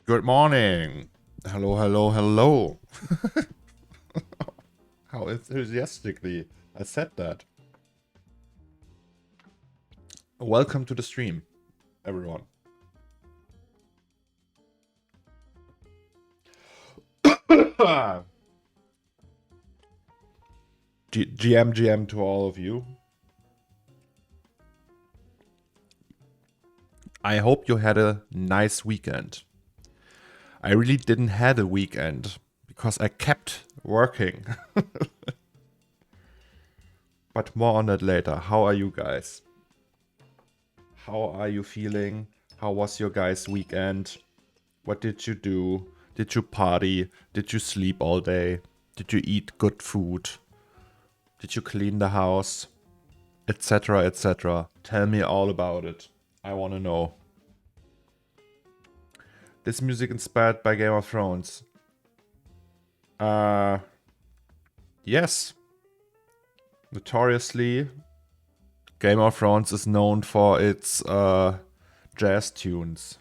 Good morning. Hello, hello, hello. How enthusiastically I said that. Welcome to the stream, everyone. GM to all of you. I hope you had a nice weekend. I really didn't had a weekend because I kept working. But more on that later. How are you guys? How are you feeling? How was your guys' weekend? What did you do? Did you party? Did you sleep all day? Did you eat good food? Did you clean the house? Etc. etc. Tell me all about it. I want to know. This music inspired by Game of Thrones. Yes. Notoriously, Game of Thrones is known for its jazz tunes.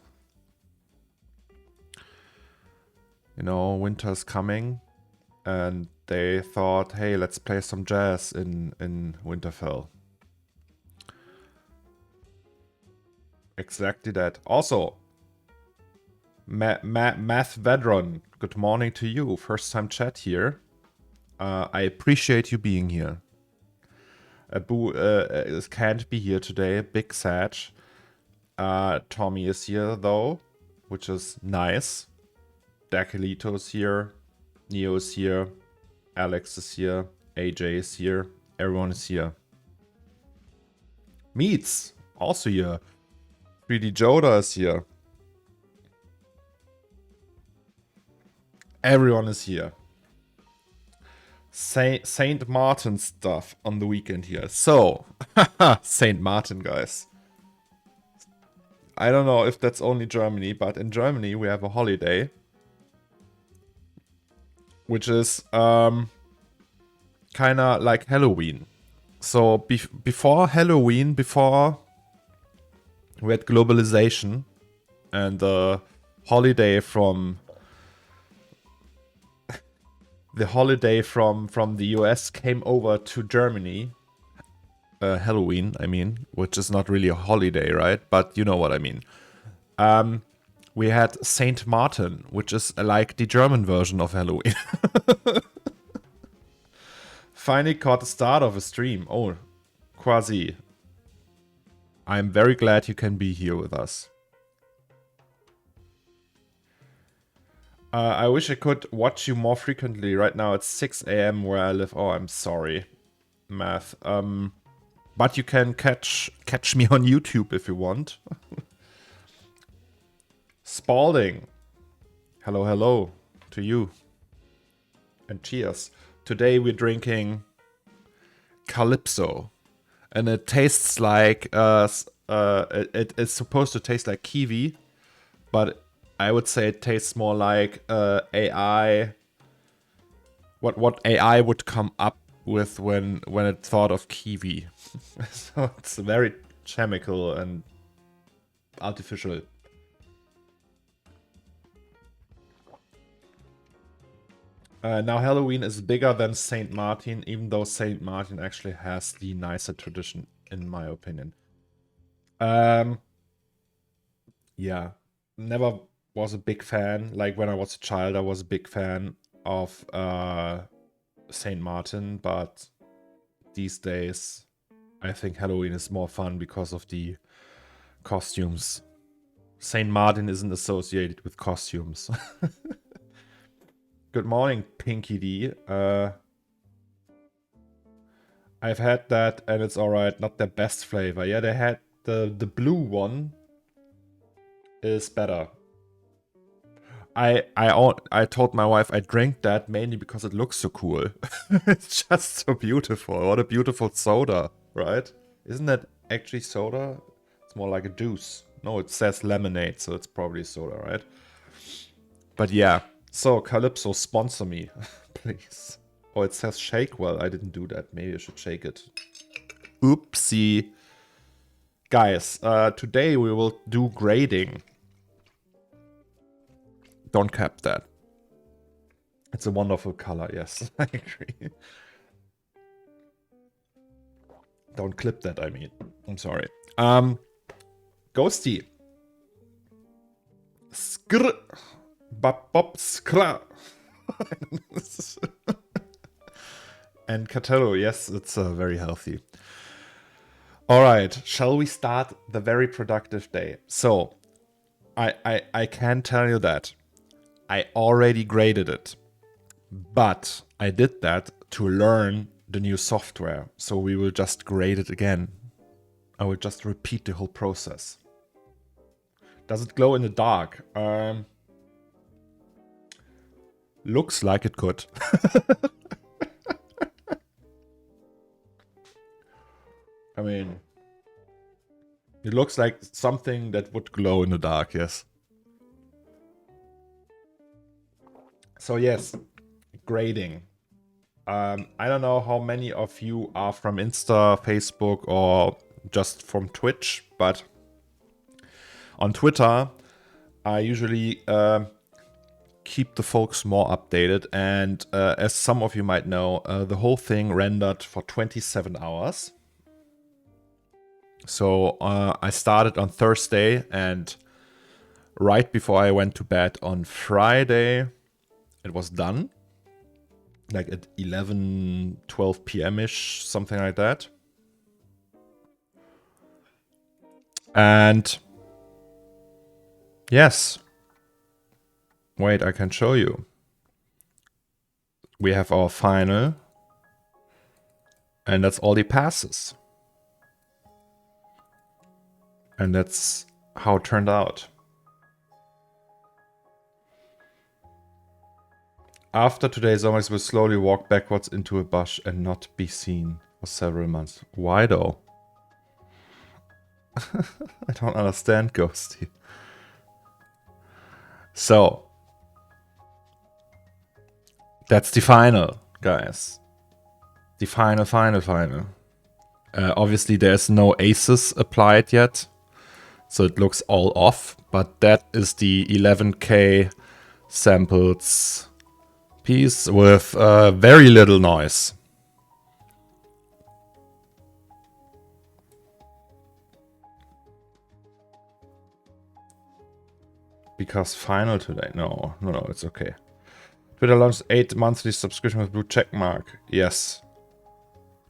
You know, winter's coming, and they thought, hey, let's play some jazz in Winterfell. Exactly that. Also, Math Vedron, good morning to you. First time chat here. I appreciate you being here. Abu can't be here today. Big sad. Tommy is here though, which is nice. Dakalito's here. Neo's here. Alex is here. AJ is here. Everyone is here. Meets also here. 3D Joda is here. Everyone is here. Saint Martin stuff on the weekend here. So, Saint Martin, guys. I don't know if that's only Germany, but in Germany we have a holiday, which is kind of like Halloween. So before Halloween, before we had globalization and the holiday from the US came over to Germany. Halloween, I mean, which is not really a holiday, right? But you know what I mean. We had Saint Martin, which is like the German version of Halloween. Finally caught the start of a stream. Oh, Quasi. I'm very glad you can be here with us. I wish I could watch you more frequently. Right now it's 6 a.m. where I live. Oh, I'm sorry, Math. But you can catch me on YouTube if you want. Spalding. Hello, hello to you. And cheers. Today we're drinking Calypso. And it tastes like, it's supposed to taste like kiwi. But I would say it tastes more like AI. What AI would come up with when it thought of kiwi. So it's very chemical and artificial. Now Halloween is bigger than Saint Martin, even though Saint Martin actually has the nicer tradition, in my opinion. Yeah, never was a big fan. Like when I was a child, I was a big fan of Saint Martin, but these days I think Halloween is more fun because of the costumes. Saint Martin isn't associated with costumes. Good morning, Pinky D. I've had that and it's alright, not the best flavor. Yeah, they had the blue one is better. I told my wife I drank that mainly because it looks so cool. It's just so beautiful. What a beautiful soda, right? Isn't that actually soda? It's more like a juice. No, it says lemonade, so it's probably soda, right? But yeah, so Calypso, sponsor me, please. Oh, it says shake. Well, I didn't do that. Maybe I should shake it. Oopsie. Guys, today we will do grading. Don't cap that. It's a wonderful color, yes, I agree. Don't clip that, I mean. I'm sorry. Ghosty. Skr. Bop bop skra. And Catello, yes, it's very healthy. All right, shall we start the very productive day? So, I can tell you that I already graded it, but I did that to learn the new software. So we will just grade it again. I will just repeat the whole process. Does it glow in the dark? Looks like it could. I mean, it looks like something that would glow in the dark, yes. So yes, grading. I don't know how many of you are from Insta, Facebook, or just from Twitch, but on Twitter, I usually keep the folks more updated. And as some of you might know, the whole thing rendered for 27 hours. So I started on Thursday, and right before I went to bed on Friday, it was done. Like at 11, 12 p.m.-ish, something like that. And yes. Wait, I can show you. We have our final. And that's all the passes. And that's how it turned out. After today's zombies will slowly walk backwards into a bush and not be seen for several months. Why though? I don't understand, Ghosty. So, that's the final, guys. The final. Obviously, there's no Asus applied yet, so it looks all off. But that is the 11K samples piece with very little noise. Because final today. No, it's okay. Twitter launched 8 monthly subscription with blue check mark. Yes.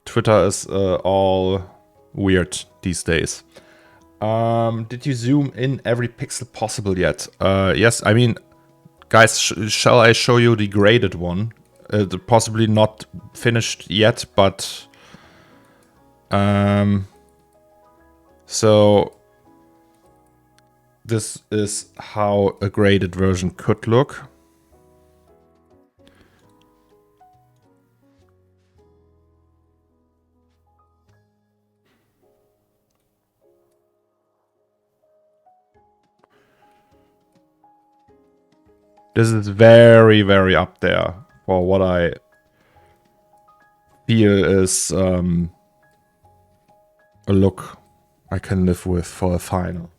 Twitter is all weird these days. Did you zoom in every pixel possible yet? Yes, I mean, guys, shall I show you the graded one? Possibly not finished yet, but... so... This is how a graded version could look. This is very, very up there for what I feel is a look I can live with for a final.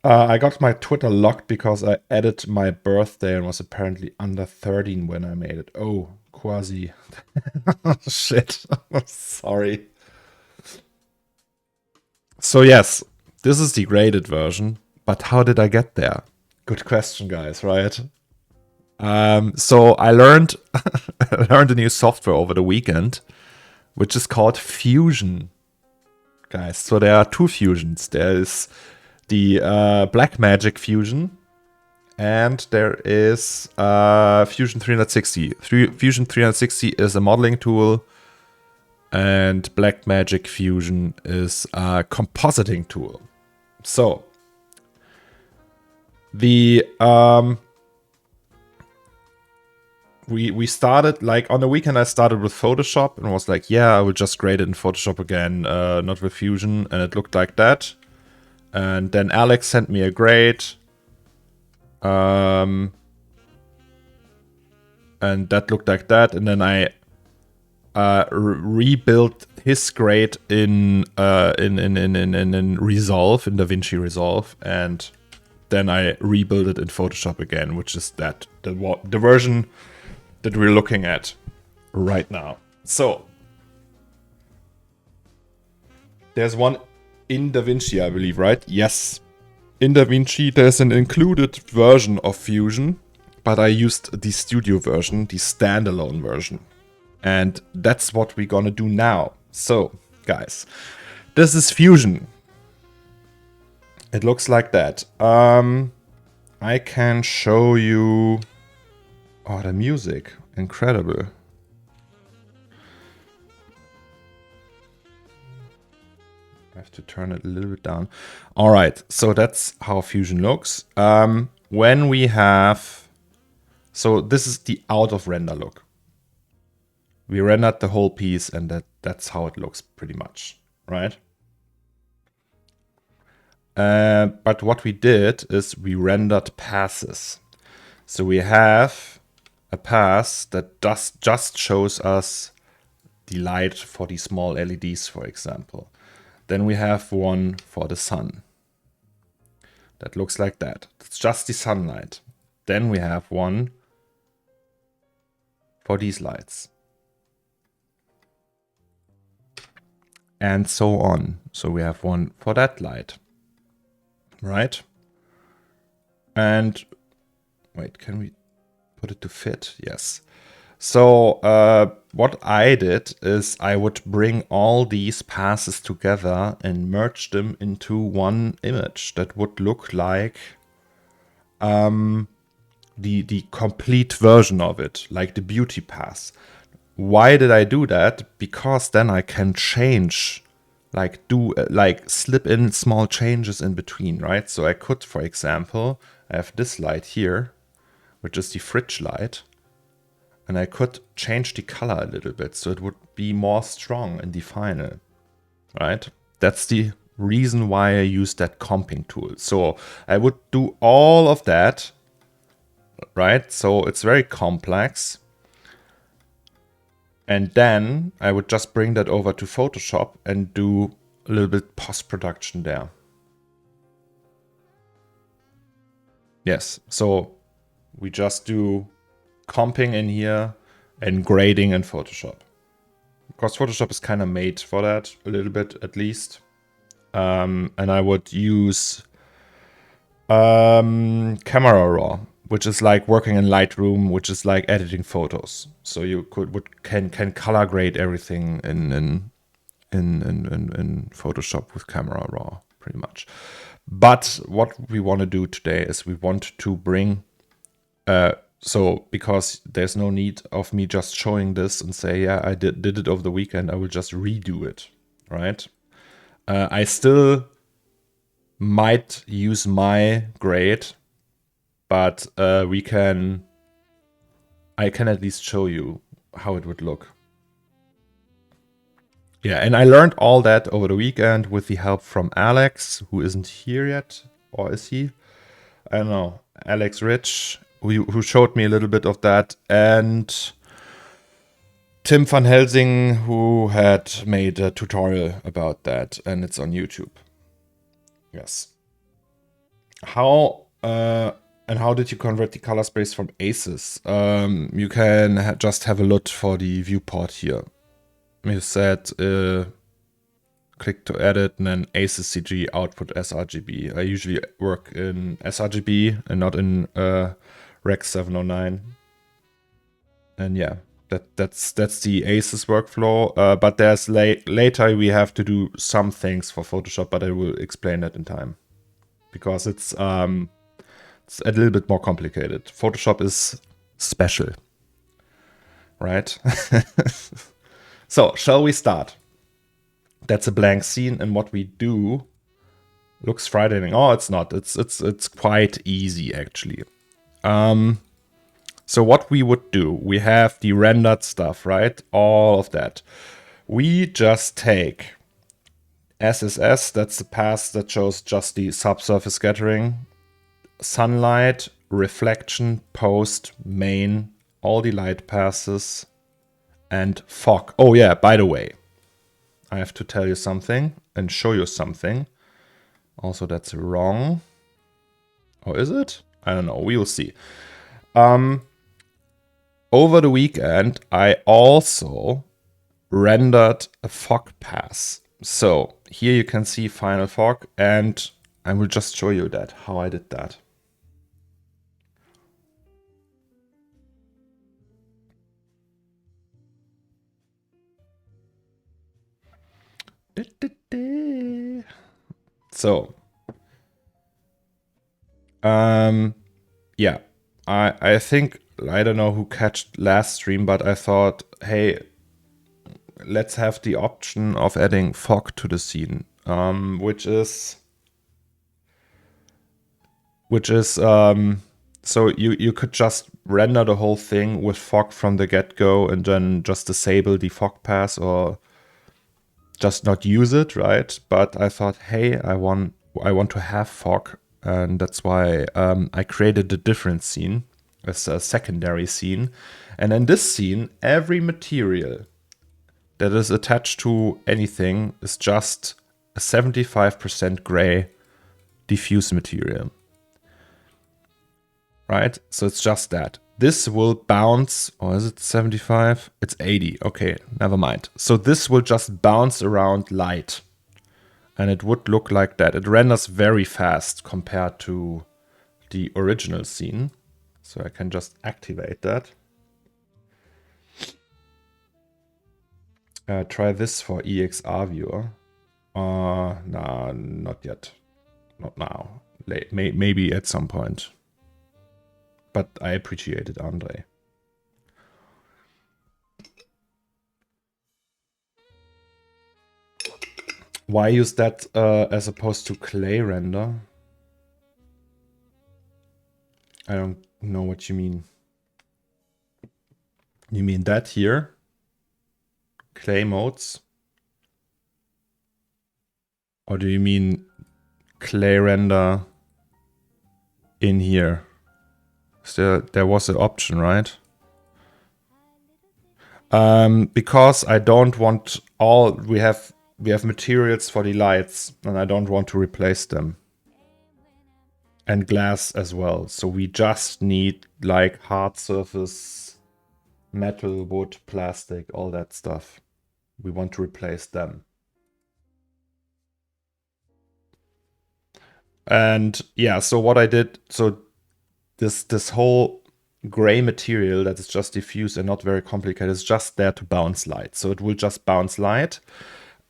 I got my Twitter locked because I added my birthday and was apparently under 13 when I made it. Oh, quasi. Shit. Sorry. So yes, this is the graded version. But how did I get there? Good question, guys, right? So I learned a new software over the weekend, which is called Fusion. Guys, so there are 2 fusions. There is the Blackmagic Fusion, and there is Fusion 360. Fusion 360 is a modeling tool, and Blackmagic Fusion is a compositing tool. So, the we started, like, on the weekend I started with Photoshop and was like, yeah, I will just grade it in Photoshop again, not with Fusion, and it looked like that. And then Alex sent me a grade. And that looked like that. And then I rebuilt his grade in Resolve, in DaVinci Resolve. And then I rebuild it in Photoshop again, which is the version that we're looking at right now. So there's one in DaVinci, I believe, right? Yes. In DaVinci, there's an included version of Fusion, but I used the studio version, the standalone version. And that's what we're gonna do now. So, guys, this is Fusion. It looks like that. I can show you... Oh, the music. Incredible. I have to turn it a little bit down. All right, so that's how Fusion looks. When we have... So this is the out of render look. We rendered the whole piece and that's how it looks pretty much, right? But what we did is we rendered passes. So we have a pass that just shows us the light for the small LEDs, for example. Then we have one for the sun. That looks like that. It's just the sunlight. Then we have one for these lights. And so on. So we have one for that light. Right? And wait, can we put it to fit? Yes. So what I did is I would bring all these passes together and merge them into one image that would look like the complete version of it, like the beauty pass. Why did I do that? Because then I can change, like slip in small changes in between, right? So I could, for example, I have this light here, which is the fridge light. And I could change the color a little bit so it would be more strong in the final, right? That's the reason why I use that comping tool. So I would do all of that, right? So it's very complex. And then I would just bring that over to Photoshop and do a little bit post-production there. Yes, so we just do comping in here and grading in Photoshop. Because Photoshop is kind of made for that, a little bit at least. And I would use Camera Raw, which is like working in Lightroom, which is like editing photos. So you can color grade everything in Photoshop with Camera Raw, pretty much. But what we want to do today is we want to bring so because there's no need of me just showing this and say, yeah, I did it over the weekend, I will just redo it, right? I still might use my grade, but I can at least show you how it would look. Yeah, and I learned all that over the weekend with the help from Alex, who isn't here yet, or is he? I don't know, Alex Rich, who showed me a little bit of that, and Tim van Helsing, who had made a tutorial about that, and it's on YouTube. Yes. How did you convert the color space from Asus? You can just have a look for the viewport here. You said click to edit and then Asus CG output sRGB. I usually work in sRGB and not in Rec 709. And yeah, that's the Asus workflow. But there's later we have to do some things for Photoshop, but I will explain that in time because it's a little bit more complicated. Photoshop is special, right? So shall we start? That's a blank scene, and what we do looks frightening. Oh, it's not. It's quite easy actually. So what we would do, we have the rendered stuff, right? All of that. We just take SSS, that's the pass that shows just the subsurface scattering, sunlight, reflection, post, main, all the light passes, and fog. Oh yeah, by the way, I have to tell you something and show you something. Also, that's wrong. Or is it? I don't know. We will see. Over the weekend, I also rendered a fog pass. So here you can see final fog, and I will just show you that, how I did that. So, yeah, I think, I don't know who catched last stream, but I thought, hey, let's have the option of adding fog to the scene, which is so you could just render the whole thing with fog from the get-go and then just disable the fog pass or just not use it, right? But I thought, hey, I want to have fog, and that's why I created a different scene as a secondary scene. And in this scene, every material that is attached to anything is just a 75% gray diffuse material. Right? So it's just that. This will bounce, or is it 75? It's 80. Okay, never mind. So this will just bounce around light. And it would look like that. It renders very fast compared to the original scene. So I can just activate that. Try this for EXR viewer. Nah, not yet. Not now. Maybe at some point. But I appreciate it, Andre. Why use that as opposed to clay render? I don't know what you mean. You mean that here? Clay modes? Or do you mean clay render in here? There was an option, right? Because I don't want all... We have materials for the lights, and I don't want to replace them. And glass as well. So we just need like hard surface, metal, wood, plastic, all that stuff. We want to replace them. And yeah, so what I did, so this whole gray material that is just diffuse and not very complicated is just there to bounce light. So it will just bounce light.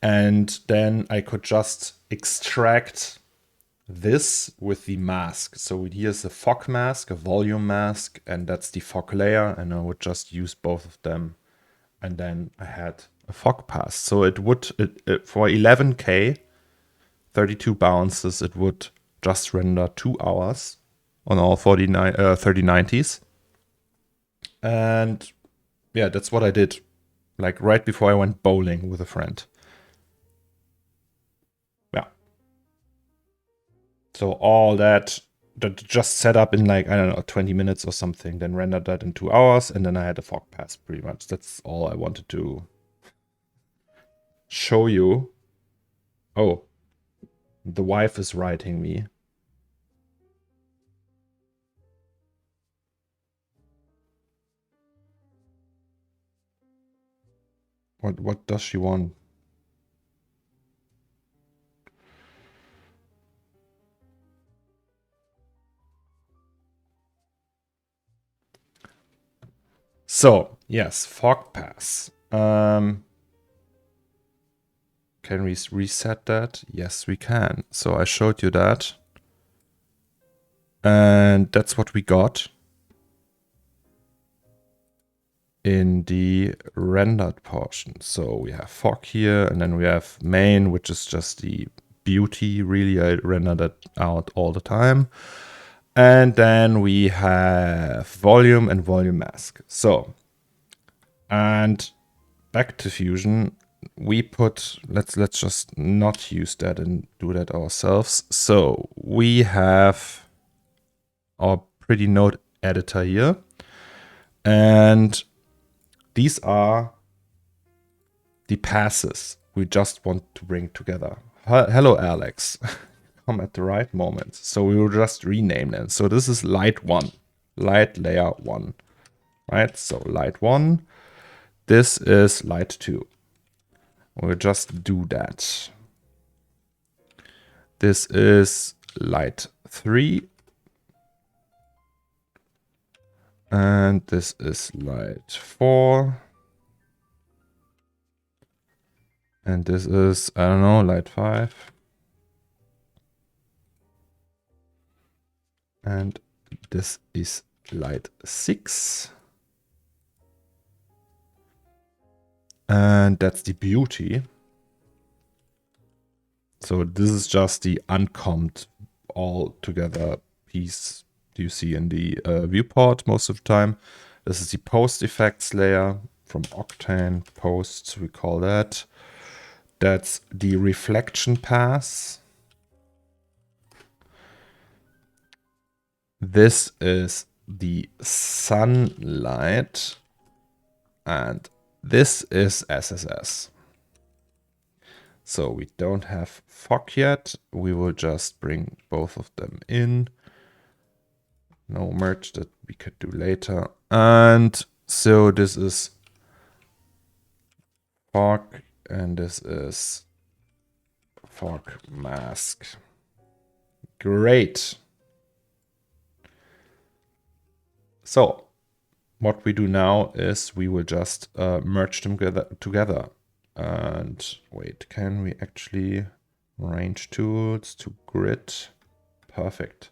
And then I could just extract this with the mask. So here's a fog mask, a volume mask, and that's the fog layer. And I would just use both of them. And then I had a fog pass. So it would, for 11K, 32 bounces, it would just render 2 hours on all 3090s. And yeah, that's what I did. Like right before I went bowling with a friend. Yeah. So all that just set up in like, I don't know, 20 minutes or something, then rendered that in 2 hours, and then I had a fog pass pretty much. That's all I wanted to show you. Oh, the wife is writing me. What does she want? So, yes, fog pass. Can we reset that? Yes, we can. So I showed you that. And that's what we got in the rendered portion. So we have fog here, and then we have main, which is just the beauty. Really, I render that out all the time. And then we have volume and volume mask. So, and back to Fusion, we put, let's just not use that and do that ourselves. So we have our pretty node editor here. And these are the passes we just want to bring together. Hello, Alex. come at the right moment. So we will just rename them. So this is light 1, light layer 1, right? So light 1, this is light 2. We'll just do that. This is light 3. And this is light 4. And this is, I don't know, light 5. And this is light 6. And that's the beauty. So this is just the uncommed all together piece you see in the viewport most of the time. This is the post effects layer from Octane posts, we call that. That's the reflection pass. This is the sunlight. And this is SSS. So we don't have fog yet. We will just bring both of them in. No merge, that we could do later. And so this is fog and this is fog mask. Great. So what we do now is we will just merge them together. And wait, can we actually range tools to grid? Perfect.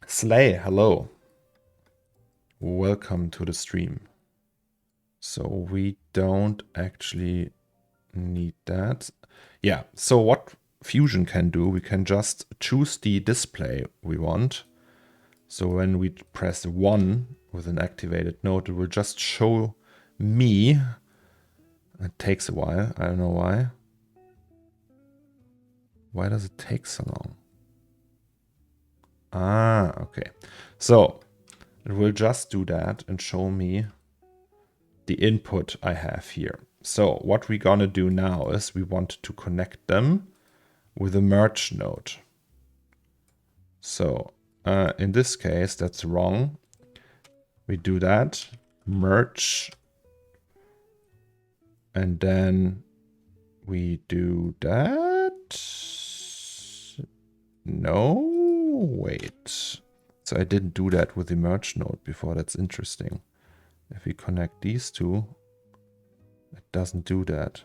Slay, hello. Welcome to the stream. So we don't actually need that. Yeah, so what Fusion can do, we can just choose the display we want. So when we press 1 with an activated node, it will just show me. It takes a while, I don't know why. Why does it take so long? Ah, okay. So it will just do that and show me the input I have here. So what we're gonna do now is we want to connect them with a merge node. So in this case, that's wrong. We do that, merge, and then we do that. No, wait. So I didn't do that with the merge node before. That's interesting. If we connect these two, it doesn't do that.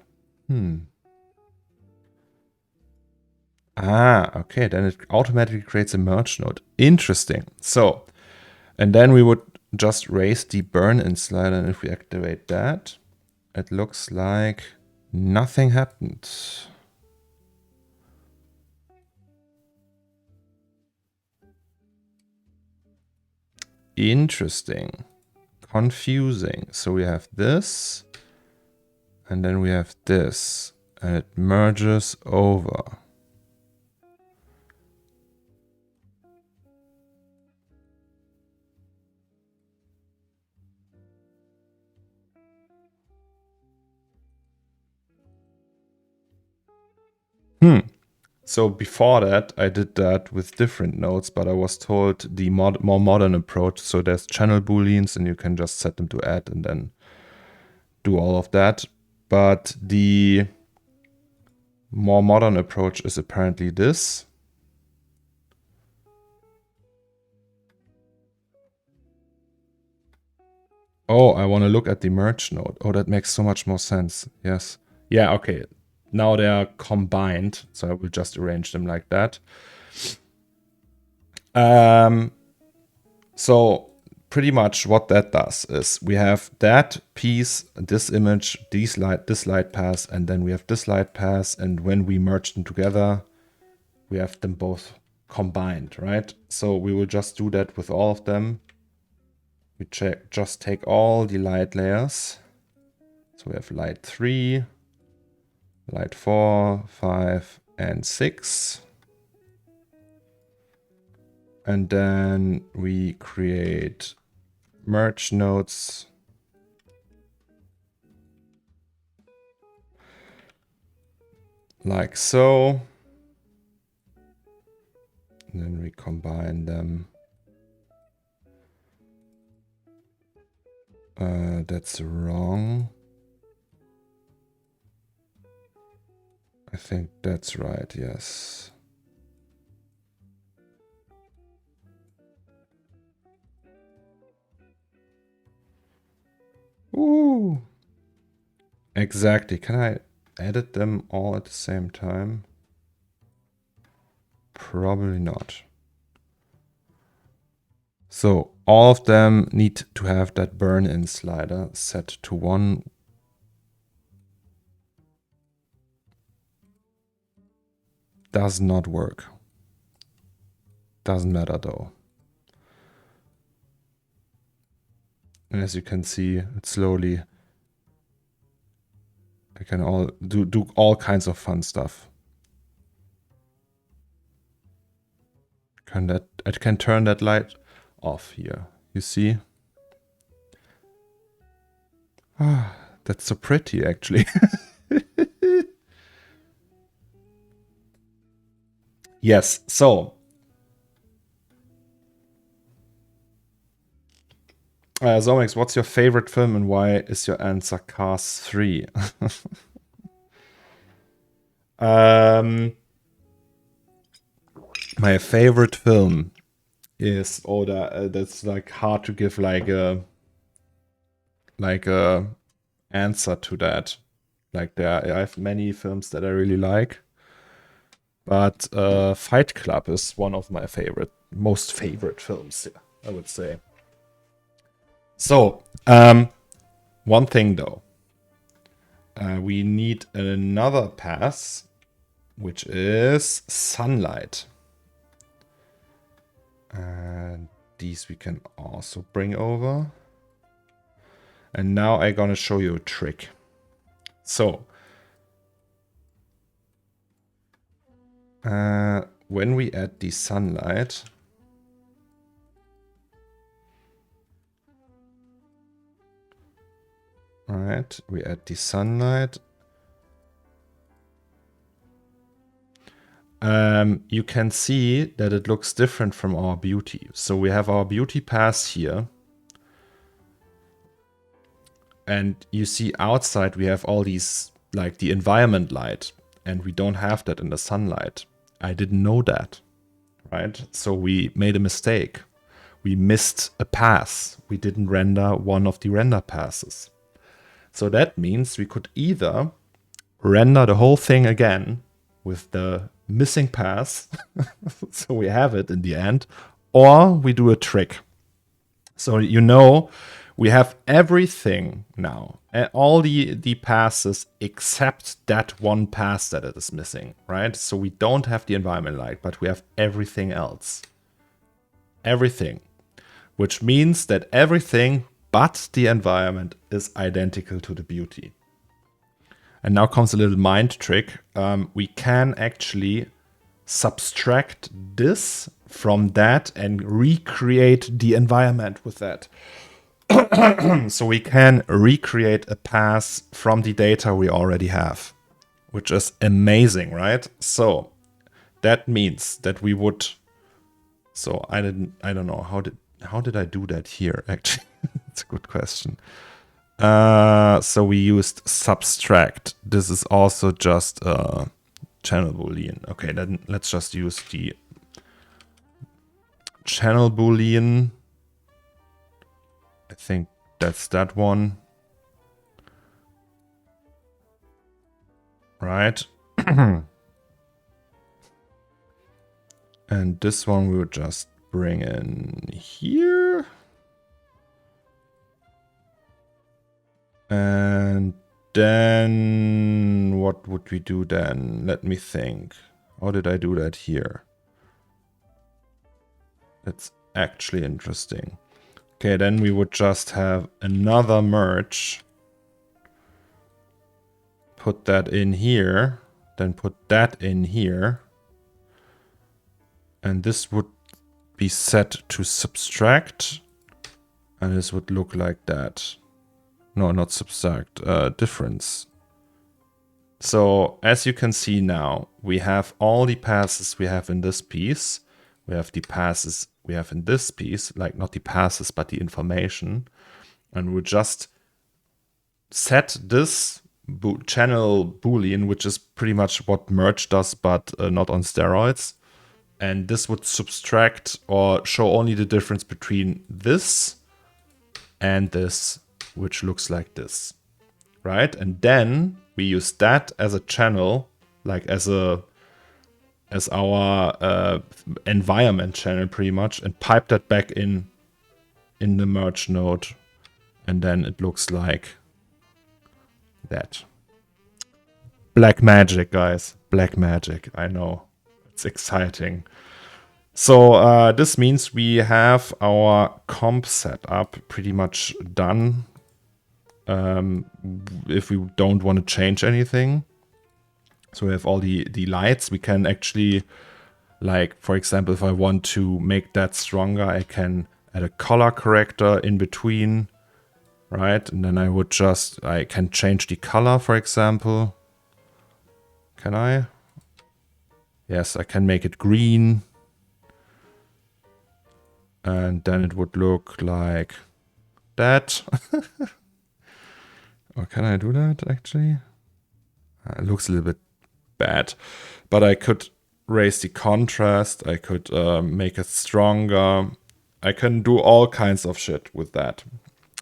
Ah, okay. Then it automatically creates a merge node. Interesting. So, and then we would just raise the burn-in slider, and if we activate that, it looks like nothing happened. Interesting. Confusing. So we have this, and then we have this, and it merges over. So before that, I did that with different nodes, but I was told the more modern approach. So there's channel booleans, and you can just set them to add and then do all of that. But the more modern approach is apparently this. Oh, I want to look at the merge node. Oh, that makes so much more sense. Yes. Yeah, okay. Now they are combined, so I will just arrange them like that. So pretty much what that does is we have that piece, this image, this light pass, and then we have this light pass, and when we merge them together, we have them both combined, right? So we will just do that with all of them. We just take all the light layers. So we have light 3, light 4, 5, and 6. And then we create merge nodes. Like so. And then we combine them. That's wrong. I think that's right, yes. Ooh. Exactly. Can I edit them all at the same time? Probably not. So all of them need to have that burn-in slider set to 1. Does not work. Doesn't matter though. And as you can see, it's slowly. I can do all kinds of fun stuff. I can turn that light off here. You see? Ah, that's so pretty actually. Yes, so Zomix, what's your favorite film and why is your answer Cars 3? My favorite film is that's like hard to give like a answer to that. Like I have many films that I really like, but Fight Club is one of my most favorite films, I would say. So one thing though, we need another pass, which is sunlight. And these we can also bring over. And now I'm gonna show you a trick. So, when we add the sunlight, alright, we add the sunlight. You can see that it looks different from our beauty. So we have our beauty pass here. And you see outside we have all these, like the environment light. And we don't have that in the sunlight. I didn't know that, right? So we made a mistake. We missed a pass. We didn't render one of the render passes. So that means we could either render the whole thing again with the missing pass, so we have it in the end, or we do a trick. So you know, we have everything now, all the passes except that one pass that it is missing, right? So we don't have the environment light, but we have everything else. Everything. Which means that everything but the environment is identical to the beauty. And now comes a little mind trick. We can actually subtract this from that and recreate the environment with that. So we can recreate a pass from the data we already have, which is amazing, right? So that means that we would. So I don't know how did I do that here? Actually, it's a good question. So we used subtract. This is also just a channel boolean. Okay, then let's just use the channel boolean. I think that's that one. Right. And this one we would just bring in here. And then what would we do then? Let me think. How did I do that here? That's actually interesting. Okay, then we would just have another merge. Put that in here. Then put that in here. And this would be set to subtract. And this would look like that. No, not subtract, difference. So as you can see now, we have all the passes we have in this piece. we have the passes we have in this piece, like not the passes, but the information. And we just set this channel boolean, which is pretty much what merge does, but not on steroids. And this would subtract or show only the difference between this and this, which looks like this, right? And then we use that as a channel, like as our environment channel pretty much, and pipe that back in the merge node. And then it looks like that. Black magic, guys. Black magic. I know. It's exciting. So this means we have our comp setup pretty much done. If we don't want to change anything. So we have all the lights. We can actually, like, for example, if I want to make that stronger, I can add a color corrector in between. Right, and then I can change the color, for example. Can I? Yes, I can make it green. And then it would look like that. Or can I do that, actually? It looks a little bit bad. But I could raise the contrast. I could make it stronger. I can do all kinds of shit with that.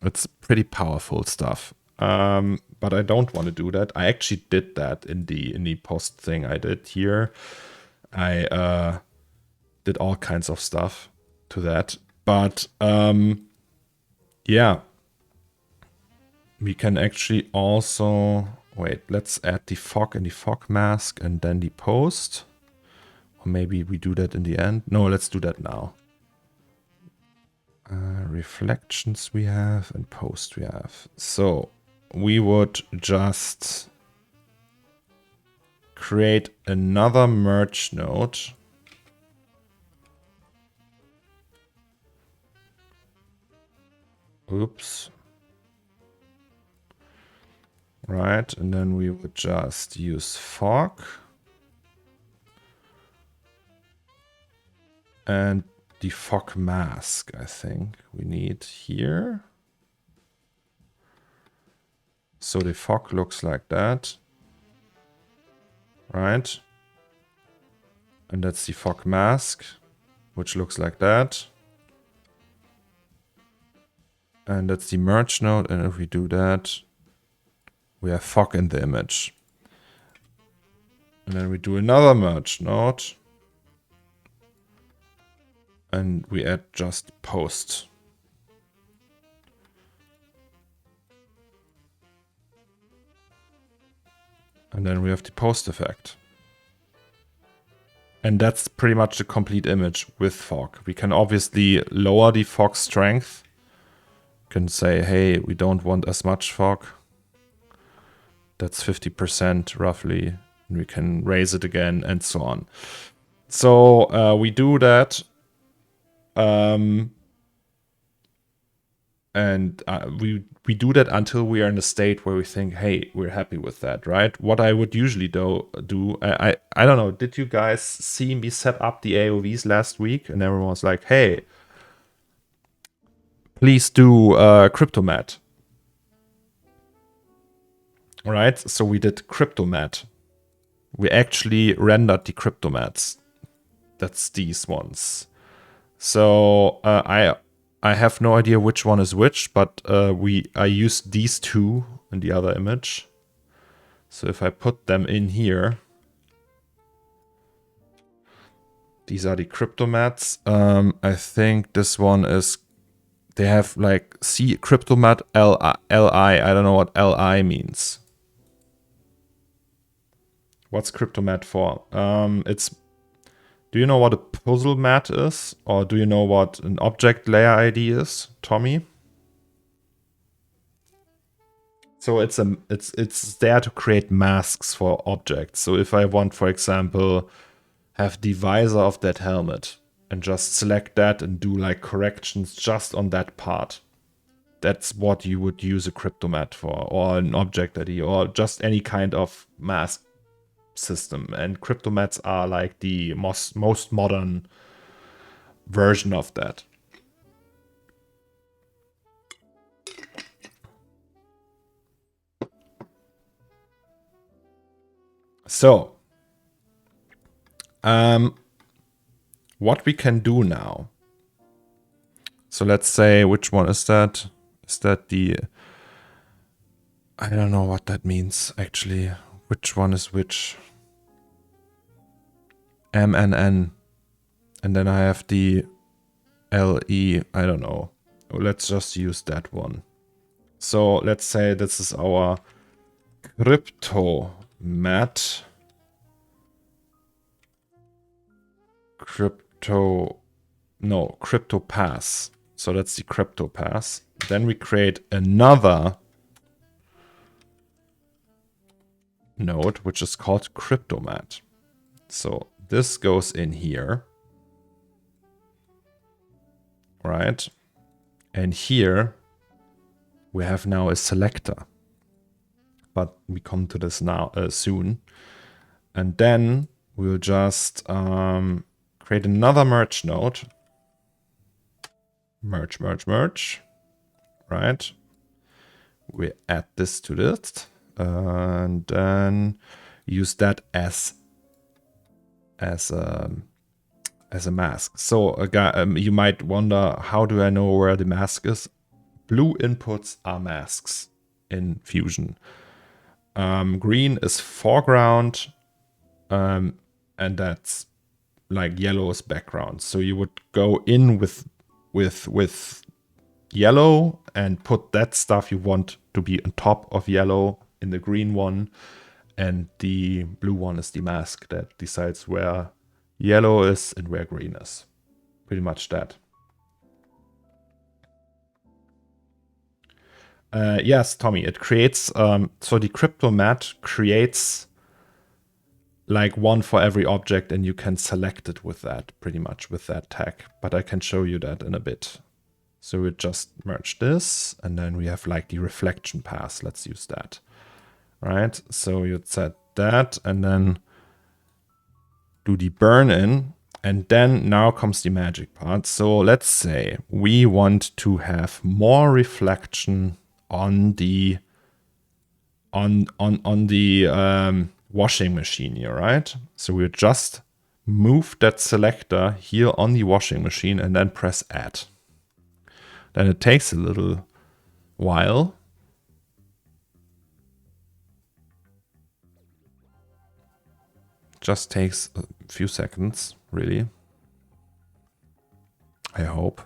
It's pretty powerful stuff, but I don't want to do that. I actually did that in the post thing I did here. I did all kinds of stuff to that, but yeah, we can actually also wait. Let's add the fog and the fog mask, and then the post, or maybe we do that in the end. No, let's do that now. Reflections we have and post we have. So we would just create another merge node. Oops. Right, and then we would just use fog. And the fog mask, I think we need here. So the fog looks like that. Right? And that's the fog mask, which looks like that. And that's the merge node. And if we do that, we have fog in the image. And then we do another merge node. And we add just post. And then we have the post effect. And that's pretty much the complete image with fog. We can obviously lower the fog strength. You can say, hey, we don't want as much fog. That's 50% roughly. And we can raise it again and so on. So we do that. And we do that until we are in a state where we think, hey, we're happy with that, right? What I would usually do, I don't know, did you guys see me set up the AOVs last week? And everyone was like, hey, please do Cryptomat. Right? So we did Cryptomat. We actually rendered the Cryptomats. That's these ones. So I have no idea which one is which, but I used these two in the other image. So if I put them in here, these are the Cryptomats. I think this one is, they have like, see, Cryptomat LI. I don't know what LI means. What's Cryptomat for? Do you know what a puzzle mat is? Or do you know what an object layer ID is, Tommy? So it's there to create masks for objects. So if I want, for example, have the visor of that helmet and just select that and do like corrections just on that part. That's what you would use a Cryptomat for, or an object ID, or just any kind of mask system. And Cryptomats are like the most modern version of that. So, what we can do now. So let's say, which one is that? Is that the... I don't know what that means, actually. Which one is which? M and N. And then I have the LE. I don't know. Let's just use that one. So let's say this is our crypto mat. Crypto pass. So that's the crypto pass. Then we create another node, which is called cryptomat. So this goes in here, right? And here we have now a selector, but we come to this now soon. And then we'll just create another merge node. Merge, right? We add this to this, and then use that as a mask. So you might wonder, how do I know where the mask is? Blue inputs are masks in Fusion. Green is foreground, and that's like yellow is background. So you would go in with yellow and put that stuff you want to be on top of yellow in the green one, and the blue one is the mask that decides where yellow is and where green is. Pretty much that. Yes, Tommy, it creates, so the crypto mat creates like one for every object, and you can select it with that, pretty much with that tag. But I can show you that in a bit. So we just merge this, and then we have like the reflection pass. Let's use that, right? So you'd set that, and then do the burn in, and then now comes the magic part. So let's say we want to have more reflection on the washing machine here, right? So we'll just move that selector here on the washing machine and then press add. Then it takes a little while. Just takes a few seconds, really. I hope.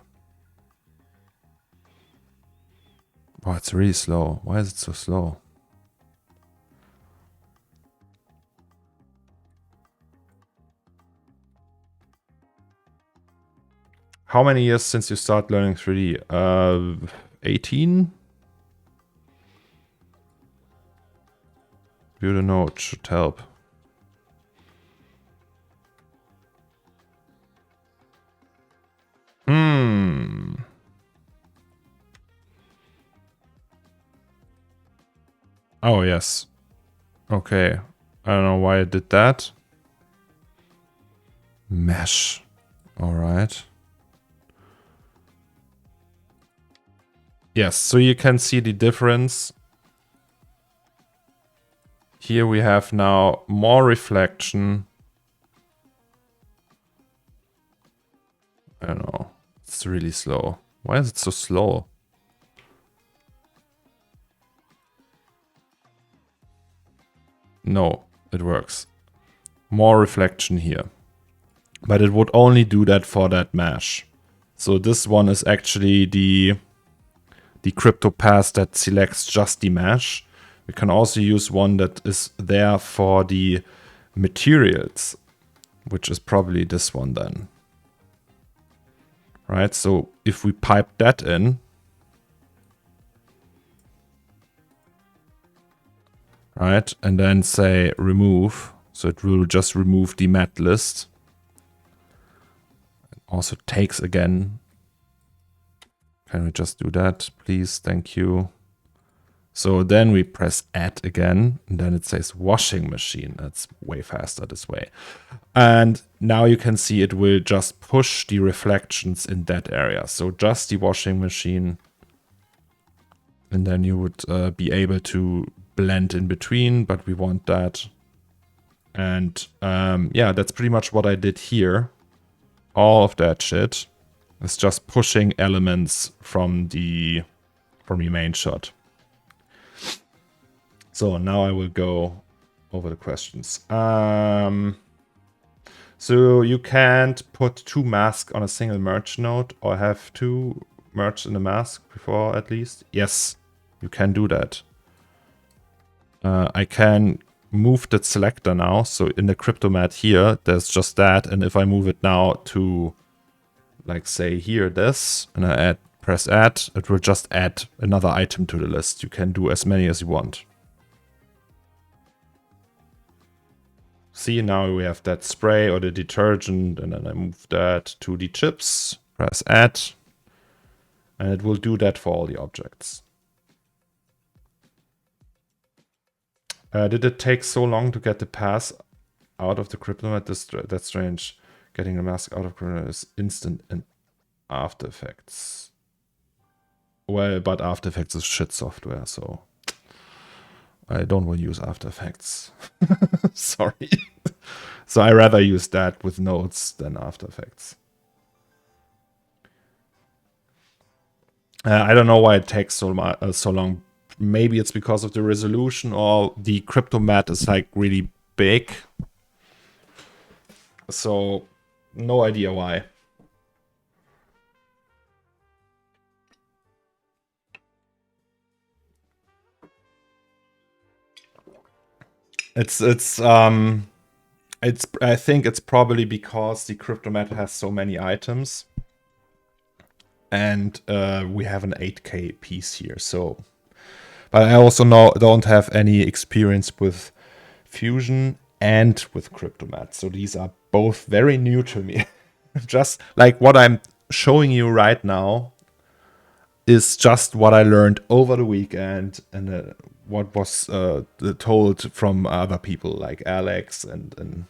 Oh, it's really slow. Why is it so slow? How many years since you start learning 3D? 18? You don't know, it should help. Oh, yes. Okay. I don't know why I did that. Mesh. All right. Yes, so you can see the difference. Here we have now more reflection. I don't know. It's really slow. Why is it so slow? No, it works. More reflection here. But it would only do that for that mesh. So this one is actually the crypto pass that selects just the mesh. We can also use one that is there for the materials, which is probably this one then. Right, so if we pipe that in, right, and then say remove, so it will just remove the mat list. It also takes again. Can we just do that, please? Thank you. So then we press add again, and then it says washing machine. That's way faster this way. And now you can see it will just push the reflections in that area. So just the washing machine. And then you would be able to blend in between, but we want that. And yeah, that's pretty much what I did here. All of that shit is just pushing elements from the main shot. So now I will go over the questions. So you can't put two masks on a single merge node or have two merged in a mask before at least. Yes, you can do that. I can move that selector now. So in the Cryptomat here, there's just that. And if I move it now to, like say here, this, and I press add, it will just add another item to the list. You can do as many as you want. See, now we have that spray or the detergent, and then I move that to the chips, press add, and it will do that for all the objects. Did it take so long to get the pass out of the Cryptomat? That's strange. Getting a mask out of Cryptomat is instant in After Effects. Well, but After Effects is shit software, so I don't want to use After Effects. Sorry. So I rather use that with nodes than After Effects. I don't know why it takes so long. Maybe it's because of the resolution, or the Cryptomat is like really big. So no idea why. I think it's probably because the Cryptomat has so many items, and we have an 8K piece here. So, but I also don't have any experience with Fusion and with Cryptomat, so these are both very new to me. Just like what I'm showing you right now is just what I learned over the weekend, and what was told from other people like Alex and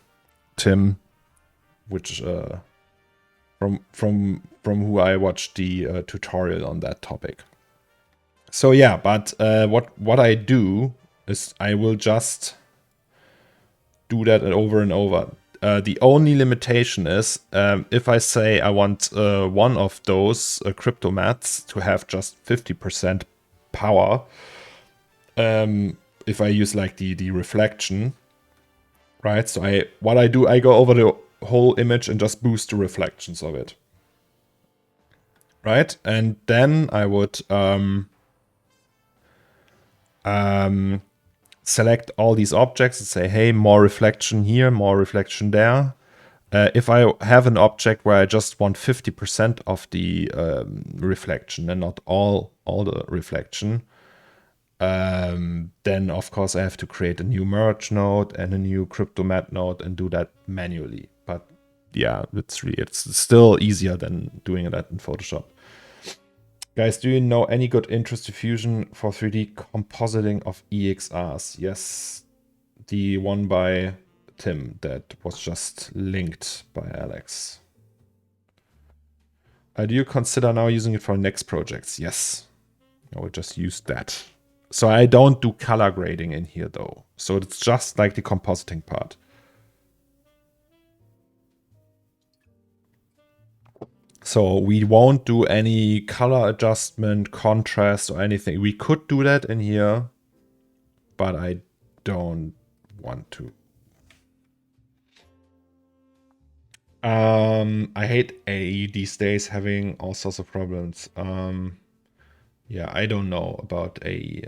Tim, which from who I watched the tutorial on that topic. So yeah, but what I do is I will just do that over and over. The only limitation is if I say I want one of those Cryptomats to have just 50% power, if I use like the reflection, right? So I go over the whole image and just boost the reflections of it, right? And then I would select all these objects and say, hey, more reflection here, more reflection there. If I have an object where I just want 50% of the reflection and not all the reflection, then of course I have to create a new merge node and a new Cryptomat node and do that manually. But yeah, it's still easier than doing that in Photoshop. Guys, do you know any good interest diffusion for 3D compositing of EXRs? Yes, the one by Tim that was just linked by Alex. Do you consider now using it for next projects? Yes, I will just use that. So I don't do color grading in here though. So it's just like the compositing part. So we won't do any color adjustment, contrast, or anything. We could do that in here, but I don't want to. I hate AE these days, having all sorts of problems. Yeah, I don't know about AE.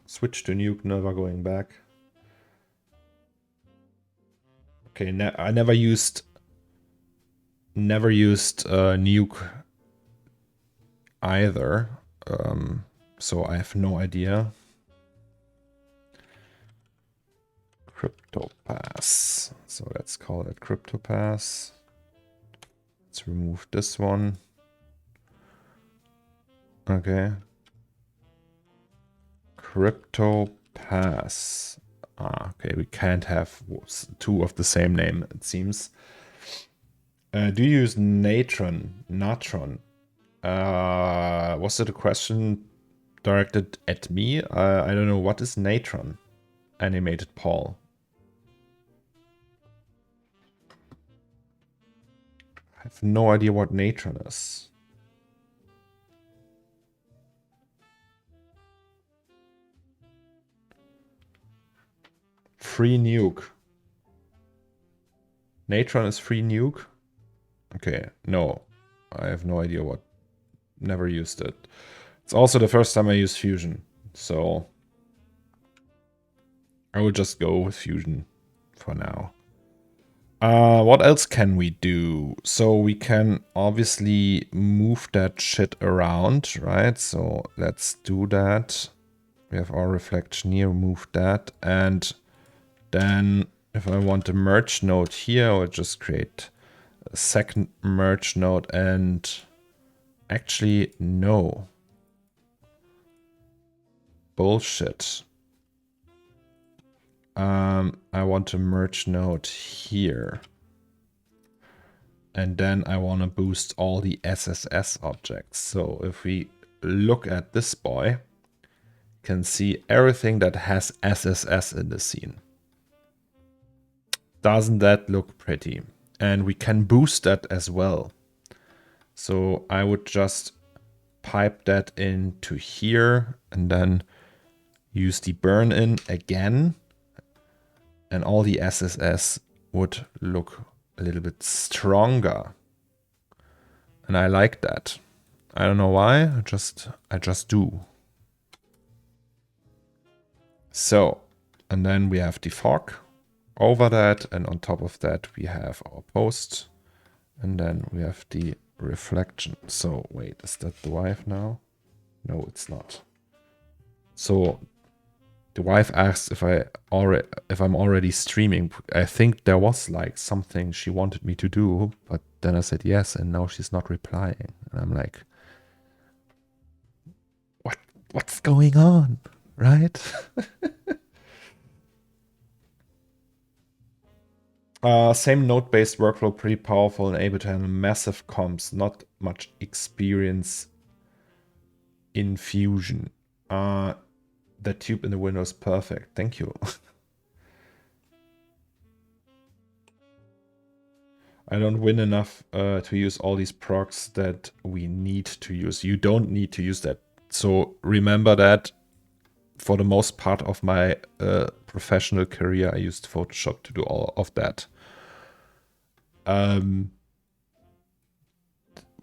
Switch to Nuke, never going back. Okay, I never used Nuke either, so I have no idea. CryptoPass. So let's call it CryptoPass. Let's remove this one. Okay. Crypto pass. Ah, okay, we can't have two of the same name, it seems. Do you use Natron? Was it a question directed at me? I don't know. What is Natron? Animated Paul. I have no idea what Natron is. Free nuke. Natron is free nuke? Okay, no. I have no idea what. Never used it. It's also the first time I use Fusion, so I will just go with Fusion for now. What else can we do? So we can obviously move that shit around, right? So let's do that. We have our reflection here, move that. And then if I want a merge node here, I'll just create a second merge node and actually, no. Bullshit. I want a merge node here. And then I want to boost all the SSS objects. So if we look at this boy, you can see everything that has SSS in the scene. Doesn't that look pretty? And we can boost that as well. So I would just pipe that into here and then use the burn in again. And all the SSS would look a little bit stronger. And I like that. I don't know why, I just do. So, and then we have the fog over that, and on top of that we have our post, and then we have the reflection. So wait, is that the wife now? No, it's not. So the wife asks if I'm already streaming. I think there was like something she wanted me to do, but then I said yes, and now she's not replying. And I'm like, what's going on, right? Same node-based workflow, pretty powerful and able to handle massive comps. Not much experience in Fusion. The tube in the window is perfect. Thank you. I don't win enough to use all these procs that we need to use. You don't need to use that. So remember that for the most part of my professional career, I used Photoshop to do all of that.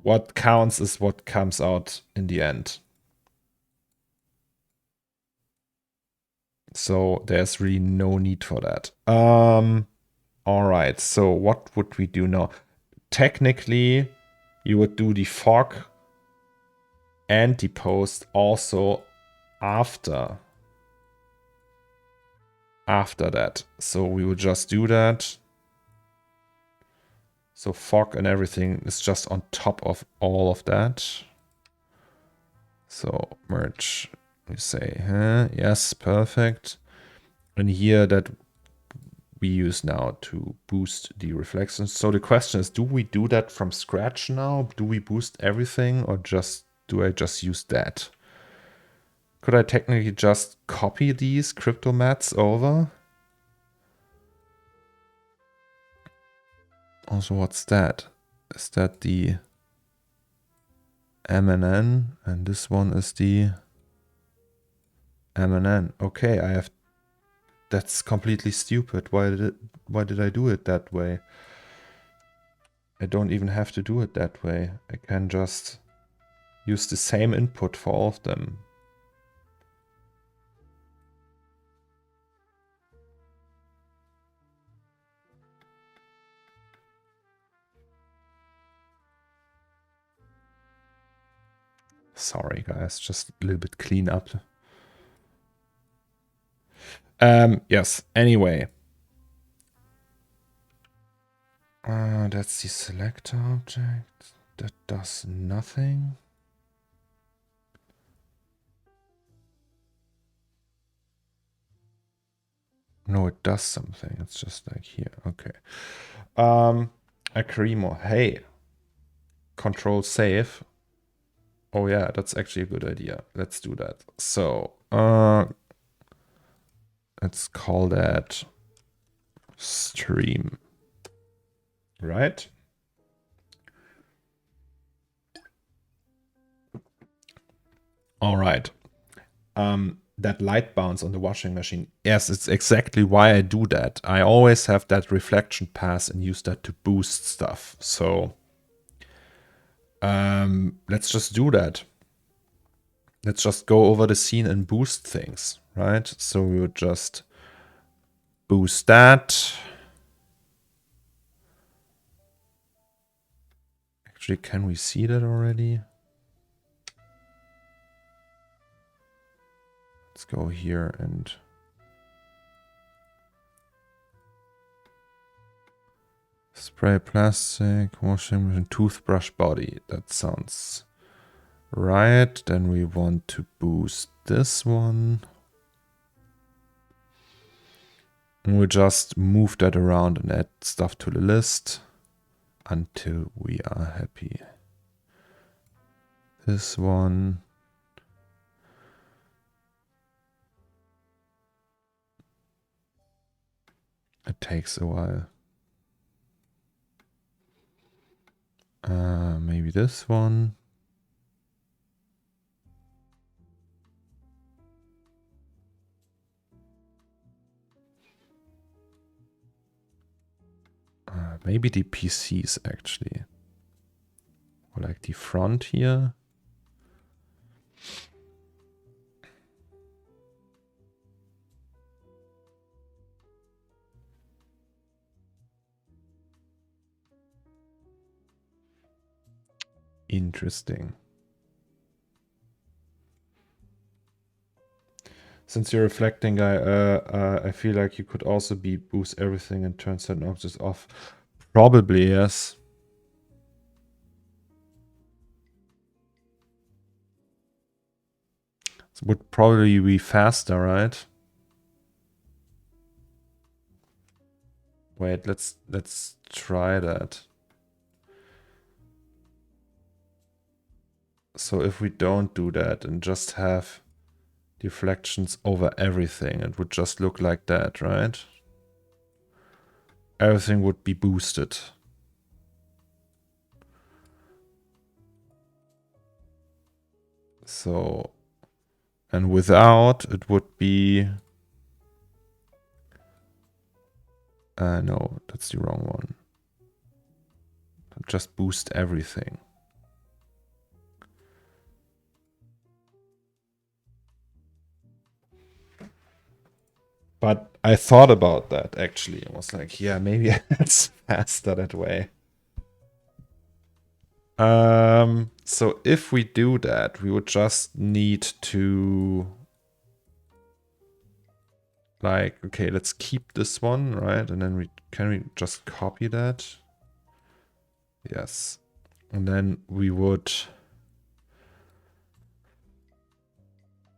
What counts is what comes out in the end. So there's really no need for that. All right, so what would we do now? Technically, you would do the fog and the post also after that. So we would just do that. So fog and everything is just on top of all of that. So merge, we say, yes, perfect. And here that we use now to boost the reflections. So the question is, do we do that from scratch now? Do we boost everything, or do I just use that? Could I technically just copy these crypto mats over? Also, what's that? Is that the MNN? And this one is the MNN. Okay, I have. That's completely stupid. Why did I do it that way? I don't even have to do it that way. I can just use the same input for all of them. Sorry, guys, just a little bit clean up. Yes, anyway. That's the selector object. That does nothing. no, it does something. It's just like here. Okay. Akrimo, hey, control save. Oh yeah, that's actually a good idea. Let's do that. So, let's call that stream, right? All right. That light bounce on the washing machine. Yes, it's exactly why I do that. I always have that reflection pass and use that to boost stuff. So let's just do that. Let's just go over the scene and boost things, right? So we would just boost that. Actually, can we see that already? Let's go here and spray plastic, washing machine, toothbrush body. That sounds right. Then we want to boost this one. And we'll just move that around and add stuff to the list until we are happy. This one. It takes a while. Maybe this one. Maybe the PCs actually. Or like the front here. Interesting. Since you're reflecting, I feel like you could also be boost everything and turn certain objects off. Probably, yes. It would probably be faster, right? Wait, let's try that. So if we don't do that and just have deflections over everything, it would just look like that, right? Everything would be boosted. So, and without, it would be... no, that's the wrong one. Just boost everything. But I thought about that actually. I was like, yeah, maybe it's faster that way. So if we do that, we would just need to like, okay, let's keep this one, right? And then can we just copy that? Yes. And then we would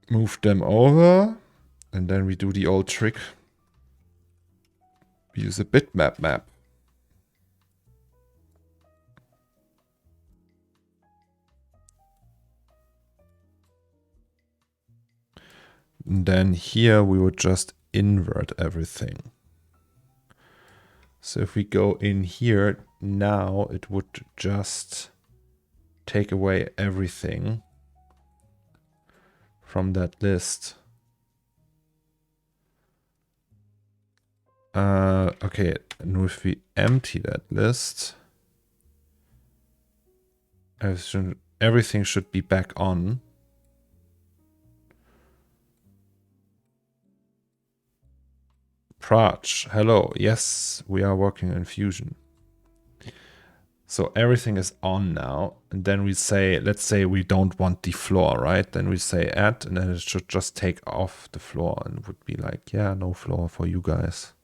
move them over. And then we do the old trick. We use a bitmap map. And then here we would just invert everything. So if we go in here, now it would just take away everything from that list. Okay, and if we empty that list, everything should be back on. Praj, hello. Yes, we are working in Fusion. So everything is on now. And then we say, let's say we don't want the floor, right? Then we say add, and then it should just take off the floor and would be like, yeah, no floor for you guys.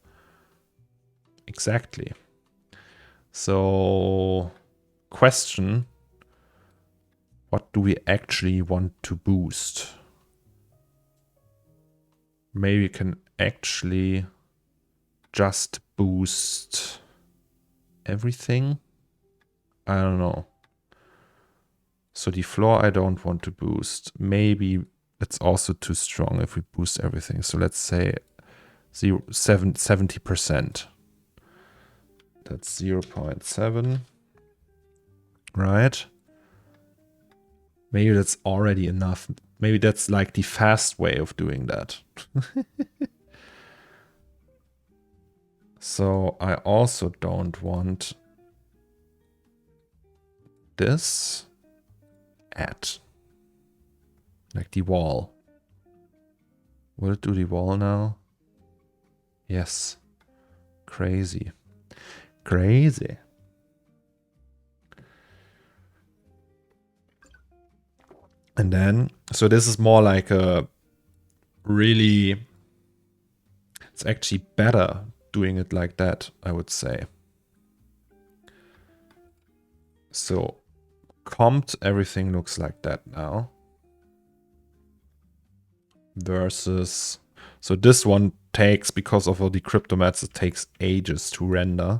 Exactly. So, question, what do we actually want to boost? Maybe we can actually just boost everything? I don't know. So the floor I don't want to boost. Maybe it's also too strong if we boost everything. So let's say 70%. That's 0.7. Right? Maybe that's already enough. Maybe that's like the fast way of doing that. So I also don't want this at like the wall. Will it do the wall now? Yes. Crazy. Crazy. And then, so this is more like a really, it's actually better doing it like that, I would say. So comped, everything looks like that now. Versus, so this one takes, because of all the cryptomats, it takes ages to render.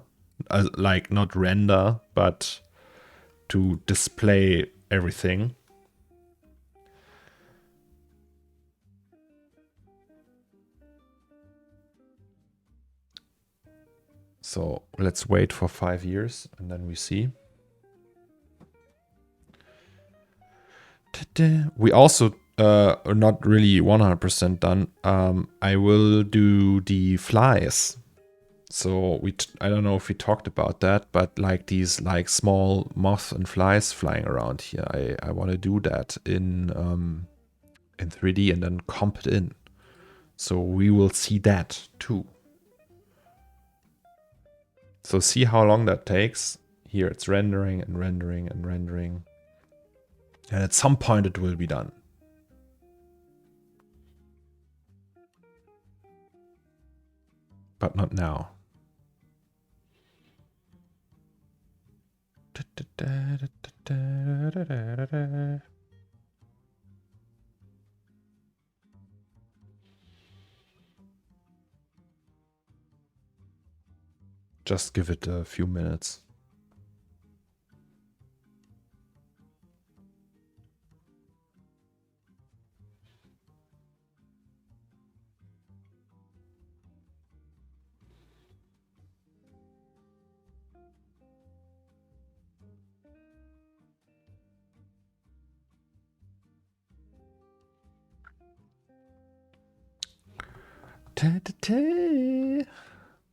Like not render, but to display everything. So let's wait for 5 years and then we see. We also are not really 100% done. I will do the flies. So I don't know if we talked about that, but like these like small moths and flies flying around here. I want to do that in 3D and then comp it in. So we will see that too. So see how long that takes. Here it's rendering and rendering and rendering. And at some point it will be done. But not now. Just give it a few minutes.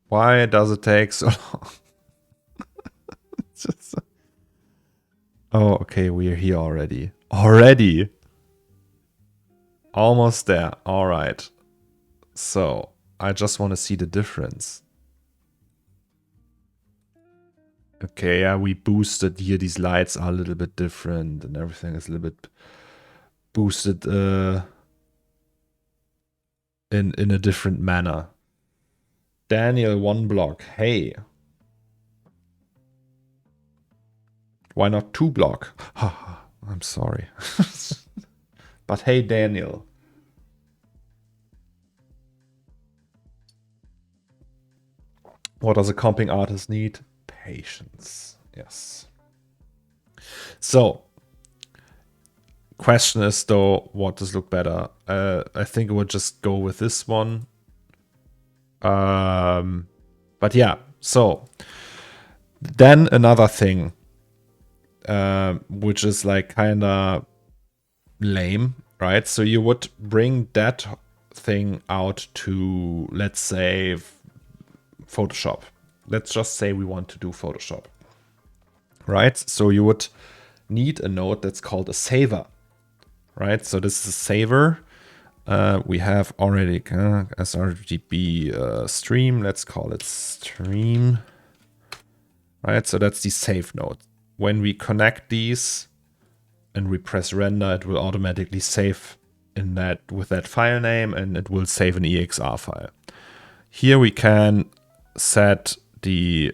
Why does it take so long? Just... Oh, okay, we're here already. Already? Almost there. All right. So, I just want to see the difference. Okay, yeah, we boosted here. These lights are a little bit different and everything is a little bit boosted in a different manner. Daniel, 1 block. Hey. Why not 2 block? I'm sorry. But hey, Daniel. What does a comping artist need? Patience. Yes. So, question is though, what does look better? I think I would just go with this one. But yeah, so then another thing, which is like kind of lame, right? So you would bring that thing out to, let's say, Photoshop. Let's just say we want to do Photoshop, right? So you would need a node that's called a saver, right? So this is a saver. We have already sRGB stream. Let's call it stream, right? So that's the save node. When we connect these and we press render, it will automatically save in that with that file name, and it will save an EXR file. Here we can set the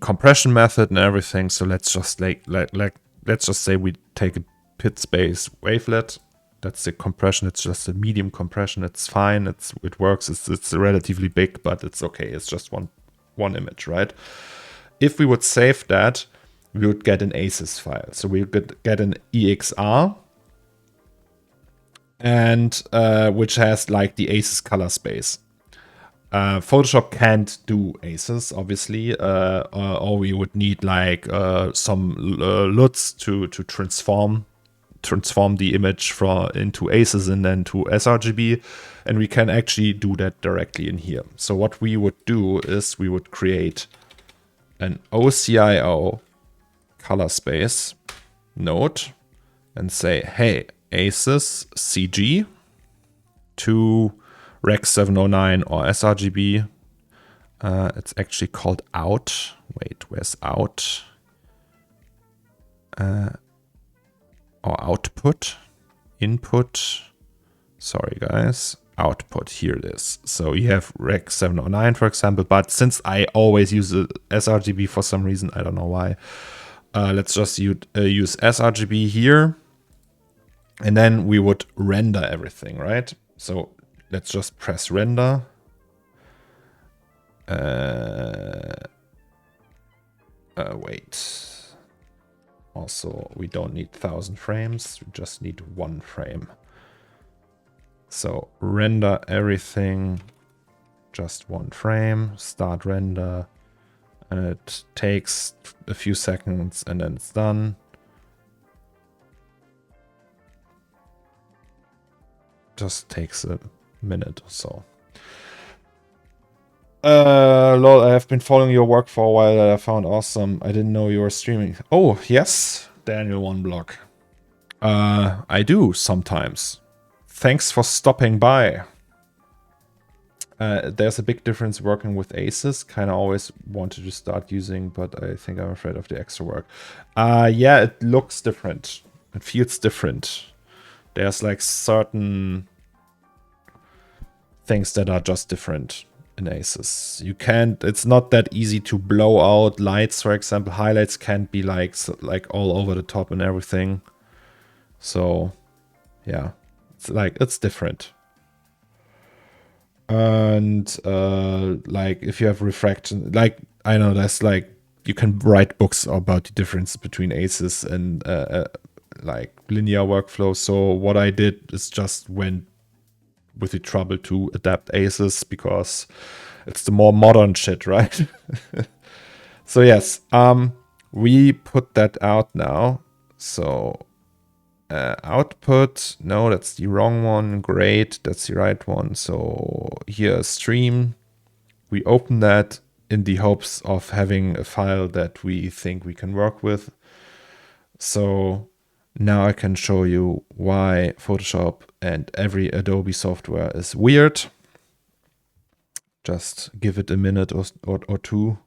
compression method and everything. So let's just let's just say we take a pit space wavelet That's the compression. It's just a medium compression. It's fine. It works. It's relatively big, but it's okay. It's just one image, right? If we would save that, we would get an Asus file. So we would get an EXR, and which has like the Asus color space. Photoshop can't do Asus, obviously, or we would need like some LUTs to transform the image into Asus and then to sRGB, and we can actually do that directly in here. So what we would do is we would create an OCIO color space node and say, hey, Asus CG to Rec 709 or sRGB. It's actually called out. Wait, where's out? Or output, input. Sorry, guys. Output, here it is. So you have Rec 709, for example, but since I always use the sRGB for some reason, I don't know why, let's just use sRGB here. And then we would render everything, right? So let's just press render. Wait. Also, we don't need 1000 frames. We just need 1 frame. So render everything, just 1 frame. Start render. And it takes a few seconds and then it's done. Just takes a minute or so. Lol, I have been following your work for a while that I found awesome. I didn't know you were streaming. Oh, yes, Daniel One Block. I do sometimes. Thanks for stopping by. There's a big difference working with Asus. Kind of always wanted to start using, but I think I'm afraid of the extra work. Yeah, it looks different. It feels different. There's like certain things that are just different in Asus. You can't, it's not that easy to blow out lights, for example. Highlights can't be like all over the top and everything. So yeah, it's different. And like if you have refraction, like I know that's like you can write books about the difference between Asus and like linear workflow. So what I did is just went with the trouble to adapt Asus because it's the more modern shit, right? So yes, we put that out now. So output, no, that's the wrong one. Great, that's the right one. So here, stream. We open that in the hopes of having a file that we think we can work with. So now I can show you why Photoshop and every Adobe software is weird. Just give it a minute or two.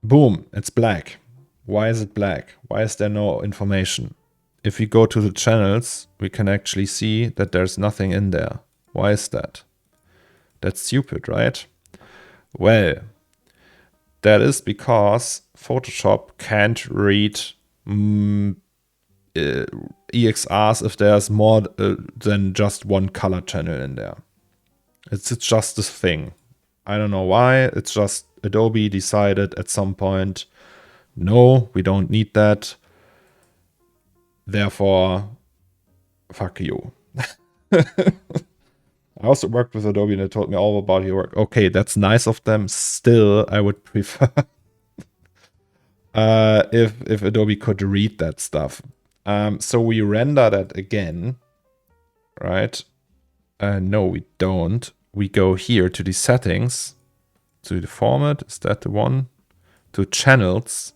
Boom, it's black. Why is it black? Why is there no information? If we go to the channels, we can actually see that there's nothing in there. Why is that? That's stupid, right? Well, that is because Photoshop can't read EXRs if there's more than just one color channel in there. It's just this thing. I don't know why. It's just Adobe decided at some point, no, we don't need that. Therefore, fuck you. I also worked with Adobe and they told me all about your work. Okay, that's nice of them. Still, I would prefer if Adobe could read that stuff. So we render that again, right? No, we don't. We go here to the settings, to the format. Is that the one? To channels.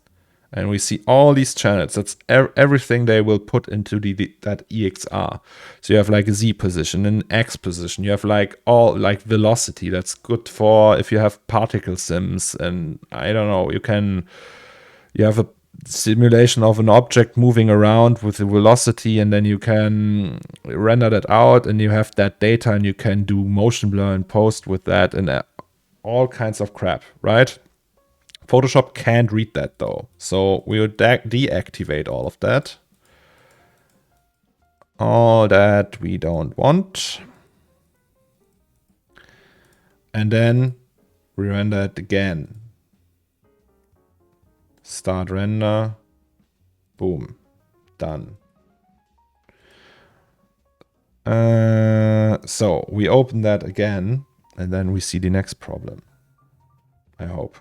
And we see all these channels. That's everything they will put into that EXR. So you have like a Z position, an X position. You have like all like velocity. That's good for if you have particle sims. And I don't know, you have a simulation of an object moving around with the velocity, and then you can render that out and you have that data and you can do motion blur and post with that and all kinds of crap, right? Photoshop can't read that though. So we will deactivate all of that. All that we don't want. And then we render it again. Start render. Boom. Done. So we open that again, and then we see the next problem. I hope.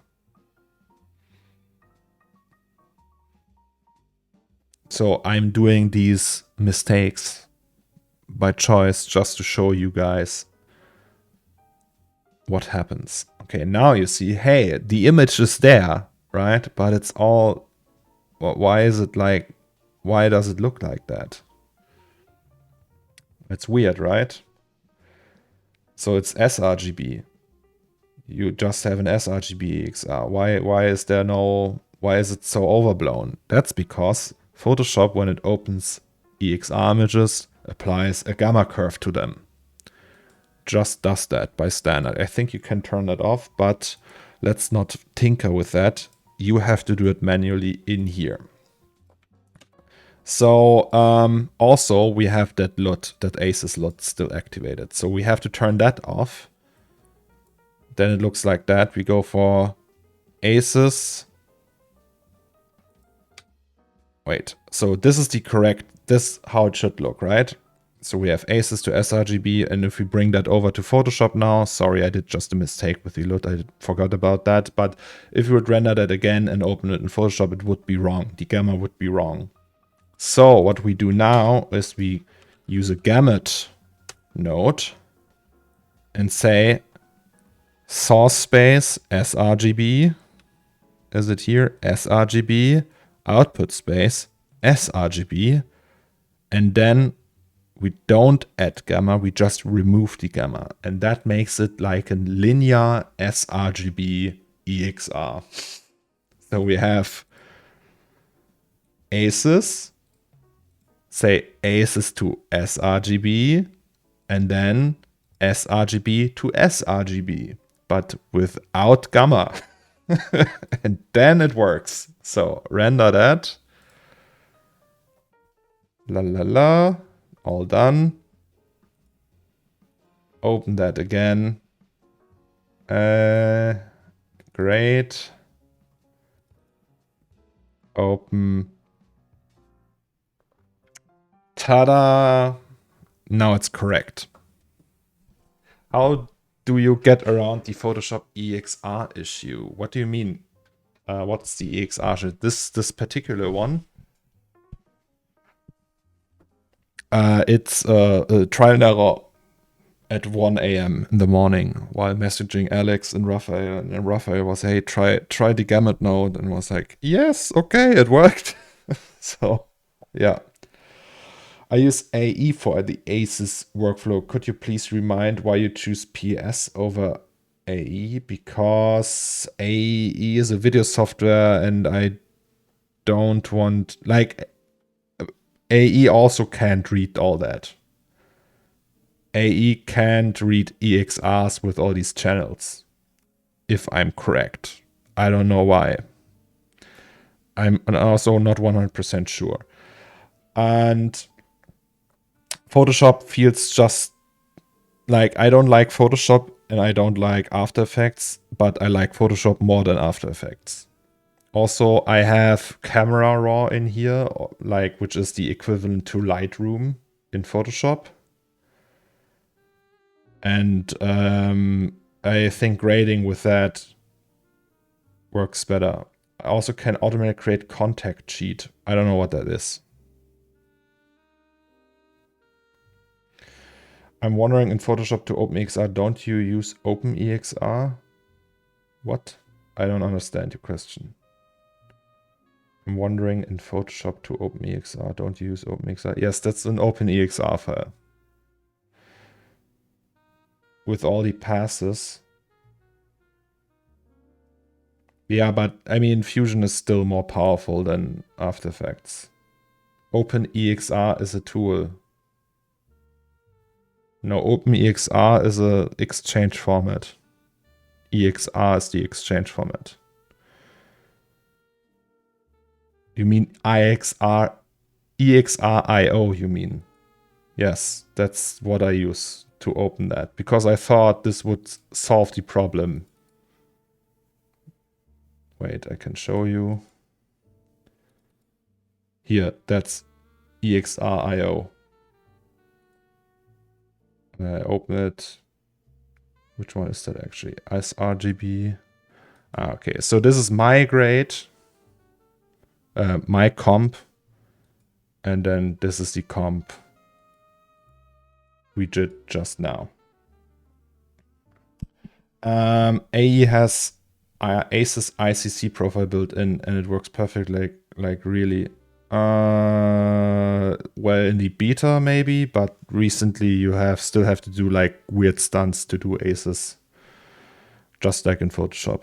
So I'm doing these mistakes by choice just to show you guys what happens. Okay, now you see, hey, the image is there, right? But it's all, why is it like, why does it look like that? It's weird, right? So it's sRGB. You just have an sRGB EXR. Why is there no, why is it so overblown? That's because Photoshop, when it opens EXR images, applies a gamma curve to them. Just does that by standard. I think you can turn that off, but let's not tinker with that. You have to do it manually in here. So also we have that LUT, that Asus LUT still activated. So we have to turn that off. Then it looks like that. We go for Asus. Wait, so this is the correct, this how it should look, right? So we have Asus to sRGB, and if we bring that over to Photoshop now, sorry, I did just a mistake with the LUT, I forgot about that, but if you would render that again and open it in Photoshop, it would be wrong, the gamma would be wrong. So what we do now is we use a gamut node and say source space sRGB, is it here, sRGB, output space sRGB, and then we don't add gamma, we just remove the gamma, and that makes it like a linear sRGB EXR. So we have Asus, say Asus to sRGB, and then sRGB to sRGB, but without gamma. And then it works. So render that. La la la. All done. Open that again. Great. Open. Ta-da! Now it's correct. How do you get around the Photoshop EXR issue? What do you mean? What's the EXR shit? This particular one? It's a trial and error at 1 a.m. in the morning while messaging Alex and Raphael. And Raphael was, hey, try the gamut node, and was like, yes, okay, it worked. So, yeah. I use AE for the Asus workflow. Could you please remind why you choose PS over AE? Because AE is a video software and I don't want, like, AE also can't read all that. AE can't read EXRs with all these channels, if I'm correct. I don't know why. I'm also not 100% sure. And Photoshop feels just like, I don't like Photoshop and I don't like After Effects, but I like Photoshop more than After Effects. Also, I have Camera Raw in here, like, which is the equivalent to Lightroom in Photoshop. And I think grading with that works better. I also can automatically create contact sheet. I don't know what that is. I'm wondering, in Photoshop to open EXR, don't you use OpenEXR? What? I don't understand your question. I'm wondering, in Photoshop to OpenEXR, don't you use OpenEXR? Yes, that's an OpenEXR file. With all the passes. Yeah, but I mean, Fusion is still more powerful than After Effects. OpenEXR is a tool. No, OpenEXR is a exchange format. EXR is the exchange format. You mean EXRIO, you mean? Yes, that's what I use to open that, because I thought this would solve the problem. Wait, I can show you. Here, that's EXRIO. And I open it. Which one is that actually? sRGB. Okay, so this is migrate, my comp, and then this is the comp we did just now. AE has Asus ICC profile built in, and it works perfectly, like really. Well, in the beta maybe, but recently you still have to do like weird stunts to do Asus, just like in Photoshop.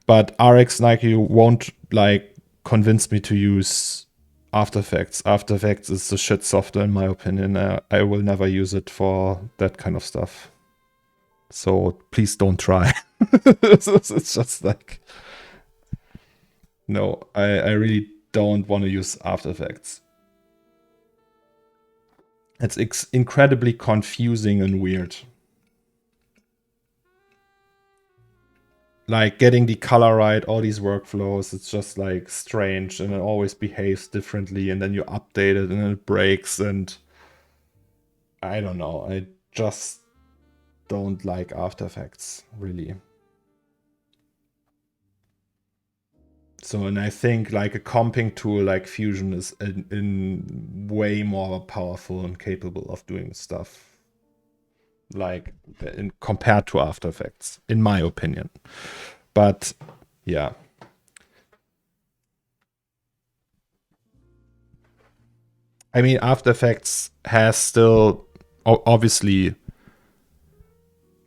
But RX Nike won't like convince me to use After Effects. After Effects is the shit software in my opinion. I will never use it for that kind of stuff. So please don't try. It's just like, no, I really don't want to use After Effects. It's incredibly confusing and weird. Like getting the color right, all these workflows, it's just like strange, and it always behaves differently, and then you update it and it breaks, and I don't know. I just don't like After Effects, really. So, and I think like a comping tool like Fusion is in way more powerful and capable of doing stuff like compared to After Effects, in my opinion. But yeah. I mean, After Effects has still obviously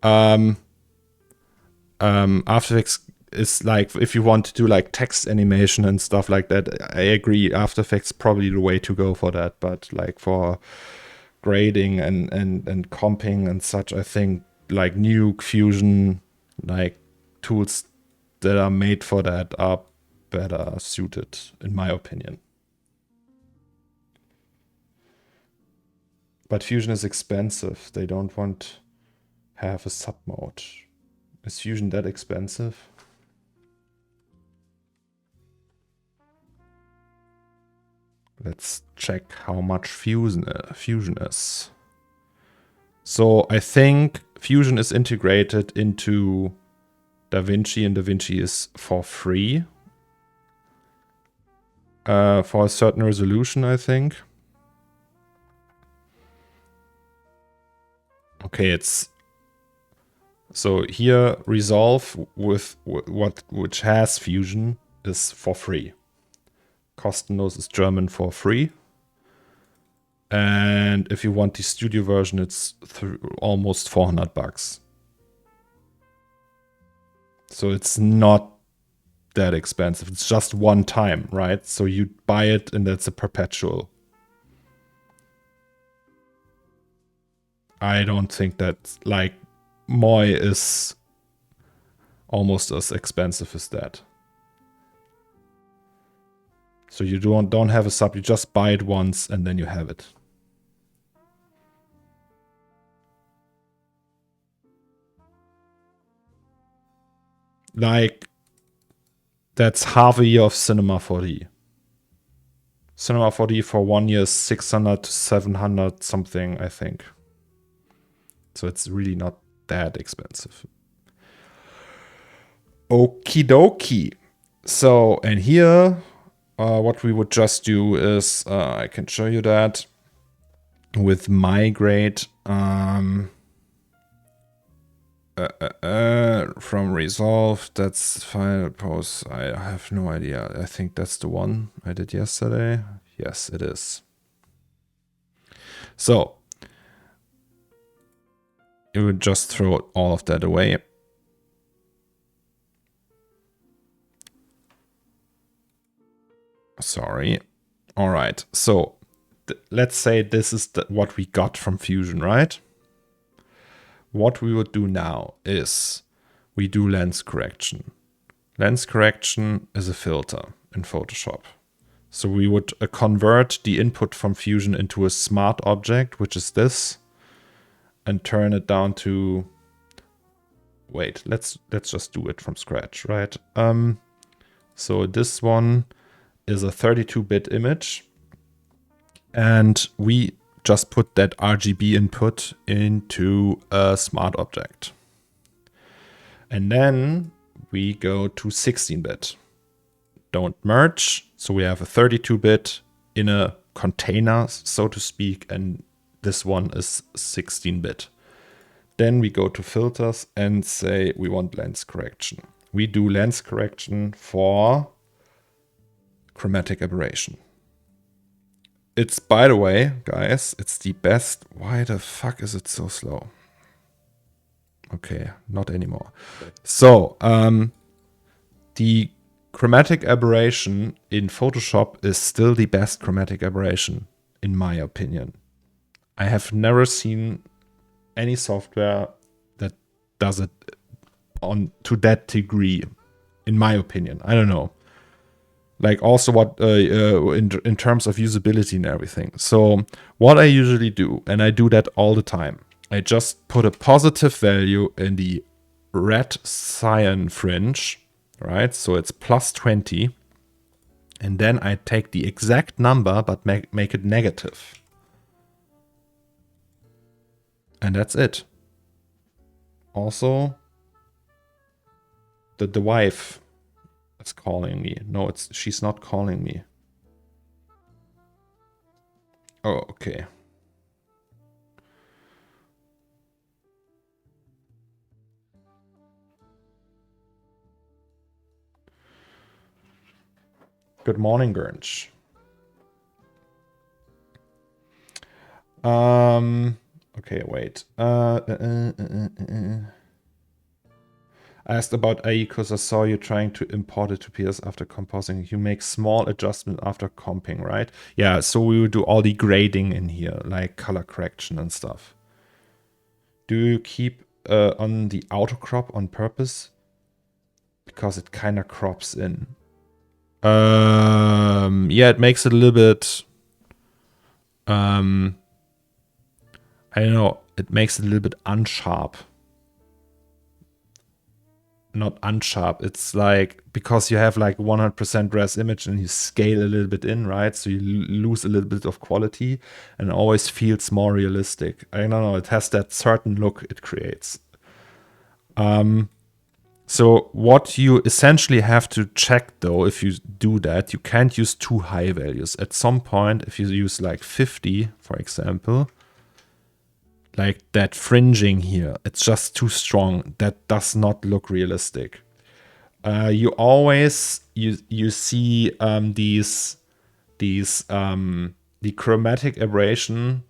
After Effects is like, if you want to do like text animation and stuff like that, I agree, After Effects probably the way to go for that. But like for grading and comping and such, I think like Nuke, Fusion, like tools that are made for that are better suited, in my opinion. But Fusion is expensive. They don't want to have a sub mode. Is Fusion that expensive? Let's check how much Fusion is. So I think Fusion is integrated into DaVinci, and DaVinci is for free. For a certain resolution, I think. Okay, it's so here Resolve with which has Fusion is for free. Kostenlos is German for free. And if you want the studio version, it's almost $400. So it's not that expensive. It's just one time, right? So you buy it and that's a perpetual. I don't think that, like, Moi is almost as expensive as that. So you don't have a sub, you just buy it once and then you have it. Like, that's half a year of Cinema 4D. Cinema 4D for 1 year is 600 to 700 something, I think. So it's really not that expensive. Okie dokie. So, and here, what we would just do is, I can show you that with migrate from Resolve. That's final pose. I have no idea. I think that's the one I did yesterday. Yes, it is. So it would just throw all of that away. Sorry. All right. So let's say this is what we got from Fusion, right? what we would do now is we do lens correction. Lens correction is a filter in Photoshop. So we would convert the input from Fusion into a smart object, which is this, and turn it down to, wait, let's just do it from scratch, right? So this one is a 32-bit image, and we just put that RGB input into a smart object. And then we go to 16-bit. Don't merge. So we have a 32-bit in a container, so to speak, and this one is 16-bit. Then we go to filters and say we want lens correction. We do lens correction for chromatic aberration. It's, by the way, guys, it's the best. Why the fuck is it so slow? Okay, not anymore. So, the chromatic aberration in Photoshop is still the best chromatic aberration, in my opinion. I have never seen any software that does it to that degree, in my opinion. I don't know. Like also what in terms of usability and everything. So what I usually do, and I do that all the time, I just put a positive value in the red cyan fringe, right? So it's plus 20. And then I take the exact number, but make it negative. And that's it. Also, the wife is calling me. No, she's not calling me. Oh, okay. Good morning, Gurnch. Okay, wait. I asked about AI because I saw you trying to import it to PS after composing. You make small adjustment after comping, right? Yeah, so we will do all the grading in here, like color correction and stuff. Do you keep on the auto crop on purpose? Because it kind of crops in. Yeah, it makes it a little bit. I don't know. It makes it a little bit unsharp. Not unsharp. It's like because you have like 100% res image and you scale a little bit in, right? So you lose a little bit of quality and always feels more realistic. I don't know. It has that certain look it creates. So what you essentially have to check though, if you do that, you can't use too high values. At some point, if you use like 50, for example, like that fringing here, it's just too strong. That does not look realistic. You always you see the chromatic aberration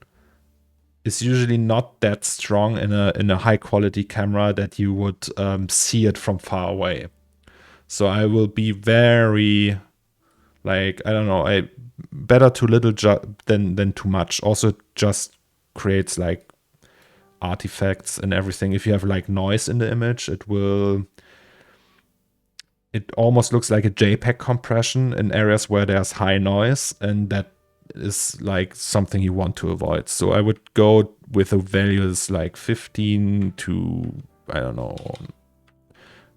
is usually not that strong in a high quality camera that you would see it from far away. So I will be very, like, I don't know, better too little than too much. Also, it just creates like artifacts and everything. If you have like noise in the image, it almost looks like a JPEG compression in areas where there's high noise, and that is like something you want to avoid. So I would go with the values like 15 to, I don't know,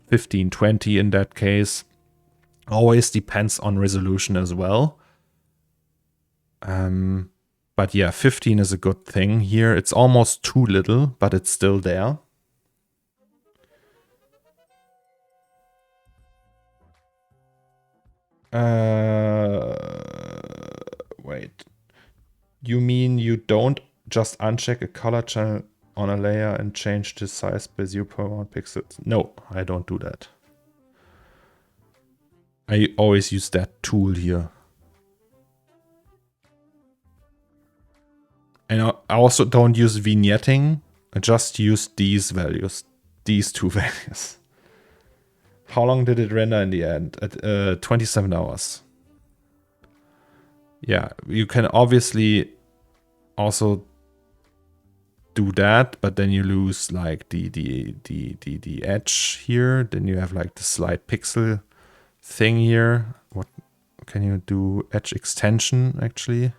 15, 20 in that case. Always depends on resolution as well. But yeah, 15 is a good thing here. It's almost too little, but it's still there. Wait. You mean you don't just uncheck a color channel on a layer and change the size by 0.1 pixels? No, I don't do that. I always use that tool here. And I also don't use vignetting. I just use these values, these two values. How long did it render in the end? At 27 hours. Yeah, you can obviously also do that, but then you lose like the edge here. Then you have like the slight pixel thing here. What can you do? Edge extension actually.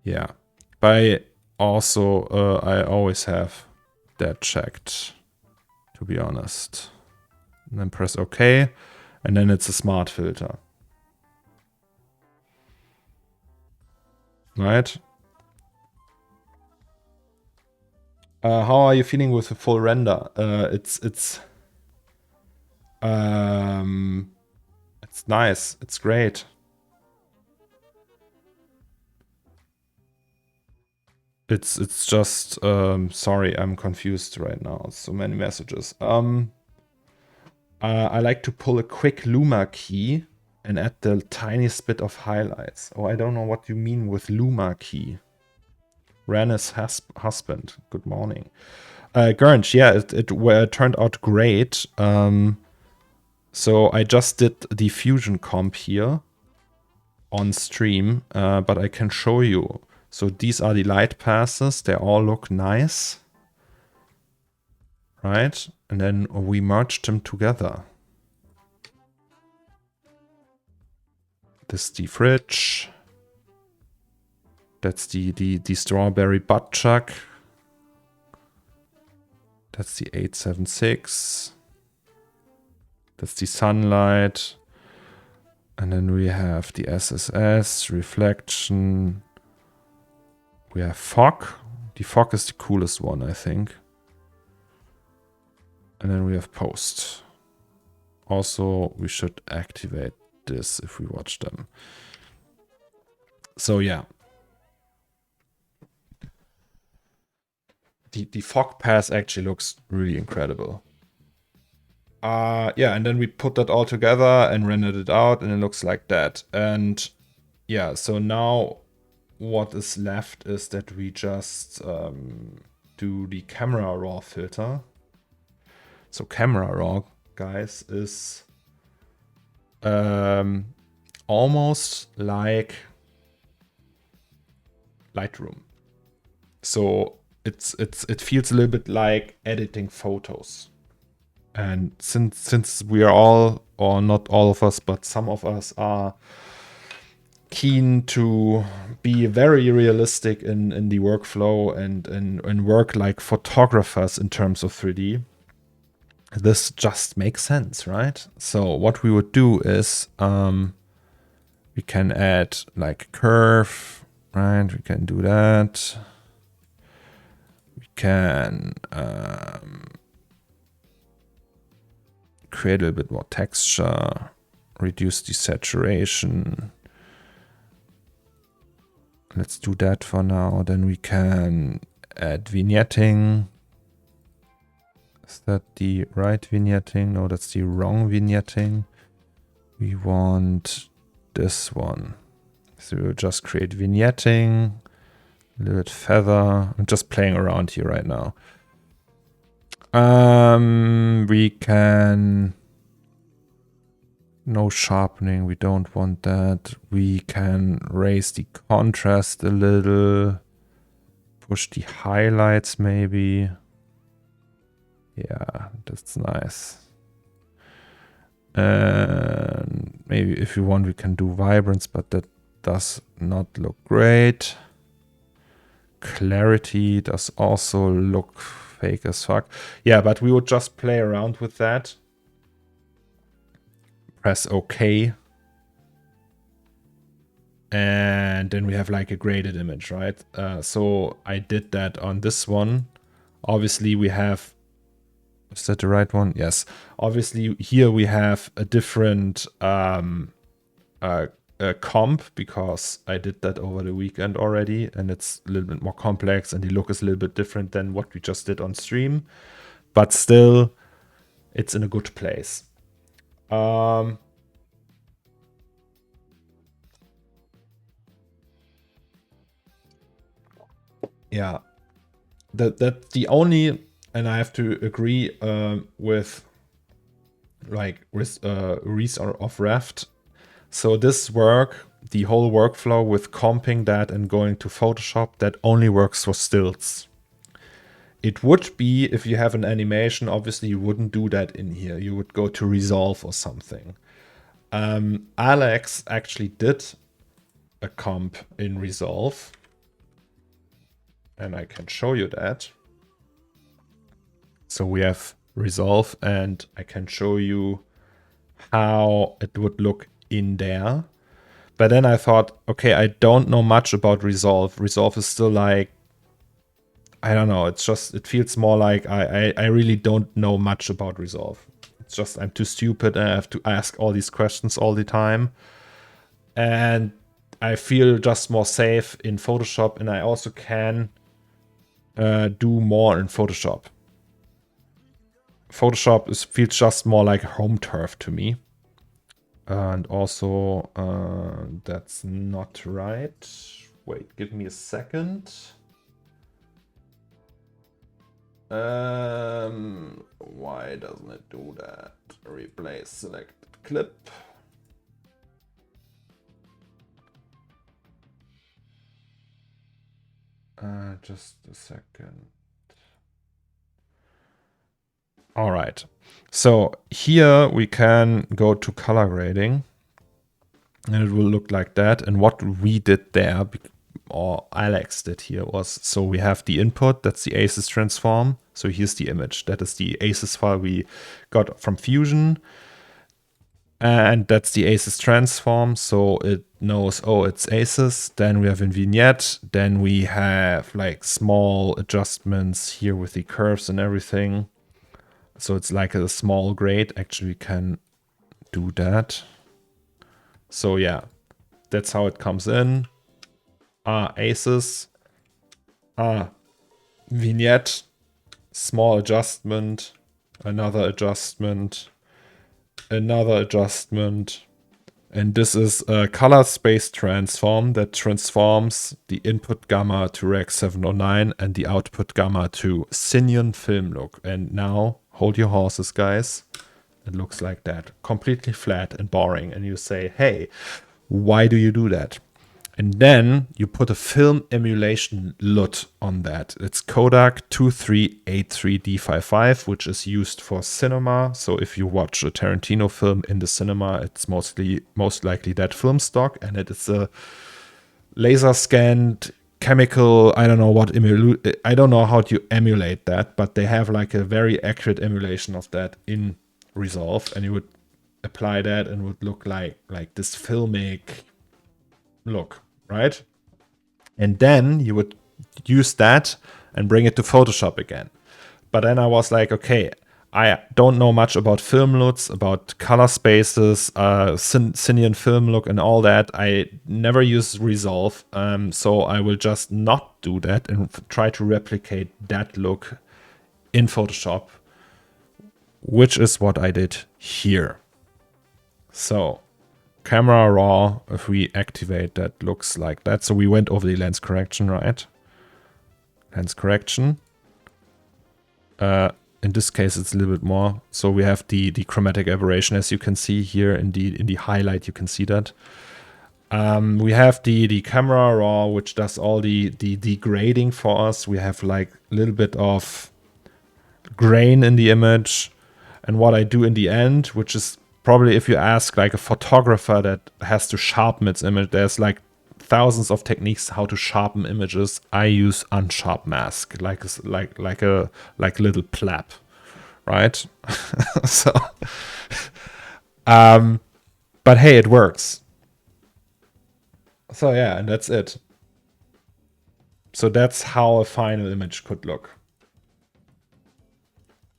Yeah, but also I always have that checked, to be honest. And then press OK, and then it's a smart filter. Right? How are you feeling with the full render? It's nice. It's great. It's just sorry, I'm confused right now. So many messages. I like to pull a quick Luma key and add the tiniest bit of highlights. Oh, I don't know what you mean with Luma key. Rana's husband. Good morning. Gernch, yeah, it turned out great. So I just did the Fusion comp here on stream, but I can show you. So these are the light passes. They all look nice. Right? And then we merged them together. This is the fridge. That's the strawberry butt chuck. That's the 876. That's the sunlight. And then we have the SSS, reflection. We have fog. The fog is the coolest one, I think. And then we have post. Also, we should activate this if we watch them. So yeah. The fog pass actually looks really incredible. Yeah, and then we put that all together and rendered it out, and it looks like that. And yeah, so now what is left is that we just do the camera raw filter. So camera raw, guys, is almost like Lightroom. So it feels a little bit like editing photos. And since we are all, or not all of us, but some of us are keen to be very realistic in the workflow and work like photographers in terms of 3D, this just makes sense, right? So what we would do is we can add like curve, right? We can do that. We can create a little bit more texture, reduce the saturation. Let's do that for now. Then we can add vignetting. Is that the right vignetting? No, that's the wrong vignetting. We want this one. So we'll just create vignetting, a little bit feather. I'm just playing around here right now. We can, no sharpening, we don't want that. We can raise the contrast a little, push the highlights maybe. Yeah, that's nice. And maybe if you want, we can do vibrance, but that does not look great. Clarity does also look fake as fuck. Yeah, but we would just play around with that. Press OK. And then we have like a graded image, right? So I did that on this one. Obviously we have, is that the right one? Yes. Obviously here we have a different comp because I did that over the weekend already, and it's a little bit more complex and the look is a little bit different than what we just did on stream, but still it's in a good place. Yeah, that's the only, and I have to agree with like Reese of Raft. So this work the whole workflow with comping that and going to Photoshop, that only works for stills. It would be, if you have an animation, obviously you wouldn't do that in here. You would go to Resolve or something. Alex actually did a comp in Resolve. And I can show you that. So we have Resolve, and I can show you how it would look in there. But then I thought, okay, I don't know much about Resolve. Resolve is still like, I don't know, it's just, it feels more like I really don't know much about Resolve. It's just, I'm too stupid and I have to ask all these questions all the time. And I feel just more safe in Photoshop, and I also can do more in Photoshop. Photoshop feels just more like home turf to me. And also, that's not right. Wait, give me a second. Why doesn't it do that? Replace selected clip. Just a second. All right. So here we can go to color grading, and it will look like that. And what we did there, or Alex did here, was, so we have the input, that's the Asus transform. So here's the image. That is the Asus file we got from Fusion. And that's the Asus transform. So it knows, oh, it's Asus. Then we have in vignette. Then we have like small adjustments here with the curves and everything. So it's like a small grade. Actually, we can do that. So yeah, that's how it comes in. Asus. Vignette. Small adjustment. Another adjustment. Another adjustment. And this is a color space transform that transforms the input gamma to Rec 709 and the output gamma to Cineon film look. And now, hold your horses, guys. It looks like that. Completely flat and boring. And you say, hey, why do you do that? And then you put a film emulation LUT on that. It's Kodak 2383D55, which is used for cinema. So if you watch a Tarantino film in the cinema, it's most likely that film stock. And it is a laser scanned chemical, I don't know what, I don't know how to emulate that, but they have like a very accurate emulation of that in Resolve. And you would apply that and would look like this filmic look, right? And then you would use that and bring it to Photoshop again. But then I was like, okay, I don't know much about film LUTs, about color spaces, Cineon film look and all that. I never use Resolve, so I will just not do that and try to replicate that look in Photoshop, which is what I did here. So camera raw, if we activate, that looks like that. So we went over the lens correction, right? Lens correction. In this case, it's a little bit more. So we have the chromatic aberration, as you can see here in the highlight. You can see that. We have the camera raw, which does all the grading for us. We have like a little bit of grain in the image, and what I do in the end, which is probably, if you ask like a photographer that has to sharpen its image, there's like thousands of techniques how to sharpen images. I use unsharp mask, like a little plap, right? So, but hey, it works. So yeah, and that's it. So that's how a final image could look.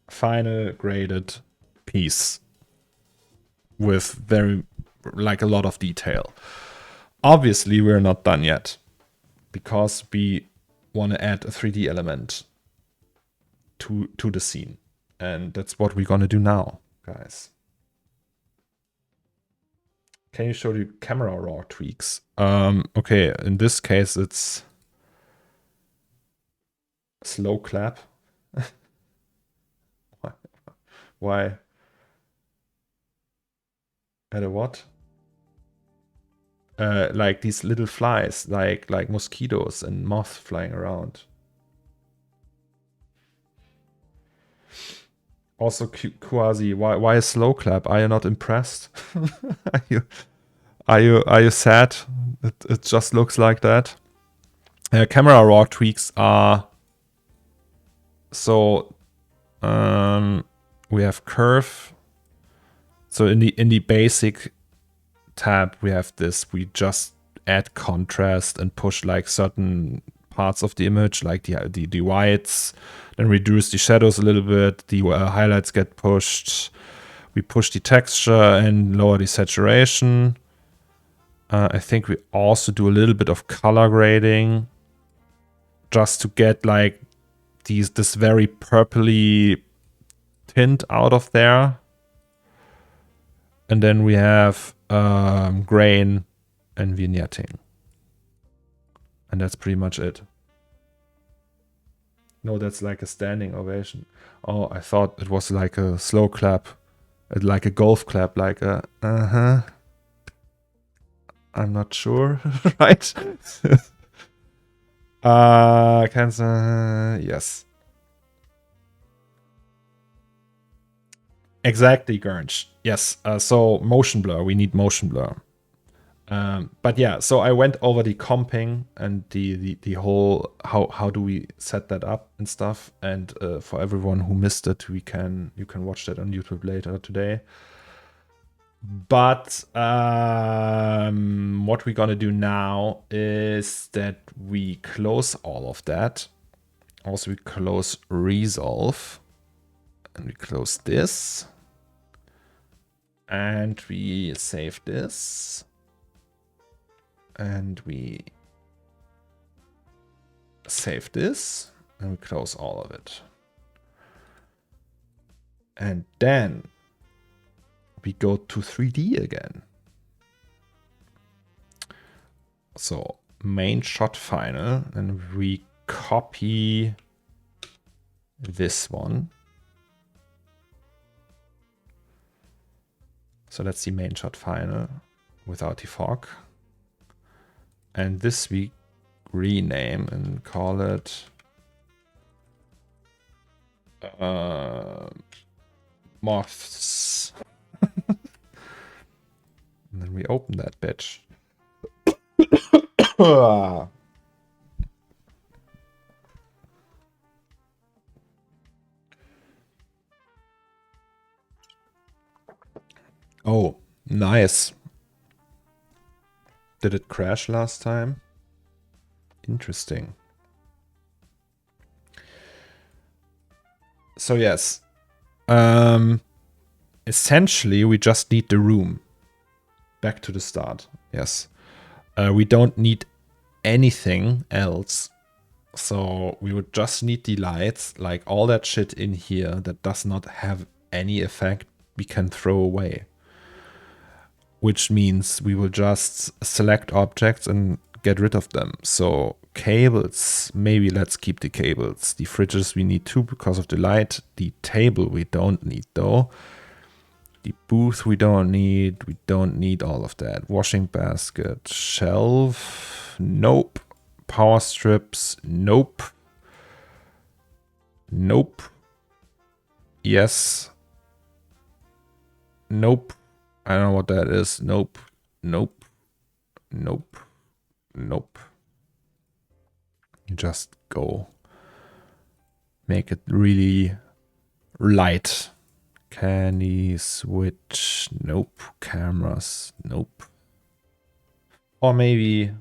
Final graded piece with very, like, a lot of detail. Obviously, we're not done yet because we want to add a 3D element to the scene. And that's what we're going to do now, guys. Can you show the camera raw tweaks? Okay, in this case, it's slow clap. Why? At a what? like these little flies, like mosquitoes and moths flying around. Also, Quasi, why a slow clap? Are you not impressed? are you sad? It just looks like that. Camera raw tweaks are so we have curve. So in the basic tab we have this. We just add contrast and push like certain parts of the image, like the whites, then reduce the shadows a little bit. The highlights get pushed. We push the texture and lower the saturation. I think we also do a little bit of color grading, just to get like this very purpley tint out of there. And then we have grain and vignetting. And that's pretty much it. No, that's like a standing ovation. Oh, I thought it was like a slow clap. Like a golf clap, like a I'm not sure, right? Cancel, yes. Exactly, Gurnch. Yes, so motion blur, we need motion blur. But yeah, so I went over the comping and the whole how do we set that up and stuff. And for everyone who missed it, you can watch that on YouTube later today. But what we're gonna do now is that we close all of that. Also, we close resolve, and we close this, and we save this. And we save this, and we close all of it. And then we go to 3D again. So main shot final, and we copy this one. So that's the main shot final without the fog. And this we rename and call it moths. And then we open that bitch. Oh, nice. Did it crash last time? Interesting. So yes, essentially we just need the room. Back to the start. Yes, we don't need anything else. So we would just need the lights, like all that shit in here that does not have any effect we can throw away. Which means we will just select objects and get rid of them. So cables, maybe let's keep the cables. The fridges we need too because of the light. The table we don't need though. The booth we don't need. We don't need all of that. Washing basket, shelf, nope. Power strips, nope. Nope. Yes. Nope. I don't know what that is. Nope. Nope. Nope. Nope. You just go. Make it really light. Candy switch. Nope. Cameras. Nope. Or maybe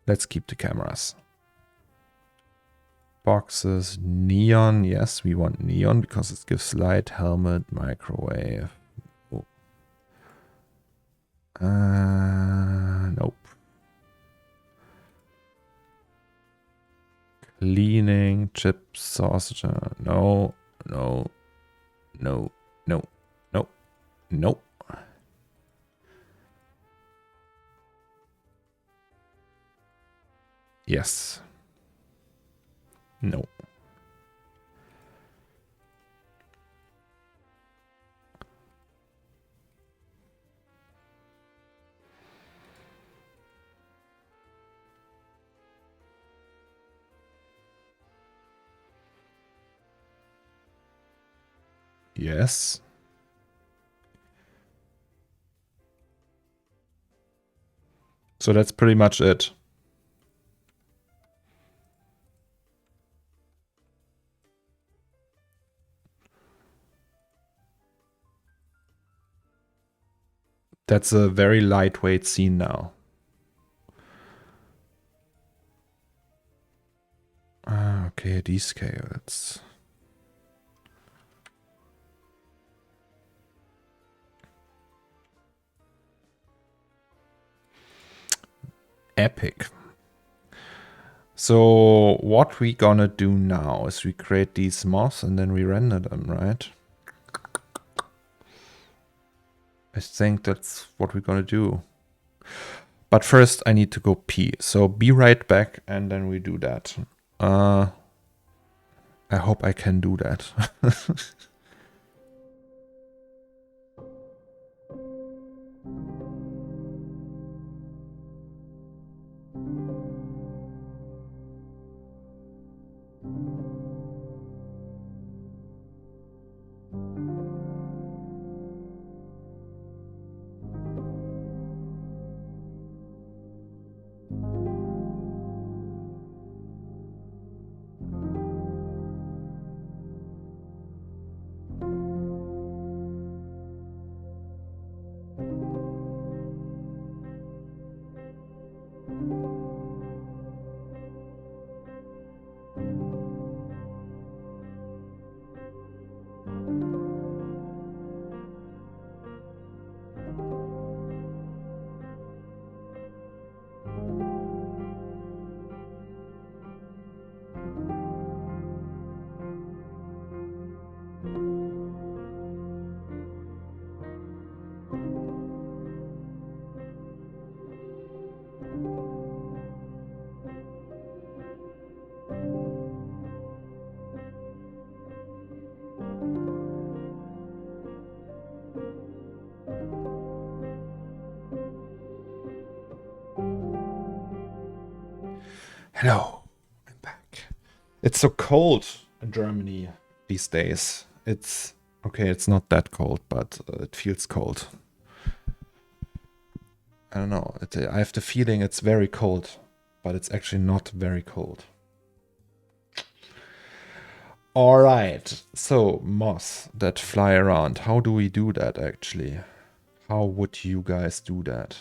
let's keep the cameras. Boxes, neon. Yes, we want neon because it gives light. Helmet, microwave. Oh. Nope. Cleaning, chips, sausage. No, no, no, no, no, nope. Yes. No. Yes. So that's pretty much it. That's a very lightweight scene now. Okay, descale. It's epic. So what we gonna do now is we create these moths and then we render them, right? I think that's what we're gonna do. But first I need to go pee. So be right back and then we do that. I hope I can do that. Hello, I'm back. It's so cold in Germany these days. It's okay, it's not that cold, but it feels cold. I don't know. I have the feeling it's very cold, but it's actually not very cold. All right. So moths that fly around. How do we do that actually? How would you guys do that?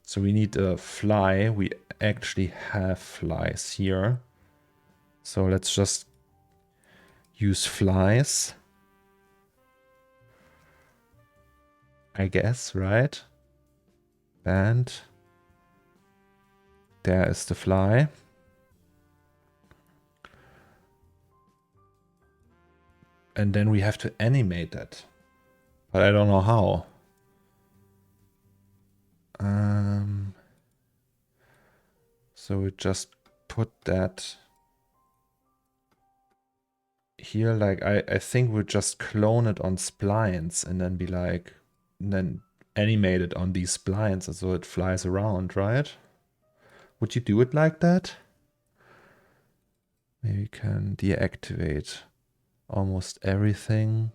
So we need a fly. We actually have flies here. So let's just use flies. I guess, right? And there is the fly. And then we have to animate that. But I don't know how. So we just put that here. Like I think we'll just clone it on splines and then be like, and then animate it on these splines and so it flies around, right? Would you do it like that? Maybe you can deactivate almost everything.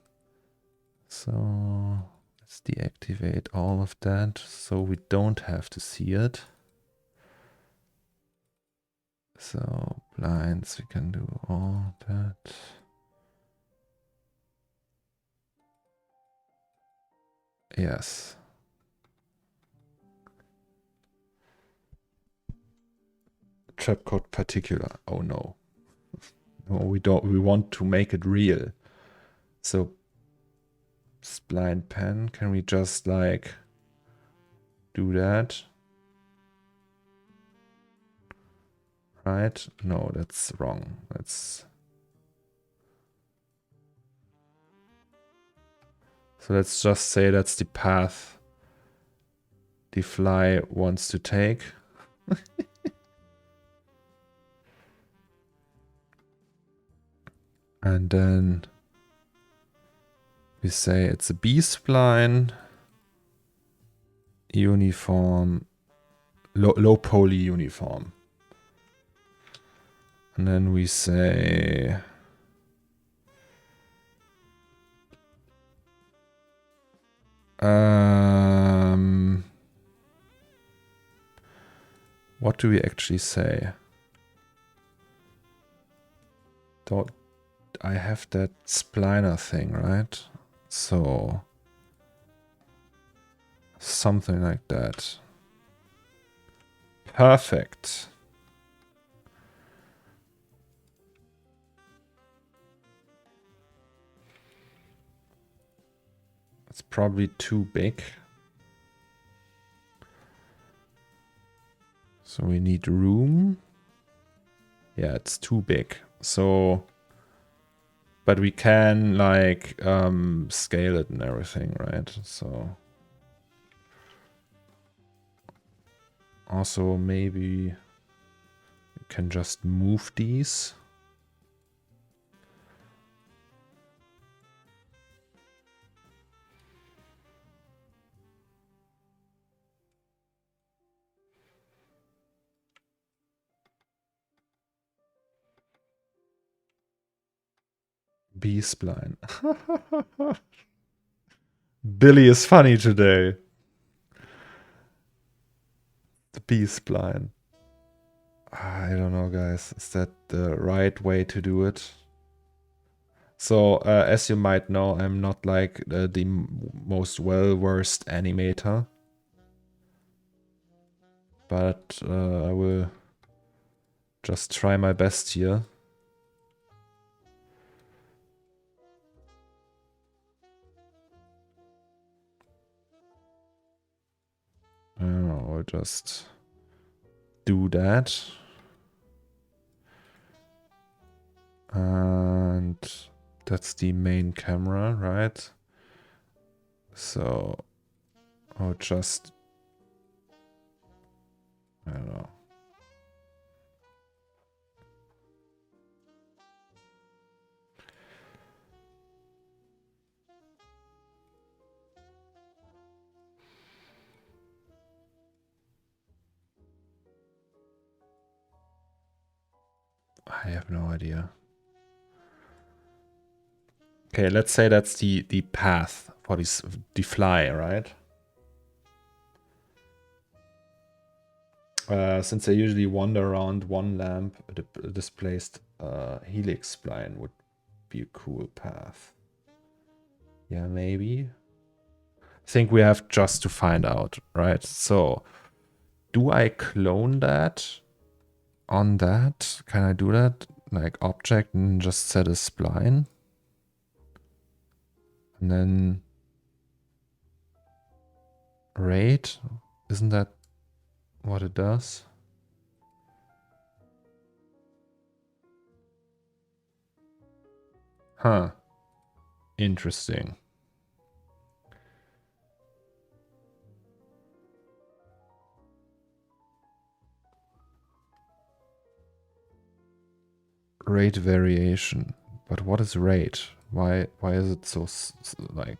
So let's deactivate all of that so we don't have to see it. So blinds, we can do all that. Yes. Trap code particular. Oh no. No, we don't. We want to make it real. So spline pen, can we just like do that? Right? No, that's wrong. So let's just say that's the path the fly wants to take. And then we say it's a B-spline, uniform, low poly uniform. And then we say What do we actually say? Don't I have that spliner thing, right? So something like that. Perfect. It's probably too big. So we need room. Yeah, it's too big. So, but we can like scale it and everything, right? So also maybe we can just move these. B-spline. Billy is funny today. The B-spline. I don't know, guys. Is that the right way to do it? So, as you might know, I'm not like the most well-versed animator. But I will just try my best here. I'll just do that. And that's the main camera, right? So I'll just, I don't know. I have no idea. Okay, let's say that's the path for the fly, right? Since I usually wander around one lamp, the displaced helix spline would be a cool path. Yeah, maybe. I think we have just to find out, right? So, do I clone that on that? Can I do that? Like object and just set a spline? And then rate? Isn't that what it does? Huh. Interesting. Rate variation. But what is rate? Why is it so like...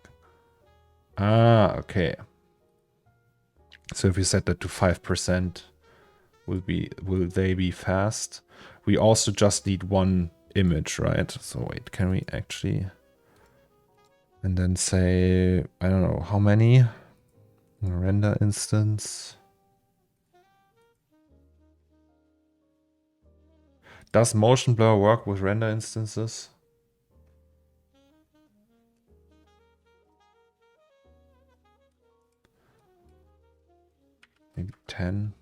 Ah, okay. So if we set that to 5%, will they be fast? We also just need one image, right? So wait, can we actually... And then say, I don't know, how many? Render instance. Does motion blur work with render instances? Maybe 10.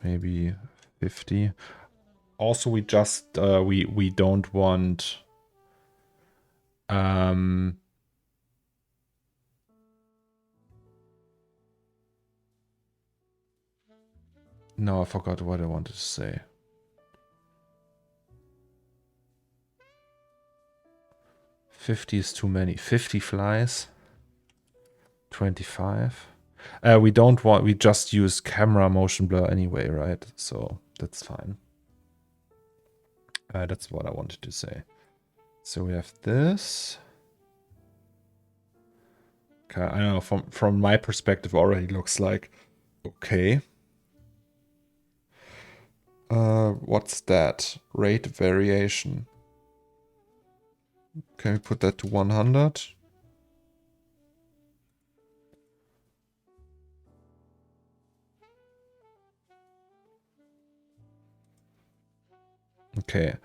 Maybe 50. Also, we just we don't want no, I forgot what I wanted to say. 50 is too many. 50 flies. 25. We don't want, we just use camera motion blur anyway, right? So that's fine. That's what I wanted to say. So we have this. Okay, I don't know, from my perspective already looks like okay. What's that? Rate variation. Can we put that to 100? Okay.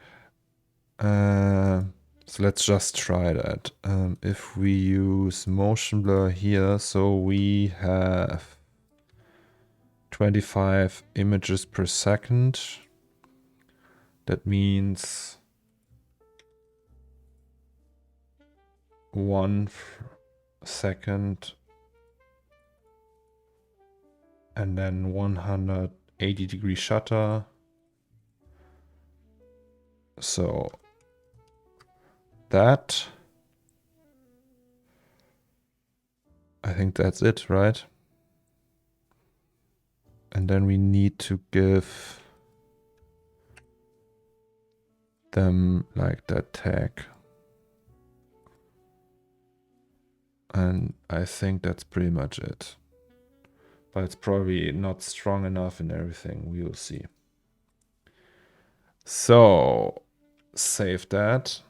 So let's just try that. If we use motion blur here, so we have 25 images per second. That means 1 second and then 180-degree shutter. So that, I think that's it, right? And then we need to give them like that tag. And I think that's pretty much it. But it's probably not strong enough and everything. We will see. So save that.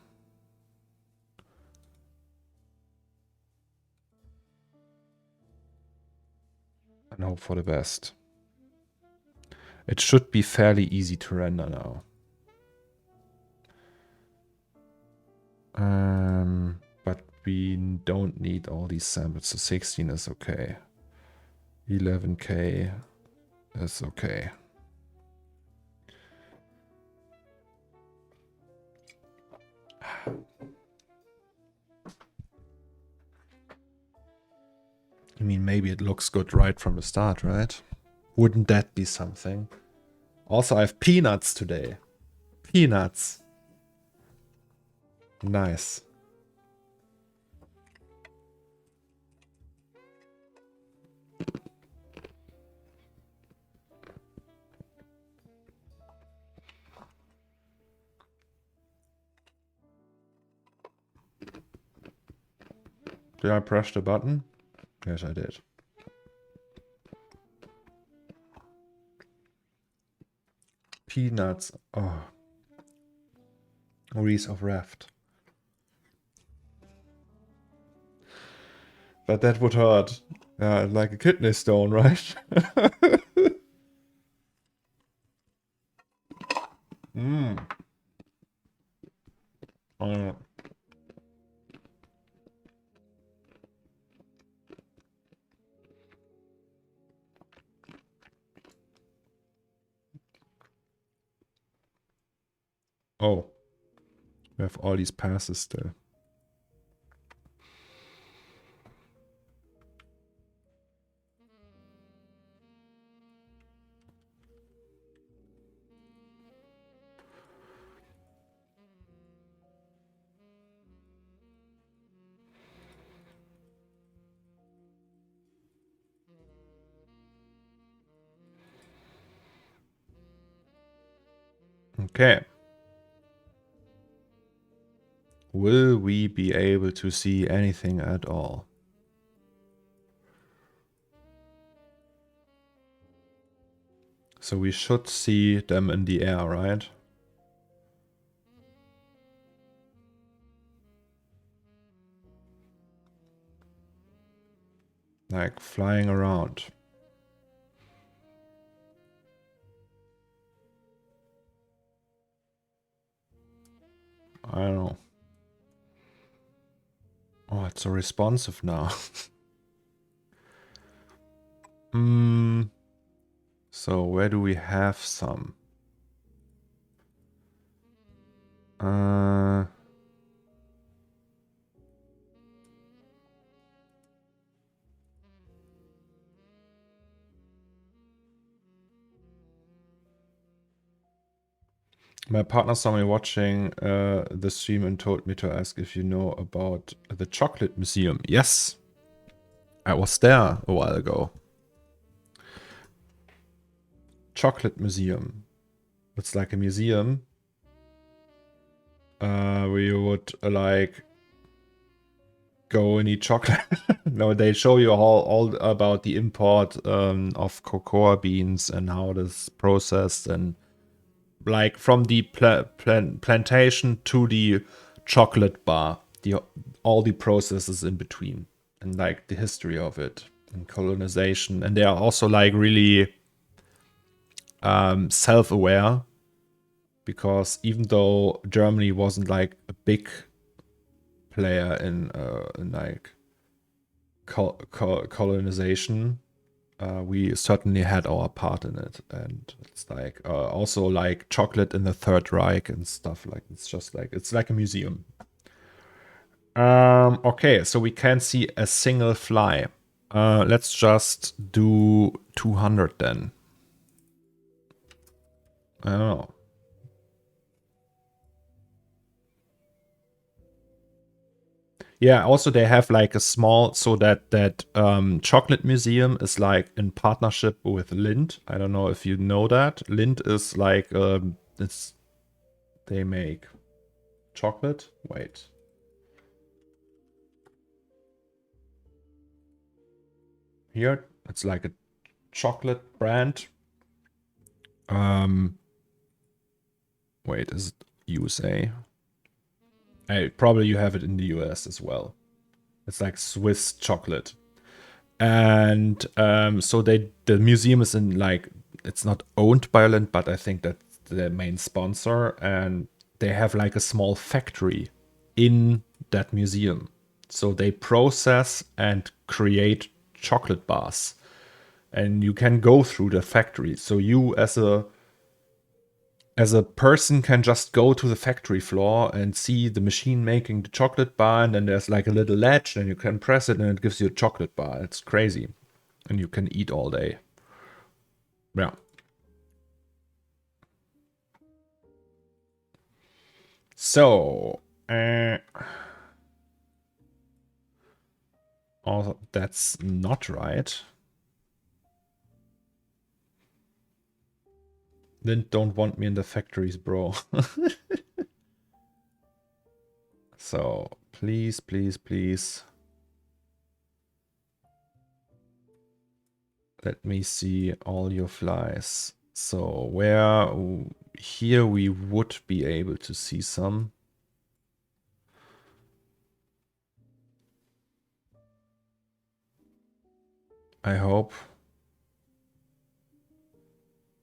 And hope for the best. It should be fairly easy to render now. But we don't need all these samples, so 16 is okay. 11K is okay. I mean, maybe it looks good right from the start, right? Wouldn't that be something? Also, I have peanuts today. Peanuts. Nice. Did I press the button? Yes, I did. Peanuts. Oh. Reese of Raft. But that would hurt. Like a kidney stone, right? Mmm. Oh. We have all these passes still. Okay. Will we be able to see anything at all? So we should see them in the air, right? Like flying around. I don't know. Oh, it's so responsive now. So where do we have some? My partner saw me watching the stream and told me to ask if you know about the Chocolate Museum. Yes, I was there a while ago. Chocolate Museum. It's like a museum where you would like go and eat chocolate. No, they show you all about the import of cocoa beans and how this processed, and like from the plantation to the chocolate bar, all the processes in between, and like the history of it and colonization. And they are also like really self-aware because even though Germany wasn't like a big player in like colonization, we certainly had our part in it. And it's like also like chocolate in the Third Reich and stuff. Like it's just like it's like a museum. Okay, so we can see a single fly. Let's just do 200 then. I don't know. Yeah, also they have like a small, so that chocolate museum is like in partnership with Lindt. I don't know if you know that. Lindt is like it's they make chocolate. Wait. Here it's like a chocolate brand. Wait, is it USA? Probably you have it in the US as well. It's like Swiss chocolate. And so the museum is in like, it's not owned by Lindt, but I think that's the main sponsor. And they have like a small factory in that museum. So they process and create chocolate bars. And you can go through the factory. So you as a person can just go to the factory floor and see the machine making the chocolate bar, and then there's like a little latch and you can press it and it gives you a chocolate bar. It's crazy. And you can eat all day. Yeah. So, oh, that's not right. Then don't want me in the factories, bro. So, please, please, please. Let me see all your flies. So, where here we would be able to see some. I hope.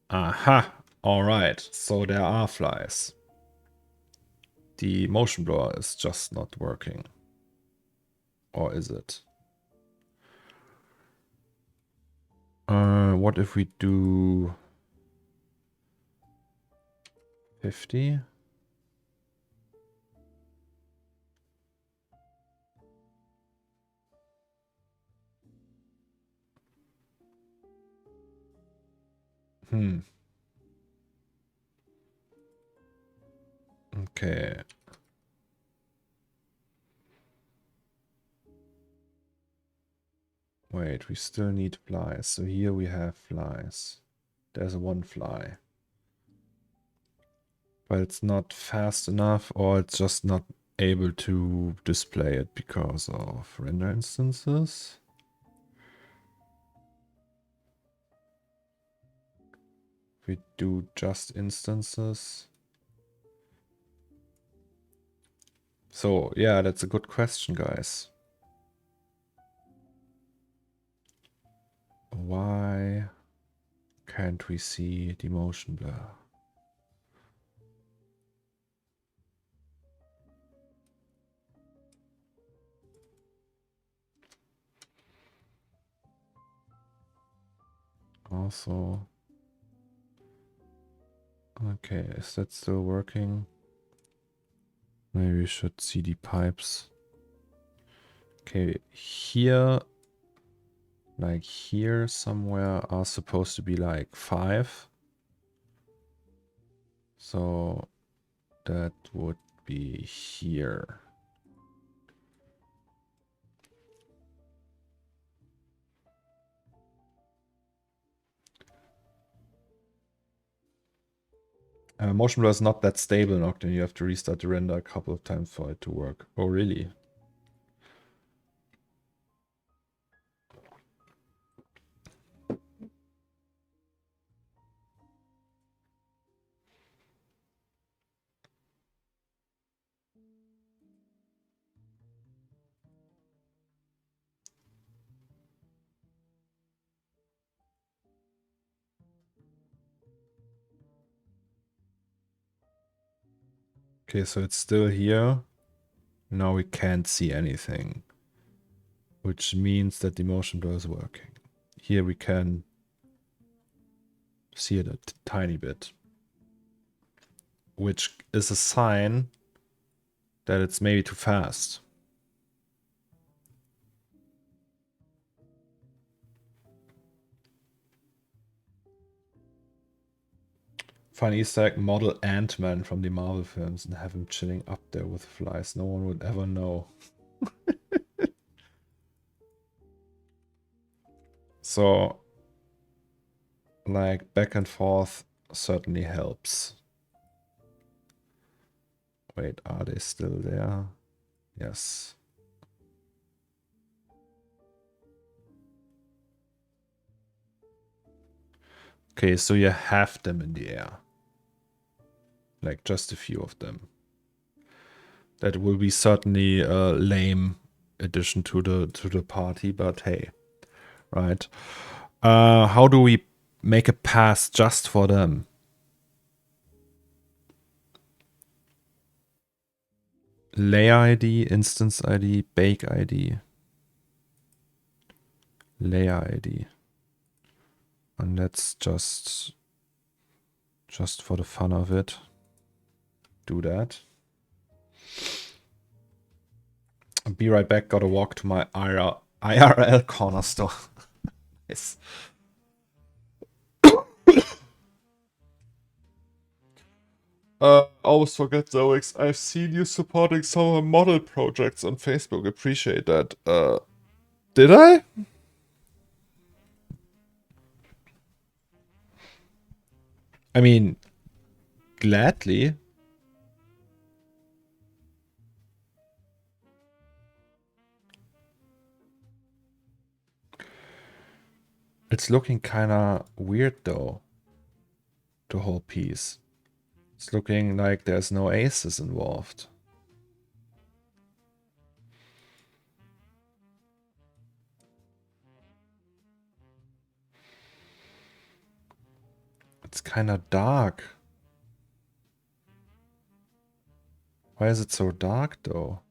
Aha! Alright, so there are flies. The motion blur is just not working. Or is it? What if we do 50? Okay. Wait, we still need flies. So here we have flies. There's one fly. But it's not fast enough, or it's just not able to display it because of render instances. We do just instances. So yeah, that's a good question, guys. Why can't we see the motion blur? Also, okay, is that still working? Maybe we should see the pipes. Okay, here, like here somewhere are supposed to be like 5. So that would be here. Motion blur is not that stable, Nocturne. You have to restart the render a couple of times for it to work. Oh, really? Okay, so it's still here. Now we can't see anything, which means that the motion blur is working. Here we can see it a tiny bit, which is a sign that it's maybe too fast. Funny Easter egg, model Ant-Man from the Marvel films and have him chilling up there with flies. No one would ever know. So, like, back and forth certainly helps. Wait, are they still there? Yes. Okay, so you have them in the air. Like, just a few of them. That will be certainly a lame addition to the party, but hey, right? How do we make a pass just for them? Layer ID, instance ID, bake ID. Layer ID. And let's just for the fun of it, do that. I'll be right back. Gotta walk to my IRL corner store. Nice. Always forget Zoix. I've seen you supporting some model projects on Facebook. Appreciate that. Did I? I mean, gladly. It's looking kinda weird though. The whole piece. It's looking like there's no aces involved. It's kinda dark. Why is it so dark though?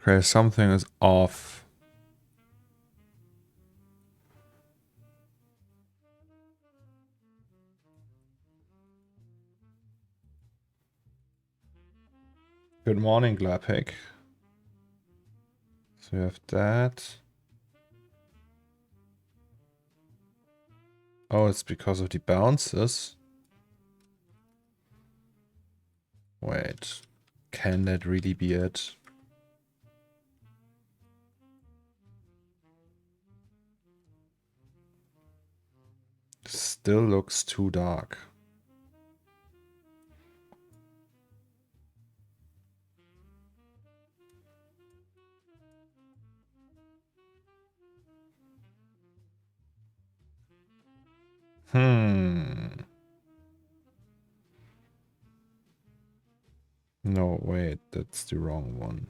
Okay, something is off. Good morning, Glapik. So you have that. Oh, it's because of the bounces. Wait, can that really be it? Still looks too dark. No, wait, that's the wrong one.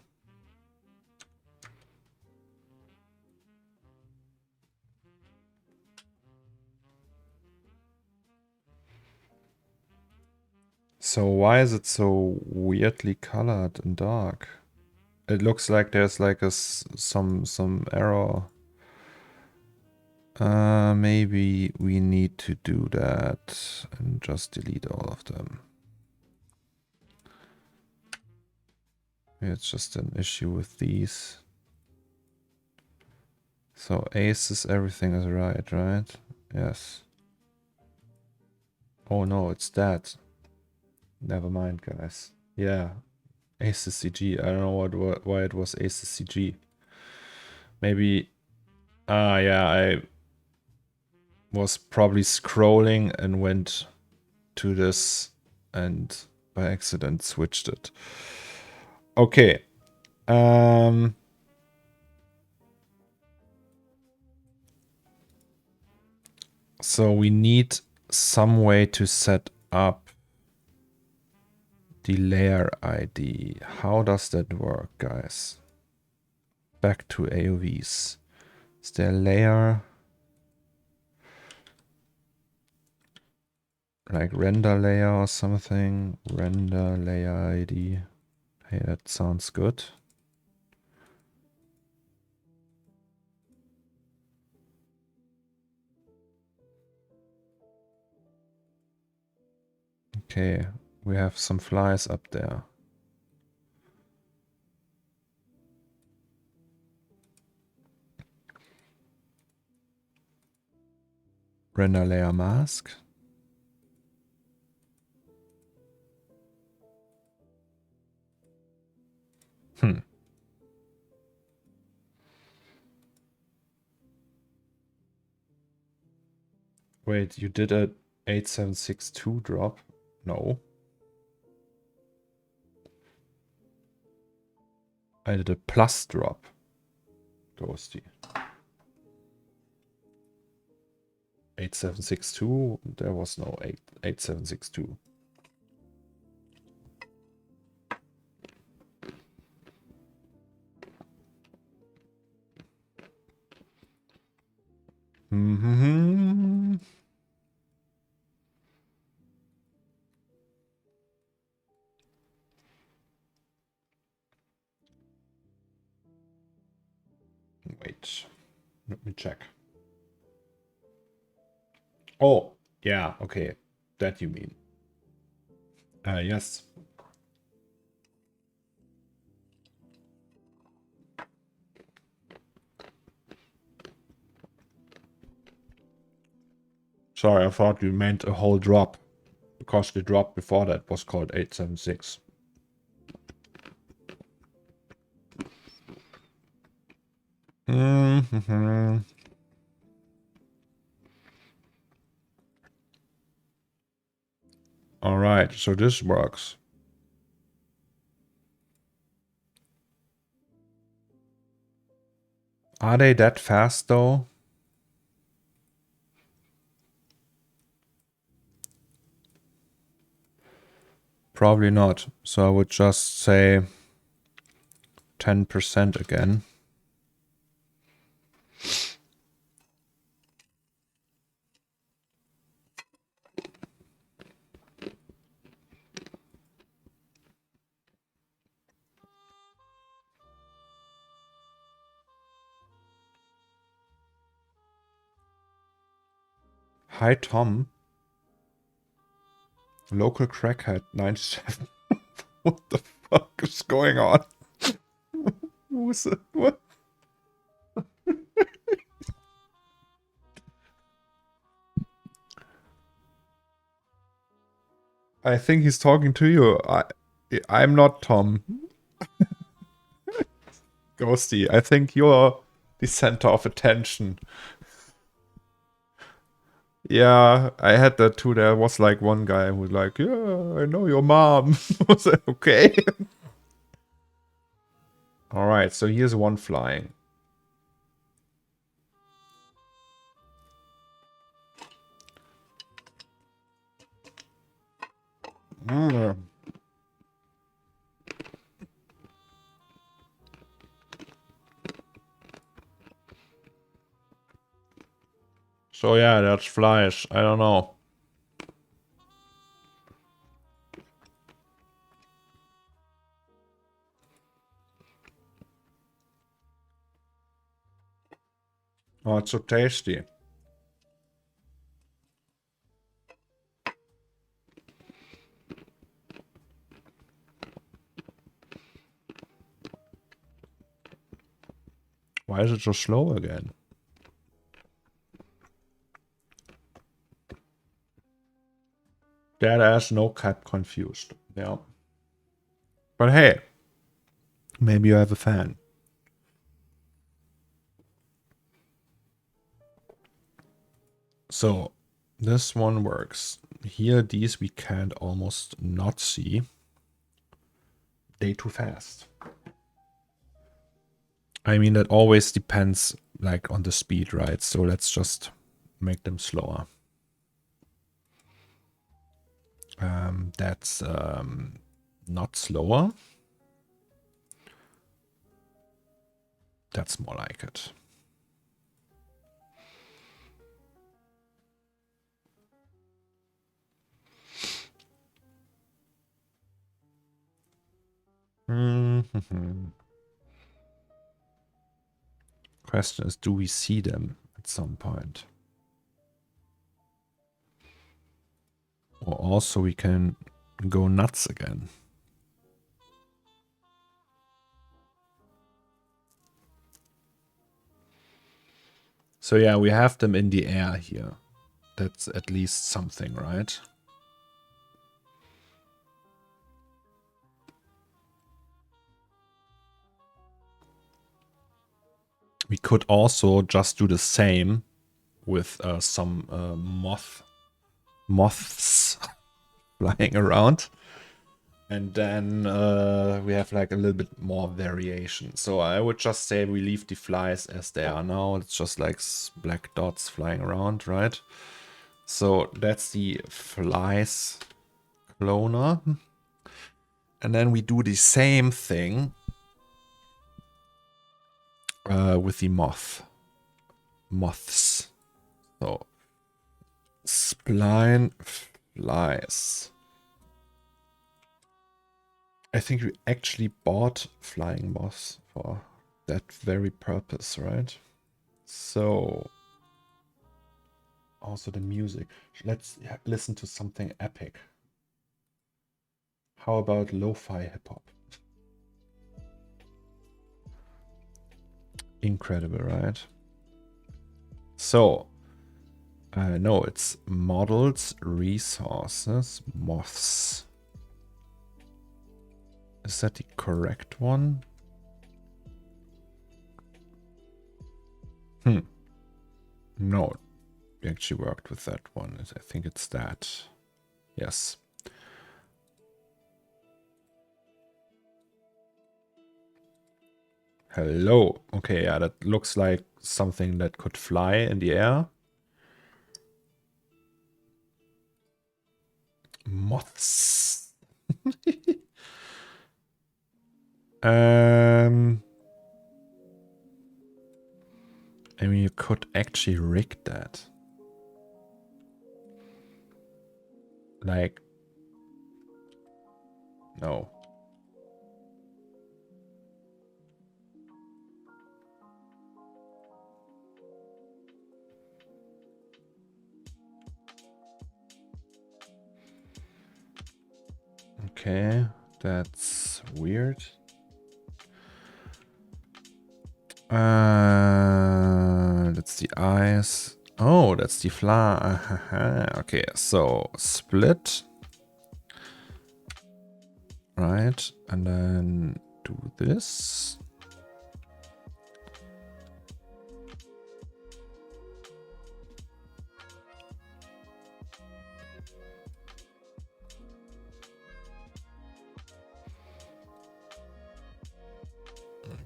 So why is it so weirdly colored and dark? It looks like there's like some error. Maybe we need to do that and just delete all of them. It's just an issue with these. So aces, everything is right? Yes. Oh no, it's that. Never mind, guys. Yeah. ACCG. I don't know why it was ACCG. Maybe. Yeah, I was probably scrolling and went to this and by accident switched it. Okay. So we need some way to set up the layer ID. How does that work, guys? Back to AOVs. Is there a layer? Like render layer or something? Render layer ID. Hey, that sounds good. Okay, we have some flies up there. Render layer mask. Wait, you did a 8762 drop? No. I did a plus drop. Ghosty. 8762? There was no 8762. Wait, let me check. Oh, yeah, okay. That you mean. Yes. Sorry, I thought you meant a whole drop. Because the drop before that was called 876. Alright, so this works. Are they that fast though? Probably not. So I would just say 10% again. Hi, Tom. Local crackhead 97. What the fuck is going on? Who's it? What? I think he's talking to you. I'm not Tom. Ghosty, I think you're the center of attention. Yeah, I had that too. There was like one guy who was like, yeah, I know your mom. I was like, okay. Alright, so here's one flying. So yeah, that's flies. I don't know. Oh, it's so tasty. Why is it so slow again? That ass no cap confused. Yeah. But hey, Maybe you have a fan. So this one works. Here, these we can't almost not see. They too fast. I mean, that always depends like on the speed, right? So let's just make them slower. That's not slower. That's more like it. Question is, do we see them at some point? Or also we can go nuts again. So yeah, we have them in the air here. That's at least something, right? We could also just do the same with some moths flying around. And then we have like a little bit more variation. So I would just say we leave the flies as they are now. It's just like black dots flying around, right? So that's the flies cloner. And then we do the same thing with the moths. So spline flies. I think we actually bought flying moths for that very purpose, right? So also the music. Let's listen to something epic. How about lo-fi hip-hop? Incredible, right? So, no, it's models, resources, moths. Is that the correct one? No, we actually worked with that one. I think it's that. Yes. Hello. Okay, yeah, that looks like something that could fly in the air. Moths. I mean, you could actually rig that. Like, no. Okay, that's weird. That's the eyes. Oh, that's the fly. Okay, so split. Right, and then do this.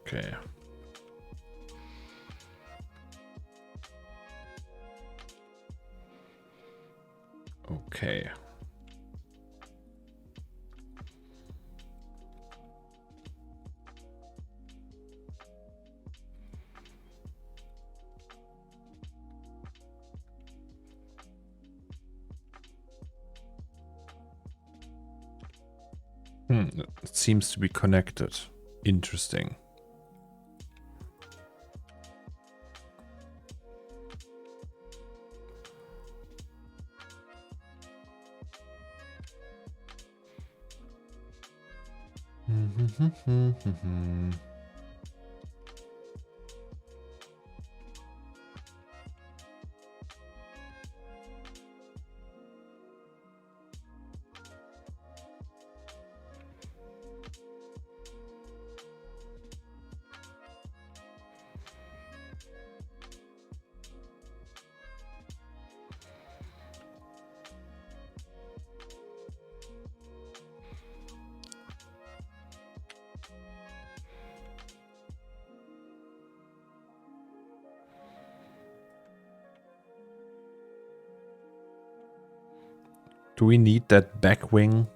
Okay. Okay. It seems to be connected. Interesting. Do we need that back wing?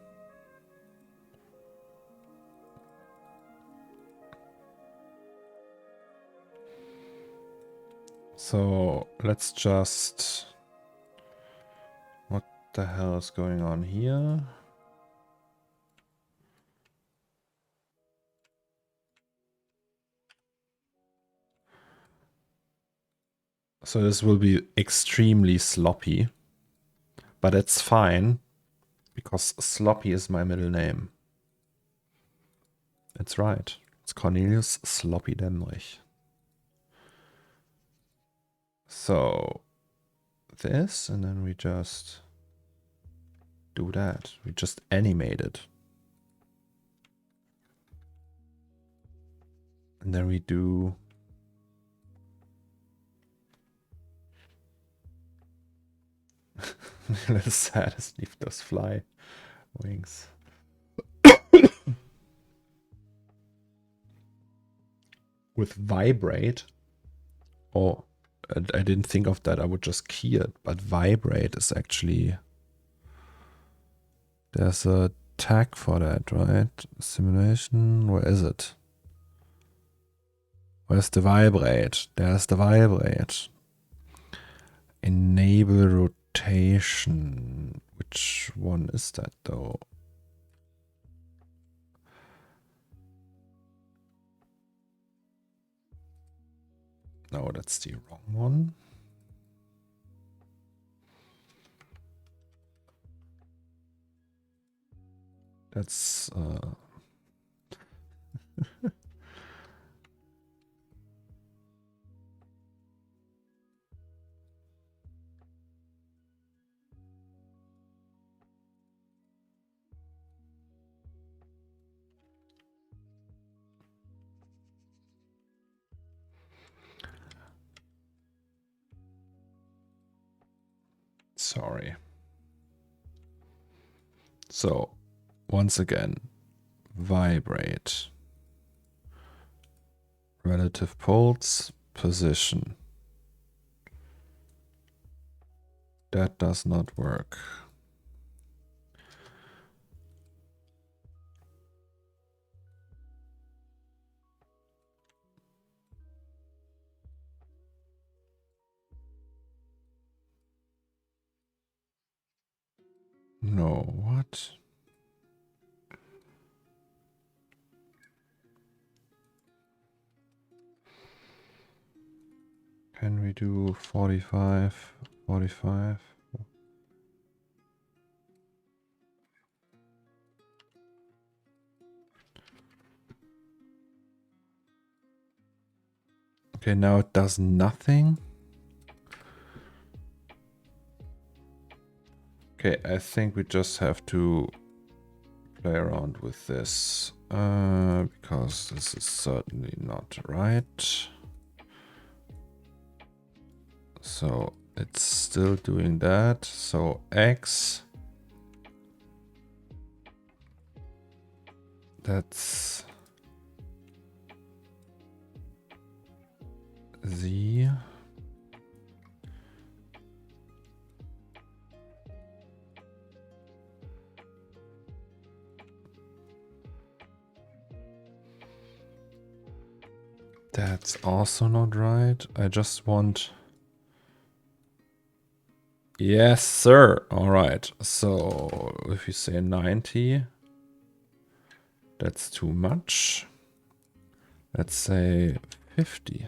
So let's just... What the hell is going on here? So this will be extremely sloppy. But it's fine, because Sloppy is my middle name. That's right. It's Cornelius Sloppy Dammrich. So this, and then we just do that. We just animate it. And then we do... Let's sad as leave those fly wings. With vibrate. Oh, I didn't think of that. I would just key it. But vibrate is actually... There's a tag for that, right? Simulation. Where is it? Where's the vibrate? There's the vibrate. Enable rotation. Which one is that though? No, that's the wrong one. That's sorry. So, once again, vibrate. Relative pulse, position. That does not work. No, what? Can we do 45, 45? Okay, now it does nothing. Okay, I think we just have to play around with this because this is certainly not right. So it's still doing that. So X, that's Z. That's also not right. I just want... Yes, sir. All right. So if you say 90, that's too much. Let's say 50.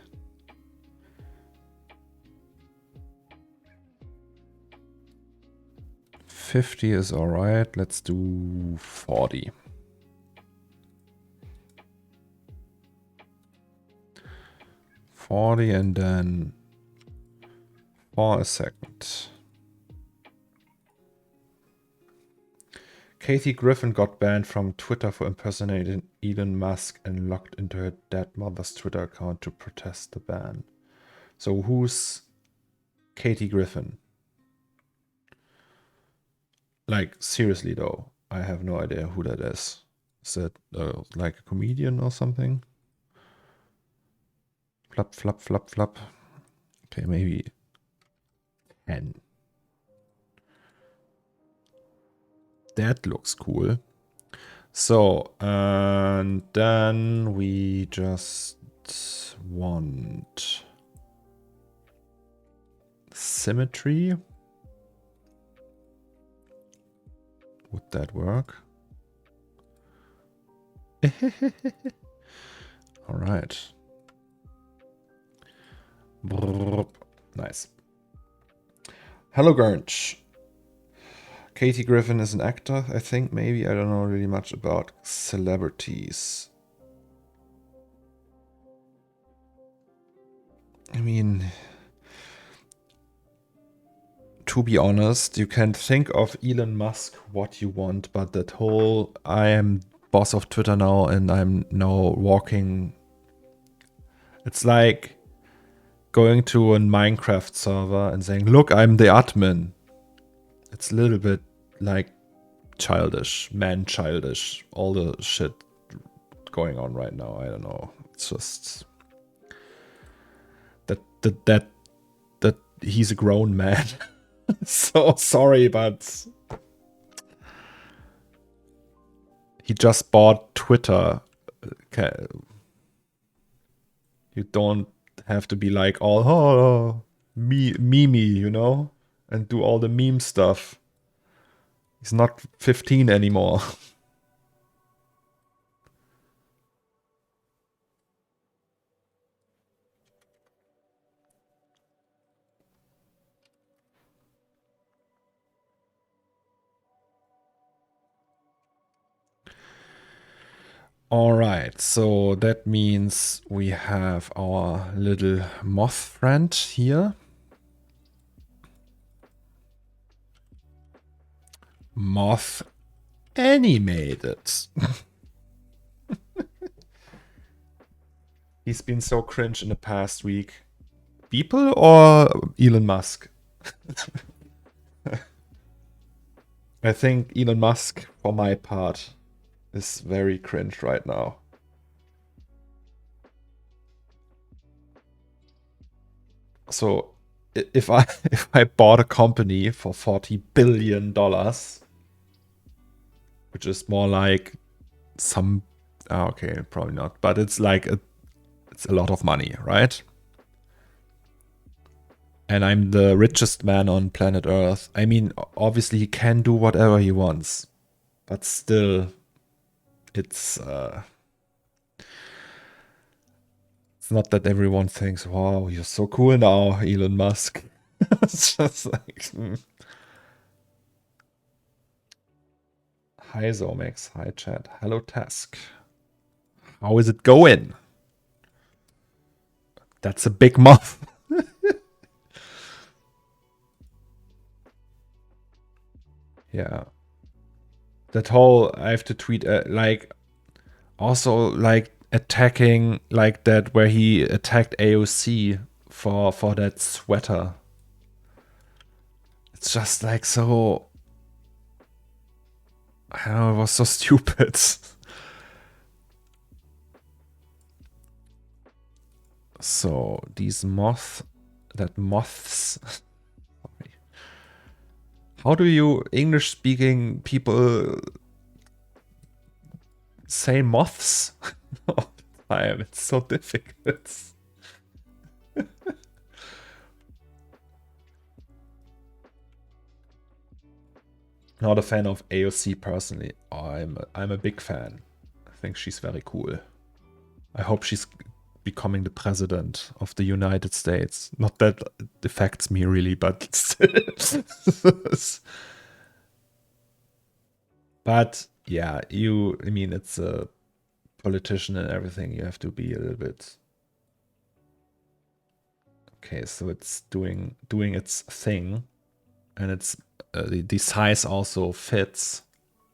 50 is all right. Let's do 40. 40 and then for a second. Kathy Griffin got banned from Twitter for impersonating Elon Musk and logged into her dead mother's Twitter account to protest the ban. So who's Katie Griffin? Like, seriously though, I have no idea who that is. Is that like a comedian or something? Flap, flap, flap, flap. Okay, maybe 10. that looks cool. So, and then we just want symmetry. Would that work? All right. Nice. Hello, Gurnch. Katie Griffin is an actor, I think, maybe. I don't know really much about celebrities. I mean, to be honest, you can think of Elon Musk what you want, but that whole I am boss of Twitter now and I'm now walking. It's like going to a Minecraft server and saying, look, I'm the admin. It's a little bit like childish, man-childish, all the shit going on right now. I don't know. It's just that he's a grown man. So sorry, but he just bought Twitter. Okay. You don't have to be like all meme, you know, and do all the meme stuff. He's not 15 anymore. All right, so that means we have our little moth friend here. Moth animated. He's been so cringe in the past week. People or Elon Musk? I think Elon Musk, for my part, is very cringe right now. So if I bought a company for $40 billion, which is more like some okay, probably not, but it's like it's a lot of money, right? And I'm the richest man on planet Earth. I mean, obviously he can do whatever he wants, but still it's not that everyone thinks, wow, you're so cool now, Elon Musk. It's just like hi Zomex, hi chat, hello Task. How is it going? That's a big moth. Yeah. That whole I have to tweet like also like attacking like that where he attacked AOC for that sweater. It's just like so I don't know, it was so stupid. So these moths. Sorry. How do you English speaking people say moths all the time? It's so difficult. Not a fan of AOC personally. I'm a big fan. I think she's very cool. I hope she's becoming the president of the United States. Not that it affects me really, but still. But yeah, I mean, it's a politician and everything. You have to be a little bit. Okay, so it's doing its thing, and it's the size also fits,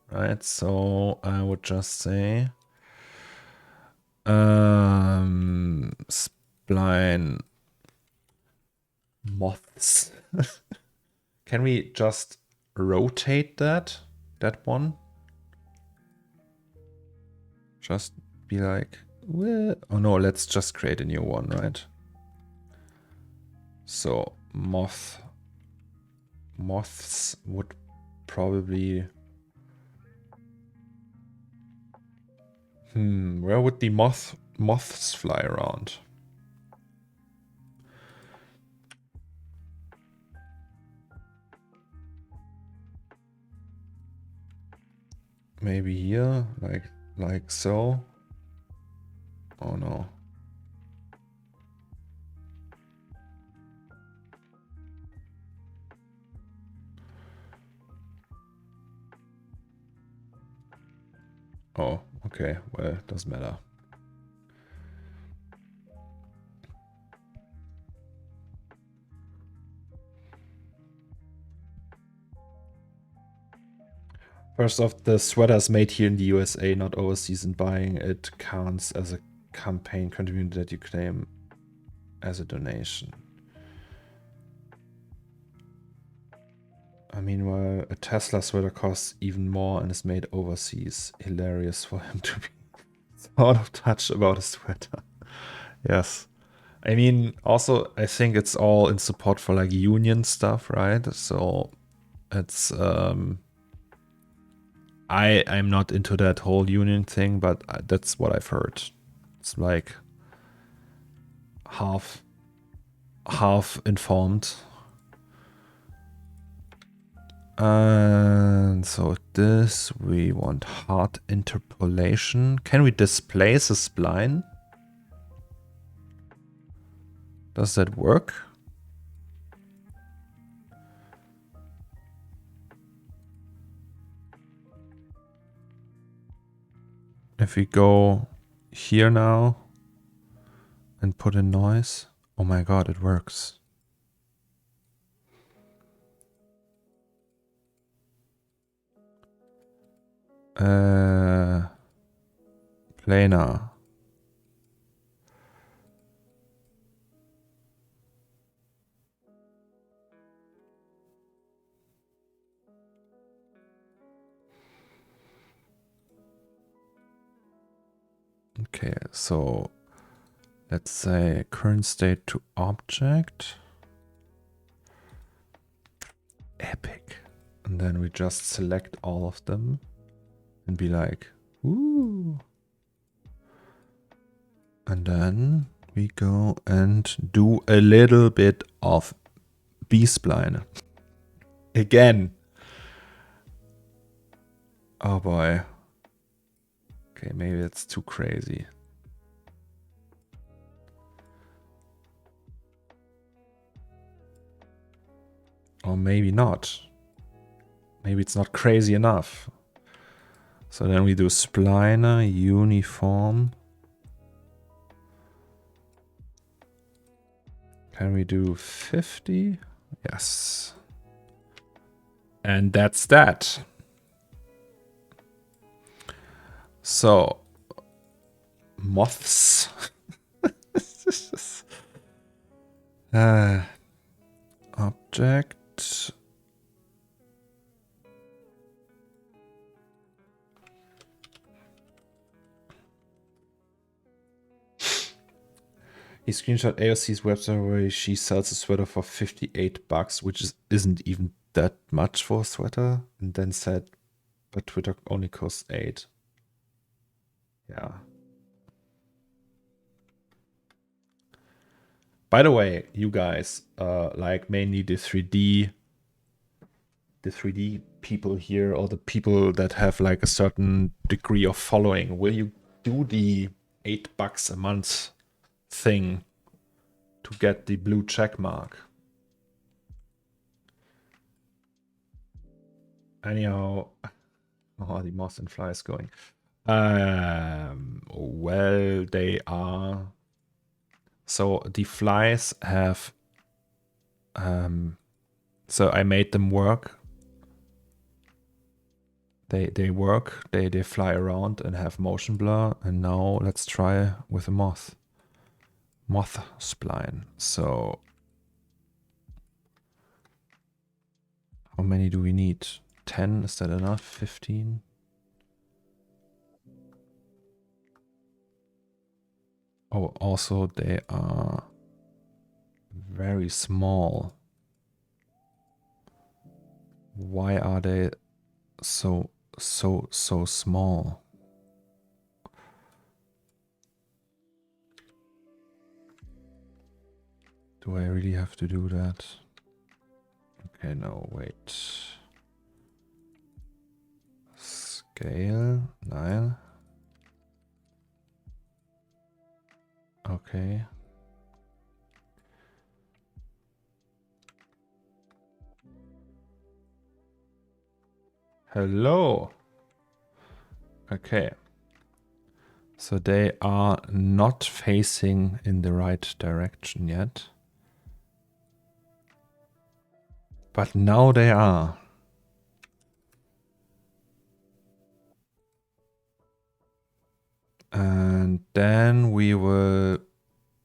right? So I would just say spline moths. Can we just rotate that one? Just be like, oh no, let's just create a new one, right? So moths would probably Where would the moths fly around? Maybe here, like so. Oh no. Oh, okay. Well, doesn't matter. First off, the sweater is made here in the USA, not overseas, and buying it counts as a campaign contribution that you claim as a donation. I mean, well, a Tesla sweater costs even more and is made overseas. Hilarious for him to be so out of touch about a sweater. Yes. I mean, also, I think it's all in support for like union stuff, right? So it's I'm not into that whole union thing, but that's what I've heard. It's like half informed. And so this, we want hard interpolation. Can we displace a spline? Does that work? If we go here now and put in noise, oh my god, it works. Planar. Okay, so let's say current state to object. Epic. And then we just select all of them and be like, ooh. And then we go and do a little bit of B-spline. Again. Oh boy. Okay, maybe it's too crazy. Or maybe not. Maybe it's not crazy enough. So then we do spliner, uniform. Can we do 50? Yes. And that's that. So, moths. Object. He screenshot AOC's website where she sells a sweater for $58, which isn't even that much for a sweater, and then said, but Twitter only costs $8. Yeah. By the way, you guys, like mainly the 3D people here, or the people that have like a certain degree of following, will you do the $8 a month thing to get the blue check mark? Anyhow, oh, the moth and fly is going. Well, they are. So the flies have. So I made them work. They work. They fly around and have motion blur. And now let's try with a moth. Moth spline. So how many do we need? 10? Is that enough? 15? Oh, also they are very small. Why are they so small? Do I really have to do that? Okay, no, wait. Scale 9. Okay. Hello. Okay. So they are not facing in the right direction yet. But now they are. And then we will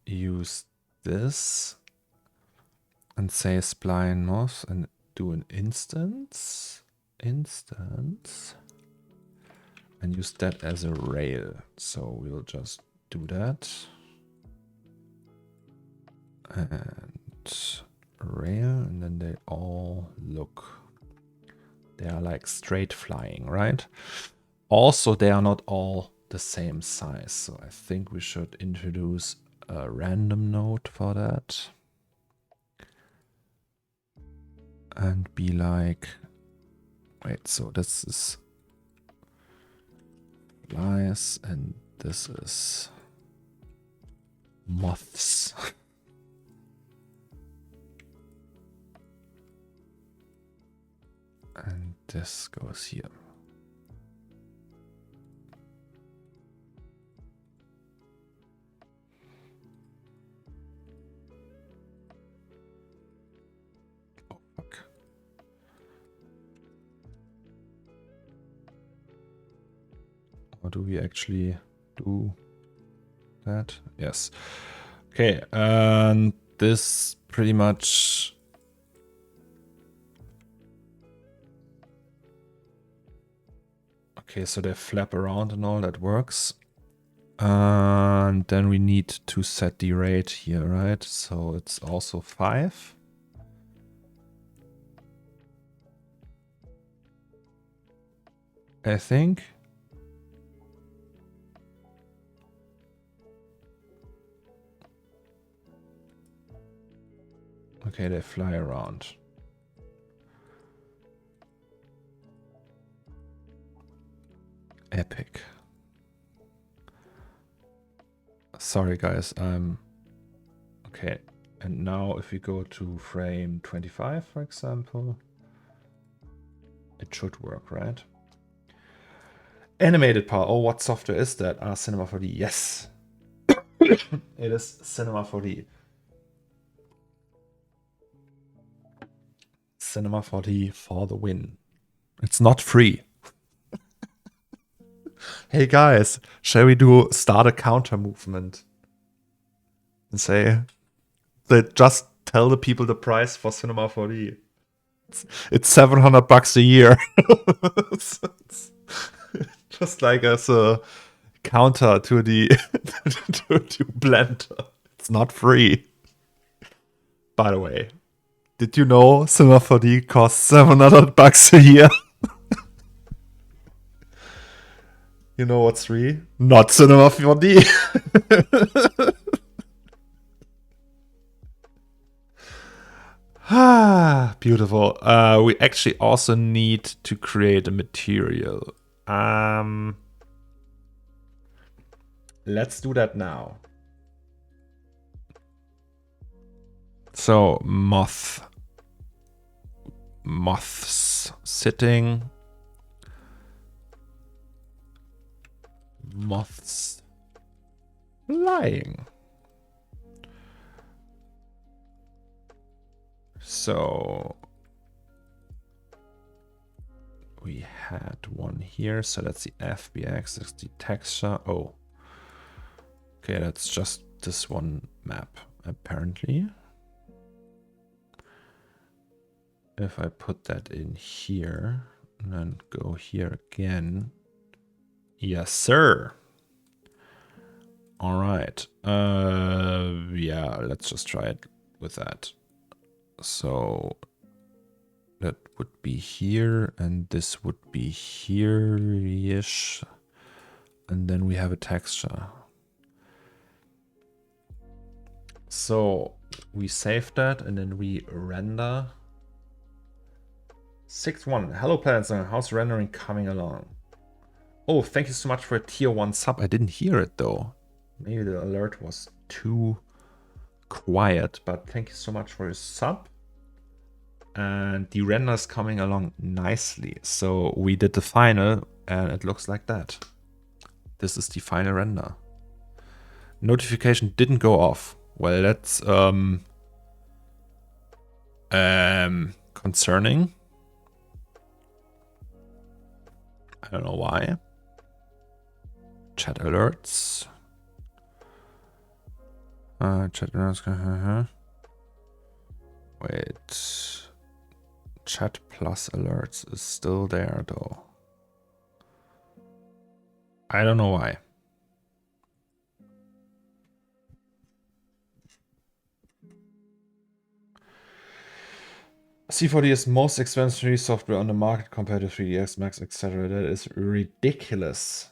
use this and say spline moss and do an instance. And use that as a rail. So we'll just do that. And rail, and then they all look. They are like straight flying, right? Also, they are not all the same size. So I think we should introduce a random node for that. And be like, wait, so this is flies and this is moths. And this goes here. Oh, fuck. Or do we actually do that? Yes. Okay, and this pretty much... Okay, so they flap around and all, that works. And then we need to set the rate here, right? So it's also 5. I think. Okay, they fly around. Epic. Sorry guys, okay. And now if we go to frame 25, for example, it should work, right? Animated power. Oh, what software is that? Ah, Cinema 4D. Yes. It is Cinema 4D. Cinema 4D for the win. It's not free. Hey guys, shall we start a counter movement? And say, just tell the people the price for Cinema 4D. It's $700 a year. it's just like as a counter to the to Blender. It's not free. By the way, did you know Cinema 4D costs $700 a year? You know what's free? Not Cinema 4D. Ah, beautiful. We actually also need to create a material. Let's do that now. So moths sitting, moths flying. So we had one here, so that's the FBX, that's the texture. Oh, okay, that's just this one map apparently. If I put that in here and then go here again. Yes, sir. All right. Yeah, let's just try it with that. So that would be here and this would be here-ish. And then we have a texture. So we save that and then we render. 6-1. Hello Planet Zone. How's rendering coming along? Oh, thank you so much for a tier 1 sub. I didn't hear it though. Maybe the alert was too quiet, but thank you so much for your sub. And the render is coming along nicely. So we did the final and it looks like that. This is the final render. Notification didn't go off. Well, that's concerning. I don't know why. Chat alerts. Chat alerts. Wait. Chat plus alerts is still there though. I don't know why. C4D is most expensive 3D software on the market compared to 3ds Max, etc. That is ridiculous.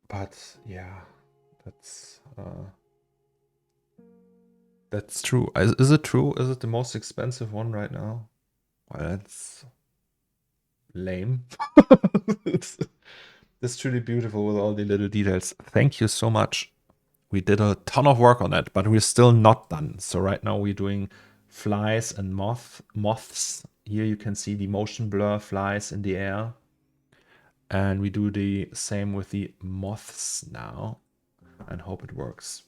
But yeah, that's true. Is it true? Is it the most expensive one right now? Well, that's lame. It's truly beautiful with all the little details. Thank you so much. We did a ton of work on that, but we're still not done. So right now we're doing flies and moths. Here you can see the motion blur flies in the air. And we do the same with the moths now and hope it works.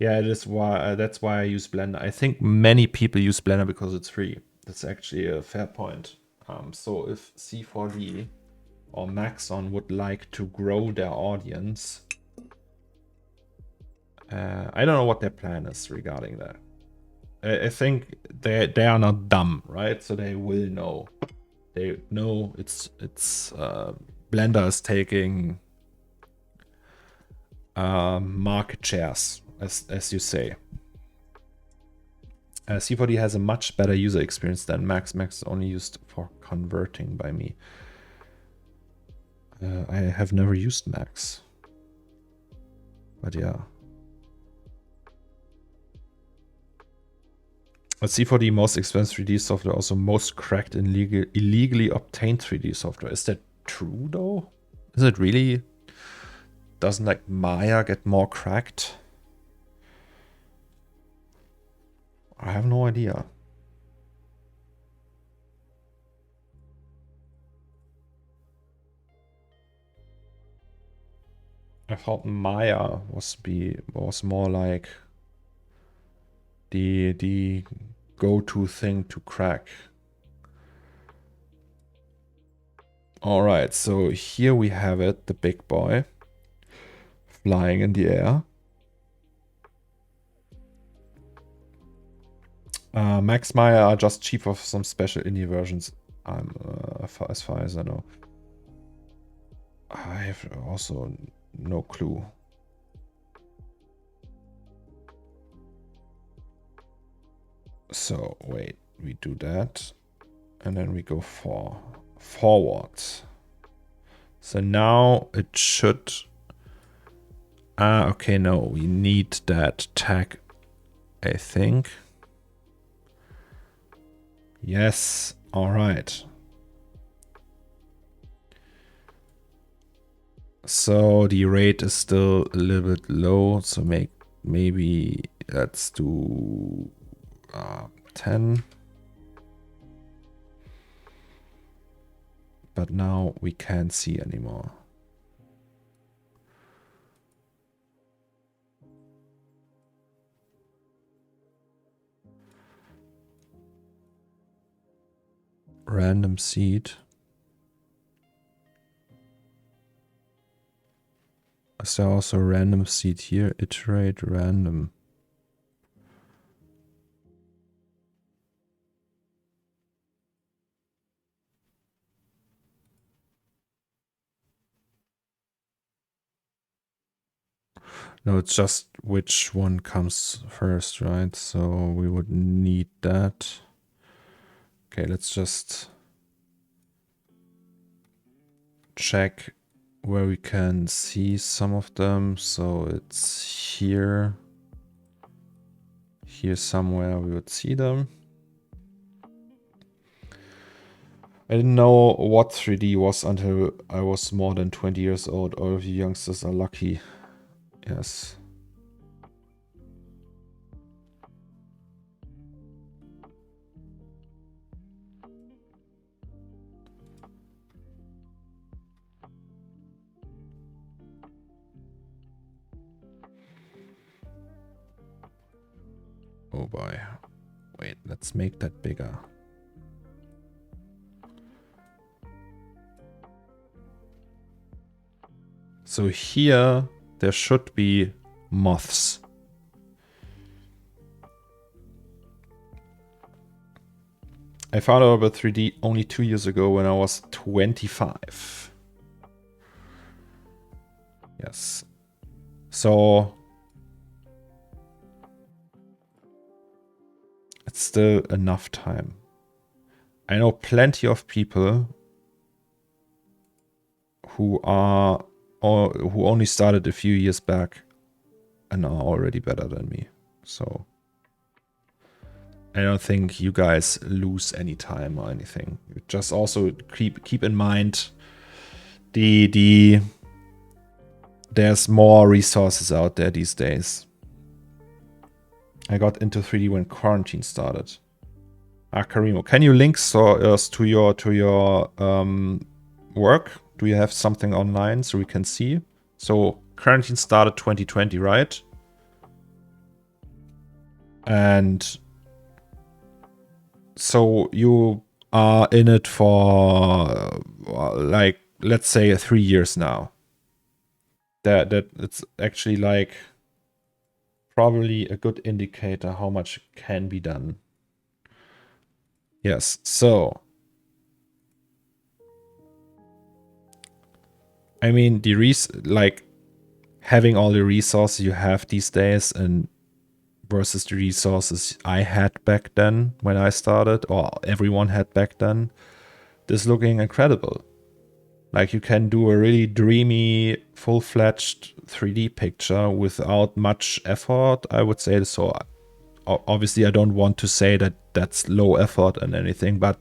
Yeah, it is why that's why I use Blender. I think many people use Blender because it's free. That's actually a fair point. So if C4D or Maxon would like to grow their audience, I don't know what their plan is regarding that. I think they are not dumb, right? So they will know. They know it's Blender is taking market shares, as you say. C4D has a much better user experience than Max. Max is only used for converting by me. I have never used Max. But yeah. But C4D most expensive 3D software, also most cracked and illegally obtained 3D software. Is that true though? Is it really? Doesn't like Maya get more cracked? I have no idea. I thought Maya was more like the go-to thing to crack. All right, so here we have it, the big boy flying in the air. Max Maya are just cheap for some special indie versions. As far as I know. I have also no clue. So wait, we do that, and then we go forward. So now it should. Okay, no, we need that tag, I think. Yes, all right. So the rate is still a little bit low, so maybe let's do 10. But now we can't see anymore. Random seed. Is there also a random seed here? Iterate random. No, it's just which one comes first, right? So we would need that. Okay, let's just check where we can see some of them. So it's here. Here somewhere we would see them. I didn't know what 3D was until I was more than 20 years old. All of you youngsters are lucky. Yes. Oh boy. Wait, let's make that bigger. So here there should be moths. I found out about 3D only 2 years ago when I was 25. Yes. So it's still enough time. I know plenty of people who are or who only started a few years back and are already better than me. So I don't think you guys lose any time or anything. Just also keep in mind there's more resources out there these days. I got into 3D when quarantine started. Karimo, can you link us to your work? Do you have something online so we can see? So quarantine started 2020, right? And so you are in it for like, let's say 3 years now. That it's actually like probably a good indicator how much can be done. Yes, so I mean like having all the resources you have these days and versus the resources I had back then when I started, or everyone had back then, this is looking incredible. Like you can do a really dreamy, full-fledged 3D picture without much effort, I would say. So obviously I don't want to say that that's low effort and anything, but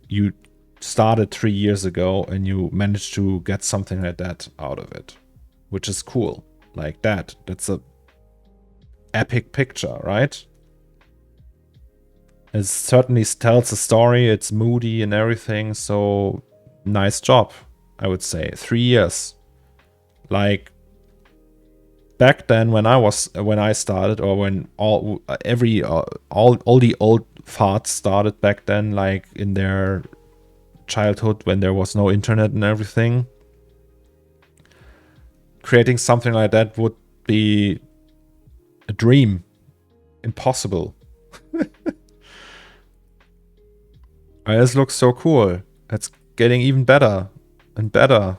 you started 3 years ago and you managed to get something like that out of it, which is cool. Like that's a epic picture, right? It certainly tells a story, it's moody and everything, so nice job, I would say. 3 years. Like back then when I started, or when all the old farts started back then, like in their childhood when there was no internet and everything, creating something like that would be a dream. Impossible. This looks so cool. It's getting even better and better.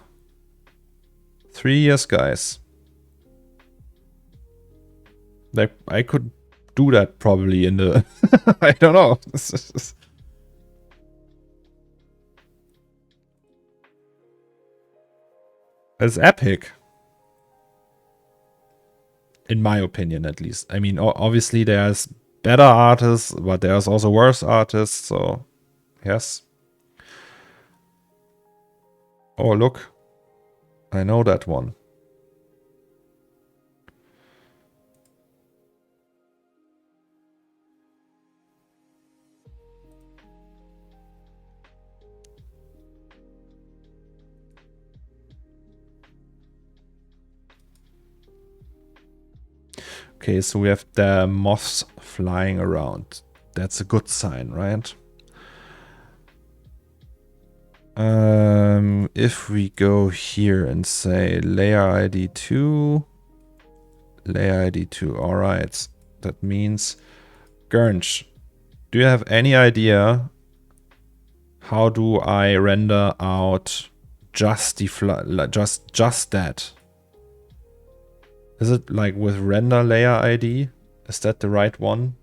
3 years, guys. Like, I could do that probably in the... I don't know. It's epic. In my opinion, at least. I mean, obviously there's better artists, but there's also worse artists, so... Yes. Oh, look. I know that one. Okay, so we have the moths flying around. That's a good sign, right? If we go here and say layer ID 2, layer ID 2, all right. That means, Gernch, do you have any idea how do I render out just the just that? Is it like with render layer ID? Is that the right one?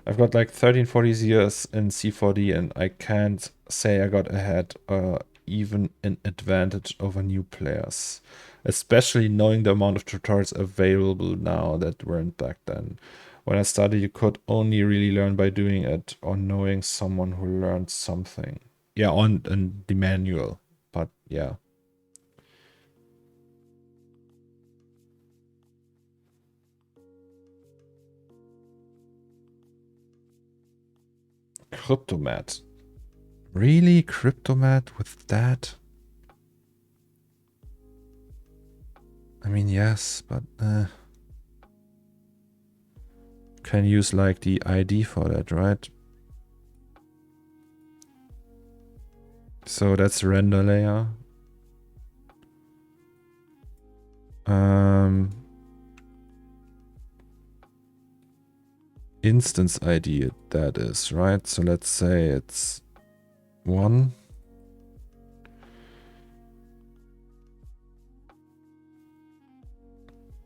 I've got like 13, 14 years in C4D and I can't say I got ahead or even an advantage over new players. Especially knowing the amount of tutorials available now that weren't back then. When I started, you could only really learn by doing it or knowing someone who learned something. Yeah, on the manual, but yeah. Cryptomat. Really? Cryptomat with that? I mean, yes, but can use like the ID for that, right? So that's render layer. Instance ID that is, right? So let's say it's 1.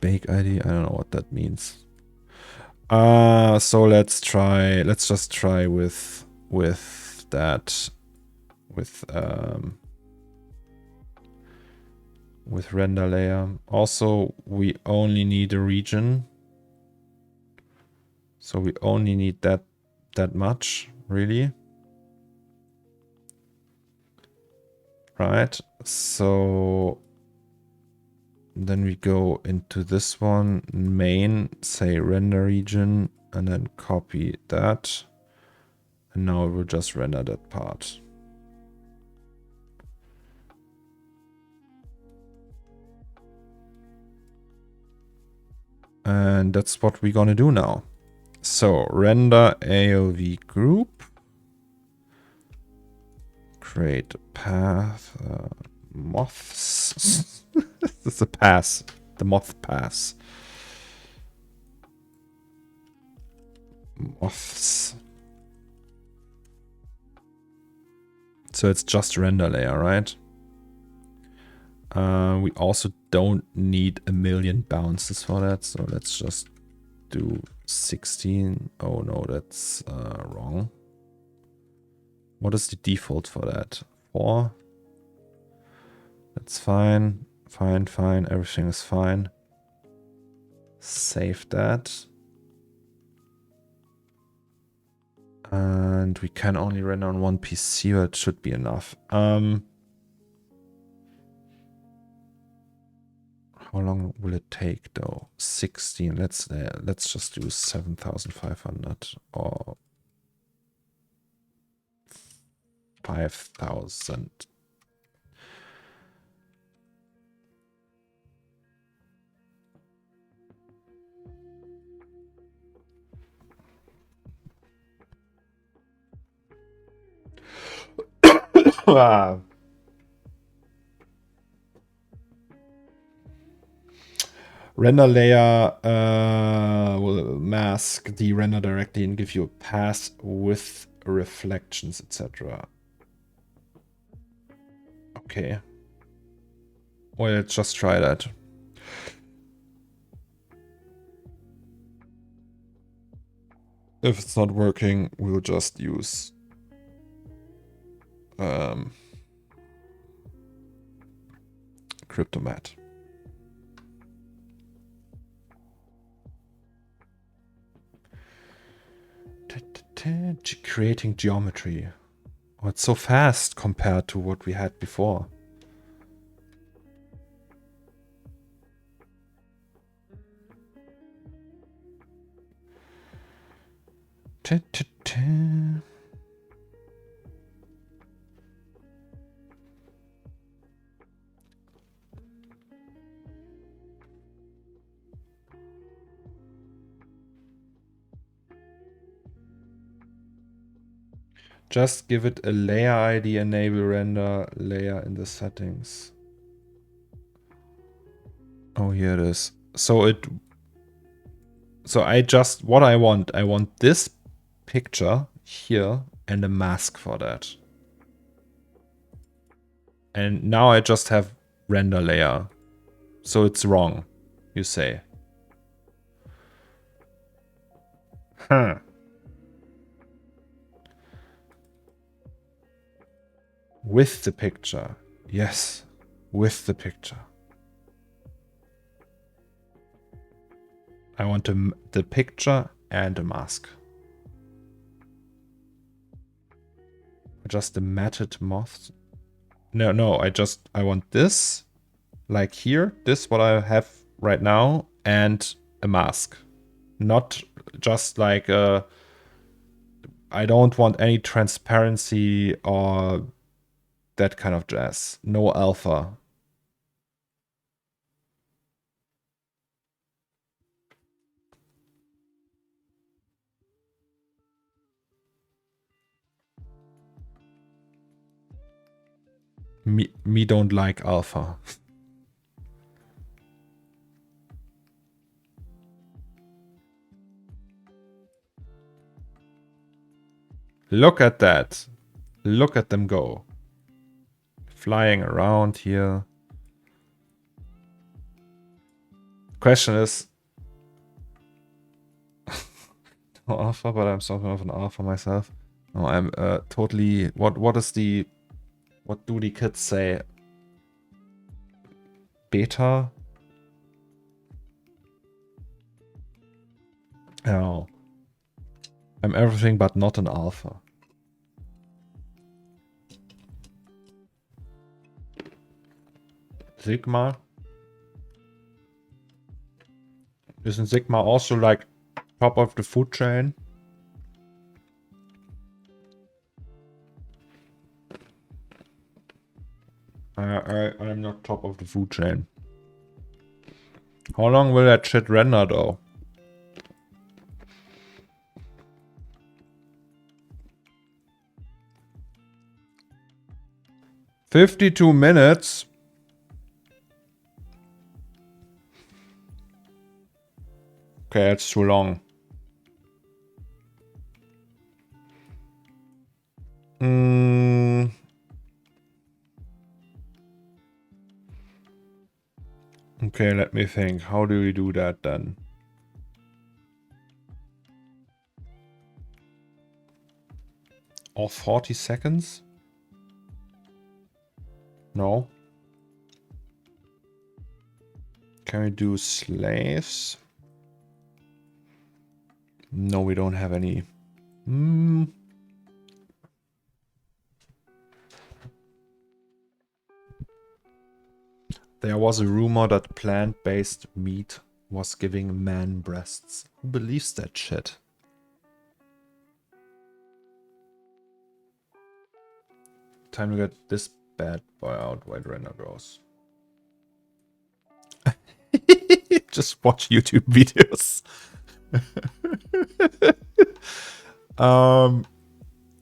Bake ID, I don't know what that means. So let's just try with that, with render layer. Also, we only need a region. So we only need that much, really. Right, so then we go into this one, main, say render region, and then copy that. And now we'll just render that part. And that's what we're gonna do now. So render AOV group. Create a path. Moths. This is a pass. The moth pass. Moths. So it's just render layer, right? We also don't need a million bounces for that, so let's just do 16. Oh no, that's wrong. What is the default for that? 4? That's fine. Fine, fine. Everything is fine. Save that. And we can only render on one PC, but it should be enough. How long will it take though? 16. Let's just do 7,500 or 5,000. Render layer will mask the render directly and give you a path with reflections, etc. Okay. Well, let's just try that. If it's not working, we'll just use Cryptomat. Creating geometry. Oh, it's so fast compared to what we had before. Just give it a layer ID, enable render layer in the settings. Oh, here it is. So what I want this picture here and a mask for that. And now I just have render layer. So it's wrong, you say. Huh. With the picture. Yes. With the picture. I want the picture and a mask. Just the matted moths. No, I want this, like here, this what I have right now, and a mask. Not just like I don't want any transparency or that kind of jazz. No alpha. Me don't like alpha. Look at that. Look at them go. Flying around here. Question is... no alpha, but I'm something of an alpha myself. No, I'm totally... What is the... What do the kids say? Beta? Oh. I'm everything but not an alpha. Sigma? Isn't Sigma also like top of the food chain? I'm not top of the food chain. How long will that shit render though? "52 minutes? Okay, that's too long. Okay, let me think. How do we do that then? All 40 seconds? No. Can we do slaves? No, we don't have any. There was a rumor that plant-based meat was giving man breasts. Who believes that shit? Time to get this bad boy out while render goes. Just watch YouTube videos.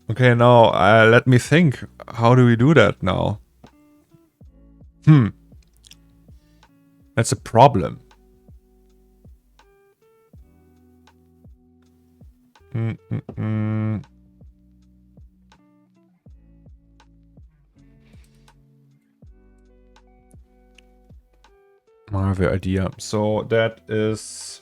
Okay, now let me think. How do we do that now? That's a problem. I have an idea. So that is...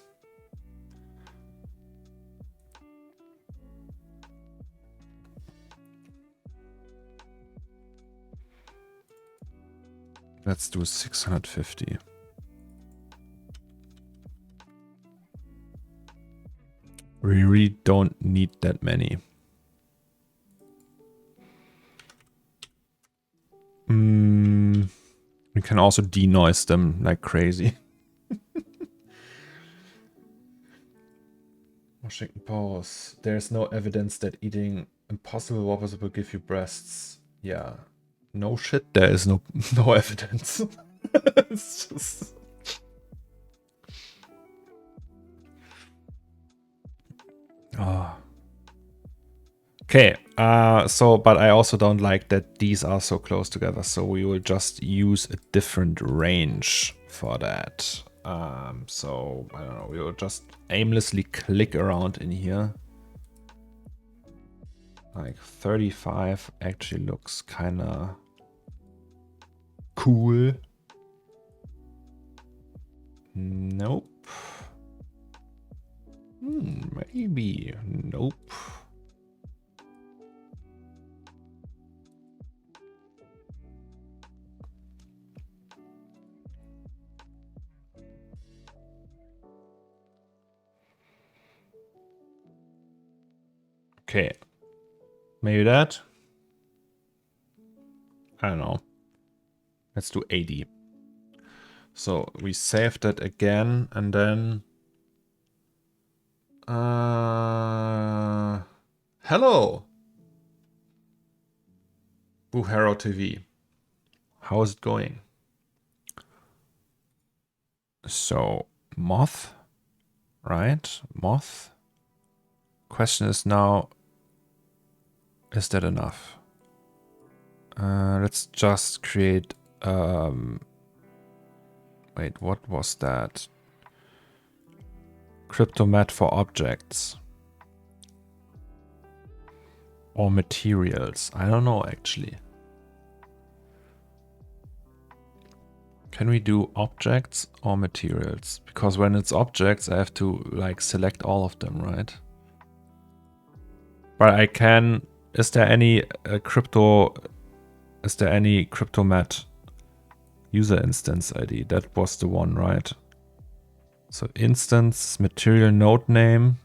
Let's do 650. We really don't need that many. We can also denoise them like crazy. Washington Post. There's no evidence that eating Impossible Whoppers will give you breasts. Yeah. No shit, there is no evidence. It's just... Oh. Okay, so, but I also don't like that these are so close together, so we will just use a different range for that. So, I don't know, we will just aimlessly click around in here. Like 35 actually looks kinda cool. Nope. Maybe. Nope. Okay. Maybe that? I don't know. Let's do 80. So we save that again and then... hello! Buhero TV. How is it going? So, moth, right? Moth. Question is now, is that enough? Let's just create, wait, what was that? Cryptomat for objects. Or materials. I don't know, actually. Can we do objects or materials? Because when it's objects, I have to like select all of them, right? But I can... Is there any cryptomat user instance ID? That was the one, right? So instance, material node name,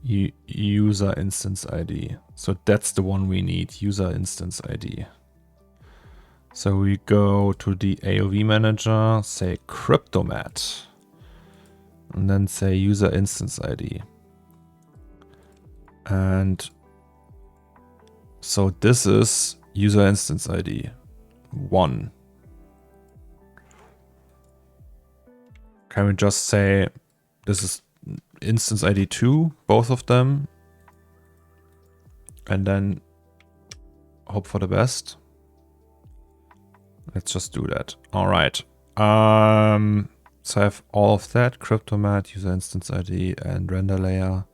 user instance ID. So that's the one we need, user instance ID. So we go to the AOV manager, say cryptomat, and then say user instance ID. And so this is user instance ID 1. Can we just say this is instance ID 2, both of them, and then hope for the best? Let's just do that. All right. So I have all of that, cryptomat, user instance ID, and render layer,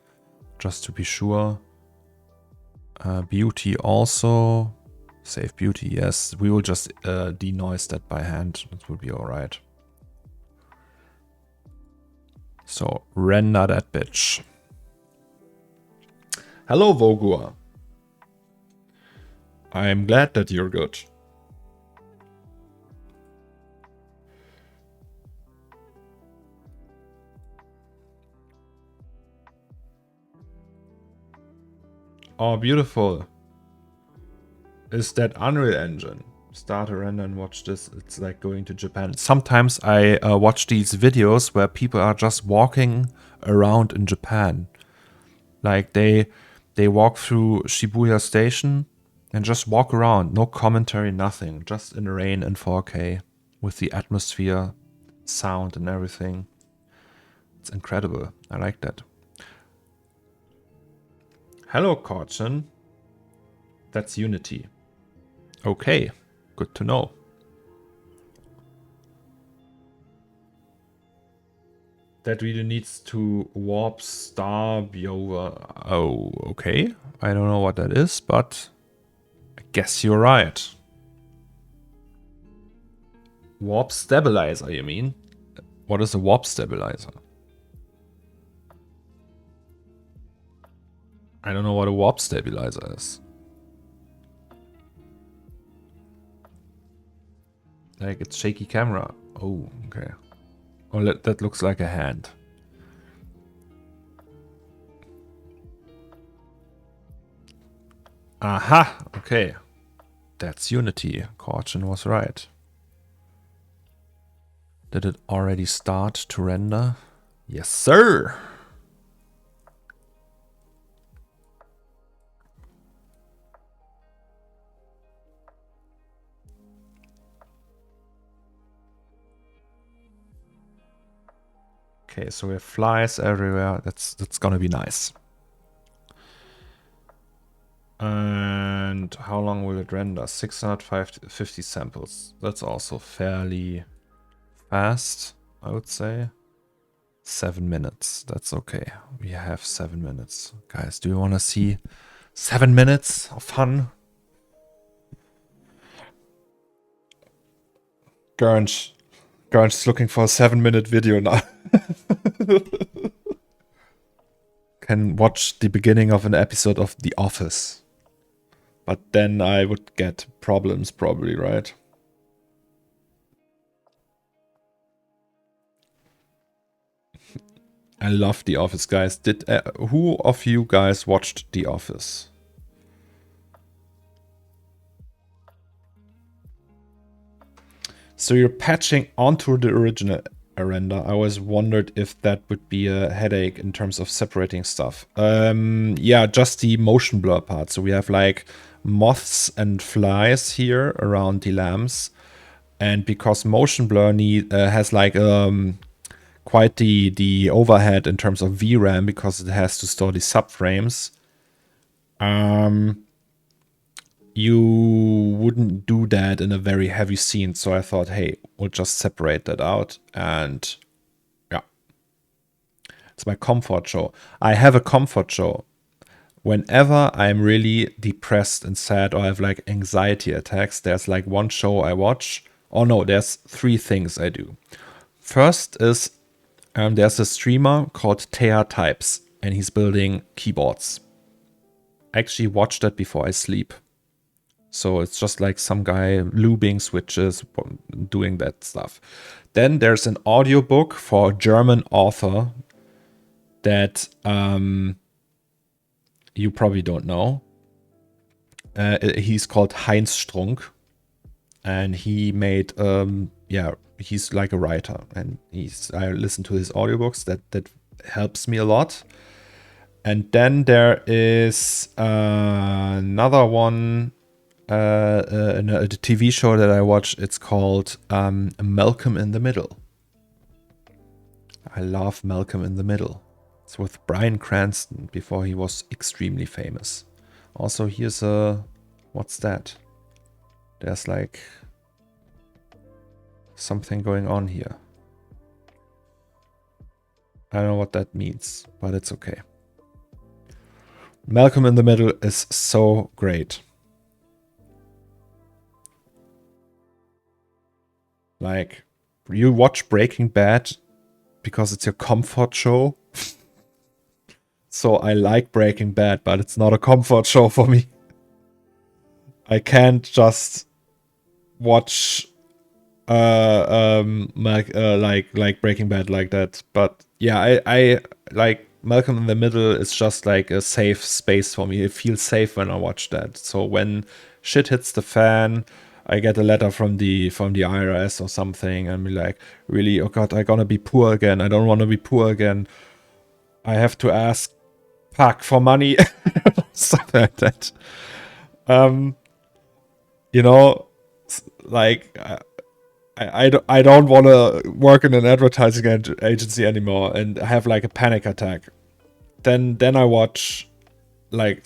just to be sure. Beauty also. Save beauty, yes. We will just denoise that by hand. That will be all right. So render that bitch. Hello, Vogur. I'm glad that you're good. Oh, beautiful. Is that Unreal Engine? Start a render and watch this. It's like going to Japan. Sometimes I watch these videos where people are just walking around in Japan. Like they walk through Shibuya Station and just walk around. No commentary, nothing. Just in the rain in 4K with the atmosphere, sound and everything. It's incredible. I like that. Hello, Korchen. That's Unity. Okay, good to know. That video needs to warp star viewer. Oh, okay. I don't know what that is, but I guess you're right. Warp stabilizer, you mean? What is a warp stabilizer? I don't know what a warp stabilizer is. Like, it's shaky camera. Oh, okay. Oh, that looks like a hand. Aha! Okay. That's Unity. Korchen was right. Did it already start to render? Yes, sir! Okay, so we have flies everywhere. That's gonna be nice. And how long will it render? 650 samples. That's also fairly fast, I would say. 7 minutes. That's okay. We have 7 minutes. Guys, do you want to see 7 minutes of fun? Gernch is looking for a 7-minute video now. Can watch the beginning of an episode of The Office. But then I would get problems probably, right? I love The Office, guys. Did who of you guys watched The Office? So you're patching onto the original render. I always wondered if that would be a headache in terms of separating stuff. Yeah, just the motion blur part. So we have like moths and flies here around the lamps. And because motion blur has like quite the overhead in terms of VRAM because it has to store the subframes, you wouldn't do that in a very heavy scene. So I thought, hey, we'll just separate that out. And yeah, it's my comfort show. I have a comfort show. Whenever I'm really depressed and sad or I have like anxiety attacks, there's like one show I watch. Oh no, there's 3 things I do. First is there's a streamer called Thea Types and he's building keyboards. I actually watch that before I sleep. So it's just like some guy lubing switches, doing that stuff. Then there's an audiobook for a German author that you probably don't know. He's called Heinz Strunk. And he made, yeah, he's like a writer. And I listen to his audiobooks. That helps me a lot. And then there is another one, a TV show that I watch. It's called Malcolm in the Middle. I love Malcolm in the Middle. It's with Bryan Cranston before he was extremely famous. Also, here's a... What's that? There's like... something going on here. I don't know what that means, but it's okay. Malcolm in the Middle is so great. Like, you watch Breaking Bad because it's your comfort show. So I like Breaking Bad, but it's not a comfort show for me. I can't just watch like Breaking Bad like that. But yeah, I like Malcolm in the Middle is just like a safe space for me. It feels safe when I watch that. So when shit hits the fan, I get a letter from the IRS or something and be like, really, oh god, I'm gonna be poor again. I don't want to be poor again. I have to ask Pac for money. Something like that. You know, like I don't want to work in an advertising agency anymore and have like a panic attack. Then I watch, like,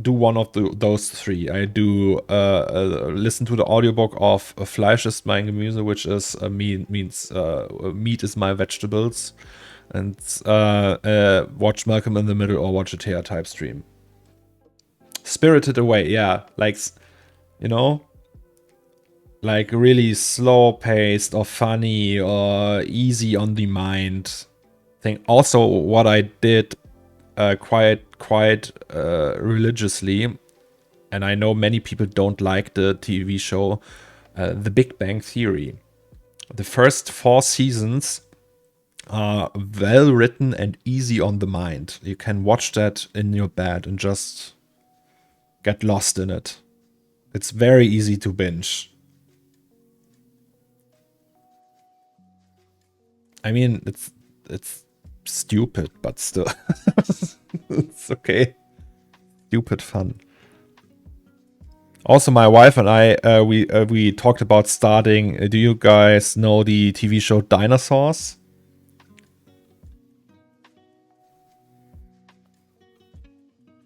do one of those 3. I do listen to the audiobook of Fleisch ist mein Gemüse, which is means meat is my vegetables, and watch Malcolm in the Middle or watch a Thea Type stream. Spirited Away, yeah, like, you know, like really slow paced or funny or easy on the mind thing. Also, what I did quite religiously, and I know many people don't like the TV show, The Big Bang Theory. The first 4 seasons are well written and easy on the mind. You can watch that in your bed and just get lost in it. It's very easy to binge. I mean, it's stupid, but still. It's okay. Stupid fun. Also, my wife and I, we talked about starting. Do you guys know the TV show Dinosaurs?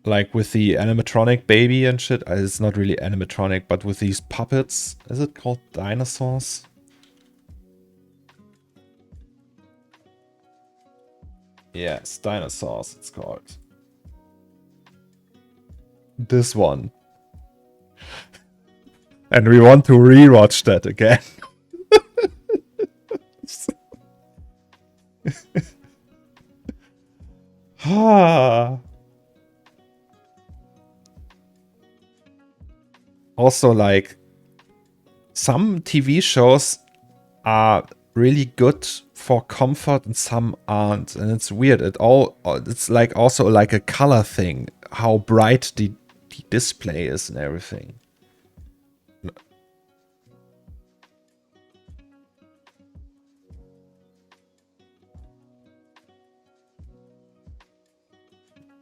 Like with the animatronic baby and shit. It's not really animatronic, but with these puppets. Is it called Dinosaurs? Yes, Dinosaurs it's called. This one. And we want to rewatch that again. Also, like, some TV shows are really good for comfort and some aren't, and it's weird. It's like also like a color thing, how bright the display is and everything.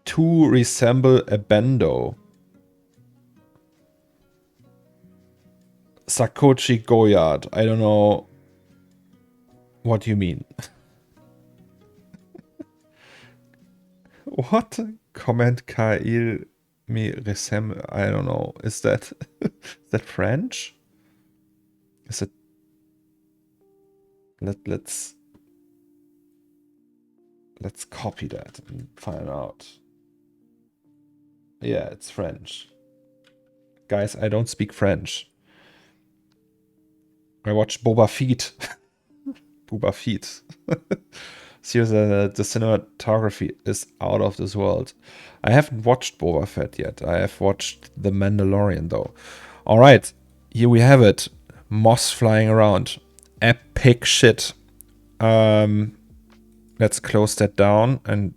To resemble a bendo. Sakochi Goyard. I don't know what you mean. What? Comment Kail me resemble. I don't know. Is that is that French? Is it? Let's copy that and find out. Yeah, it's French. Guys, I don't speak French. I watch Boba Fett. Boba Fett. Seriously, the cinematography is out of this world. I haven't watched Boba Fett yet. I have watched The Mandalorian though. All right, here we have it. Moss flying around. Epic shit. Let's close that down and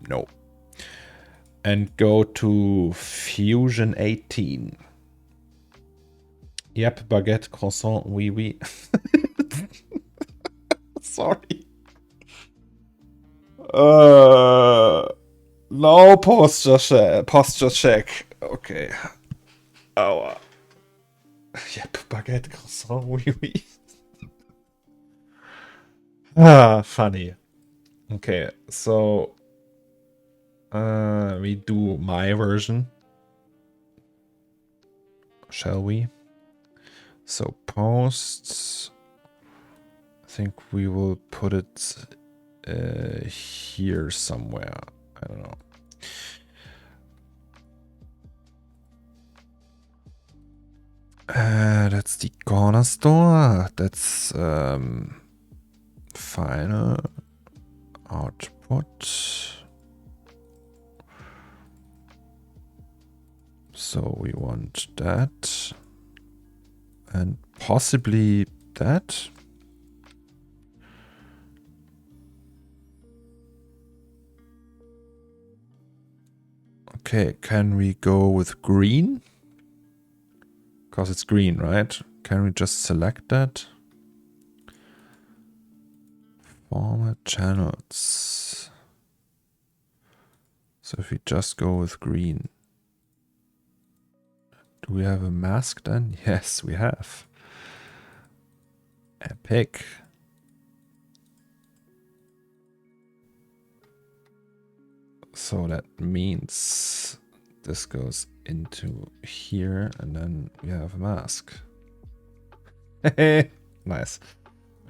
no. And go to Fusion 18. Yep, baguette, croissant, oui, oui. Sorry. No posture check. Okay. Aua. Yep, baguette, croissant, oui, oui. Funny. Okay, so we do my version. Shall we? So posts. I think we will put it here somewhere. I don't know. That's the corner store. That's final output. So we want that and possibly that. Okay, can we go with green? Because it's green, right? Can we just select that? Format channels. So if we just go with green. Do we have a mask then? Yes, we have. Epic. So that means this goes into here and then we have a mask. Nice.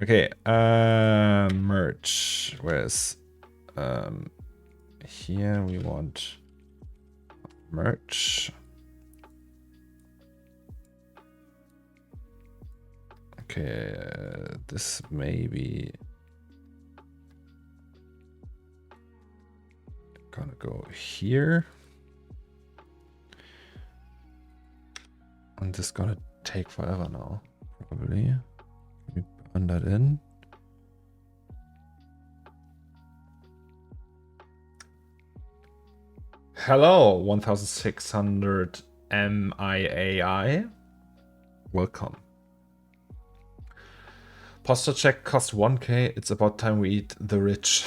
Okay, merge. Where's here we want merge. Okay, this maybe gonna go here. And this is gonna take forever now, probably. Let me burn that in. Hello, 1600 MIAI. Welcome. Posture check cost 1k. It's about time we eat the rich.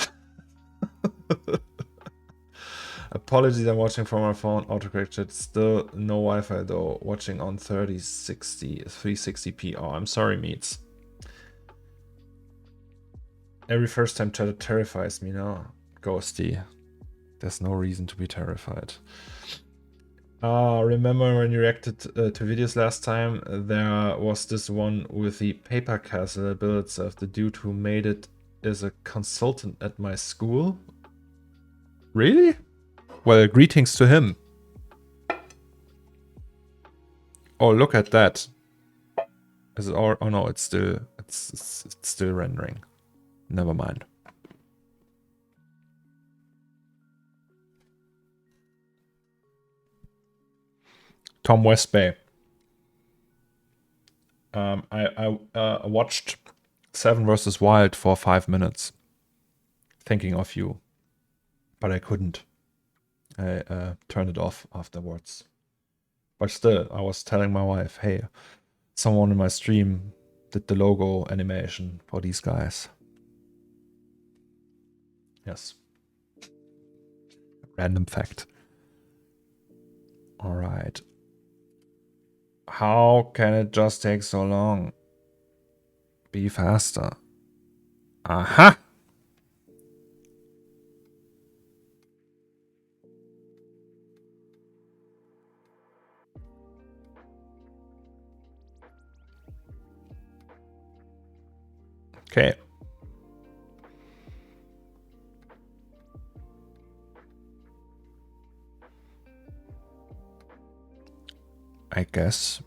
Apologies, I'm watching from my phone. Autocorrected. Still no Wi-Fi though. Watching on 360p. Oh, I'm sorry, meats. Every first time chatter terrifies me now. Ghosty. There's no reason to be terrified. Remember when you reacted to videos last time? There was this one with the paper castle build itself. The dude who made it is a consultant at my school. Really? Well, greetings to him. Oh, look at that. Is it all? Oh no, it's still rendering. Never mind. Tom Westbay. I watched Seven vs. Wild for 5 minutes, thinking of you, but I couldn't. I turned it off afterwards. But still, I was telling my wife, hey, someone in my stream did the logo animation for these guys. Yes. Random fact. All right. How can it just take so long? Be faster. Aha! Okay. I guess.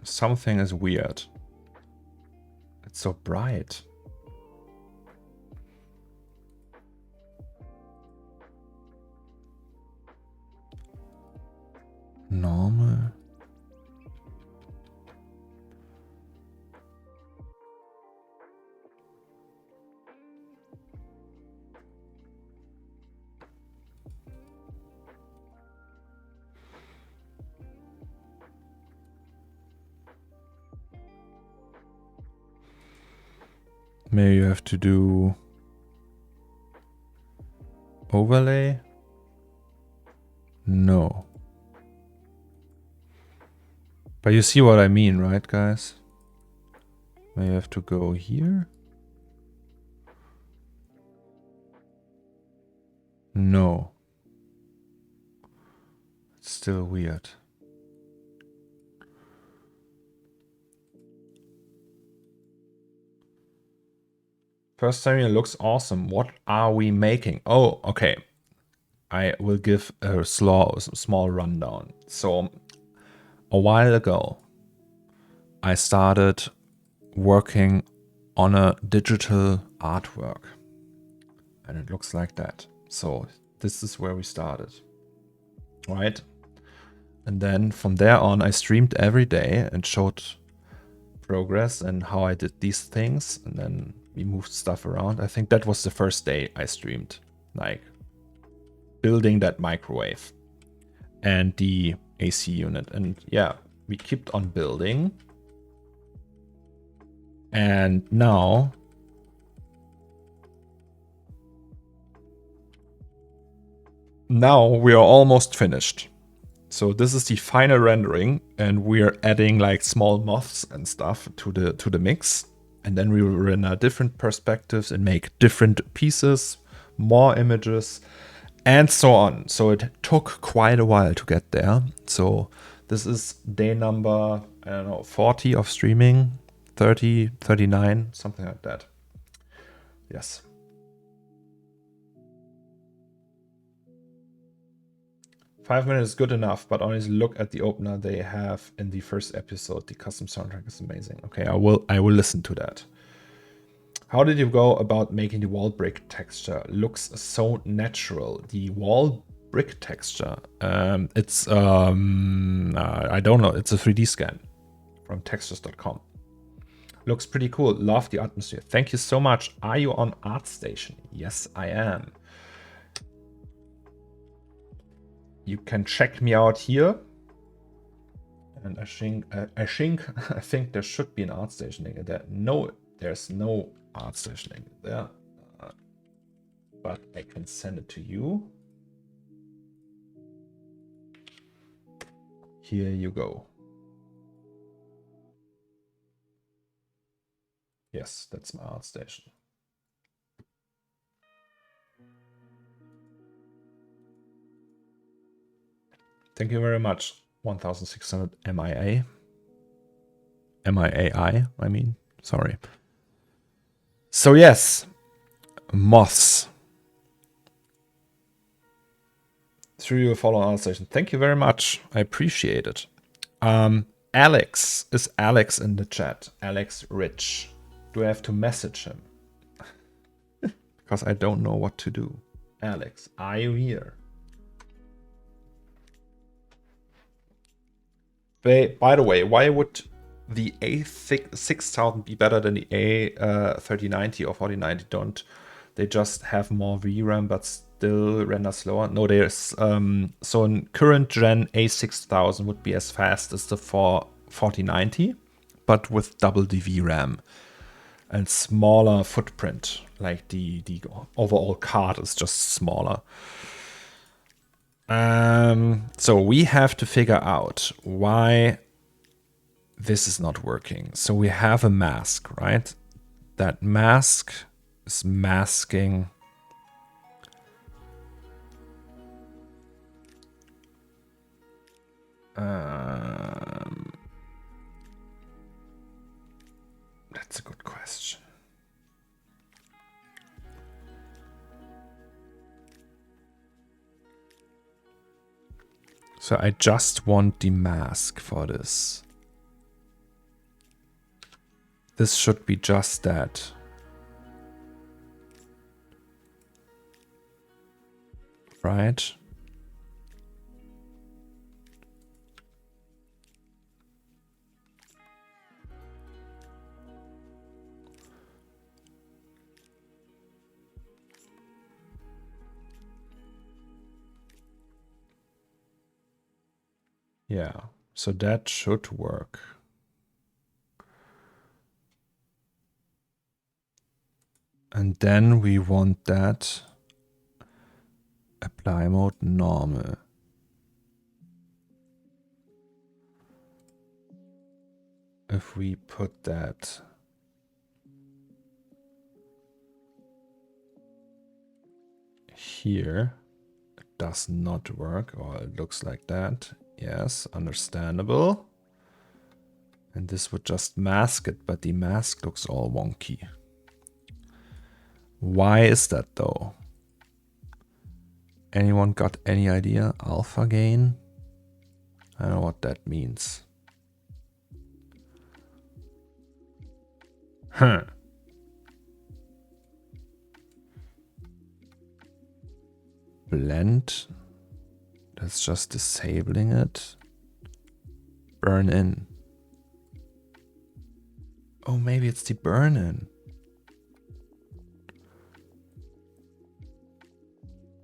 Something is weird. It's so bright. Normal. Maybe you have to do overlay. No. But you see what I mean, right, guys? Maybe you have to go here. No. It's still weird. First time it looks awesome. What are we making? Oh, okay. I will give a small rundown. So, a while ago, I started working on a digital artwork. And it looks like that. So, this is where we started. Right? And then from there on, I streamed every day and showed progress and how I did these things. And then we moved stuff around. I think that was the first day I streamed, like building that microwave and the AC unit. And yeah, we kept on building. And now we are almost finished. So this is the final rendering, and we are adding like small moths and stuff to the mix. And then we will render different perspectives and make different pieces, more images, and so on. So it took quite a while to get there. So this is day number, I don't know, 40 of streaming, 30, 39, something like that. Yes. Five minutes is good enough, but honestly, look at the opener they have in the first episode. The custom soundtrack is amazing. Okay, I will listen to that. How did you go about making the wall brick texture? Looks so natural. The wall brick texture. It's I don't know. It's a 3D scan from textures.com. Looks pretty cool. Love the atmosphere. Thank you so much. Are you on ArtStation? Yes, I am. You can check me out here. And I think there should be an ArtStation link there. No, there's no ArtStation link there. But I can send it to you. Here you go. Yes, that's my ArtStation. Thank you very much. 1600 MIA. MIAI, I mean. Sorry. So yes, moths. Through your follow on ArtStation. Thank you very much. I appreciate it. Alex. Is Alex in the chat? Alex Rich. Do I have to message him? Because I don't know what to do. Alex, are you here? By the way, why would the A6000 be better than the A3090 or 4090? Don't they just have more VRAM but still render slower? No, there's so in current gen A6000 would be as fast as the 4090, but with double the VRAM and smaller footprint. Like the overall card is just smaller. So we have to figure out why this is not working. So we have a mask, right? That mask is masking that's a good question. So I just want the mask for this. This should be just that. Right? Yeah, so that should work. And then we want that apply mode normal. If we put that here, it does not work, or it looks like that. Yes, understandable. And this would just mask it, but the mask looks all wonky. Why is that though? Anyone got any idea? Alpha gain? I don't know what that means. Huh. Blend. That's just disabling it. Burn in. Oh, maybe it's the burn in.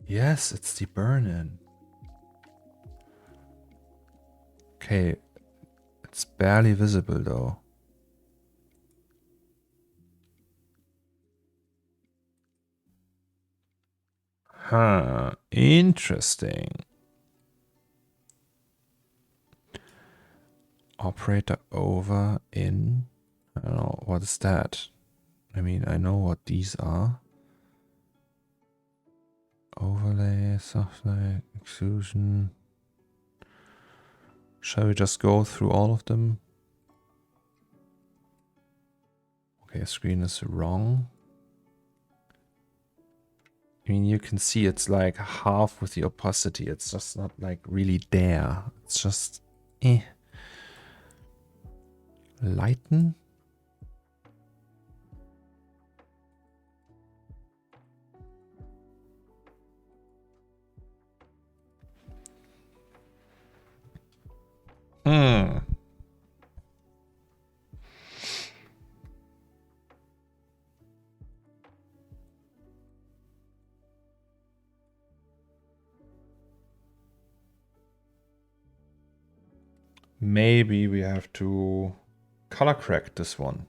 Yes, it's the burn in. Okay. It's barely visible though. Huh. Interesting. Operator over in. I don't know. What is that? I mean, I know what these are. Overlay, software, extrusion. Shall we just go through all of them? Okay, screen is wrong. I mean, you can see it's like half with the opacity. It's just not like really there. It's just Lighten. Maybe we have to color correct this one.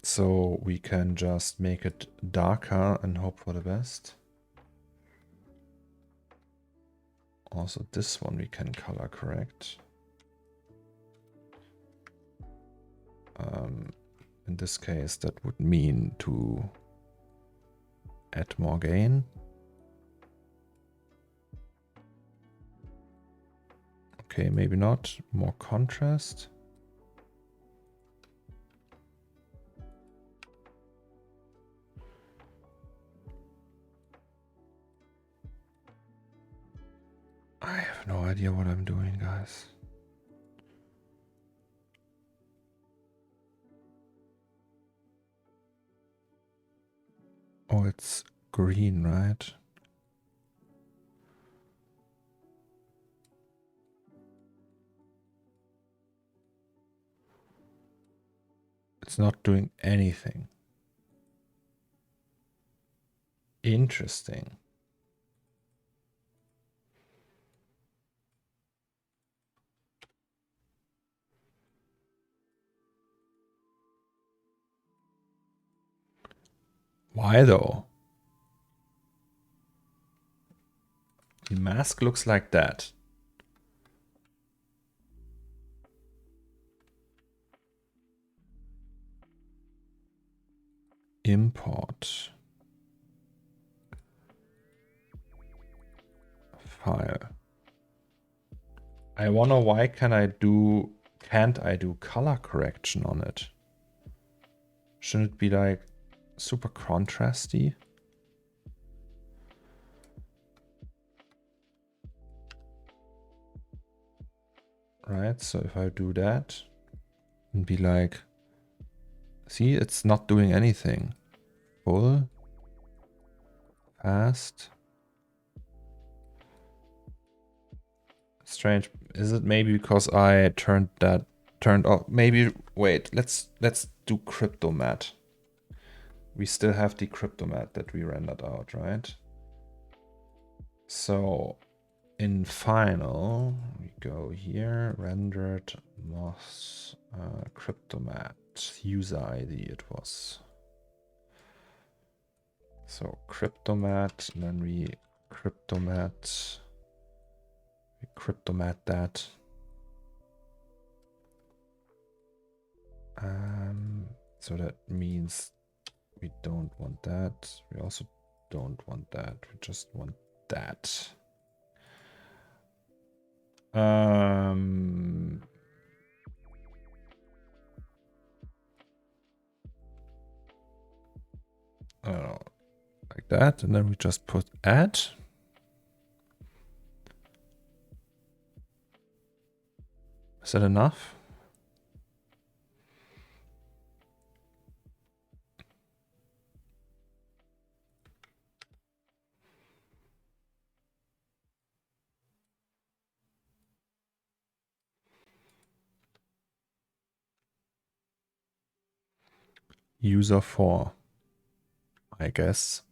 So we can just make it darker and hope for the best. Also this one we can color correct. In this case that would mean to add more gain. Okay, maybe not. More contrast. I have no idea what I'm doing, guys. Oh, it's green, right? It's not doing anything. Interesting. Why though? The mask looks like that. Import. File. I wonder why can't I do color correction on it? Shouldn't it be like super contrasty? Right, so if I do that and be like, see, it's not doing anything. Full, fast. Strange. Is it maybe because I turned off? Maybe, wait, let's do CryptoMat. We still have the CryptoMat that we rendered out, right? So in final, we go here, rendered moss CryptoMat user ID it was. So CryptoMat, and then we CryptoMat that. So that means we don't want that. We also don't want that. We just want that. I don't know, like that, and then we just put add. Is that enough? User 4, I guess.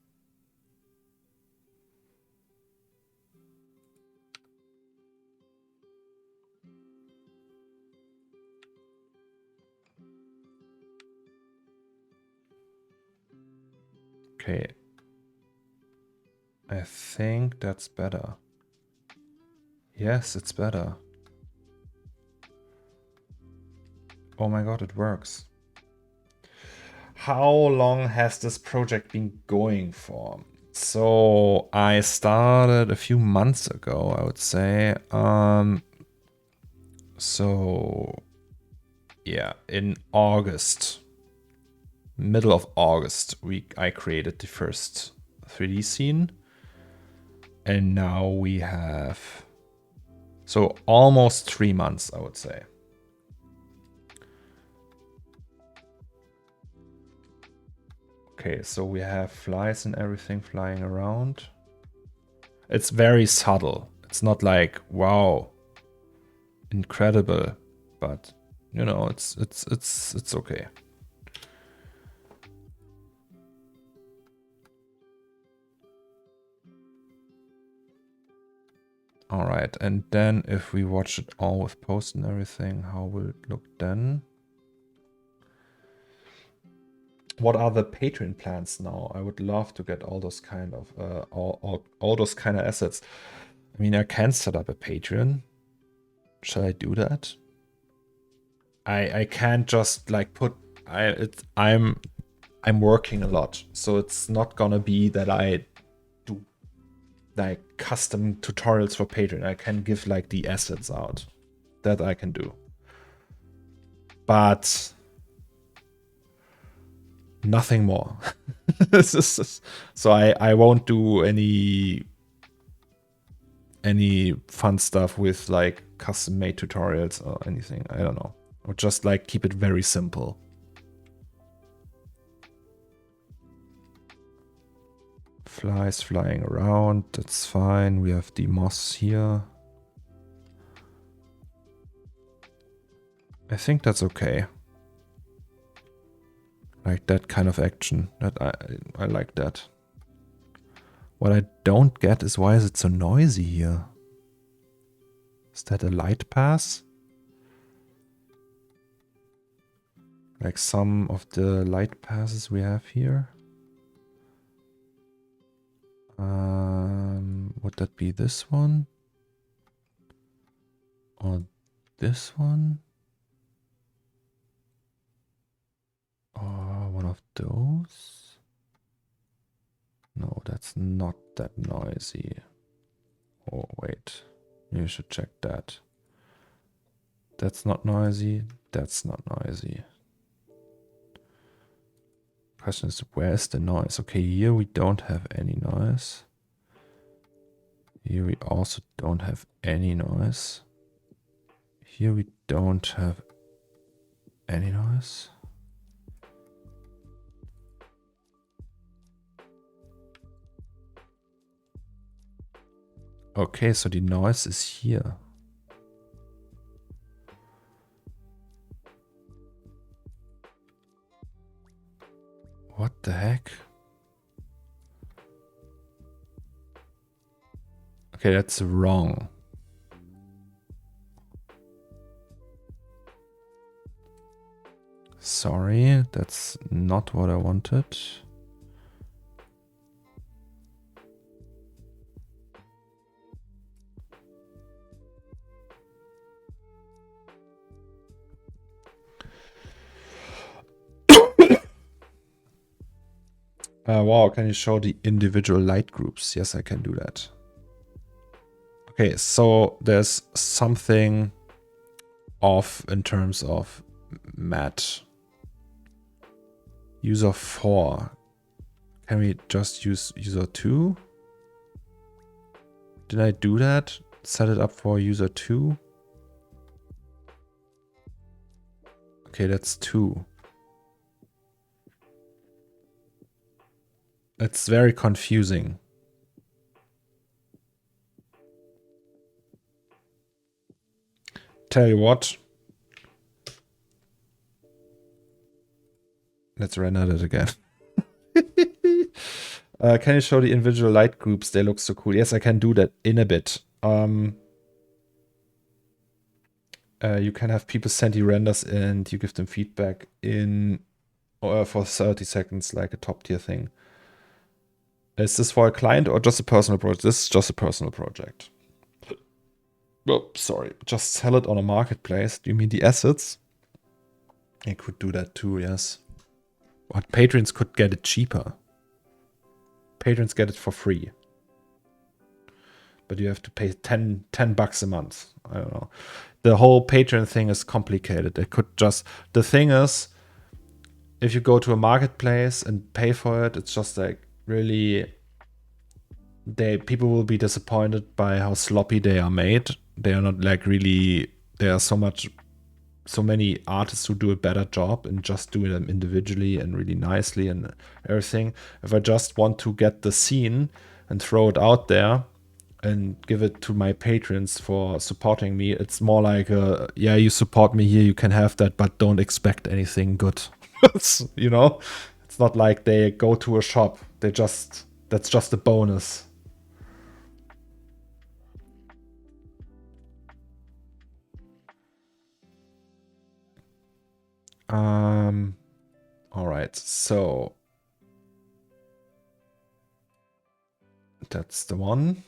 Okay. I think that's better. Yes, it's better. Oh my god, it works. How long has this project been going for? So I started a few months ago, I would say. So yeah, in August, middle of August, I created the first 3D scene. And now we have, so almost 3 months, I would say. Okay, so we have flies and everything flying around. It's very subtle. It's not like, wow, incredible, but you know, it's okay. All right, and then if we watch it all with post and everything, how will it look then? What are the Patreon plans now? I would love to get all those kind of all those kind of assets. I mean, I can set up a Patreon. Shall I do that? I can't just like put I'm working a lot, so it's not gonna be that I do like custom tutorials for Patreon. I can give like the assets out. That I can do. But nothing more. So I won't do any fun stuff with like custom made tutorials or anything. I don't know. Or just like keep it very simple. Flies flying around, that's fine. We have the moss here. I think that's okay. Like that kind of action. That I like that. What I don't get is why is it so noisy here? Is that a light pass? Like some of the light passes we have here. Would that be this one? Or this one? Or one of those? No, that's not that noisy. Oh, wait. You should check that. That's not noisy. That's not noisy. Question is, where is the noise? Okay, here we don't have any noise. Here we also don't have any noise. Here we don't have any noise. Okay, so the noise is here. What the heck? Okay, that's wrong. Sorry, that's not what I wanted. Wow, can you show the individual light groups? Yes, I can do that. Okay, so there's something off in terms of matte. User 4. Can we just use user 2? Did I do that? Set it up for user 2? Okay, that's 2. It's very confusing. Tell you what. Let's render that again. Can you show the individual light groups? They look so cool. Yes, I can do that in a bit. You can have people send you renders and you give them feedback in for 30 seconds, like a top tier thing. Is this for a client or just a personal project? This is just a personal project. Oh, sorry. Just sell it on a marketplace. Do you mean the assets? I could do that too, yes. But patrons could get it cheaper. Patrons get it for free. But you have to pay 10 bucks a month. I don't know. The whole patron thing is complicated. It could just... The thing is, if you go to a marketplace and pay for it, it's just like really... People will be disappointed by how sloppy they are made. They are not like really... There are so many artists who do a better job and just doing them individually and really nicely and everything. If I just want to get the scene and throw it out there and give it to my patrons for supporting me, it's more like, yeah, you support me here, you can have that, but don't expect anything good. You know, it's not like they go to a shop. That's just a bonus. All right, so that's the one.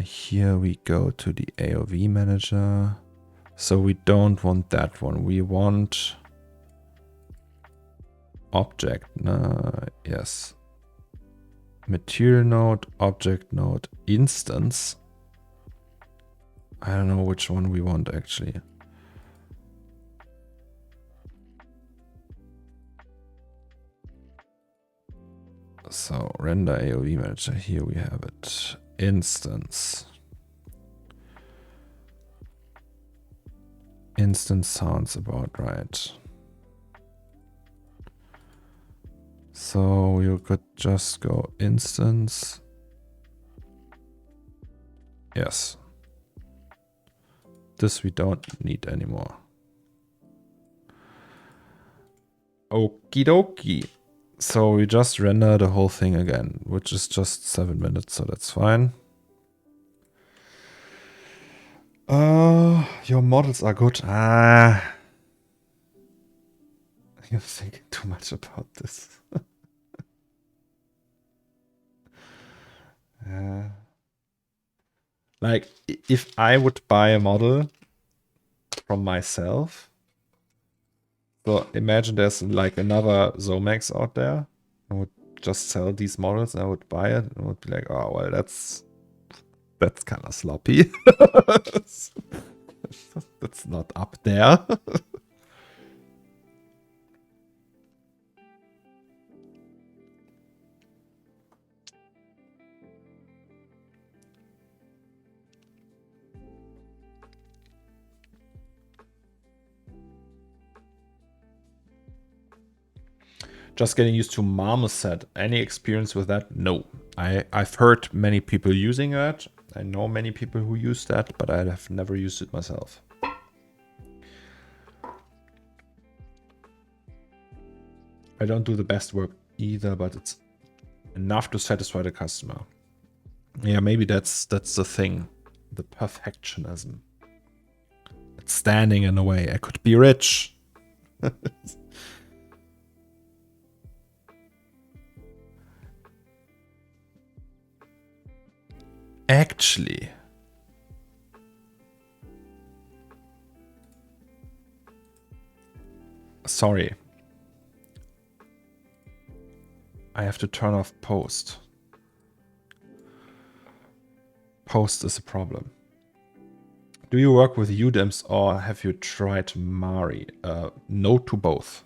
Here we go to the AOV manager. So we don't want that one. We want object. Yes. Material node, object node, instance. I don't know which one we want actually. So render AOV manager, here we have it. Instance. Instance sounds about right. So you could just go instance. Yes. This we don't need anymore. Okie dokie. So we just render the whole thing again, which is just 7 minutes, so that's fine. Your models are good. You're thinking too much about this. Like, if I would buy a model from myself, so imagine there's like another Zomax out there. I would just sell these models and I would buy it and I would be like, oh, well, that's kind of sloppy. That's not up there. Just getting used to Marmoset. Any experience with that? No. I've heard many people using that. I know many people who use that, but I have never used it myself. I don't do the best work either, but it's enough to satisfy the customer. Yeah, maybe that's the thing. The perfectionism. It's standing in the way. I could be rich. Actually, sorry. I have to turn off post. Post is a problem. Do you work with UDIMs or have you tried Mari? No to both.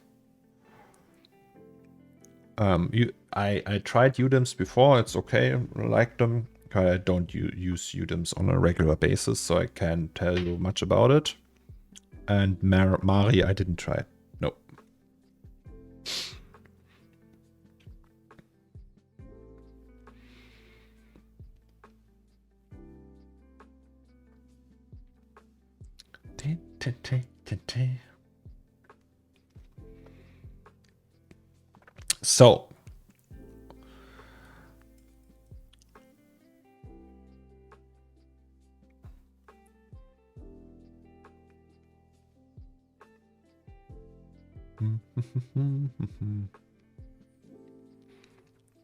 I tried UDIMs before. It's okay. I like them. I don't use UDIMs on a regular basis, so I can't tell you much about it. And Mari, I didn't try. No. So.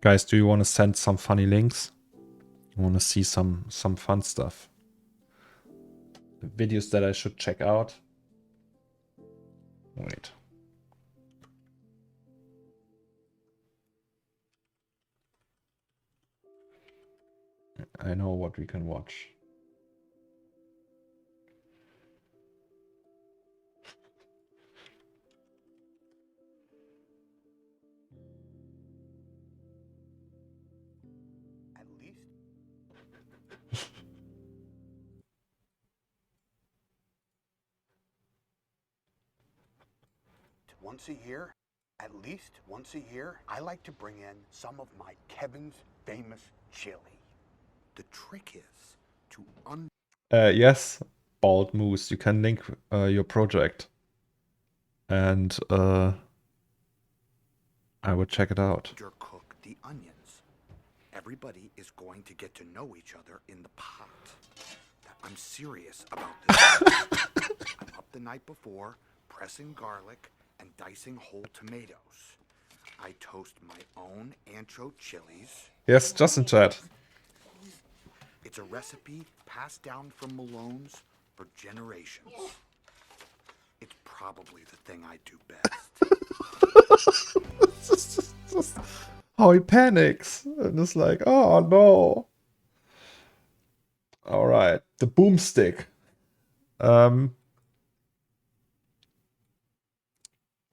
Guys, do you want to send some funny links? You want to see some fun stuff? The videos that I should check out? Wait. I know what we can watch. At least once a year, I like to bring in some of my Kevin's famous chili. The trick is to Yes, Bald Moose. You can link your project. And I would check it out. undercook the onions. Everybody is going to get to know each other in the pot. I'm serious about this. I'm up the night before, pressing garlic and dicing whole tomatoes. I toast my own ancho chilies. Yes, just in chat. It's a recipe passed down from Malone's for generations. It's probably the thing I do best. How he panics. And it's like, oh no. Alright. The boomstick.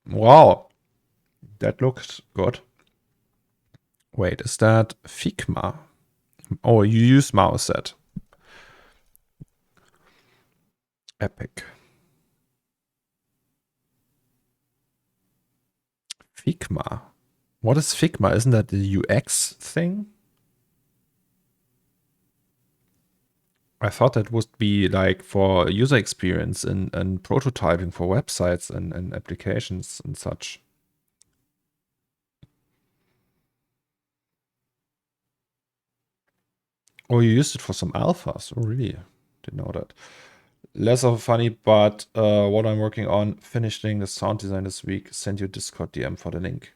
Wow. That looks good. Wait, is that Figma? Oh, you use Mouset. Epic. Figma. What is Figma? Isn't that the UX thing? I thought that would be like for user experience and prototyping for websites and applications and such. Oh, you used it for some alphas. Oh, really? Didn't know that. Less of a funny, but what I'm working on, finishing the sound design this week. Send you Discord DM for the link.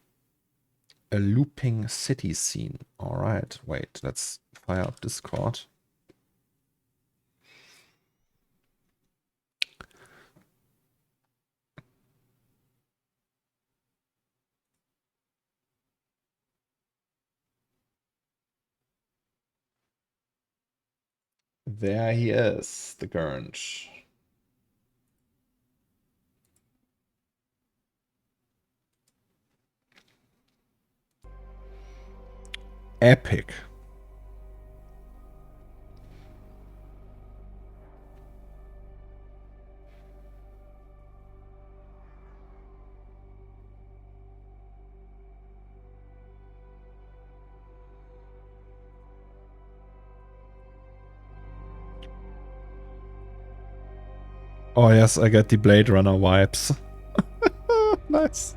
A looping city scene. All right, wait, let's fire up Discord. There he is, the Gurnch. Epic. Oh yes, I get the Blade Runner vibes. Nice.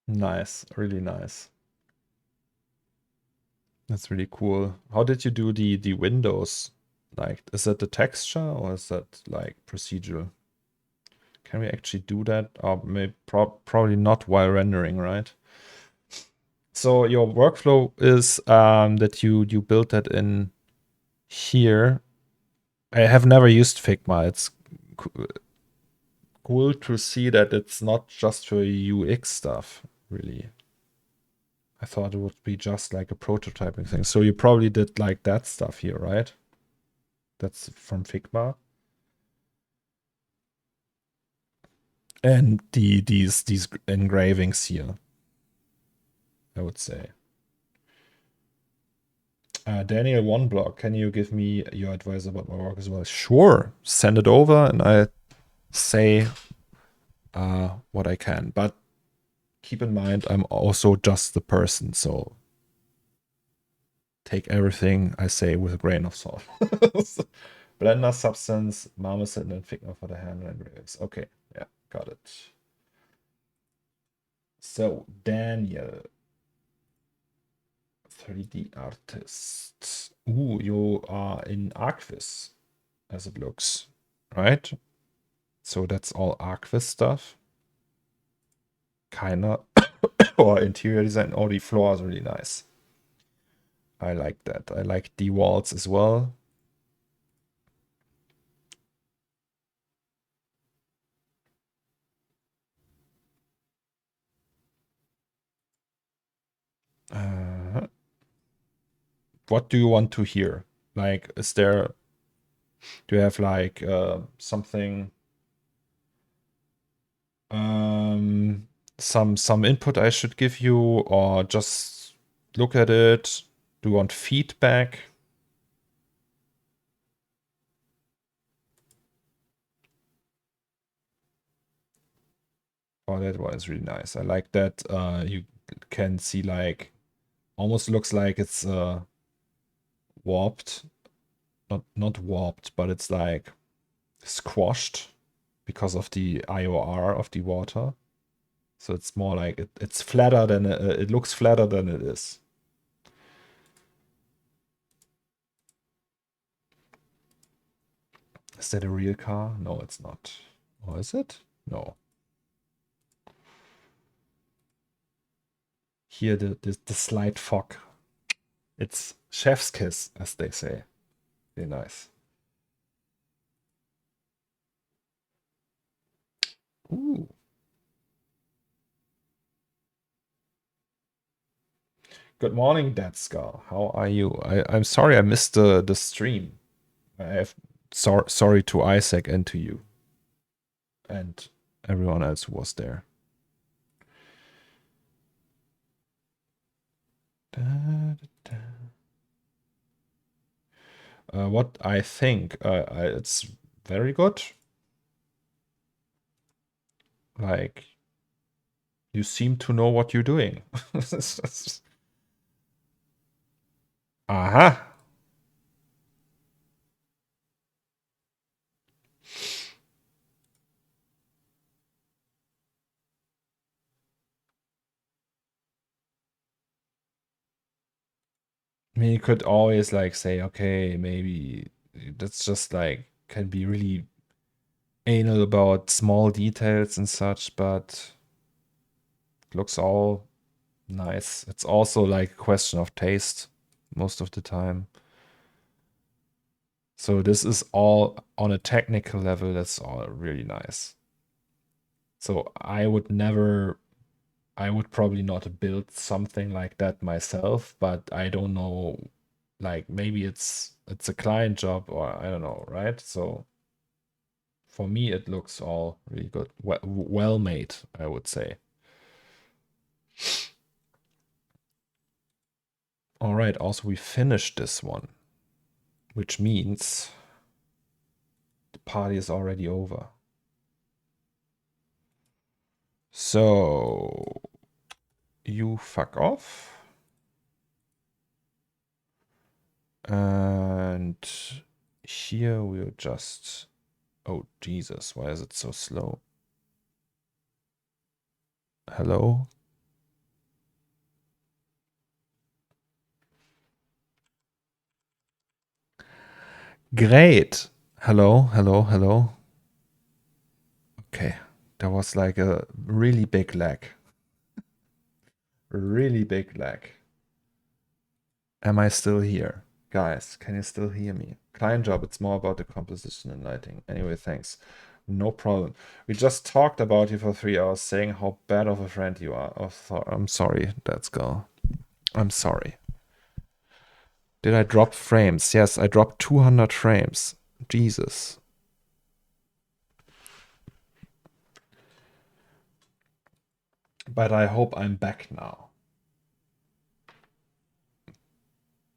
Nice, really nice. That's really cool. How did you do the windows? Like, is that the texture or is that like procedural? Can we actually do that? Or maybe probably not while rendering, right? So your workflow is that you build that in here. I have never used Figma. It's cool to see that it's not just for UX stuff, really. I thought it would be just like a prototyping thing. So you probably did like that stuff here, right? That's from Figma. And these engravings here, I would say. Daniel One Block, can you give me your advice about my work as well? Sure, send it over and I say what I can. But keep in mind, I'm also just the person, so take everything I say with a grain of salt. Blender, Substance, Marmoset, and Figma for the hand engravings. Okay, yeah, got it. So, Daniel, 3D artist. Ooh, you are in Archviz, as it looks, right? So that's all Archviz stuff. Kinda. Or interior design. Oh, the floor is really nice. I like that. I like the walls as well. What do you want to hear? Like, is there... Do you have like something... some input I should give you, or just look at it? Do you want feedback? Oh, that one is really nice. I like that you can see like almost looks like it's warped. Not warped, but it's like squashed because of the IOR of the water. So it's more like it's flatter than it looks flatter than it is. Is that a real car? No, it's not. Or is it? No. Here the slight fog. It's chef's kiss, as they say. Very nice. Ooh. Good morning, Dead Scar. How are you? I'm sorry I missed the stream. I have sorry to Isaac and to you. And everyone else who was there. What I think, it's very good. Like, you seem to know what you're doing. Aha. I mean, you could always like say, okay, maybe that's just like can be really anal about small details and such, but it looks all nice. It's also like a question of taste most of the time. So this is all on a technical level, that's all really nice. So I would probably not build something like that myself, but I don't know, like maybe it's a client job or I don't know, right? So for me, it looks all really good. Well made, I would say. All right, also we finished this one, which means the party is already over. So you fuck off. And here we'll just... Oh, Jesus, why is it so slow? Hello? Great. Hello, hello, hello. Okay, there was like a really big lag. Really big lag. Am I still here? Guys, can you still hear me? Client job, it's more about the composition and lighting. Anyway, thanks. No problem. We just talked about you for 3 hours saying how bad of a friend you are. Oh, I'm sorry, let's go. I'm sorry. Did I drop frames? Yes, I dropped 200 frames. Jesus. But I hope I'm back now.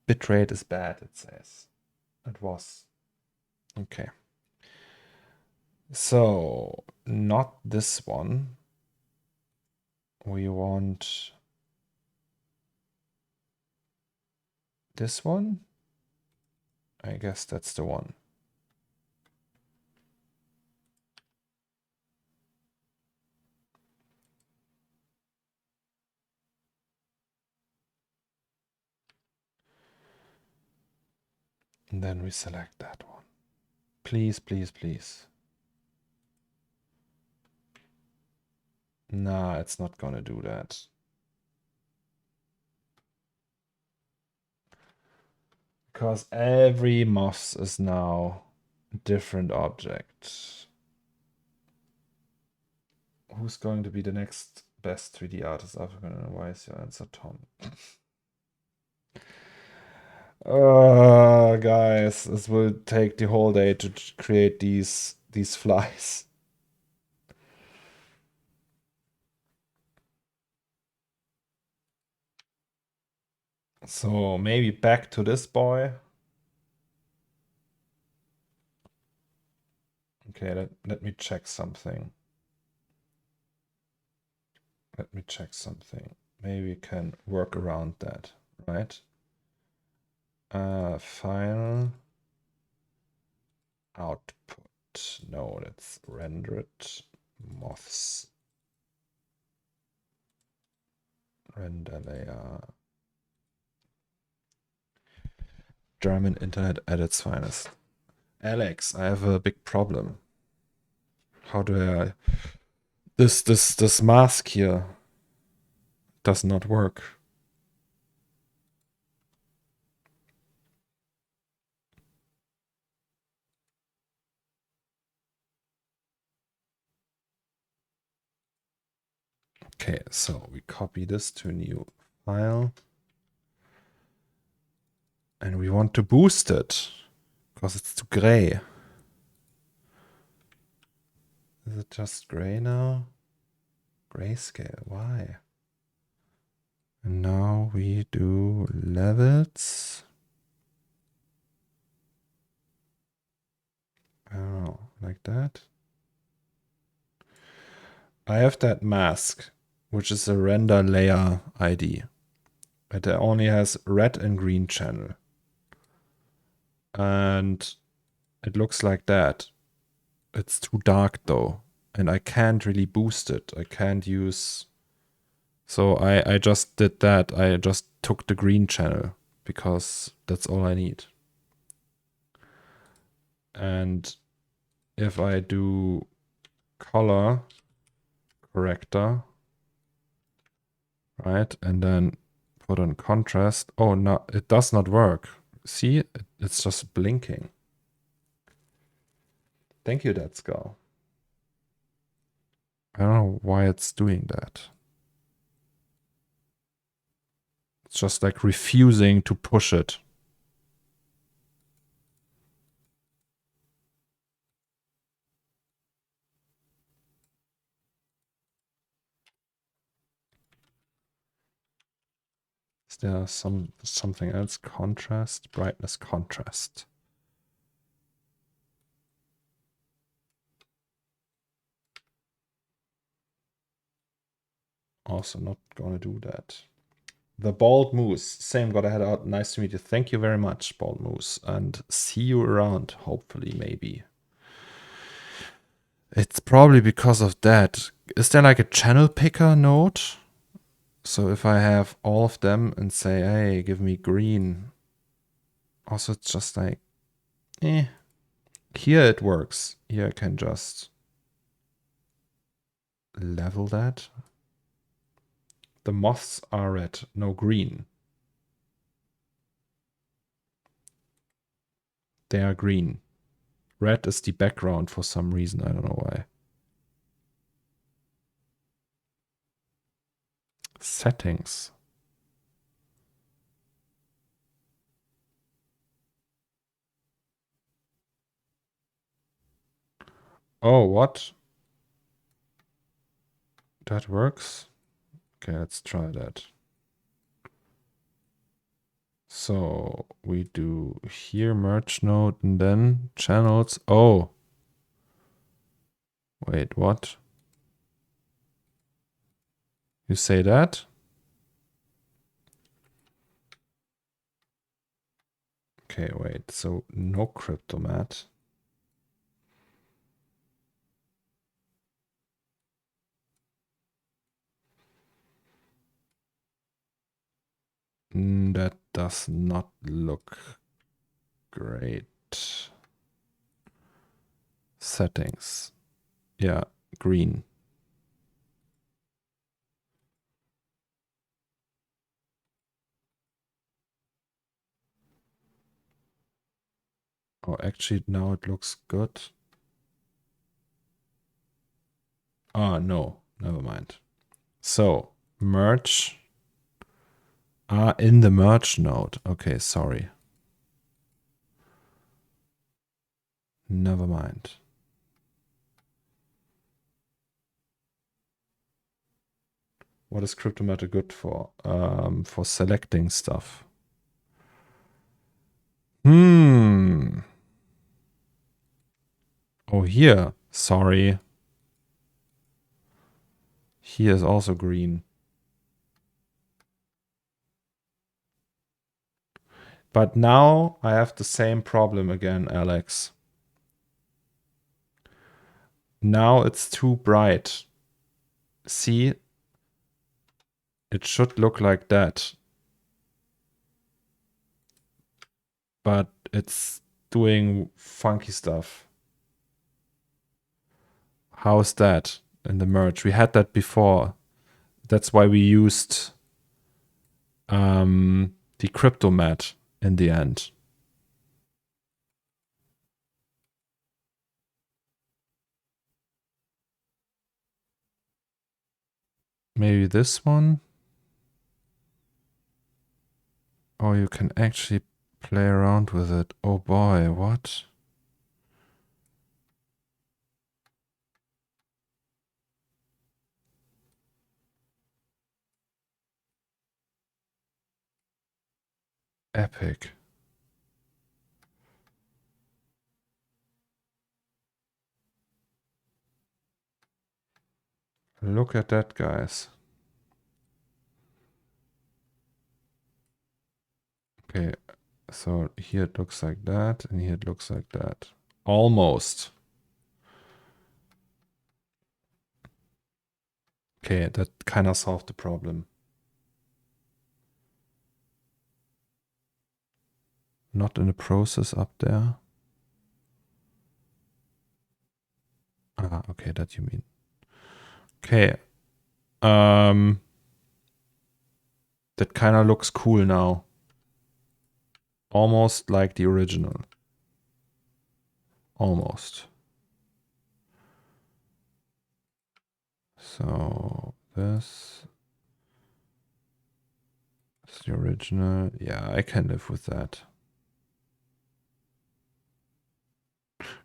Bitrate is bad, it says. It was. Okay. So, not this one. We want this one. I guess that's the one. And then we select that one. Please, please, please. Nah, it's not gonna do that. Because every MOS is now a different object. Who's going to be the next best 3D artist African, and why is your answer Tom? Guys, this will take the whole day to create these flies. So maybe back to this boy. Okay, let me check something. Let me check something. Maybe we can work around that, right? File output. No, that's rendered moths. Render layer. German internet at its finest. Alex, I have a big problem. How do I... This mask here does not work. Okay, so we copy this to a new file. And we want to boost it because it's too gray. Is it just gray now? Grayscale, why? And now we do levels. I don't know, like that. I have that mask, which is a render layer ID. It only has red and green channel. And it looks like that. It's too dark though. And I can't really boost it. I can't use... So I just did that. I just took the green channel because that's all I need. And if I do color corrector, right, and then put on contrast, oh no, it does not work. See, it's just blinking. Thank you, Deadskull. I don't know why it's doing that. It's just like refusing to push it. Is there something else? Contrast, brightness, contrast. Also not gonna do that. The Bald Moose. Same, got a head out. Nice to meet you. Thank you very much, Bald Moose. And see you around, hopefully, maybe. It's probably because of that. Is there like a channel picker node? So if I have all of them and say, hey, give me green. Also, it's just like, eh. Here it works. Here I can just level that. The moths are red, no green. They are green. Red is the background for some reason. I don't know why. Settings. Oh, what? That works? Okay, let's try that. So we do here merge node and then channels. Oh. Wait, what? You say that? Okay, wait. So no cryptomat. That does not look great. Settings. Yeah, green. Oh, actually, now it looks good. Ah, no, never mind. So, merge. Ah, in the merge node. Okay, sorry. Never mind. What is Cryptomatter good for? For selecting stuff. Oh, here. Sorry. Here is also green. But now I have the same problem again, Alex. Now it's too bright. See? It should look like that. But it's doing funky stuff. How's that in the merge? We had that before. That's why we used the Cryptomat in the end. Maybe this one? Oh, you can actually play around with it. Oh boy, what? Epic. Look at that, guys. Okay, so here it looks like that, and here it looks like that. Almost. Okay, that kind of solved the problem. Not in the process up there. Ah, okay, that you mean. Okay. That kind of looks cool now. Almost like the original. Almost. So this is the original. Yeah, I can live with that.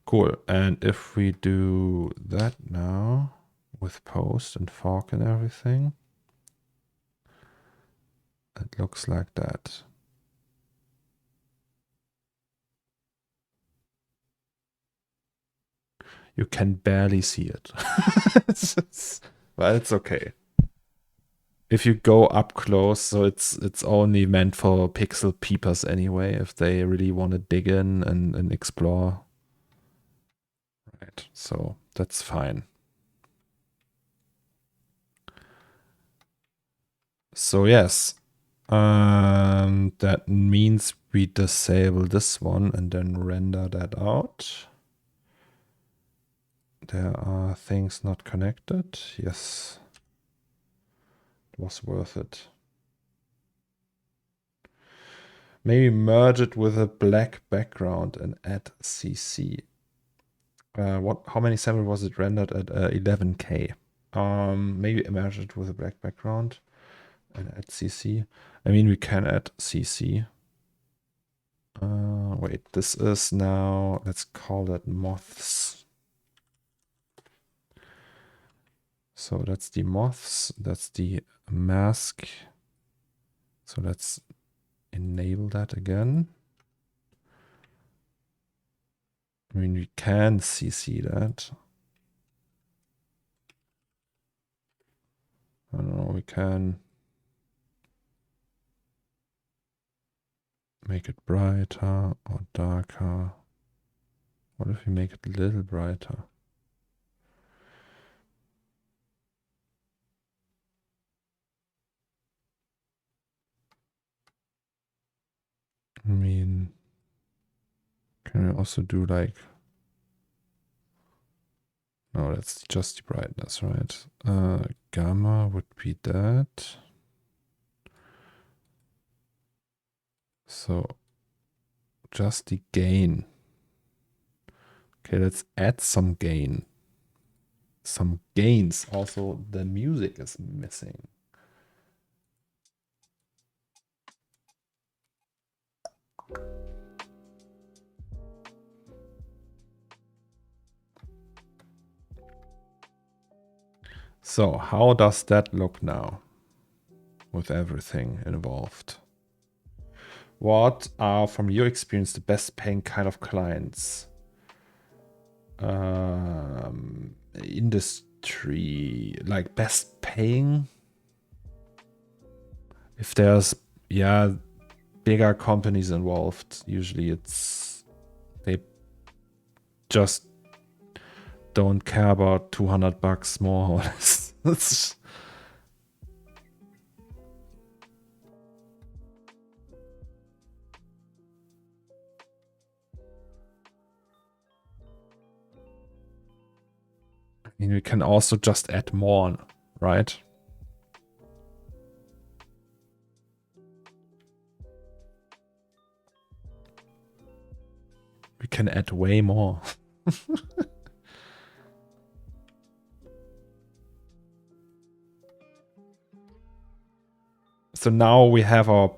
Cool. And if we do that now with post and fork and everything, it looks like that. You can barely see it. But it's okay. If you go up close, so it's only meant for pixel peepers anyway, if they really want to dig in and explore. Right, so that's fine. So yes, that means we disable this one and then render that out. There are things not connected. Yes, it was worth it. Maybe merge it with a black background and add CC. How many samples was it rendered at 11K? Maybe merge it with a black background and add CC. I mean, we can add CC. Wait, this is now, let's call it moths. So that's the moths, that's the mask. So let's enable that again. I mean, we can CC that. I don't know, we can make it brighter or darker. What if we make it a little brighter? I mean, can we also do like, no, that's just the brightness, right? Gamma would be that. So just the gain. Okay, let's add some gain. Some gains. Also, the music is missing. So how does that look now with everything involved? What are, from your experience, the best paying kind of clients? Industry, like best paying? If there's, yeah, bigger companies involved, usually they just don't care about $200 more or less. I mean, we can also just add more, right? We can add way more. So now we have our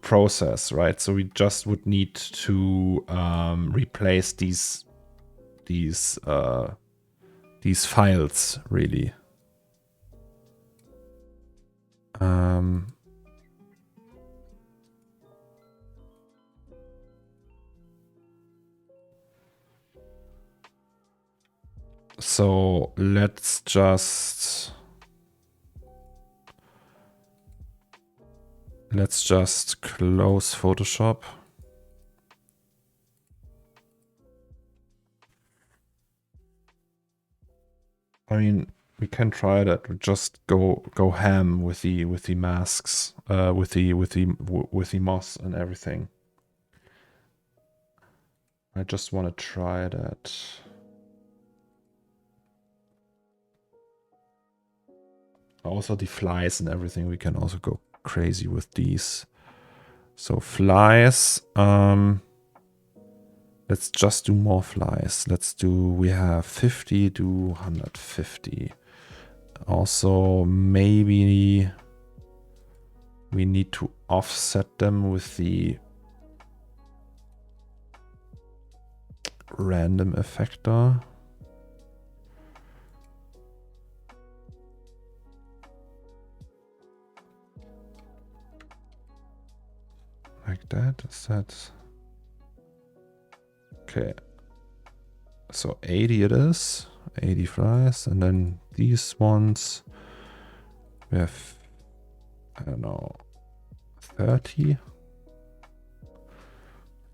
process, right? So we just would need to replace these files, really. So let's just close Photoshop. I mean, we can try that. We just go ham with the masks, with the moss and everything. I just want to try that. Also the flies and everything, we can also go crazy with these. So flies, let's just do more flies. We have 50 to 150. Also, maybe we need to offset them with the random effector. Like that, is that... Okay. So 80 it is. 80 flies. And then these ones, we have, I don't know, 30.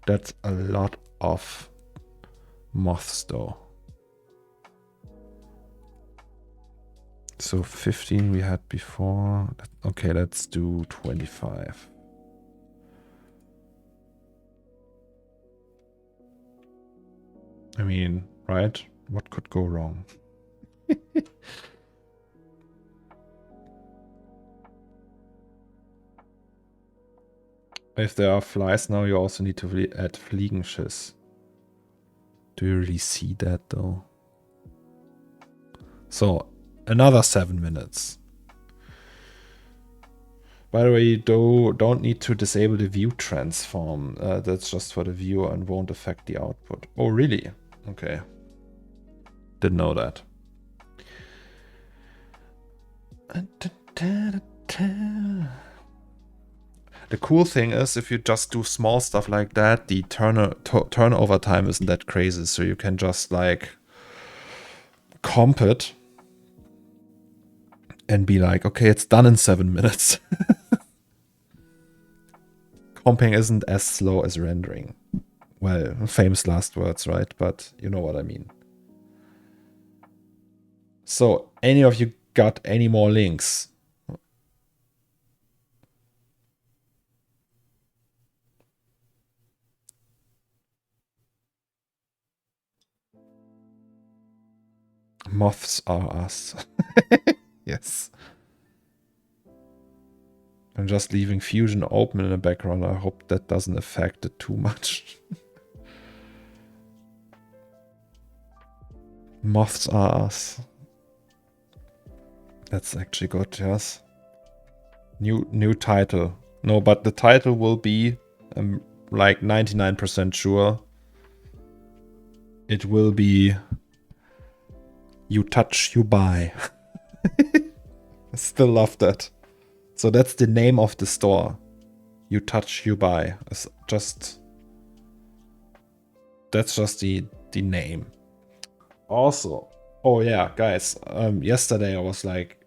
That's a lot of moths though. So 15 we had before. Okay, let's do 25. I mean, right? What could go wrong? If there are flies now, you also need to add Fliegenschiss. Do you really see that though? So, another 7 minutes. By the way, you don't need to disable the view transform. That's just for the viewer and won't affect the output. Oh, really? Okay. Didn't know that. The cool thing is, if you just do small stuff like that, the turnover time isn't that crazy. So you can just like comp it and be like, okay, it's done in 7 minutes. Comping isn't as slow as rendering. Well, famous last words, right? But you know what I mean. So, any of you got any more links? Moths are us. Yes. I'm just leaving Fusion open in the background. I hope that doesn't affect it too much. Moths are us. That's actually good, yes. New title. No, but the title will be, I'm like 99% sure, it will be You Touch, You Buy. I still love that. So that's the name of the store. You Touch, You Buy. It's just... That's just the name. Also, oh yeah, guys, yesterday I was like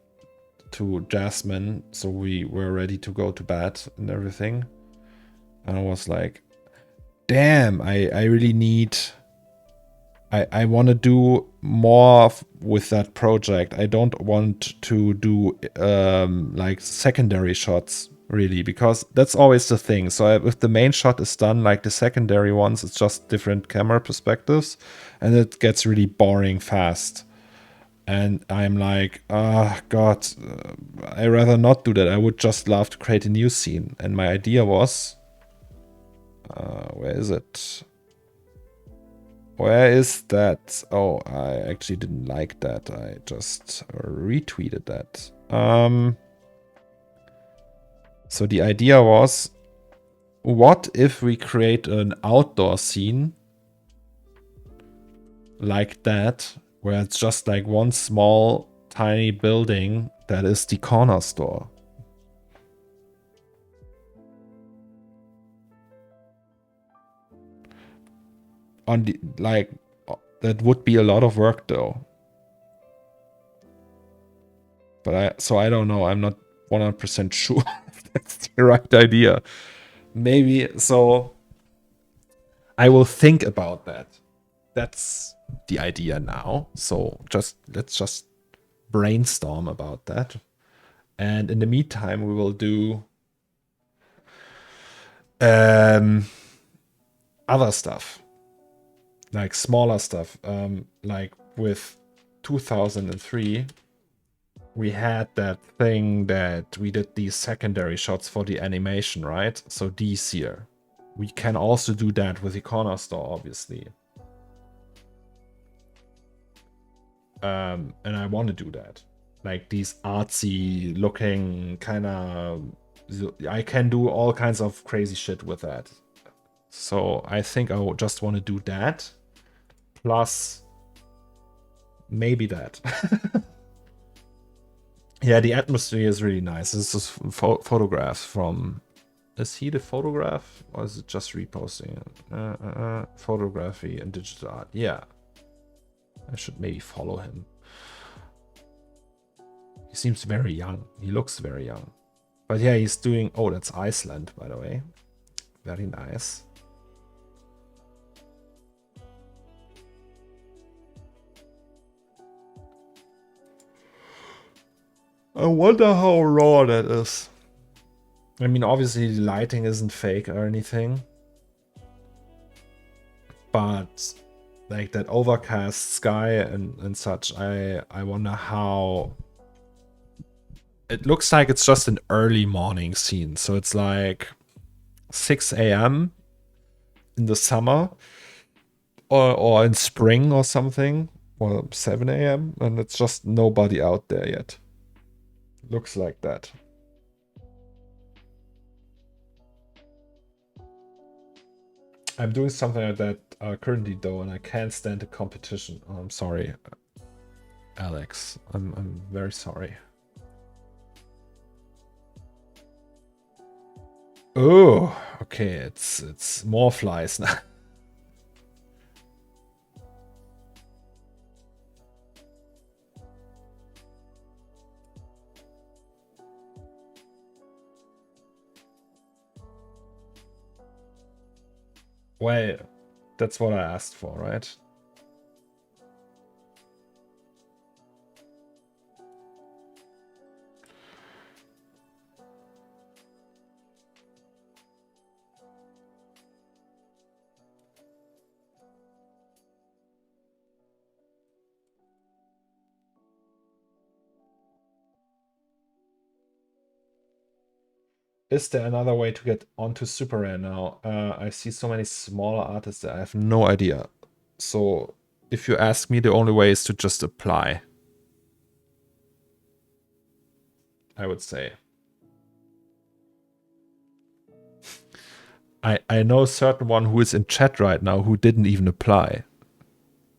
to Jasmine, so we were ready to go to bed and everything. And I was like, damn, I really need... I want to do more with that project. I don't want to do like secondary shots, really, because that's always the thing. So if the main shot is done, like the secondary ones, it's just different camera perspectives, and it gets really boring fast. And I'm like, oh god, I'd rather not do that. I would just love to create a new scene. And my idea was, where is it? Where is that? Oh, I actually didn't like that. I just retweeted that. So the idea was, what if we create an outdoor scene like that, where it's just like one small tiny building that is the corner store? On the, like, that would be a lot of work though. But so I don't know. I'm not 100% sure if that's the right idea. Maybe, so I will think about that. That's the idea now. So let's just brainstorm about that. And in the meantime, we will do other stuff, like smaller stuff. Like with 2003, we had that thing that we did these secondary shots for the animation, right? So these here. We can also do that with the corner store, obviously. And I want to do that. Like these artsy looking kind of... I can do all kinds of crazy shit with that. So I think I would just want to do that. Plus, maybe that. Yeah, the atmosphere is really nice. This is photographs from... Is he the photograph? Or is it just reposting it? Photography and digital art. Yeah. I should maybe follow him. He seems very young. He looks very young. But yeah, he's doing... Oh, that's Iceland, by the way. Very nice. I wonder how raw that is. I mean, obviously the lighting isn't fake or anything. But like that overcast sky and such, I wonder how... It looks like it's just an early morning scene. So it's like 6 a.m. in the summer or in spring or something, or 7 a.m. and it's just nobody out there yet. Looks like that. I'm doing something like that currently though, and I can't stand the competition. Oh, I'm sorry, Alex. I'm very sorry. Oh, okay. It's more flies now. Well, that's what I asked for, right? Is there another way to get onto Super Rare now? I see so many smaller artists that I have no idea. So if you ask me, the only way is to just apply, I would say. I know a certain one who is in chat right now who didn't even apply.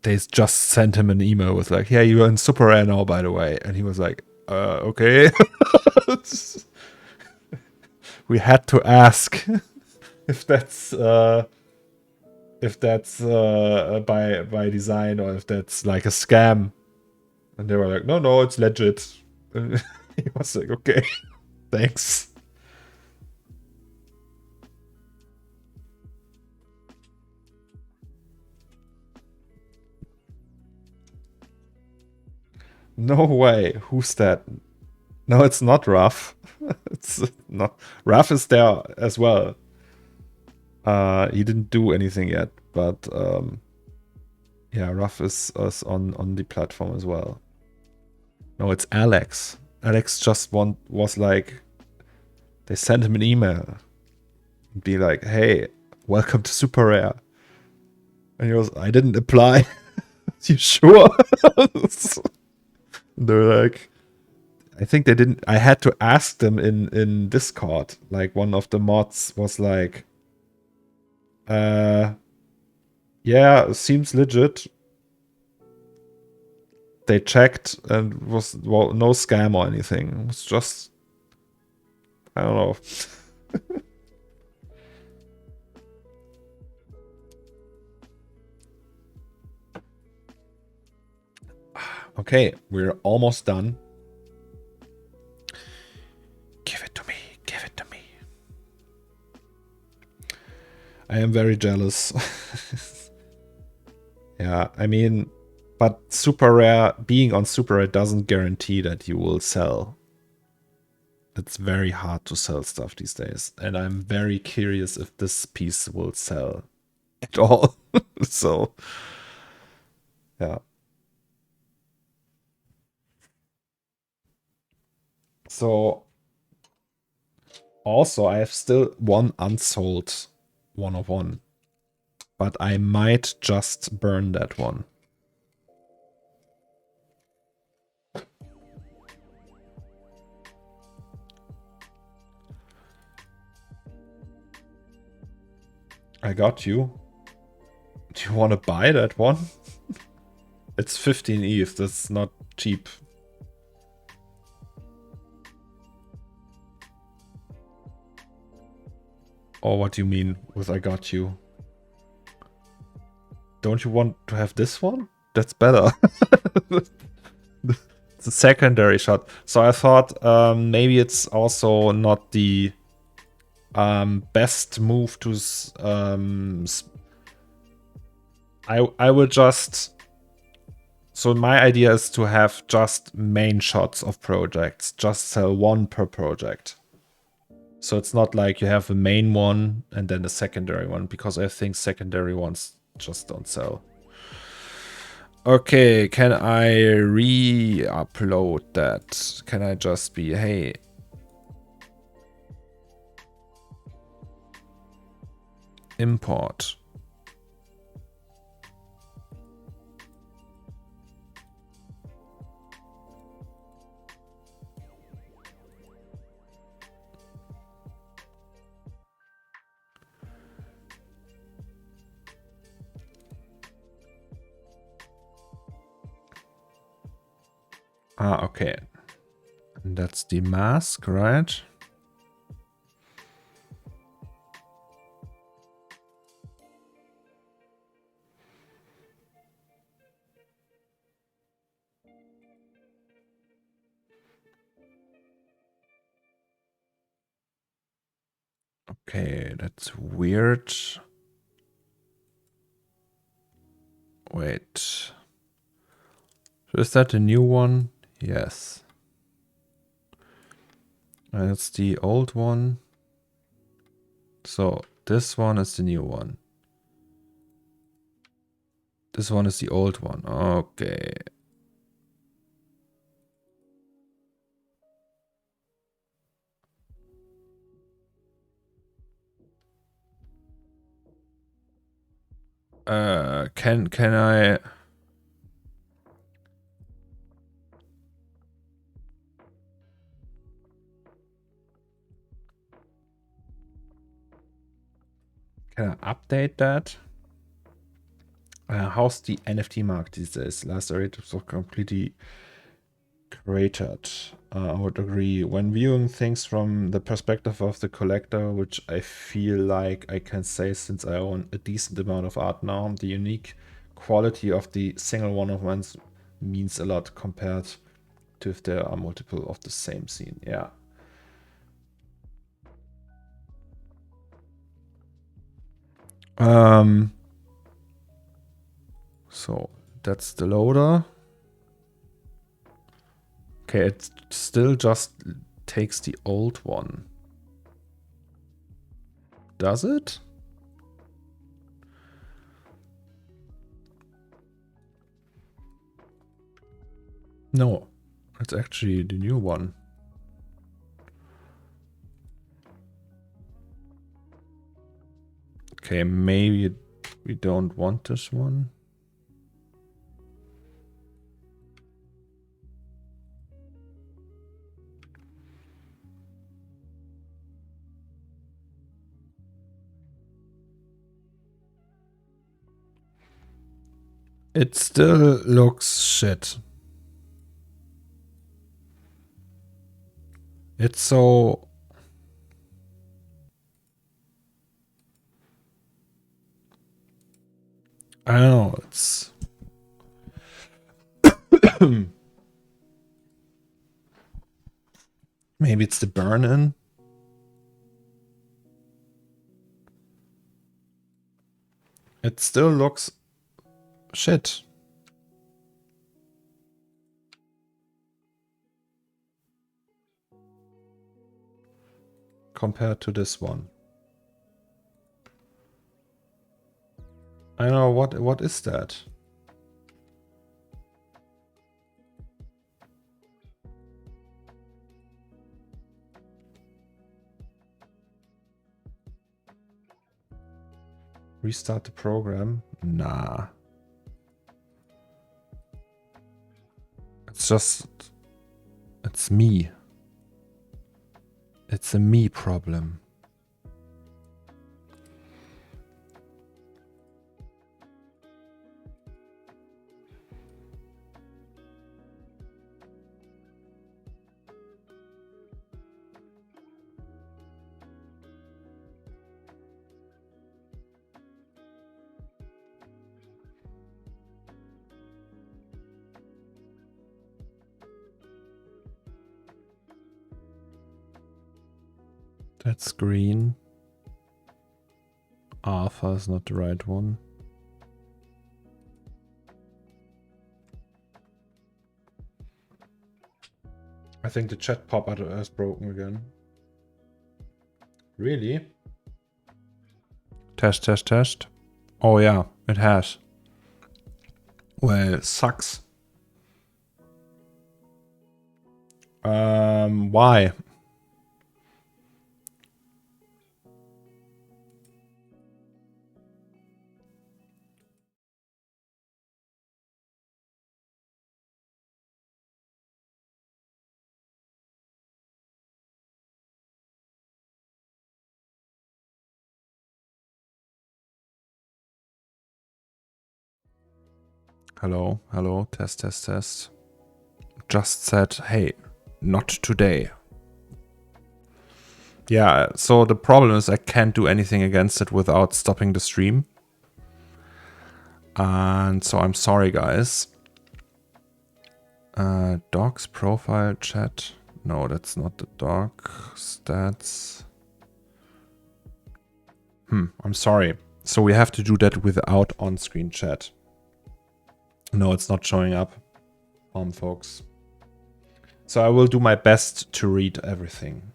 They just sent him an email with like, yeah, you're in Super Rare now, by the way. And he was like, okay. We had to ask if that's by design or if that's like a scam. And they were like, no, it's legit. And he was like, okay, thanks. No way. Who's that? No, it's not Ruff. It's not. Ruff is there as well. He didn't do anything yet, but yeah, Ruff is on the platform as well. No, it's Alex. Alex just was like, they sent him an email, be like, hey, welcome to Super Rare. And he was, I didn't apply. You sure? They're like, I think they didn't. I had to ask them in Discord. Like one of the mods was like, yeah, seems legit. They checked and was no scam or anything. It was just, I don't know. Okay, we're almost done. I am very jealous. Yeah, I mean, but super rare, being on super rare doesn't guarantee that you will sell. It's very hard to sell stuff these days. And I'm very curious if this piece will sell at all. So, yeah. So, also, I have still one unsold 101. But I might just burn that one. I got you. Do you want to buy that one? It's 15 ETH. That's not cheap. Oh, what do you mean with I got you? Don't you want to have this one? That's better. It's a secondary shot. So I thought maybe it's also not the best move to... I will just... So my idea is to have just main shots of projects. Just sell one per project. So it's not like you have a main one and then a secondary one, because I think secondary ones just don't sell. Okay, can I re-upload that? Can I just be, hey, import. Ah, okay. And that's the mask, right? Okay, that's weird. Wait. So is that the new one? Yes. And it's the old one. So this one is the new one. This one is the old one. Okay. Can I... Can I update that? How's the NFT market these days? Last rate was completely cratered. I would agree. When viewing things from the perspective of the collector, which I feel like I can say since I own a decent amount of art now, the unique quality of the single one-of-ones means a lot compared to if there are multiple of the same scene. Yeah. So that's the loader. Okay, it still just takes the old one. Does it? No, it's actually the new one. Okay, maybe we don't want this one. It still looks shit. It's so... I don't know, it's... Maybe it's the burn-in? It still looks shit. Compared to this one. I don't know what is that? Restart the program? Nah. It's just... It's me. It's a me problem. That's green. Alpha is not the right one. I think the chat pop-up is broken again. Really? Test, test, test. Oh yeah, it has. Well, sucks. Why? Hello, hello, test, test, test. Just said, hey, not today. Yeah, so the problem is I can't do anything against it without stopping the stream. And so I'm sorry, guys. Docs, profile, chat. No, that's not the doc. Stats. I'm sorry. So we have to do that without on-screen chat. No, it's not showing up, folks. So I will do my best to read everything.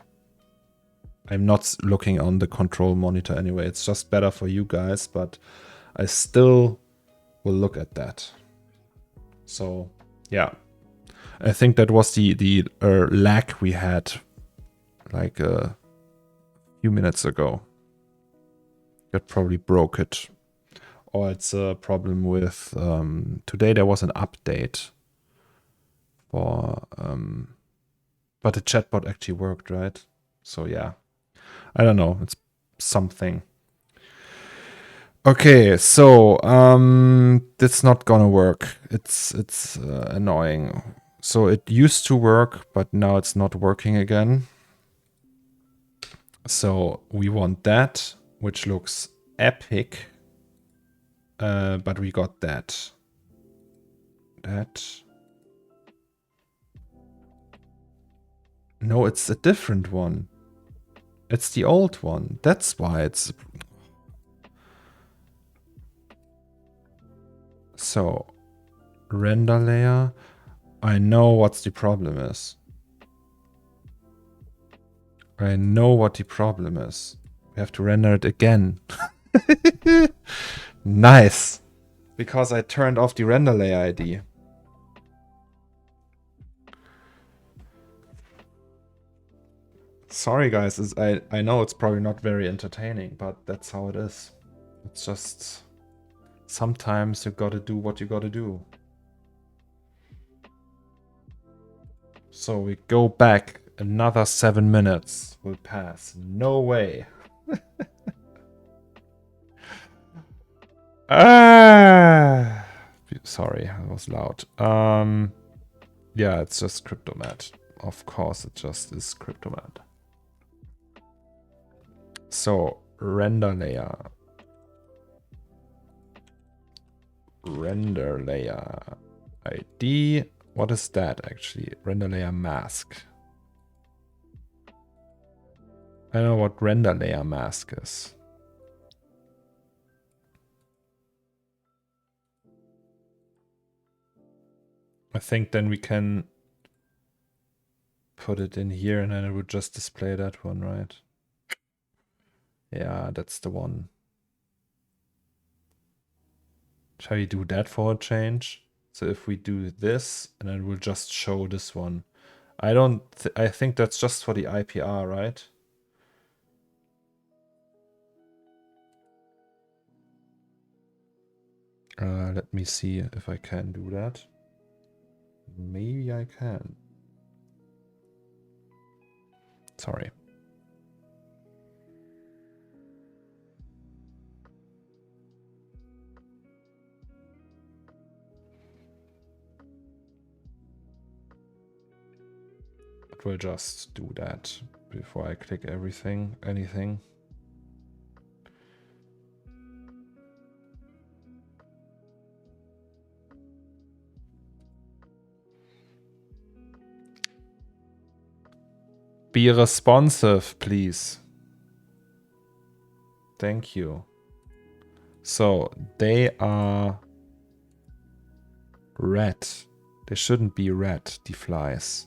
I'm not looking on the control monitor anyway. It's just better for you guys, but I still will look at that. So, yeah. I think that was the lag we had like a few minutes ago. That probably broke it. Or it's a problem with... today there was an update for... but the chatbot actually worked, right? So yeah. I don't know. It's something. Okay, so that's not gonna work. It's annoying. So it used to work, but now it's not working again. So we want that, which looks epic. But we got that. No, it's a different one. It's the old one. That's why it's... So, render layer. I know what the problem is. I know what the problem is. We have to render it again. Nice. Because I turned off the render layer ID. Sorry guys, I know it's probably not very entertaining, but that's how it is. It's just... Sometimes you gotta do what you gotta do. So we go back, another 7 minutes will pass. No way. Sorry, I was loud. Yeah, it's just Cryptomat. Of course, it just is Cryptomat. So, render layer. Render layer ID. What is that actually? Render layer mask. I don't know what render layer mask is. I think then we can put it in here and then it would just display that one, right? Yeah, that's the one. Shall we do that for a change? So if we do this, and then we'll just show this one. I think that's just for the IPR, right? Let me see if I can do that. Maybe I can. Sorry. But we'll just do that before I click anything. Be responsive, please. Thank you. So they are red. They shouldn't be red, the flies.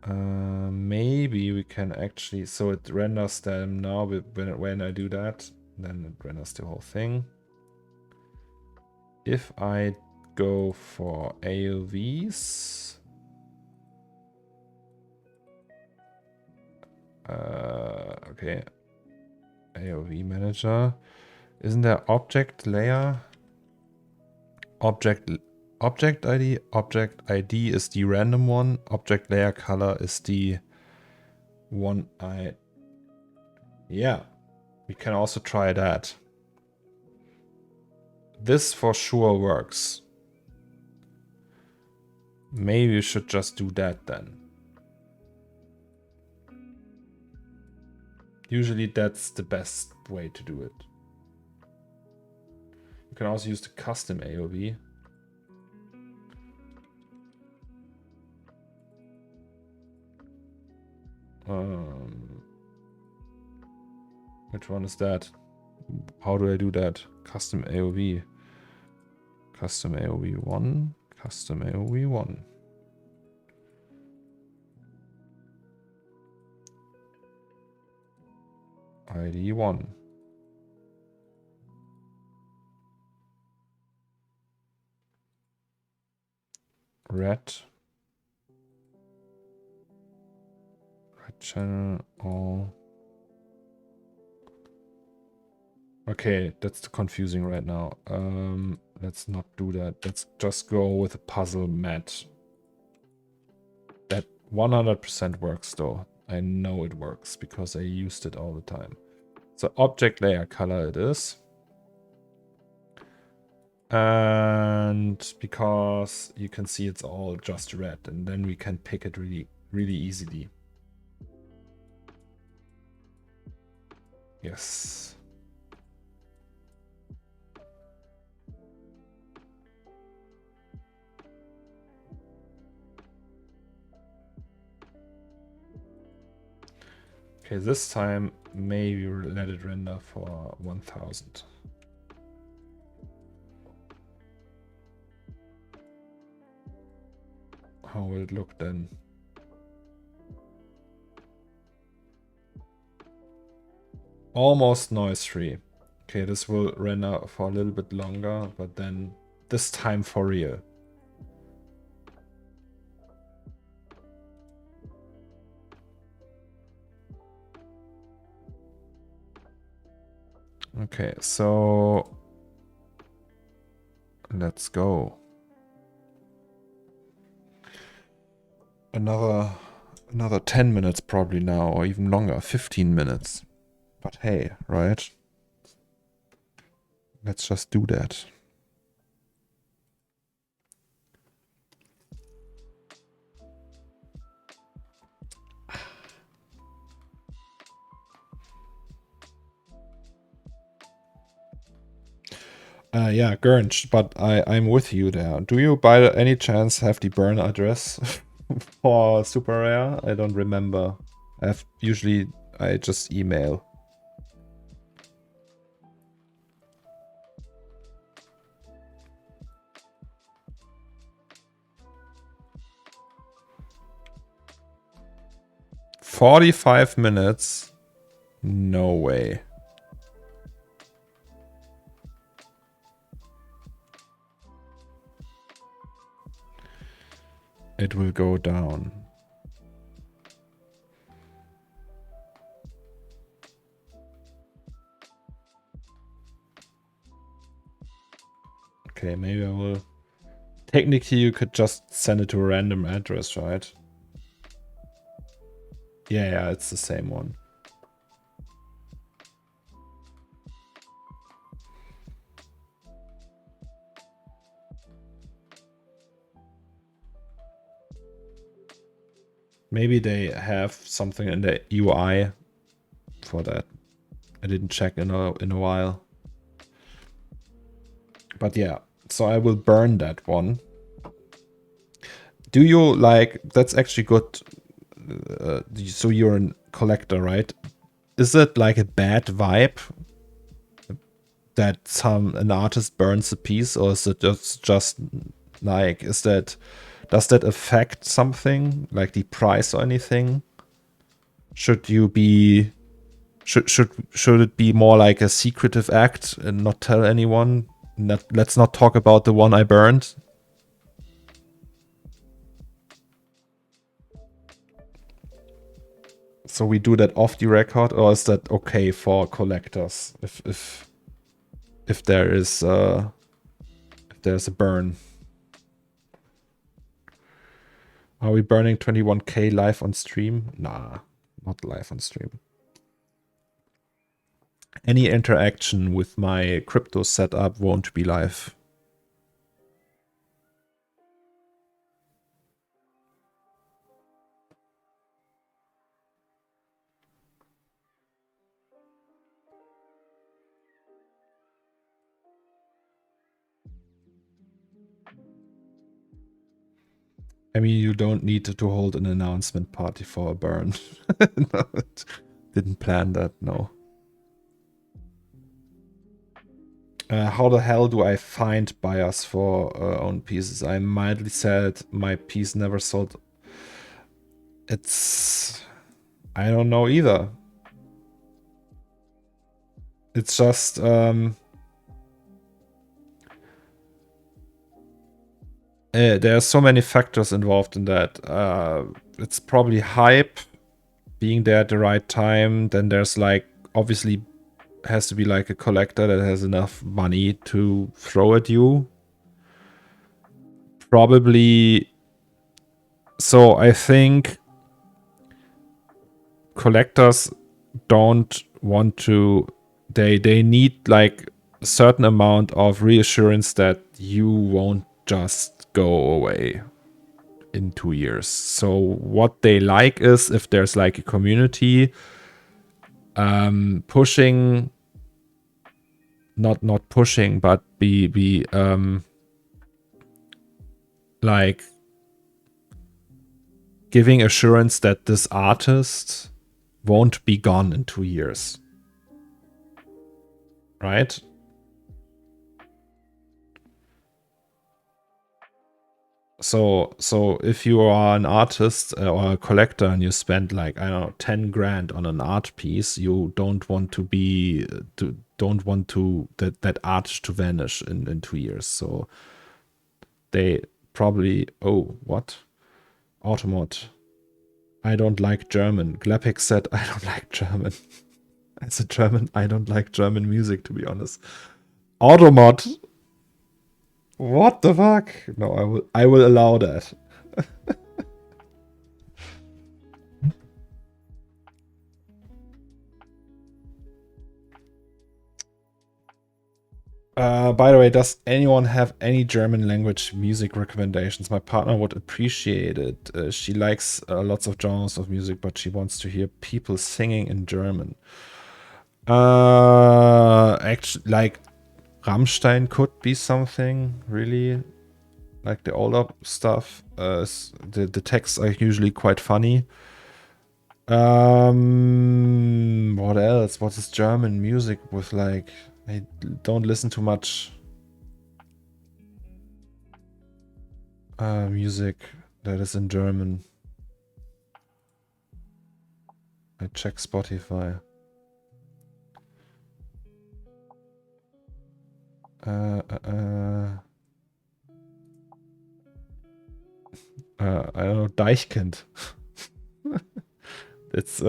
Maybe we can actually, so it renders them now when I do that, then it renders the whole thing. If I go for AOVs, okay, AOV manager, isn't there object layer? Object ID. Object ID is the random one. Object layer color is the one yeah, we can also try that. This for sure works. Maybe we should just do that then. Usually that's the best way to do it. You can also use the custom AOV. Which one is that? How do I do that? Custom AOV. Custom AOV 1. Custom AOV 1. ID 1. Red. Red channel. All. Okay, that's confusing right now. Let's not do that. Let's just go with a puzzle mat. That 100% works though. I know it works because I used it all the time. So object layer color it is. And because you can see it's all just red, and then we can pick it really easily. Yes. Okay, this time maybe let it render for 1000. How will it look then? Almost noise free. Okay, this will render for a little bit longer, but then this time for real. Okay, so let's go. Another 10 minutes probably now, or even longer, 15 minutes. But hey, right? Let's just do that. Yeah, Gernch, but I'm with you there. Do you by any chance have the burn address for Super Rare? I don't remember. Usually I just email. 45 minutes? No way. It will go down. Okay, maybe I will... Technically, you could just send it to a random address, right? Yeah, it's the same one. Maybe they have something in the UI for that. I didn't check in a while. But yeah, so I will burn that one. Do you like... That's actually good. So you're a collector, right? Is it like a bad vibe that an artist burns a piece, or is it just like, does that affect something like the price or anything? Should you be should it be more like a secretive act and not tell anyone? Let's not talk about the one I burned. So we do that off the record, or is that okay for collectors if there is if there's a burn? Are we burning 21k live on stream? Nah, not live on stream. Any interaction with my crypto setup won't be live. I mean, you don't need to hold an announcement party for a burn. No, didn't plan that, no. How the hell do I find buyers for own pieces? I mildly said my piece never sold. It's... I don't know either. It's just... there are so many factors involved in that. It's probably hype, being there at the right time. Then there's like, obviously has to be like a collector that has enough money to throw at you. Probably. So I think collectors don't want to, they need like a certain amount of reassurance that you won't just go away in 2 years. So what they like is if there's like a community pushing, not pushing, but be like giving assurance that this artist won't be gone in 2 years. Right? So if you are an artist or a collector and you spend like, I don't know, 10 grand on an art piece, you don't want to be that art to vanish in 2 years. So they probably... Oh, what? Automod. I don't like German. Glapix said I don't like German. As a German, I don't like German music, to be honest. Automod. What the fuck? No, I will allow that. By the way, does anyone have any German language music recommendations? My partner would appreciate it. She likes lots of genres of music, but she wants to hear people singing in German. Actually, like Rammstein could be something, really. Like the older stuff. The texts are usually quite funny. What else? What is German music with like... I don't listen to much music that is in German. I check Spotify. I don't know, Deichkind. it's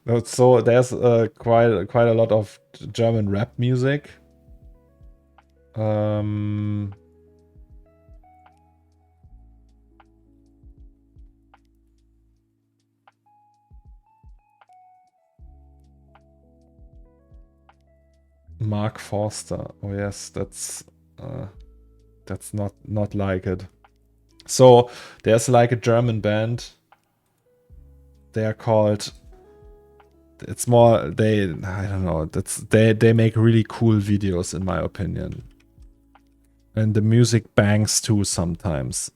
no, so there's quite a lot of German rap music. Mark Forster. Oh yes, that's not like it. So there's like a German band. They are called. It's more I don't know. They make really cool videos in my opinion. And the music bangs too sometimes.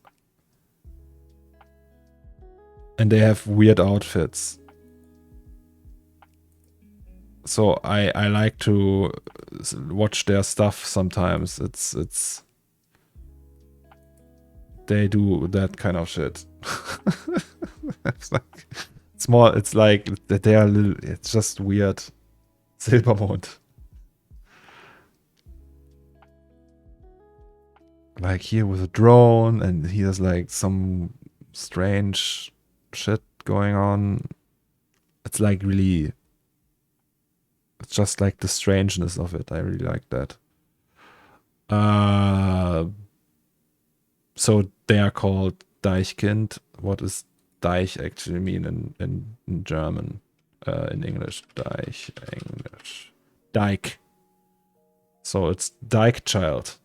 And they have weird outfits. So I like to watch their stuff sometimes. It's they do that kind of shit. It's like they are it's just weird. Silbermond. Like here with a drone, and he has like some strange shit going on. It's like really, it's just like the strangeness of it. I really like that. So they are called Deichkind. What does Deich actually mean in German? In English, Deich, English. Dike. So it's Dike-child.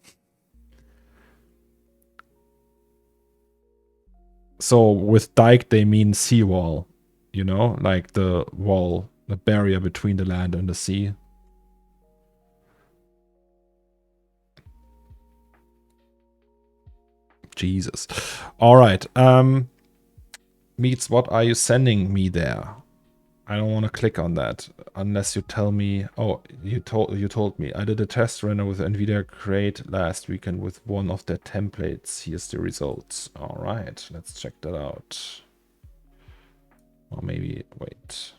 So with dike, they mean seawall, you know, like the wall, the barrier between the land and the sea. Jesus. All right. Meets, what are you sending me there? I don't want to click on that unless you tell me. Oh, you told me. I did a test render with NVIDIA Create last weekend with one of their templates. Here's the results. All right, let's check that out. Or maybe wait.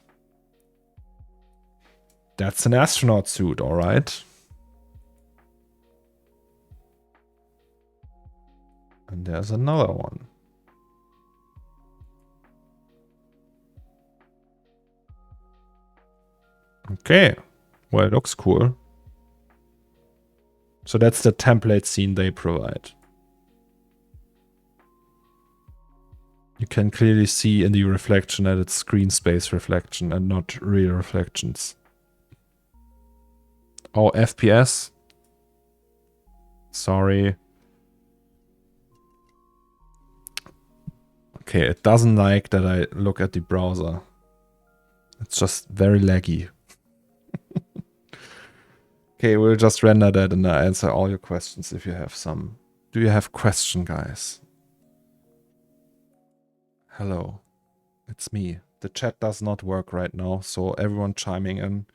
That's an astronaut suit, all right. And there's another one. Okay, well, it looks cool. So that's the template scene they provide. You can clearly see in the reflection that it's screen space reflection and not real reflections. Oh, FPS? Sorry. Okay, it doesn't like that I look at the browser. It's just very laggy. Okay, we'll just render that and answer all your questions if you have some. Do you have question, guys? Hello, it's me. The chat does not work right now, so everyone chiming in.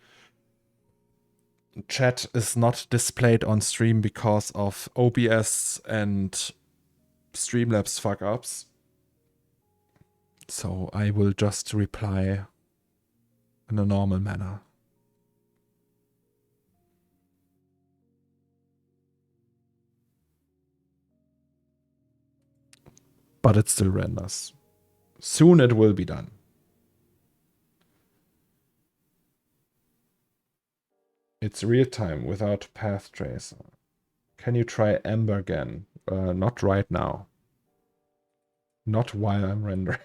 Chat is not displayed on stream because of OBS and Streamlabs fuck-ups. So I will just reply in a normal manner. But it still renders. Soon it will be done. It's real time without path tracer. Can you try Ember again? Not right now. Not while I'm rendering.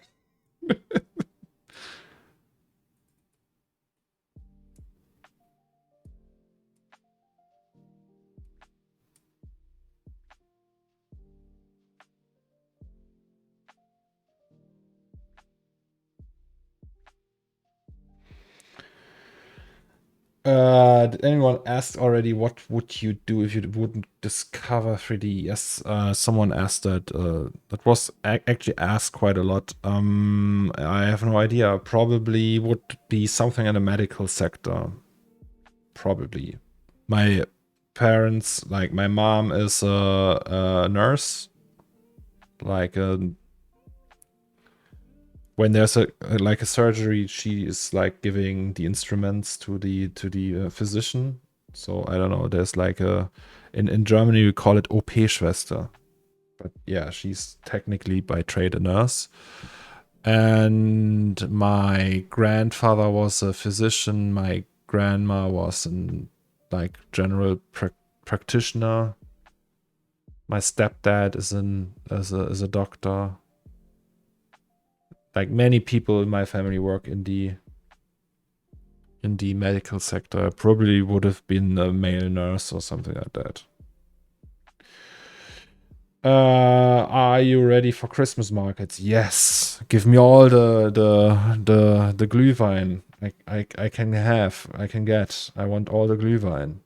Did anyone ask already what would you do if you wouldn't discover 3D? Yes, someone asked that. That was actually asked quite a lot. I have no idea. Probably would be something in the medical sector. Probably. My parents, like my mom is a nurse. like when there's a like a surgery, she is like giving the instruments to the physician. So I don't know. There's like a in Germany we call it OP-Schwester, but yeah, she's technically by trade a nurse. And my grandfather was a physician. My grandma was an like general practitioner. My stepdad is is a doctor. Like many people in my family work in the medical sector. I probably would have been a male nurse or something like that. Are you ready for Christmas markets? Yes. Give me all the Glühwein I can have. I can get. I want all the Glühwein.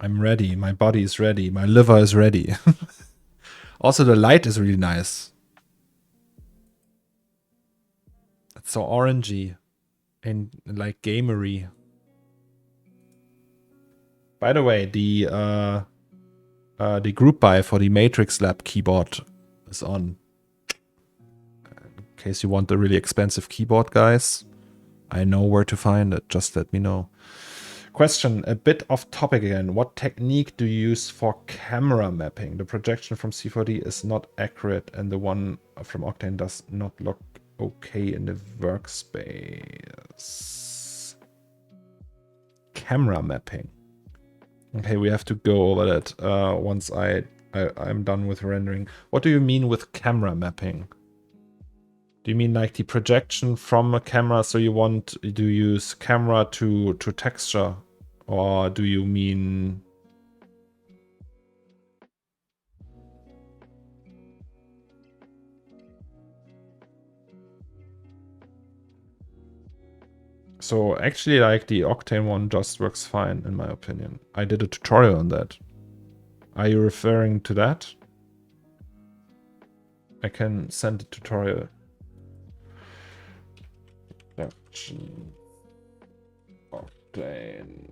I'm ready. My body is ready. My liver is ready. Also, the light is really nice. It's so orangey and like gamery. By the way, the group buy for the Matrix Lab keyboard is on. In case you want the really expensive keyboard, guys, I know where to find it. Just let me know. Question, a bit off topic again. What technique do you use for camera mapping? The projection from C4D is not accurate and the one from Octane does not look okay in the workspace. Camera mapping. Okay, we have to go over that once I'm done with rendering. What do you mean with camera mapping? Do you mean like the projection from a camera? So you want to use camera to texture, or do you mean? So actually, like the Octane one just works fine in my opinion. I did a tutorial on that. Are you referring to that? I can send a tutorial. Octane.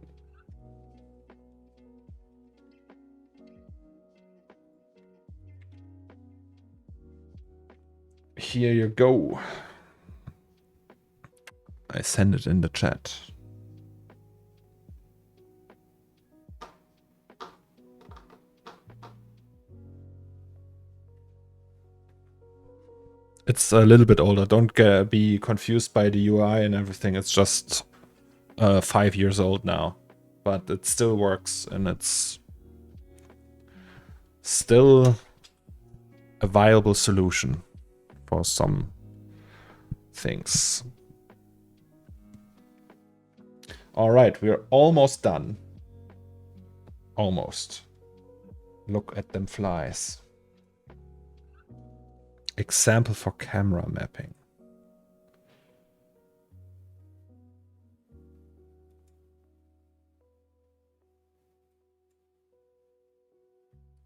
Here you go. I send it in the chat. It's a little bit older. Don't be confused by the UI and everything. It's just 5 years old now. But it still works and it's still a viable solution for some things. All right, we're almost done. Almost. Look at them flies. Example for camera mapping.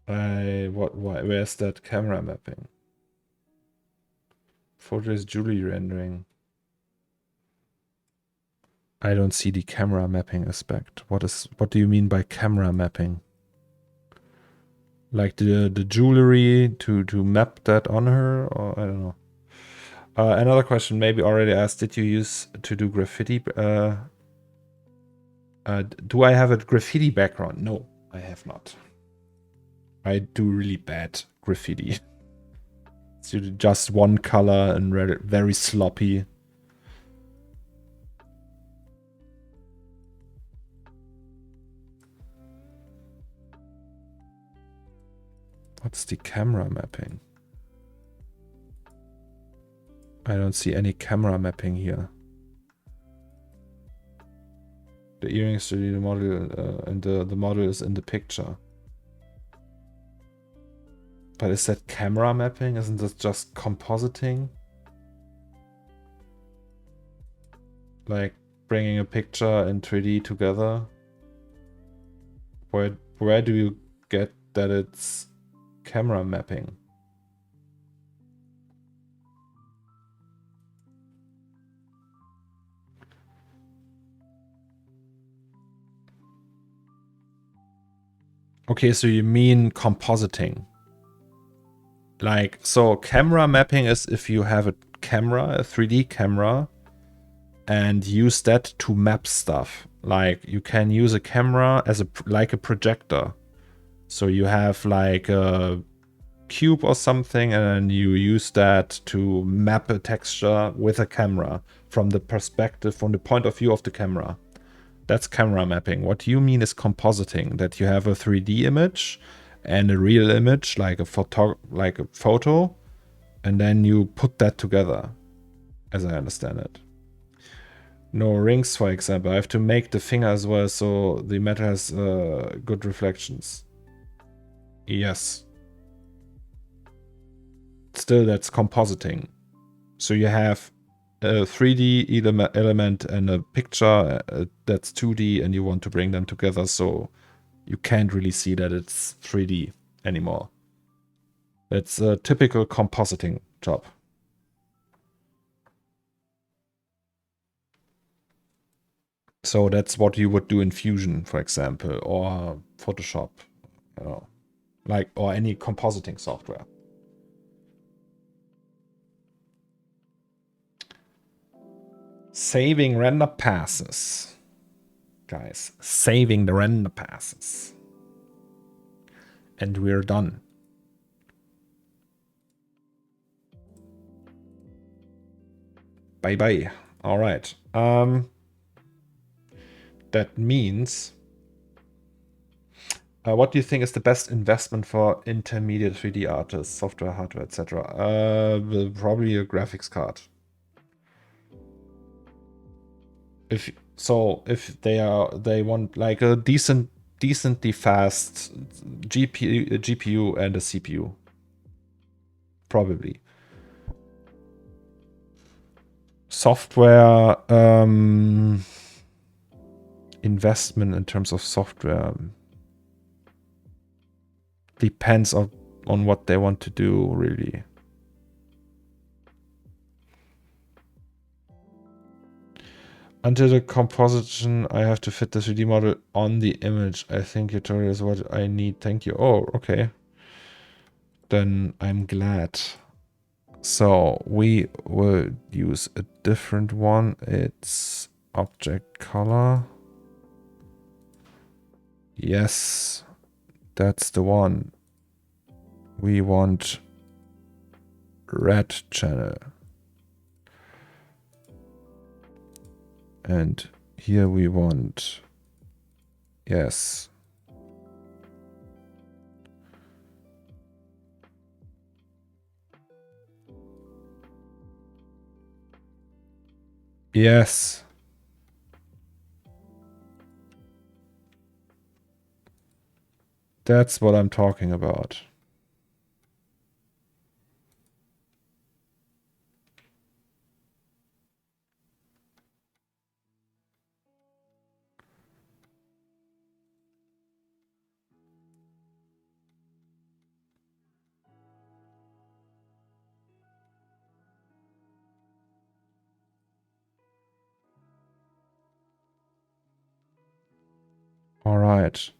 Where's that camera mapping? Photos Julie rendering. I don't see the camera mapping aspect. What do you mean by camera mapping? Like the jewelry to map that on her, or I don't know. Another question, maybe already asked. Did you use to do graffiti? Do I have a graffiti background? No, I have not. I do really bad graffiti. It's just one color and very sloppy. What's the camera mapping? I don't see any camera mapping here. The earrings to the model and the model is in the picture. But is that camera mapping? Isn't that just compositing? Like bringing a picture in 3D together? Where do you get that it's camera mapping? Okay, so you mean compositing. Like, so camera mapping is if you have a camera, a 3D camera, and use that to map stuff. Like, you can use a camera as like a projector. So you have like a cube or something, and then you use that to map a texture with a camera from the perspective, from the point of view of the camera. That's camera mapping. What you mean is compositing, that you have a 3D image and a real image, like a photo, and then you put that together, as I understand it. No rings, for example. I have to make the finger as well, so the metal has good reflections. Yes. Still, that's compositing. So you have a 3D element and a picture that's 2D, and you want to bring them together, so you can't really see that it's 3D anymore. It's a typical compositing job. So that's what you would do in Fusion, for example, or Photoshop, you know, like, or any compositing software. Saving render passes. Guys, saving the render passes. And we're done. Bye-bye. All right. That means... what do you think is the best investment for intermediate 3D artists, software, hardware, etc.? Probably a graphics card. If they want like a decently fast GPU and a CPU, probably. Software investment in terms of software depends on what they want to do, really. Until the composition, I have to fit the 3D model on the image. I think tutorial is what I need. Thank you. Oh, okay. Then I'm glad. So we will use a different one. It's object color. Yes, that's the one. We want red channel. And here we want, yes. Yes. That's what I'm talking about. All right.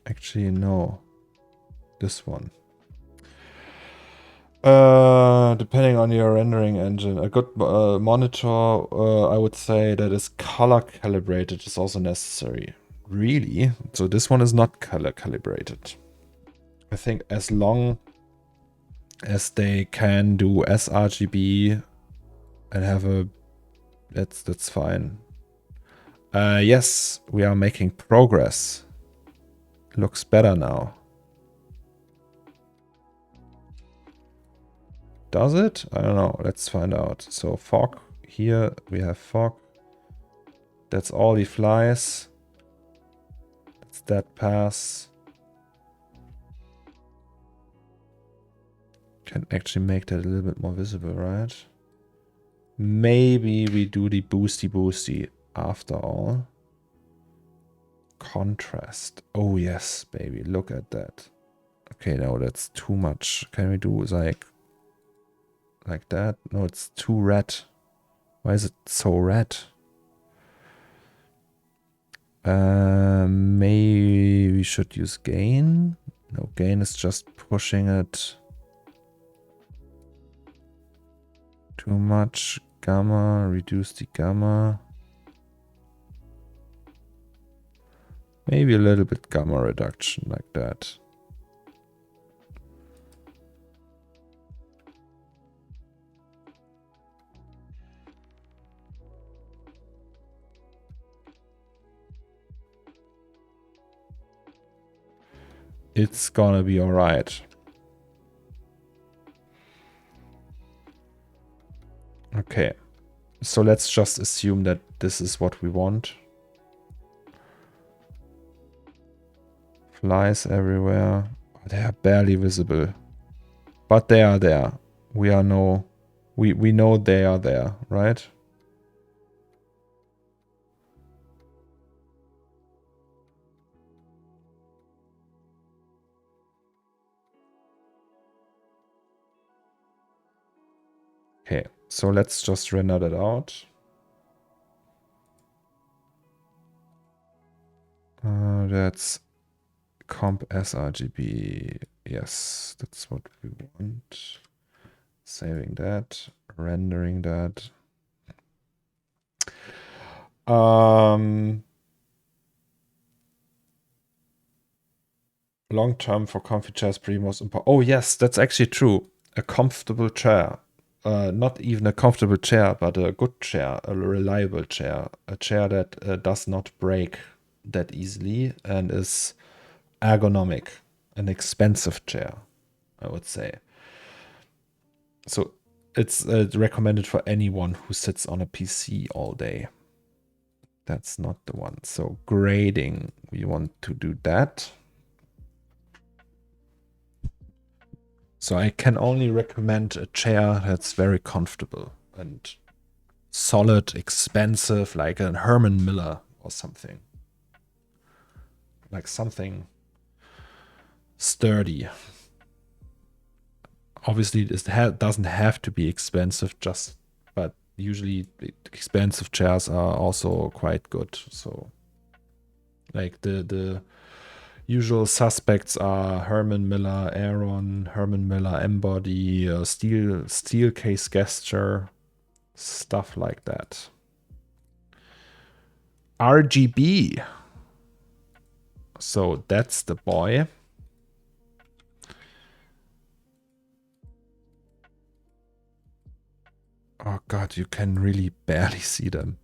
Actually, no. This one. Depending on your rendering engine, a good monitor, I would say that is color calibrated is also necessary. Really? So this one is not color calibrated. I think as long as they can do sRGB and have a, that's fine. Yes, we are making progress. Looks better now. Does it? I don't know. Let's find out. So fog. Here we have fog. That's all he flies. That's that pass. Can actually make that a little bit more visible, right? Maybe we do the boosty after all. Contrast. Oh yes, baby. Look at that. Okay, no, that's too much. Can we do like that? No, it's too red. Why is it so red? Maybe we should use gain. No, gain is just pushing it too much. Gamma, reduce the gamma. Maybe a little bit gamma reduction like that. It's gonna be alright. Okay, so let's just assume that this is what we want. Flies everywhere. They are barely visible. But they are there. We know they are there, right? Okay, so let's just render that out. That's comp sRGB. Yes, that's what we want. Saving that, rendering that. Long term for comfy chairs, pretty most important. Oh yes, that's actually true. A comfortable chair. Not even a comfortable chair, but a good chair, a reliable chair. A chair that does not break that easily and is ergonomic. An expensive chair, I would say. So it's recommended for anyone who sits on a PC all day. That's not the one. So grading, we want to do that. So I can only recommend a chair that's very comfortable and solid, expensive, like a Herman Miller or something. Like something sturdy. Obviously, it doesn't have to be expensive, but usually expensive chairs are also quite good. So like the usual suspects are Herman Miller Aeron, Herman Miller M-Body, steel case gesture, stuff like that. RGB. So that's the boy. Oh god, you can really barely see them.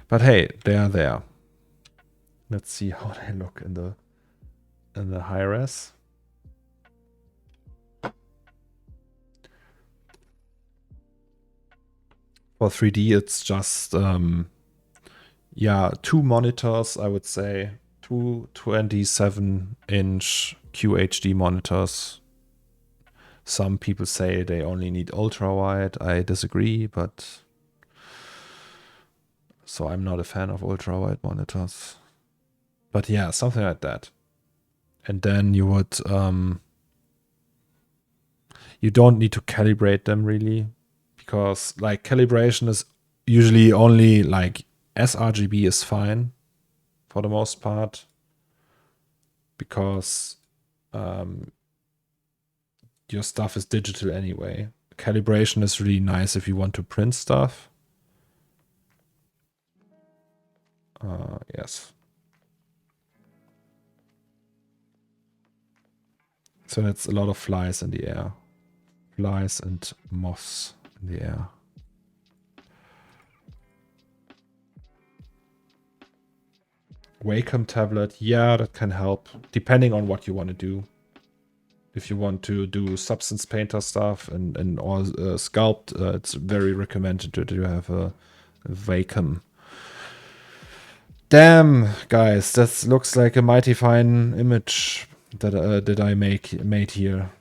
But hey, they are there. Let's see how they look in the high res. For 3D, it's just yeah, 2 monitors, I would say. 2 27-inch QHD monitors. Some people say they only need ultra wide. I disagree, but so I'm not a fan of ultra wide monitors. But yeah, something like that. And then you would you don't need to calibrate them really, because like calibration is usually only like sRGB is fine for the most part, because your stuff is digital anyway. Calibration is really nice if you want to print stuff. Yes. So that's a lot of flies in the air. Flies and moths in the air. Wacom tablet, yeah, that can help, depending on what you want to do. If you want to do Substance Painter stuff and or sculpt, it's very recommended that you have a Wacom. Damn, guys, that looks like a mighty fine image that I made here.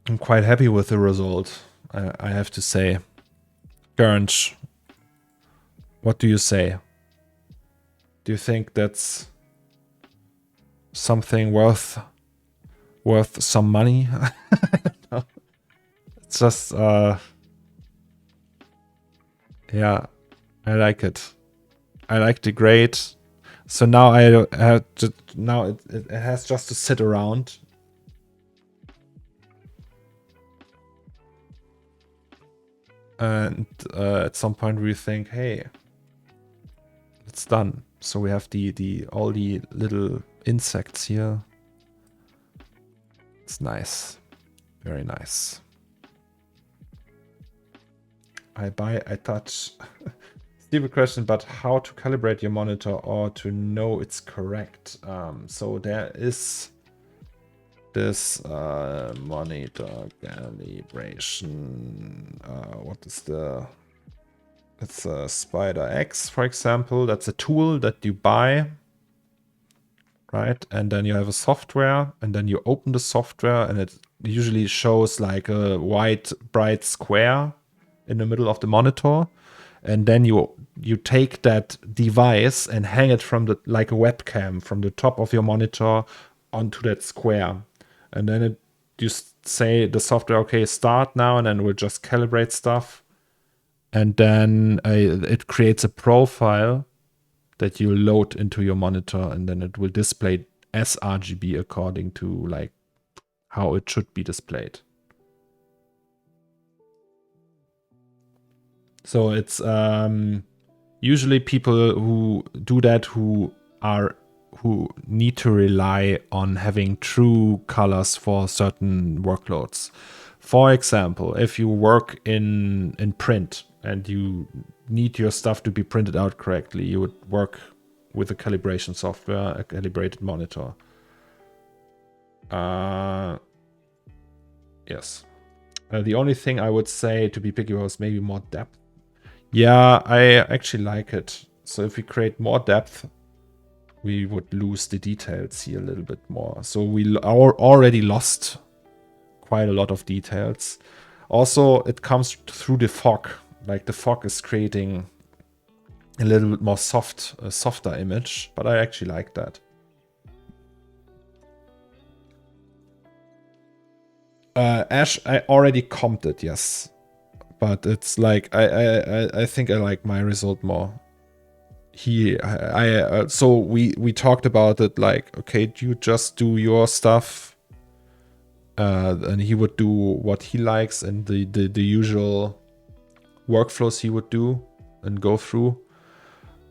I'm quite happy with the result, I have to say. Current What do you say? Do you think that's something worth some money? It's just yeah, I like it. I like the grade. So now I have to, now it has just to sit around. And at some point we think, hey, it's done. So we have the all the little insects here. It's nice. Very nice. I buy, I touch. Stupid question, but how to calibrate your monitor or to know it's correct? So there is this monitor calibration. What is the? It's a Spider X, for example. That's a tool that you buy, right? And then you have a software, and then you open the software, and it usually shows like a white bright square in the middle of the monitor. And then you take that device and hang it from the like a webcam from the top of your monitor onto that square, and then it you say the software, okay, start now, and then we'll just calibrate stuff, and then it creates a profile that you load into your monitor, and then it will display sRGB according to like how it should be displayed. So it's usually people who do that who need to rely on having true colors for certain workloads. For example, if you work in print and you need your stuff to be printed out correctly, you would work with a calibration software, a calibrated monitor. Yes. The only thing I would say to be picky was maybe more depth. Yeah, I actually like it. So if we create more depth, we would lose the details here a little bit more. So we already lost quite a lot of details. Also, it comes through the fog. Like the fog is creating a little bit more softer image, but I actually like that. Ash, I already comped it, yes. But it's like, I think I like my result more. So we talked about it like, okay, you just do your stuff, and he would do what he likes and the usual workflows he would do and go through.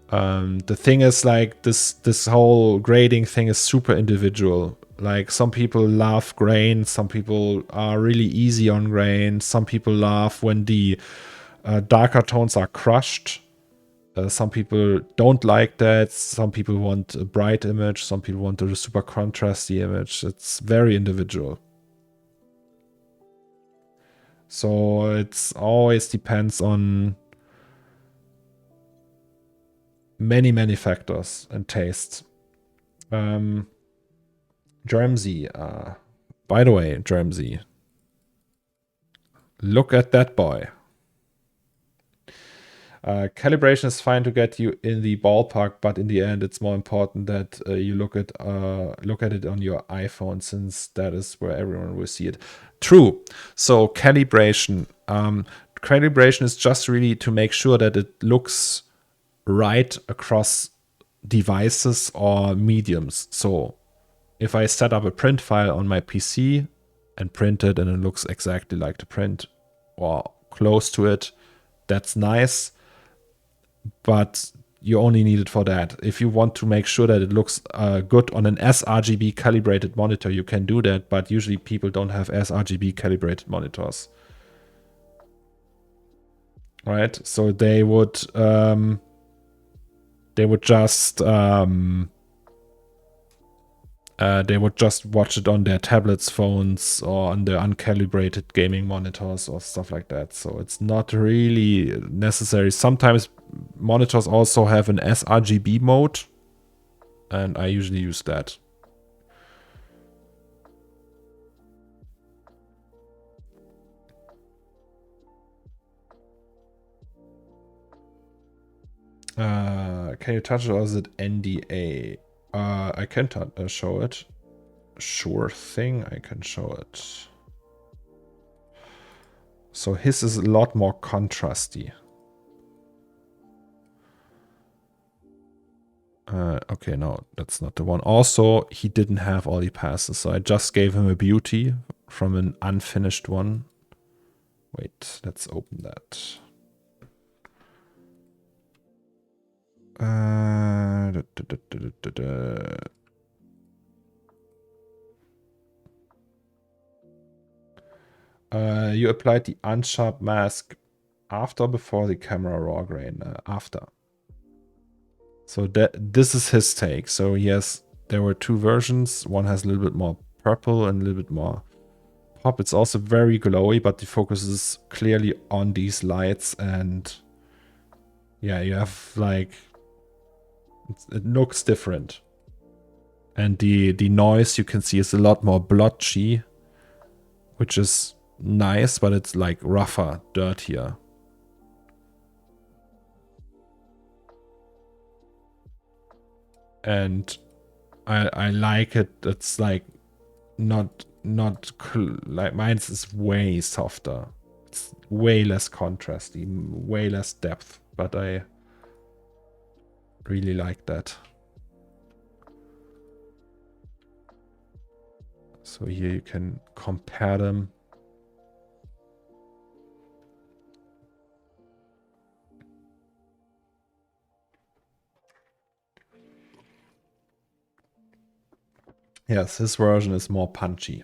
The thing is like this whole grading thing is super individual. Like some people love grain, some people are really easy on grain, some people love when the darker tones are crushed. Some people don't like that. Some people want a bright image. Some people want a super contrasty image. It's very individual. So it's always depends on many factors and tastes. Jermsy. By the way, Jermsy, look at that boy. Calibration is fine to get you in the ballpark, but in the end, it's more important that you look at it on your iPhone, since that is where everyone will see it. True. So calibration is just really to make sure that it looks right across devices or mediums. So if I set up a print file on my PC and print it, and it looks exactly like the print or close to it, that's nice. But you only need it for that. If you want to make sure that it looks good on an sRGB calibrated monitor, you can do that, but usually people don't have sRGB calibrated monitors. Right? So they would just watch it on their tablets, phones, or on their uncalibrated gaming monitors or stuff like that. So it's not really necessary. Sometimes monitors also have an sRGB mode, and I usually use that. Can you touch it or is it NDA? I can show it. Sure thing, I can show it. So his is a lot more contrasty. Okay, no, that's not the one. Also, he didn't have all the passes, so I just gave him a beauty from an unfinished one. Wait, let's open that. You applied the unsharp mask after or before the camera raw grain? After. So this is his take. So yes, there were two versions. One has a little bit more purple and a little bit more pop. It's also very glowy, but the focus is clearly on these lights. And yeah, you have like, it looks different. And the noise you can see is a lot more blotchy, which is nice, but it's like rougher, dirtier. And I like it. It's like not like mine's is way softer. It's way less contrasty, way less depth, but I really like that. So here you can compare them. Yes, this version is more punchy.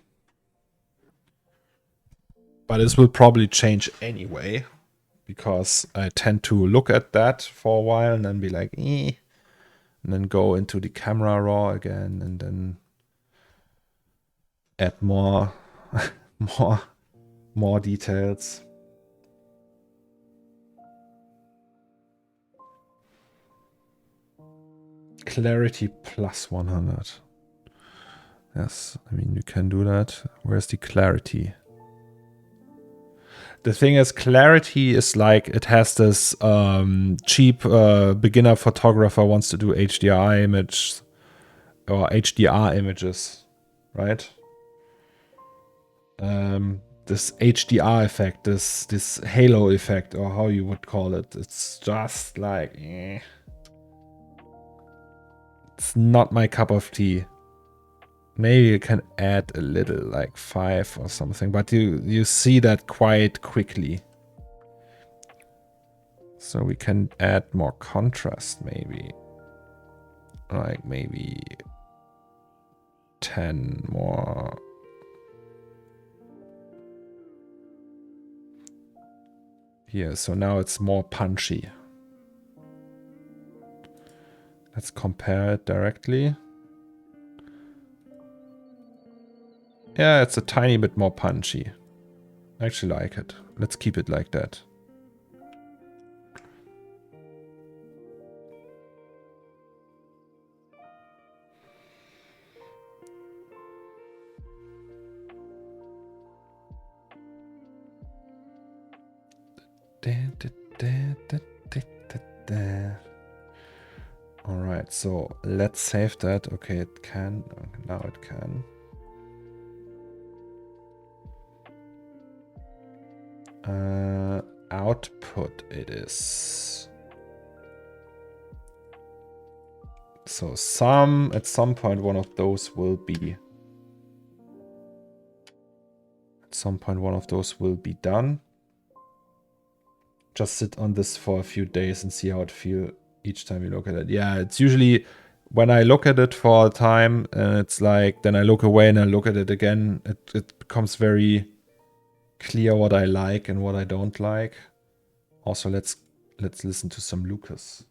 But this will probably change anyway, because I tend to look at that for a while and then be like, eh, and then go into the camera raw again and then add more more details. Clarity plus 100. Yes, I mean, you can do that. Where's the clarity? The thing is, clarity is like, it has this cheap beginner photographer wants to do HDR image or HDR images, right? This HDR effect, this halo effect, or how you would call it. It's just like, eh. It's not my cup of tea. Maybe you can add a little, like 5 or something, but you see that quite quickly. So we can add more contrast, maybe. Like maybe 10 more. Here, so now it's more punchy. Let's compare it directly. Yeah, it's a tiny bit more punchy. I actually like it. Let's keep it like that. Alright, so let's save that. Okay, it can. Now it can. Output it is. So at some point one of those will be. At some point one of those will be done. Just sit on this for a few days and see how it feels each time you look at it. Yeah, it's usually when I look at it for a time and it's like, then I look away and I look at it again, it becomes very clear what I like and what I don't like. Also, let's listen to some Lucas.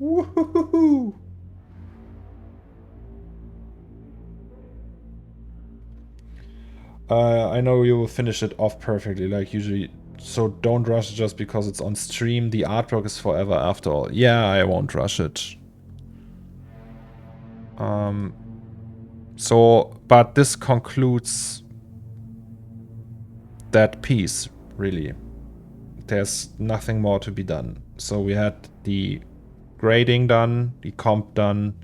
Woohoo! I know you will finish it off perfectly, like usually. So don't rush it just because it's on stream. The artwork is forever after all. Yeah, I won't rush it. So, but this concludes that piece, really. There's nothing more to be done. So we had the grading done, the comp done,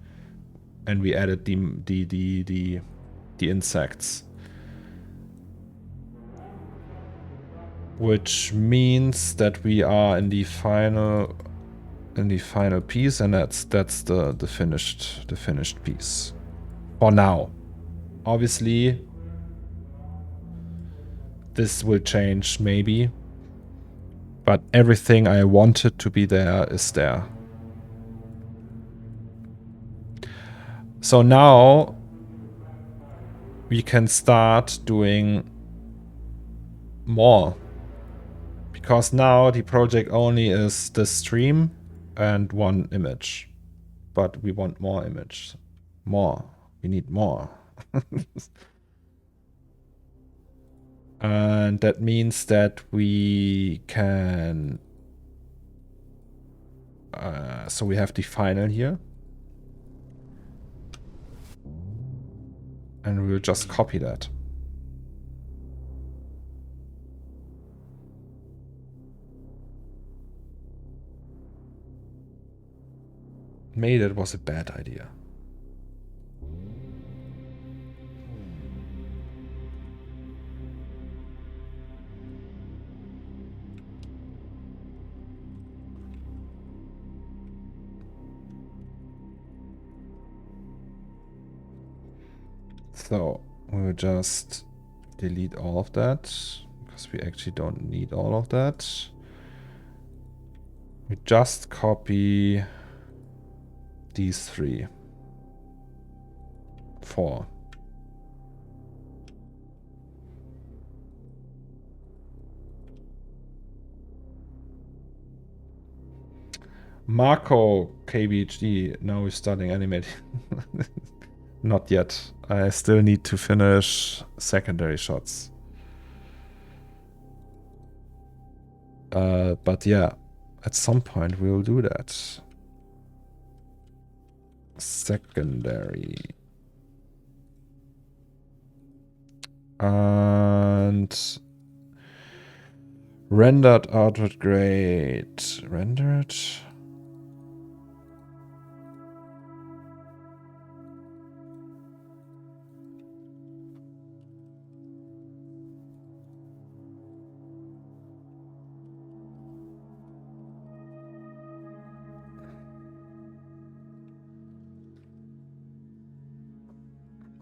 and we added the insects. Which means that we are in the final piece, and that's the finished piece. For now. Obviously this will change maybe. But everything I wanted to be there is there. So now we can start doing more. Because now the project only is the stream and one image. But we want more image. More. We need more. And that means that we can... so we have the final here. And we'll just copy that. Maybe that was a bad idea. So we'll just delete all of that because we actually don't need all of that. We just copy these 4. Marco KBHD, now we're starting animating. Not yet. I still need to finish secondary shots. But yeah, at some point we'll do that. Secondary. And rendered outward grade. Rendered.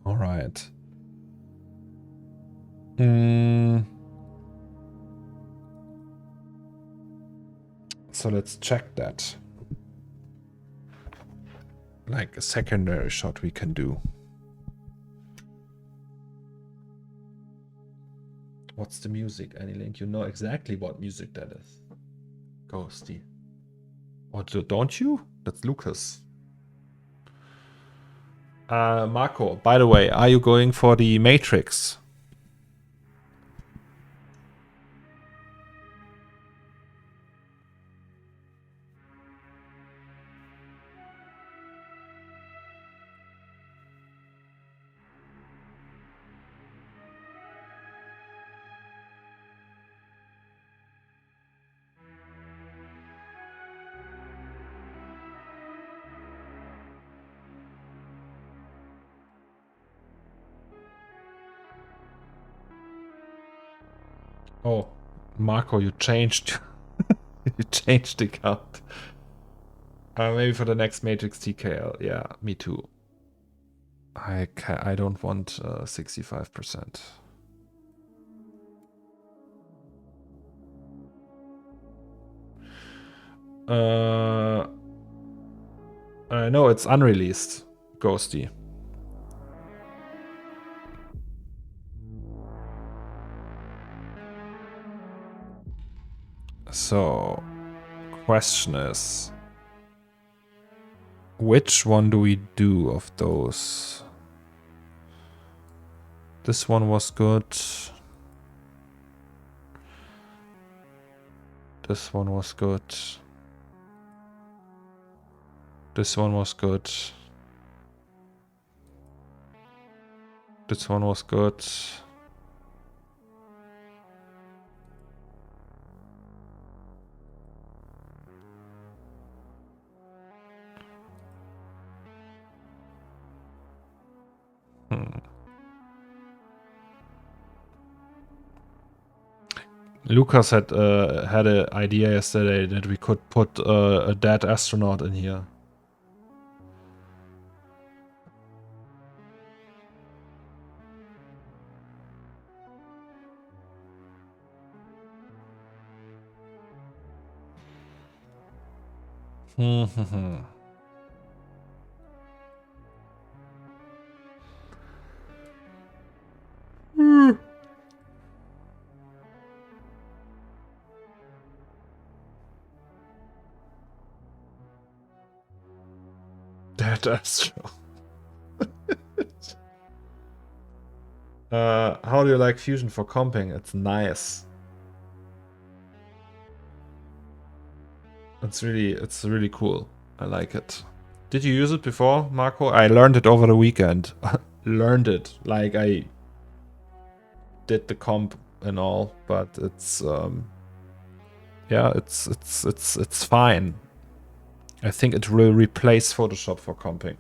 All right. So let's check that. Like a secondary shot we can do. What's the music, Anilink? You know exactly what music that is. Ghosty. Or don't you? That's Lucas. Marco, by the way, are you going for the Matrix? Oh, Marco, you changed. You changed the card. Maybe for the next Matrix TKL. Yeah, me too. I don't want 65%. No, it's unreleased. Ghosty. So, question is, which one do we do of those? This one was good. This one was good. This one was good. This one was good. Lucas had an idea yesterday that we could put a dead astronaut in here. Dead astro. How do you like Fusion for comping? It's nice. It's really cool. I like it. Did you use it before, Marco? I learned it over the weekend. Learned it. Like I did the comp and all, but it's yeah, it's fine. I think it will replace Photoshop for comping.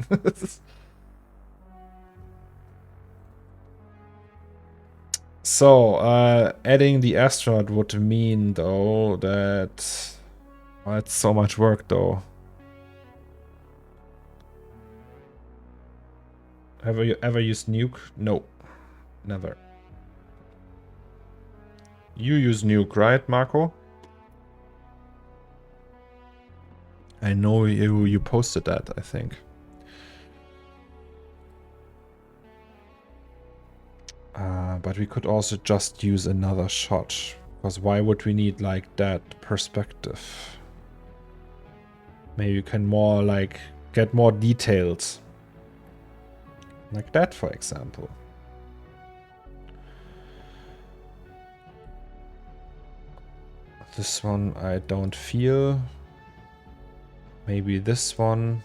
So, adding the astronaut would mean, though, that... Oh, it's so much work, though. Have you ever used Nuke? No. Never. You use Nuke, right, Marco? I know you posted that, I think. But we could also just use another shot. Because why would we need, like, that perspective? Maybe you can more, like, get more details. Like that, for example. This one I don't feel. Maybe this one.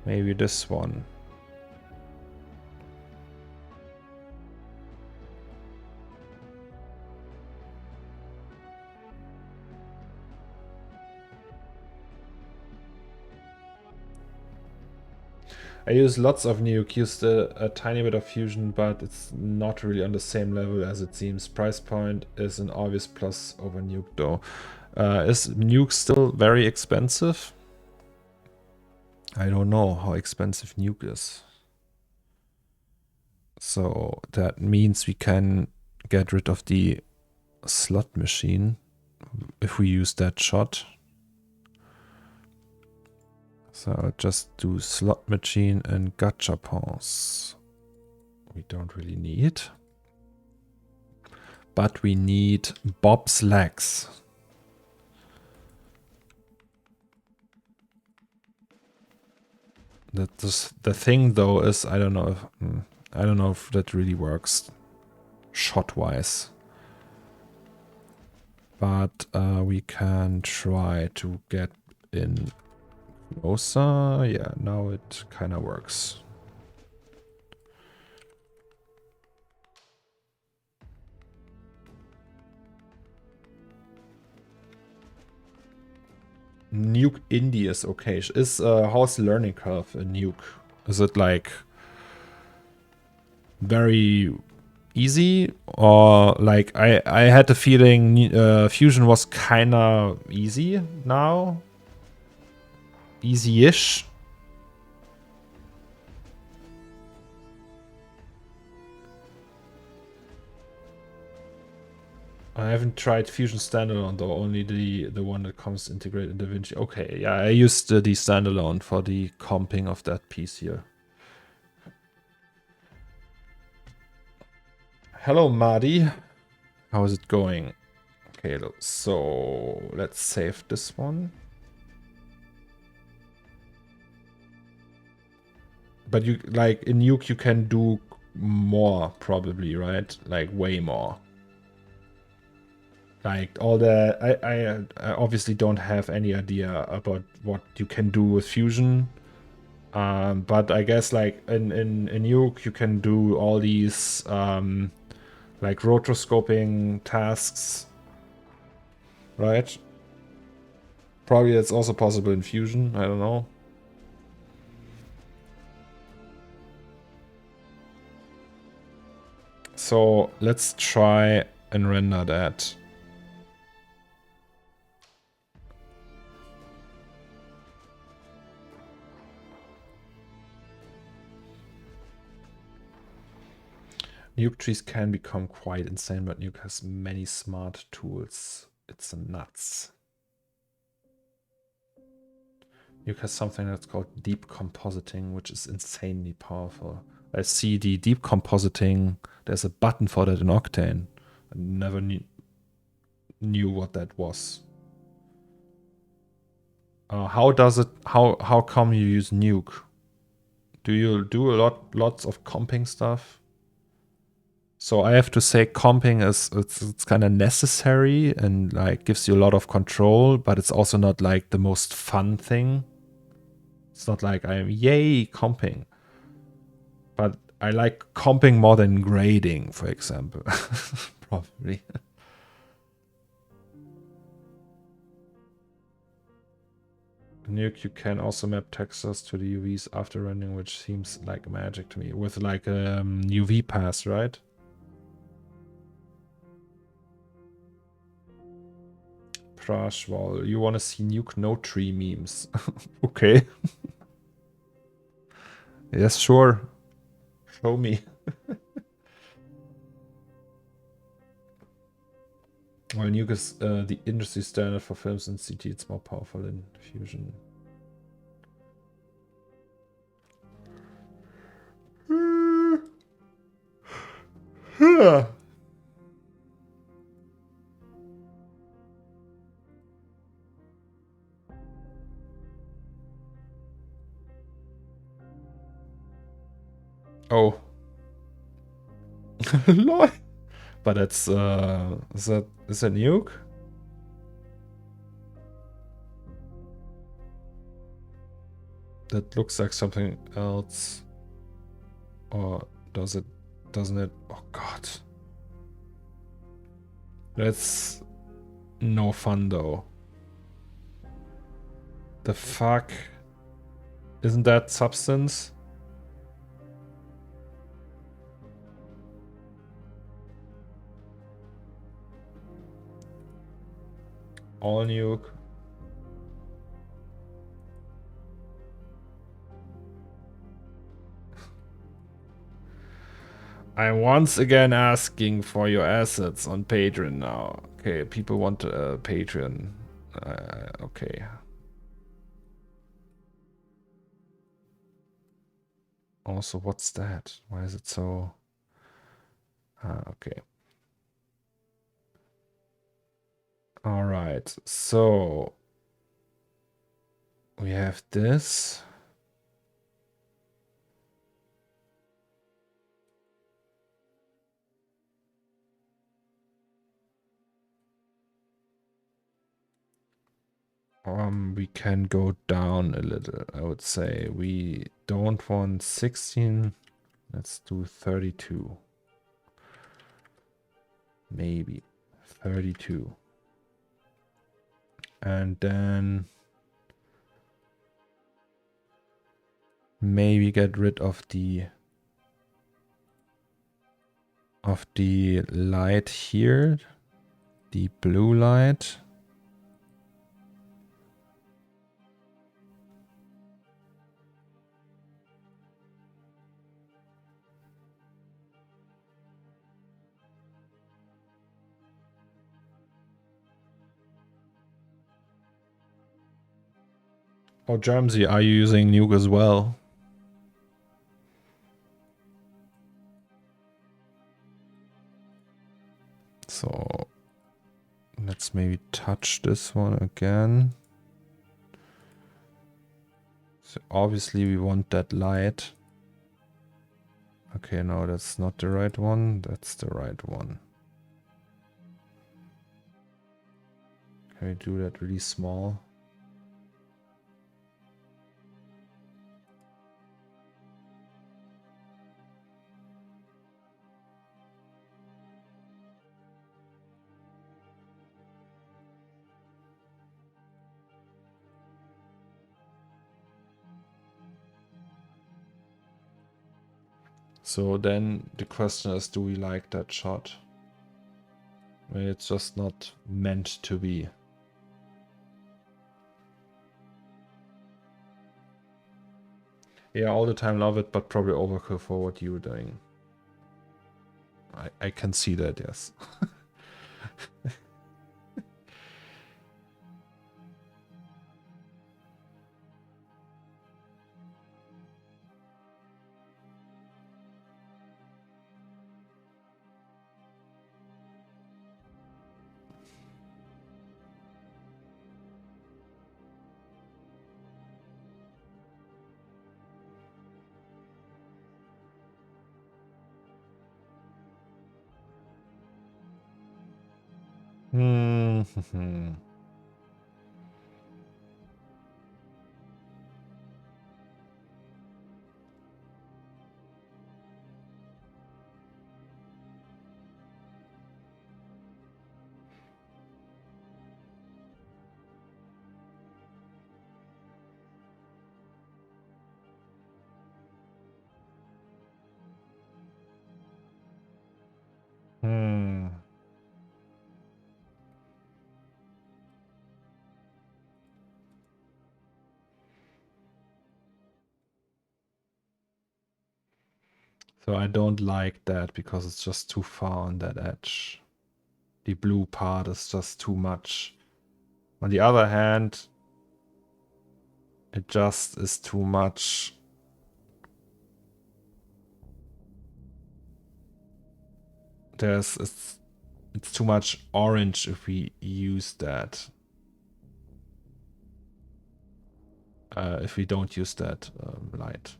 Maybe this one. I use lots of Nuke, used a tiny bit of Fusion, but it's not really on the same level as it seems. Price point is an obvious plus over Nuke though. Is Nuke still very expensive? I don't know how expensive Nuke is. So that means we can get rid of the slot machine if we use that shot. So I'll just do slot machine and gachapons. We don't really need. But we need Bob's legs. The thing though is I don't know if that really works shot wise. But we can try to get in closer. Yeah, now it kind of works. Nuke Indie is okay. Is how's the learning curve in Nuke? Is it like very easy, or like I had the feeling Fusion was kind of easy now? Easy-ish. I haven't tried Fusion standalone though, only the one that comes integrated in DaVinci. Okay, yeah, I used the standalone for the comping of that piece here. Hello, Madi. How is it going? Okay, so let's save this one. But you like in Nuke you can do more probably, right? Like way more. Like all the I obviously don't have any idea about what you can do with Fusion. But I guess like in Nuke you can do all these like rotoscoping tasks, right? Probably it's also possible in Fusion, I don't know. So let's try and render that. Nuke trees can become quite insane, but Nuke has many smart tools. It's nuts. Nuke has something that's called deep compositing, which is insanely powerful. I see the deep compositing. There's a button for that in Octane. I never knew what that was. How does it? How come you use Nuke? Do you do lots of comping stuff? So I have to say comping is it's kind of necessary and like gives you a lot of control, but it's also not like the most fun thing. It's not like I'm yay comping. But I like comping more than grading, for example. Probably. Nuke, you can also map textures to the UVs after rendering, which seems like magic to me. With like a UV pass, right? Prashwal, you want to see Nuke no tree memes? Okay. Yes, sure. Show me. Well, Nuke is the industry standard for films and CT. It's more powerful in Fusion. Oh. Lol. But it's is that Nuke? That looks like something else. Or doesn't it? Oh god. That's no fun though. The fuck? Isn't that Substance? All Nuke. I'm once again asking for your assets on Patreon now. Okay, people want Patreon. Okay. Also, what's that? Why is it so... okay. Alright, so... we have this. We can go down a little, I would say. We don't want 16. Let's do 32. Maybe 32. And then maybe get rid of the light here, the blue light. Oh, Jermsy, are you using Nuke as well? So let's maybe touch this one again. So obviously we want that light. Okay, no, that's not the right one. That's the right one. Can we do that really small? So then the question is, do we like that shot? Maybe it's just not meant to be. Yeah, all the time love it, but probably overkill for what you were doing. I can see that, yes. Hmm. Hmm. So I don't like that because it's just too far on that edge. The blue part is just too much. On the other hand, it just is too much. It's too much orange if we use that. If we don't use that light.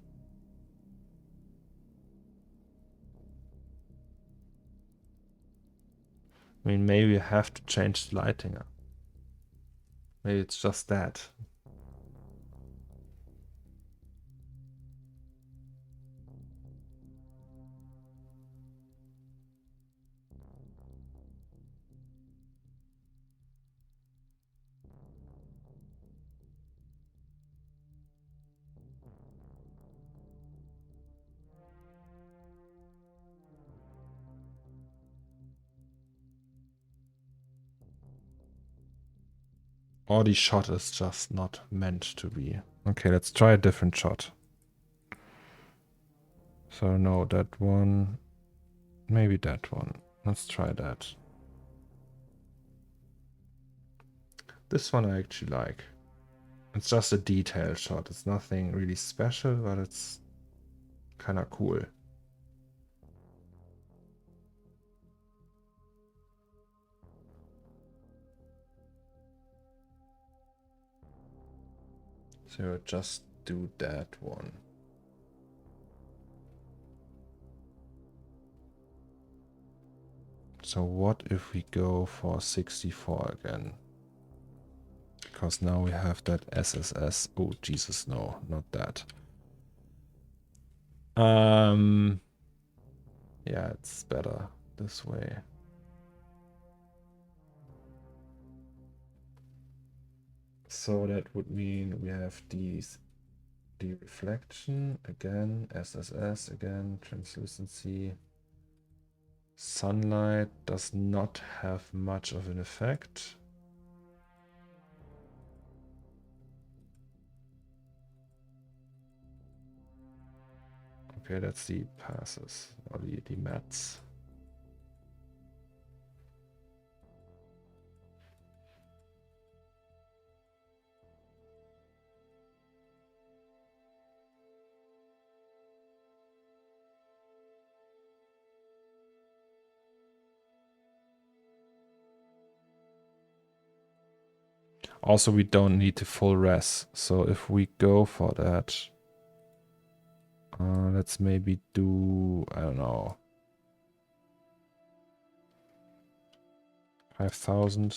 I mean, maybe we have to change the lighting. Maybe it's just that. Or the shot is just not meant to be. Okay, let's try a different shot. So no, that one. Maybe that one. Let's try that. This one I actually like. It's just a detail shot. It's nothing really special, but it's kind of cool. So just do that one. So what if we go for 64 again? Because now we have that SSS. Oh, Jesus, no, not that. Yeah, it's better this way. So that would mean we have the reflection again, SSS again, translucency. Sunlight does not have much of an effect. Okay, that's the passes, or the mats. Also, we don't need the full res, so if we go for that, let's maybe do, I don't know, 5,000.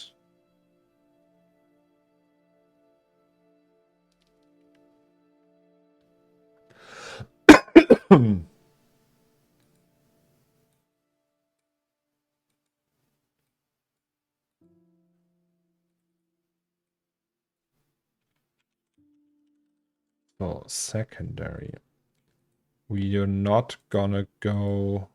So secondary. We are not gonna go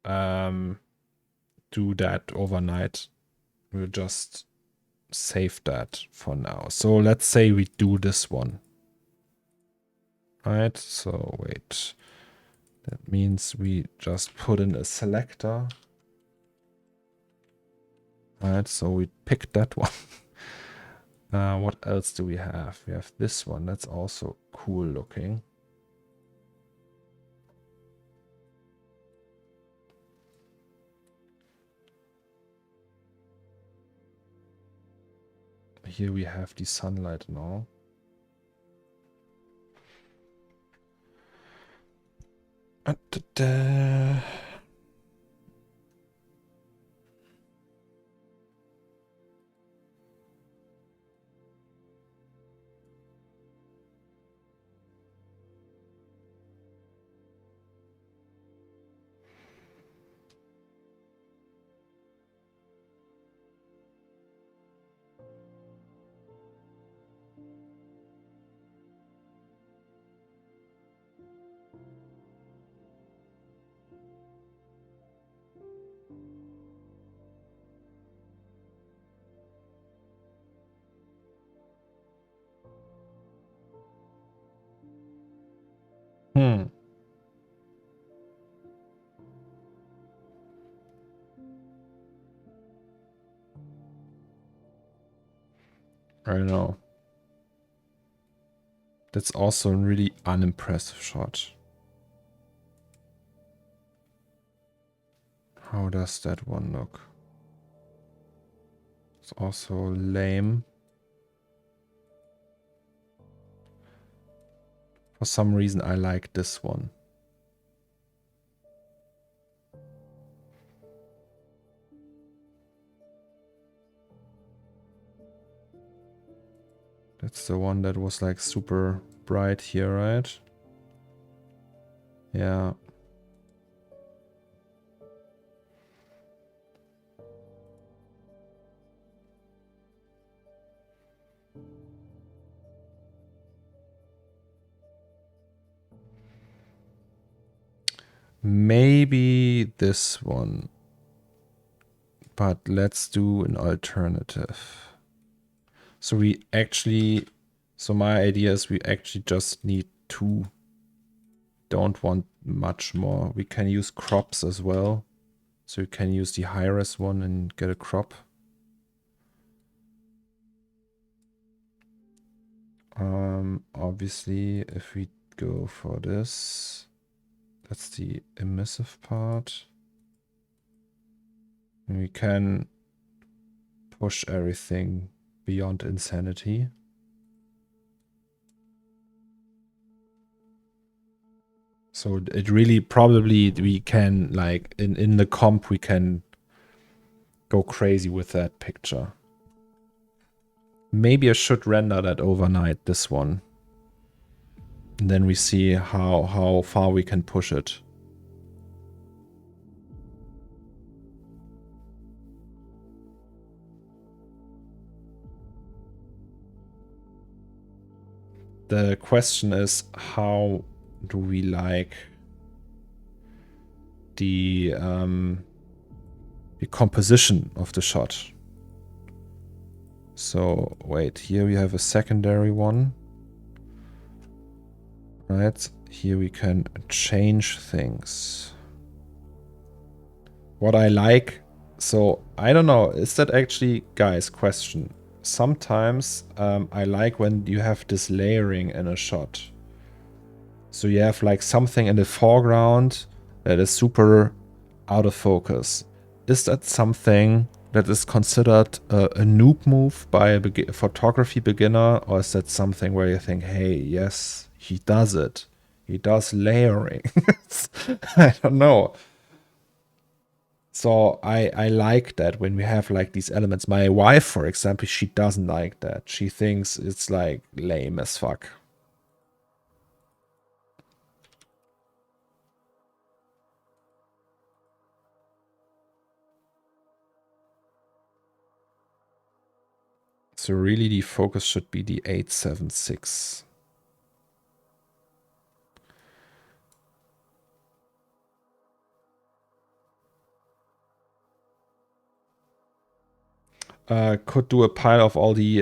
do that overnight. We'll just save that for now. So let's say we do this one. Right, so wait. That means we just put in a selector. Right, so we picked that one. What else do we have? We have this one. That's also cool looking. Here we have the sunlight now. I know. That's also a really unimpressive shot. How does that one look? It's also lame. For some reason I like this one. That's the one that was like super bright here, right? Yeah. Maybe this one. But let's do an alternative. So we actually, so my idea is we actually just need two. Don't want much more. We can use crops as well. So you can use the high-res one and get a crop. Obviously, if we go for this, that's the emissive part. And we can push everything beyond insanity. So it really probably we can like in the comp we can go crazy with that picture. Maybe I should render that overnight, this one. And then we see how far we can push it. The question is, how do we like the composition of the shot? So wait, here we have a secondary one. Right, here we can change things. What I like, so I don't know, is that actually, guys, question. Sometimes I like when you have this layering in a shot. So you have like something in the foreground that is super out of focus. Is that something that is considered a noob move by a photography beginner? Or is that something where you think, hey, yes, he does it. He does layering. I don't know. So I like that when we have like these elements. My wife, for example, she doesn't like that. She thinks it's like lame as fuck. So really the focus should be the 876. could do a pile of all the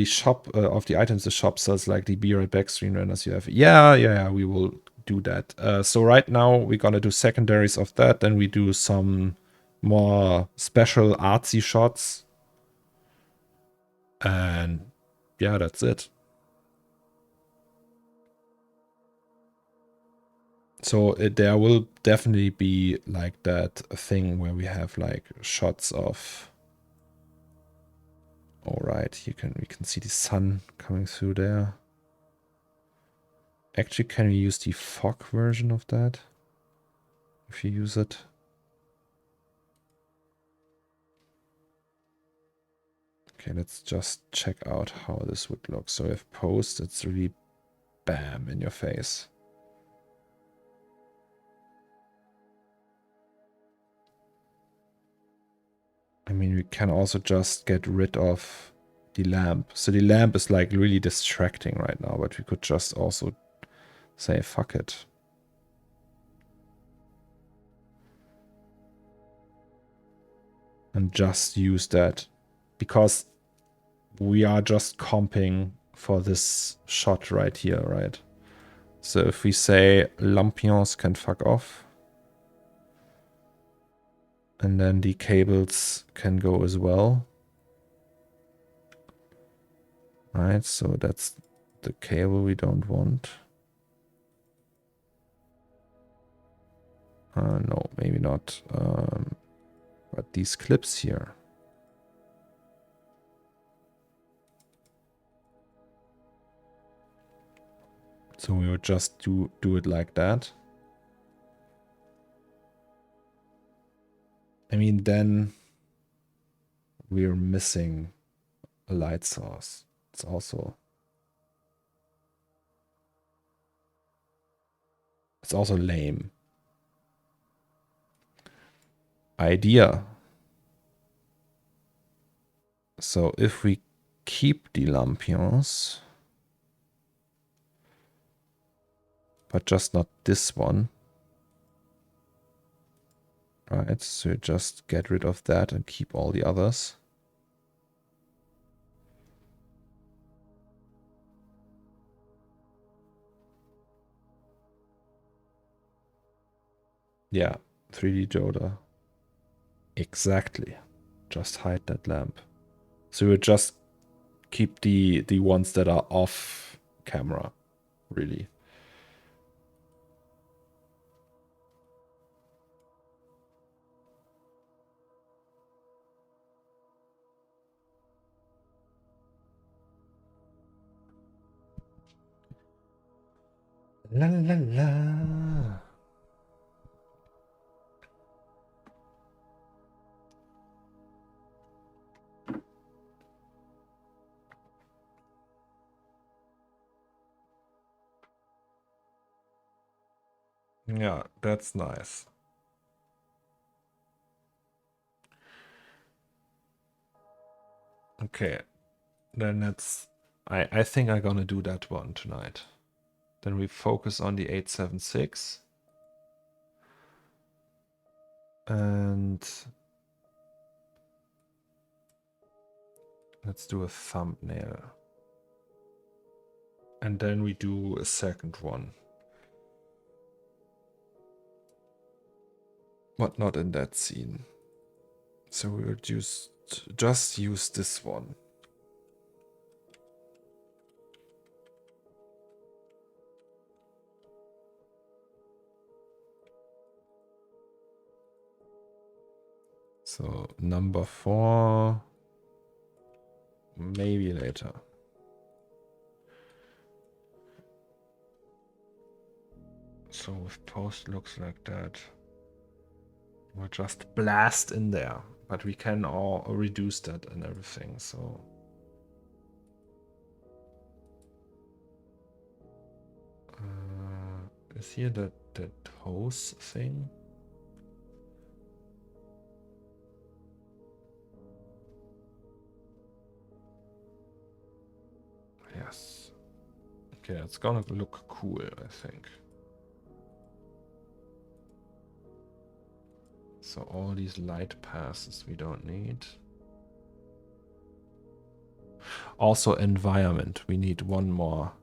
shop of the items the shop sells, like the be right back screen renders you have. Yeah, we will do that. So right now we're gonna do secondaries of that, then we do some more special artsy shots, and yeah, that's it. So there will definitely be like that thing where we have like shots of. All right, we can see the sun coming through there. Actually, can we use the fog version of that? If you use it. Okay, let's just check out how this would look. So if post, it's really bam in your face. I mean, we can also just get rid of the lamp. So the lamp is like really distracting right now, but we could just also say, fuck it. And just use that, because we are just comping for this shot right here, right? So if we say lampions can fuck off, and then the cables can go as well. Right, so that's the cable we don't want. No, maybe not. But these clips here. So we would just do it like that. I mean, then we're missing a light source. It's also lame. Idea. So if we keep the lampions, but just not this one. Right, so just get rid of that and keep all the others. Yeah, 3D Joda. Exactly. Just hide that lamp. So we just keep the ones that are off camera, really. La la la. Yeah, that's nice. Okay, then let's... I think I'm gonna do that one tonight. Then we focus on the 876. And let's do a thumbnail. And then we do a second one. But not in that scene. So we would just use this one. So number 4, maybe later. So if post looks like that, we'll just blast in there, but we can all reduce that and everything. So is here that hose thing? Yes. Okay, it's gonna look cool, I think. So all these light passes we don't need. Also environment, we need one more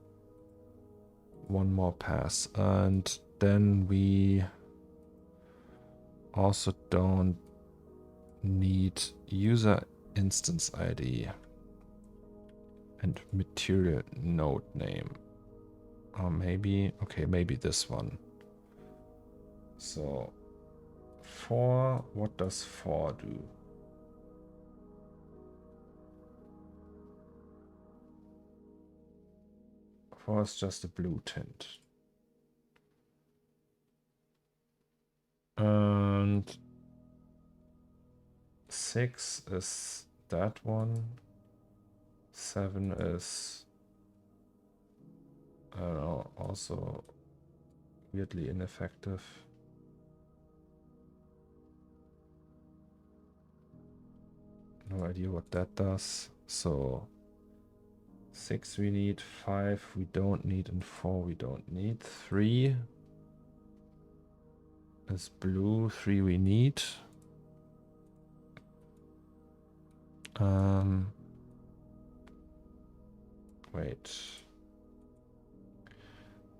pass. And then we also don't need user instance ID and material node name. Or maybe, okay, maybe this one. So for, what does for do? For is just a blue tint. And 6 is that one. 7 is, I don't know, also weirdly ineffective. No idea what that does. So 6 we need, 5 we don't need, and 4 we don't need. 3 is blue, 3 we need. Wait.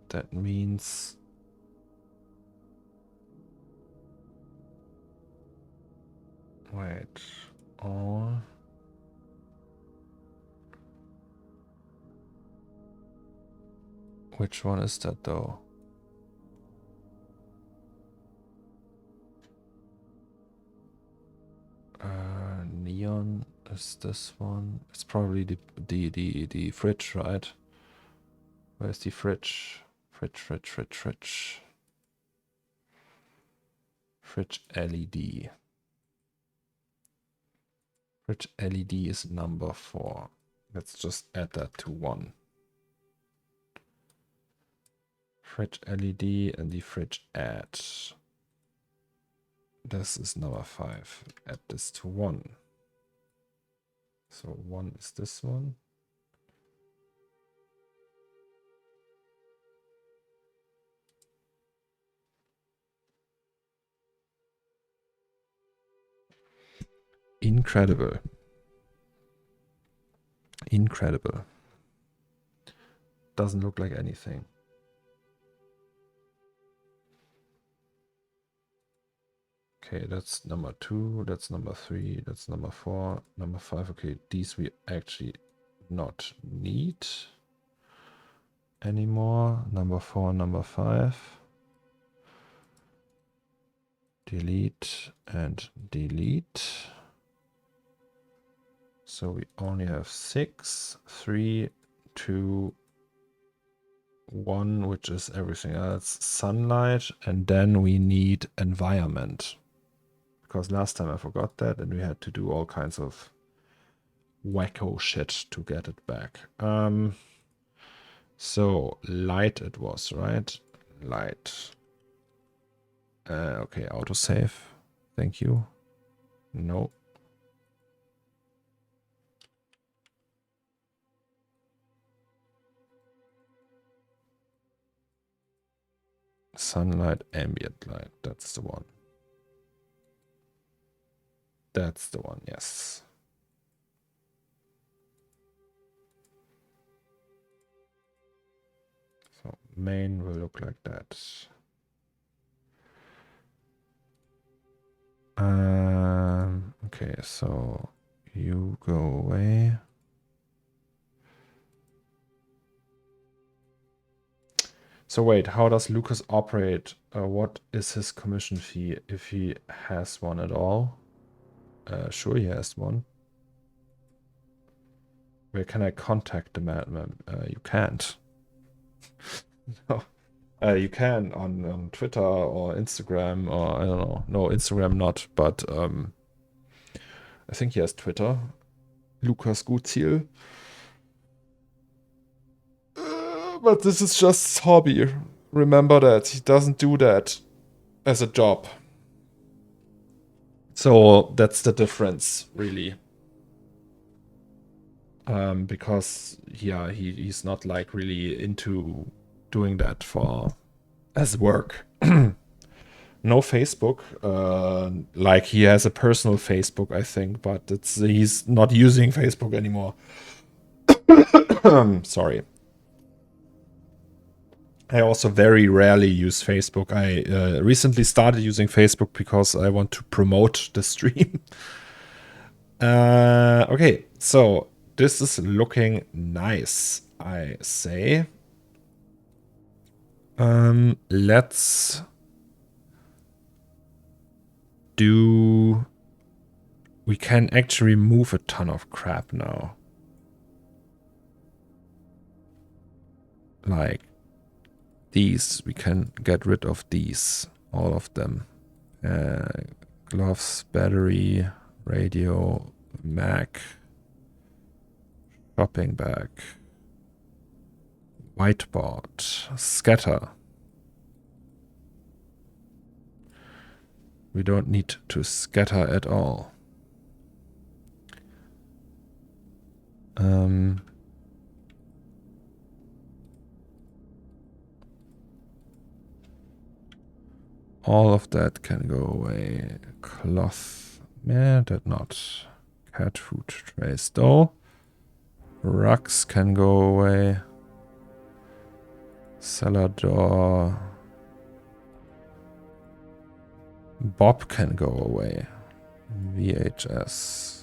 That means wait, all. Which one is that though? Neon is this one. It's probably the fridge, right? Where's the fridge? Fridge LED. Fridge LED is number 4. Let's just add that to 1. Fridge LED and the fridge add. This is number 5. Add this to 1. So 1 is this one. Incredible. Incredible. Doesn't look like anything. Okay, that's number 2, that's number 3, that's number 4, number 5. Okay, these we actually not need anymore. Number 4, number 5. Delete and delete. So we only have 6, 3, 2, 1, which is everything else. Sunlight, and then we need environment. Because last time I forgot that, and we had to do all kinds of wacko shit to get it back. So light it was, right? Light. Okay, autosave. Thank you. No. Sunlight, ambient light. That's the one. That's the one, yes. So main will look like that. Okay, so you go away. So wait, how does Lucas operate? What is his commission fee if he has one at all? Sure, he has one. Where can I contact the madman? You can't. No. You can on Twitter or Instagram or I don't know. No, Instagram not, but I think he has Twitter. Lukas Gutziel. But this is just his hobby. Remember that. He doesn't do that as a job. So that's the difference, really. Because yeah, he's not like really into doing that for as work. No Facebook. Like he has a personal Facebook, I think, but he's not using Facebook anymore. Sorry. I also very rarely use Facebook. I recently started using Facebook because I want to promote the stream. Okay, so this is looking nice, I say. Let's do... We can actually remove a ton of crap now. Like these, we can get rid of these, all of them. Gloves, battery, radio, Mac, shopping bag, whiteboard, scatter. We don't need to scatter at all. All of that can go away. Cloth, yeah, that not. Cat food trays though. Rugs can go away. Cellar door. Bob can go away. VHS.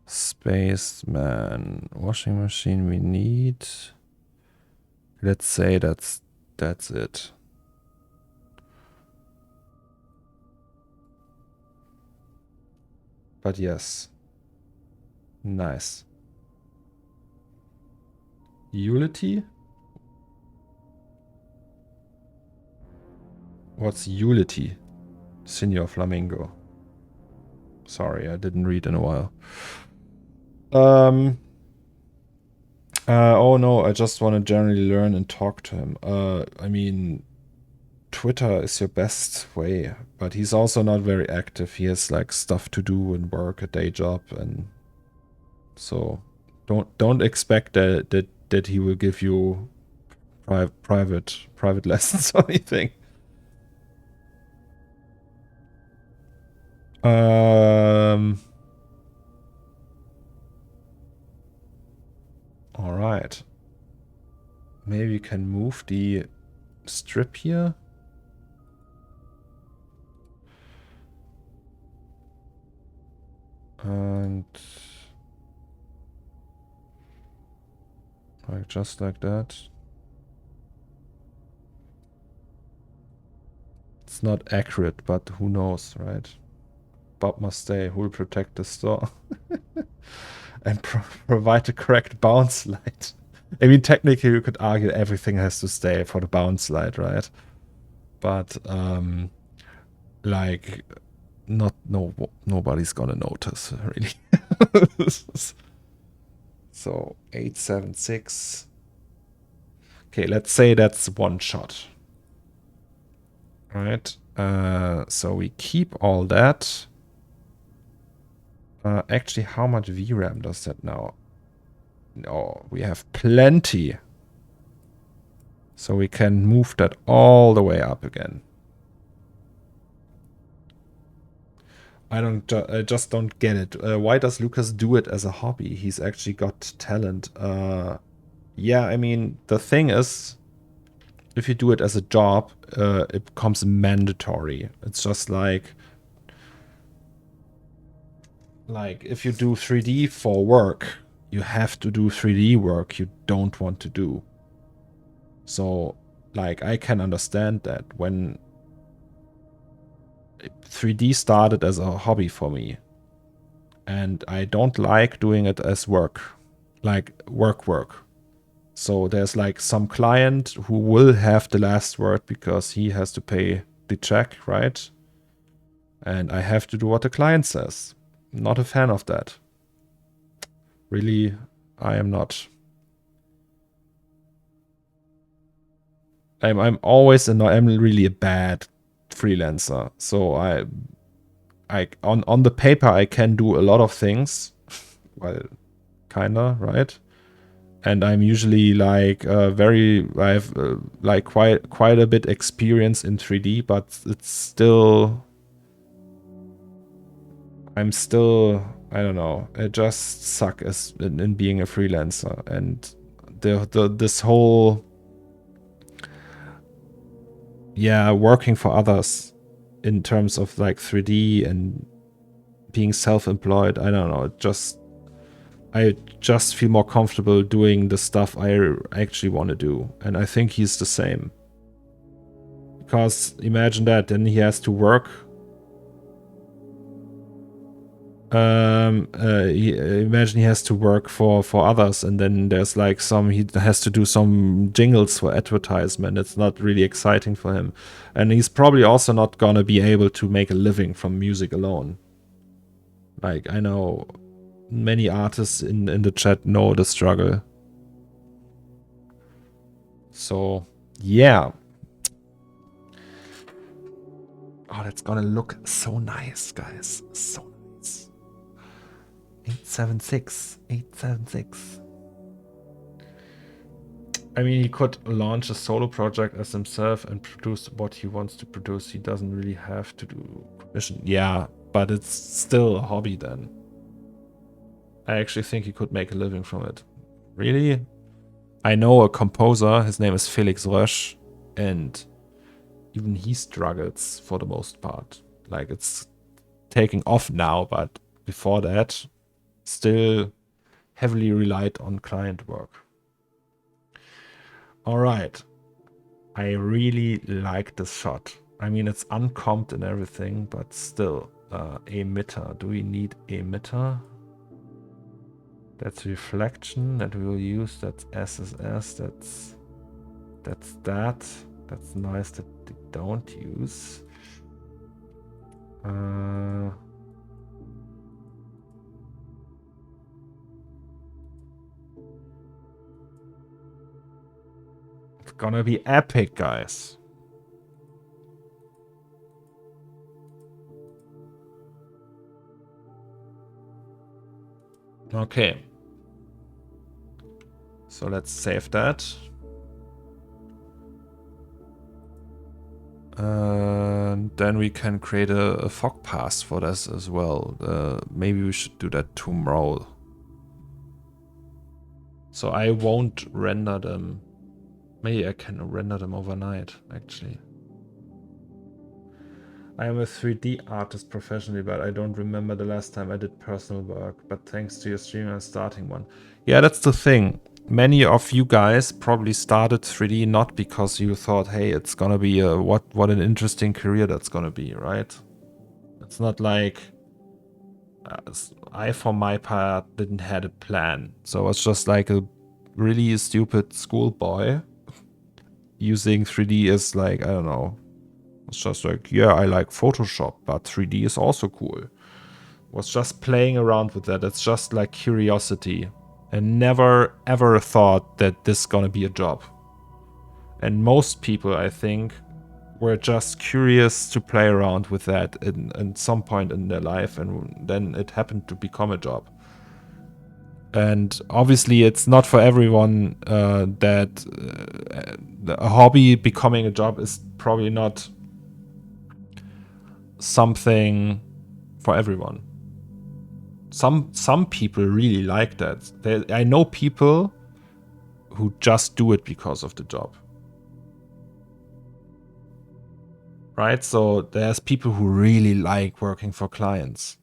Spaceman, washing machine we need. Let's say that's it. But yes. Nice. Utility? What's utility? Senior Flamingo. Sorry, I didn't read in a while. Oh no, I just want to generally learn and talk to him. I mean, Twitter is your best way, but he's also not very active. He has like stuff to do and work, a day job, and so don't expect that he will give you private lessons or anything. All right. Maybe you can move the strip here. And like just like that. It's not accurate, but who knows, right? Bob must stay. Who will protect the store? And provide the correct bounce light. I mean, technically, you could argue everything has to stay for the bounce light, right? But like, nobody's gonna notice really. So 876. Okay, let's say that's one shot. All right. So we keep all that. Actually, how much VRAM does that now? No, we have plenty. So we can move that all the way up again. I just don't get it. Why does Lucas do it as a hobby? He's actually got talent. Yeah, I mean, the thing is, if you do it as a job, it becomes mandatory. It's just like if you do 3D for work, you have to do 3D work you don't want to do. So, like, I can understand that when 3D started as a hobby for me, and I don't like doing it as work, like work. So there's like some client who will have the last word because he has to pay the check, right? And I have to do what the client says. Not a fan of that. Really, I am not. I'm always I'm really a bad freelancer. So I on the paper I can do a lot of things. Well, kinda, right? And I'm usually like I have like quite a bit experience in 3D, but it's still, I'm still, I don't know, I just suck as in being a freelancer. And this whole, yeah, working for others in terms of like 3D and being self-employed, I don't know, I just feel more comfortable doing the stuff I actually want to do. And I think he's the same. Because imagine that, then he has to work. Imagine he has to work for others, and then there's like he has to do some jingles for advertisement. It's not really exciting for him. And he's probably also not gonna be able to make a living from music alone. Like, I know many artists in the chat know the struggle. So, yeah. Oh, that's gonna look so nice, guys. So nice. 876. 876. I mean, he could launch a solo project as himself and produce what he wants to produce. He doesn't really have to do commission. Yeah, but it's still a hobby then. I actually think he could make a living from it. Really? I know a composer, his name is Felix Rösch, and even he struggles for the most part. Like, it's taking off now, but before that, still heavily relied on client work. All right. I really like this shot. I mean, it's uncomped and everything, but still, emitter. Do we need emitter? That's reflection that we will use. That's SSS. That's that. That's nice that they don't use. It's gonna be epic, guys. Okay. So let's save that. Then we can create a fog pass for this as well. Maybe we should do that tomorrow. So I won't render them. Maybe I can render them overnight, actually. I am a 3D artist professionally, but I don't remember the last time I did personal work. But thanks to your stream, I'm starting one. Yeah, that's the thing. Many of you guys probably started 3D not because you thought, hey, it's gonna be what an interesting career that's gonna be, right? It's not like I, for my part, didn't had a plan. So I was just like a really stupid schoolboy using 3D as like, I don't know. It's just like, yeah, I like Photoshop, but 3D is also cool. Was just playing around with that. It's just like curiosity. And never ever thought that this is gonna be a job. And most people, I think, were just curious to play around with that in some point in their life, and then it happened to become a job. And obviously it's not for everyone that a hobby becoming a job is probably not something for everyone. Some people really like that. I know people who just do it because of the job. right? So there's people who really like working for clients.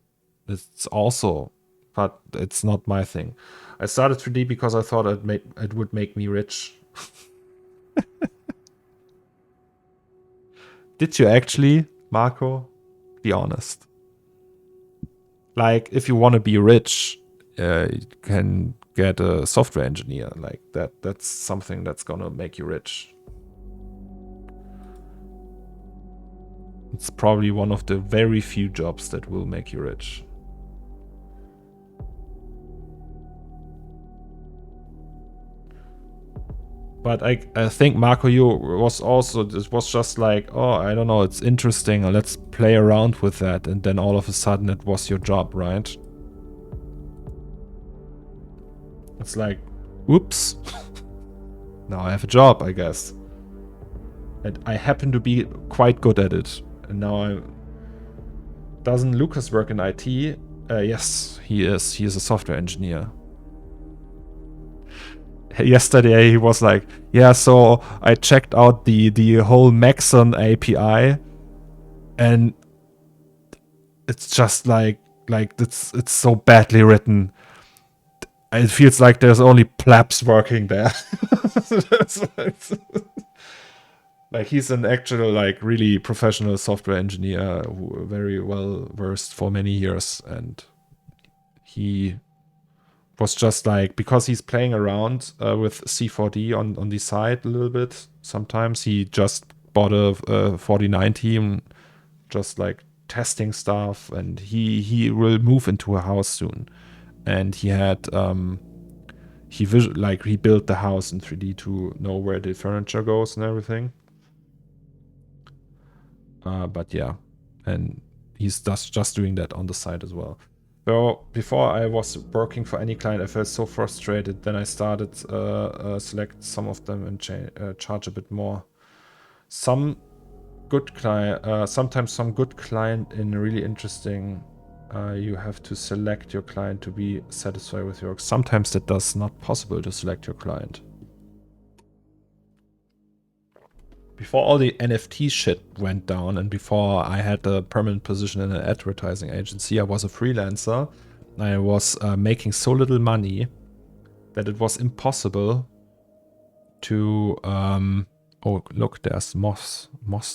It's also, but it's not my thing. I started 3D because I thought it would make me rich. Did you actually, Marco? Be honest. Like, if you want to be rich, you can get a software engineer. Like that. That's something that's gonna make you rich. It's probably one of the very few jobs that will make you rich. But I think Marco, you was also, it was just like, oh, I don't know, it's interesting, let's play around with that, and then all of a sudden it was your job, right? It's like, whoops, now I have a job, I guess. And I happen to be quite good at it. And now doesn't Lucas work in IT? Yes, he is. He is a software engineer. Yesterday he was like, yeah, so I checked out the whole Maxon API, and it's just like it's so badly written. It feels like there's only plebs working there. Like, he's an actual, like, really professional software engineer who very well versed for many years, and he was just like, because he's playing around with C4D on the side a little bit. Sometimes he just bought a 4090 and just like testing stuff, and he will move into a house soon, and he had he built the house in 3D to know where the furniture goes and everything. But yeah, and he's just doing that on the side as well. So before I was working for any client, I felt so frustrated. Then I started select some of them and charge a bit more. Some good client, sometimes some good client in really interesting. You have to select your client to be satisfied with your work. Sometimes that does not possible to select your client. Before all the NFT shit went down, and before I had a permanent position in an advertising agency, I was a freelancer. I was making so little money that it was impossible to... oh, look, there's moths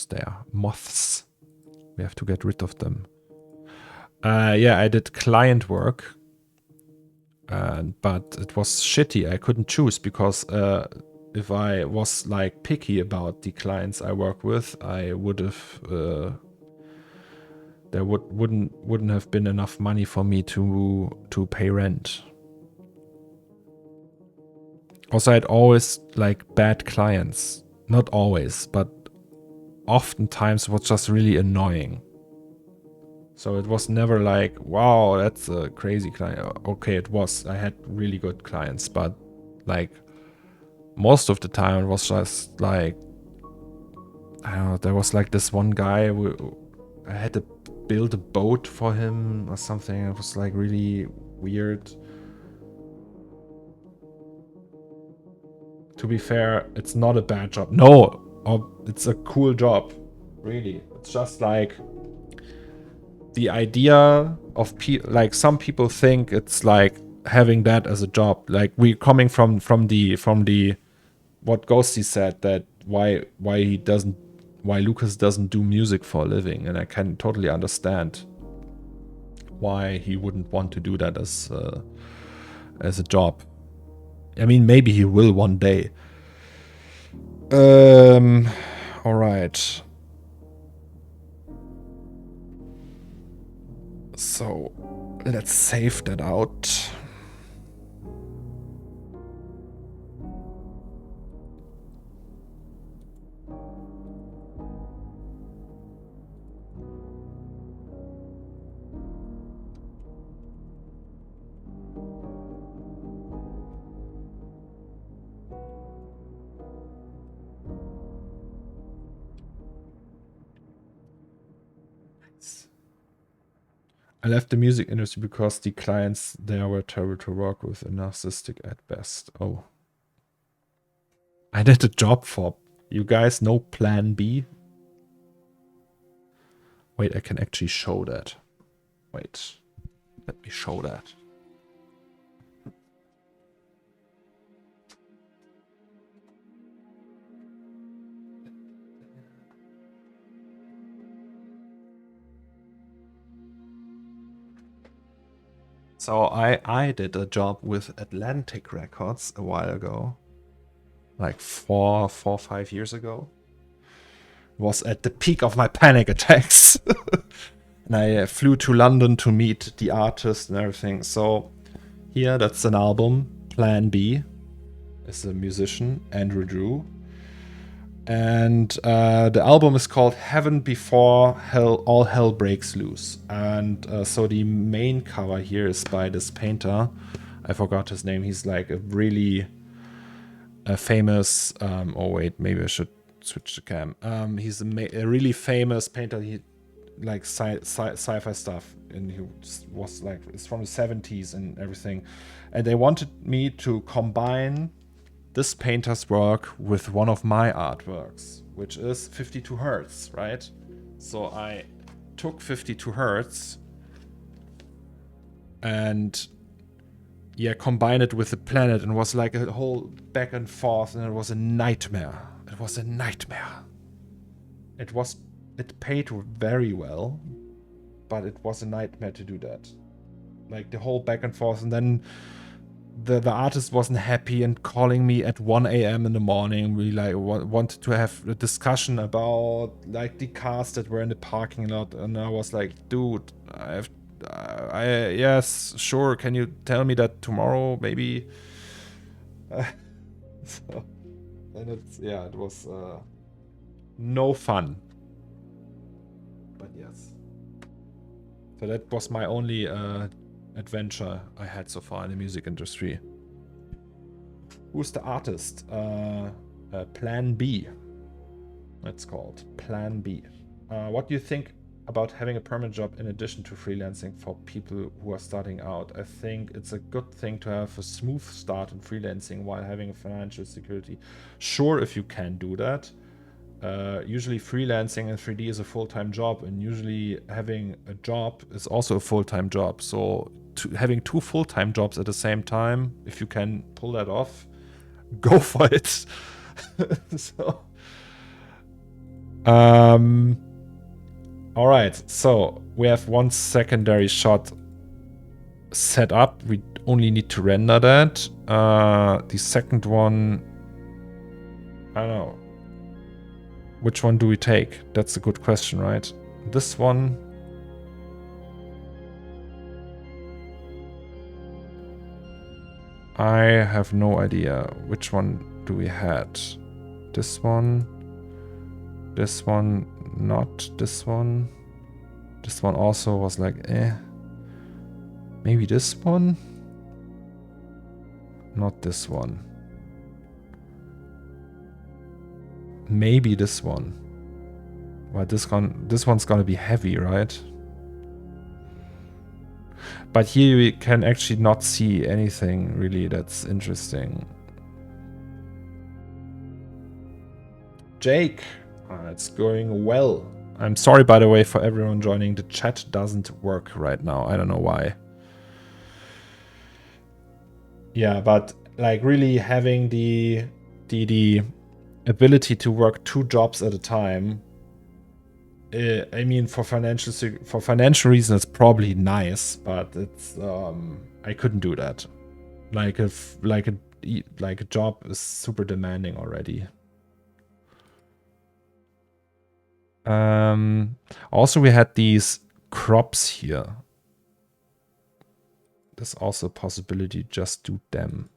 there. Moths. We have to get rid of them. Yeah, I did client work, but it was shitty. I couldn't choose because if I was like picky about the clients I work with, I would have there wouldn't have been enough money for me to pay rent. Also, I had always like bad clients. Not always, but oftentimes it was just really annoying. So it was never like, wow, that's a crazy client. Okay, it was. I had really good clients, but like most of the time it was just like, I don't know, there was like this one guy who I had to build a boat for him or something. It was like really weird. To be fair, it's not a bad job. No, it's a cool job. Really. It's just like the idea of like some people think it's like having that as a job. Like we're coming from the what Ghosty said, that why Lucas doesn't do music for a living, and I can totally understand why he wouldn't want to do that as a job. I mean, maybe he will one day. All right. So let's save that out. I left the music industry because the clients there were terrible to work with and narcissistic at best. Oh. I did a job for... You guys know Plan B? Wait, I can actually show that. Wait, let me show that. So I did a job with Atlantic Records a while ago. Like 5 years ago. Was at the peak of my panic attacks. And I flew to London to meet the artist and everything. So here, that's an album. Plan B is a musician, Andrew Drew. And the album is called Heaven Before Hell, All Hell Breaks Loose. And so the main cover here is by this painter. I forgot his name. He's like a really famous... oh wait, maybe I should switch the cam. He's a really famous painter. He like sci-fi stuff. And he was like... It's from the 70s and everything. And they wanted me to combine this painter's work with one of my artworks, which is 52 Hertz, right? So I took 52 Hertz and yeah, combined it with the planet, and was like a whole back and forth, and it was a nightmare. It was a nightmare. It paid very well, but it was a nightmare to do that. Like the whole back and forth, and then the artist wasn't happy and calling me at 1 a.m. in the morning. We like wanted to have a discussion about like the cars that were in the parking lot, and I was like, dude, yes, sure. Can you tell me that tomorrow, maybe? So, and it was no fun. But yes. So that was my only adventure I had so far in the music industry. Who's the artist? Plan B. That's called Plan B. What do you think about having a permanent job in addition to freelancing for people who are starting out? I think it's a good thing to have a smooth start in freelancing while having a financial security. Sure, if you can do that. Usually freelancing in 3D is a full-time job, and usually having a job is also a full-time job. So having 2 full-time jobs at the same time, if you can pull that off, go for it. So, all right. So we have one secondary shot set up. We only need to render that. The second one, I don't know. Which one do we take? That's a good question, right? This one. I have no idea. Which one do we had? This one. This one. Not this one. This one also was like, eh. Maybe this one? Not this one. Maybe this one. Well, this one's gonna be heavy, right? But here we can actually not see anything really that's interesting. Jake, it's going well. I'm sorry, by the way, for everyone joining. The chat doesn't work right now. I don't know why. Yeah, but like really having the ability to work 2 jobs at a time. I mean, for financial reasons, it's probably nice, but it's I couldn't do that. Like a job is super demanding already. Also, we had these crops here. There's also a possibility to just do them.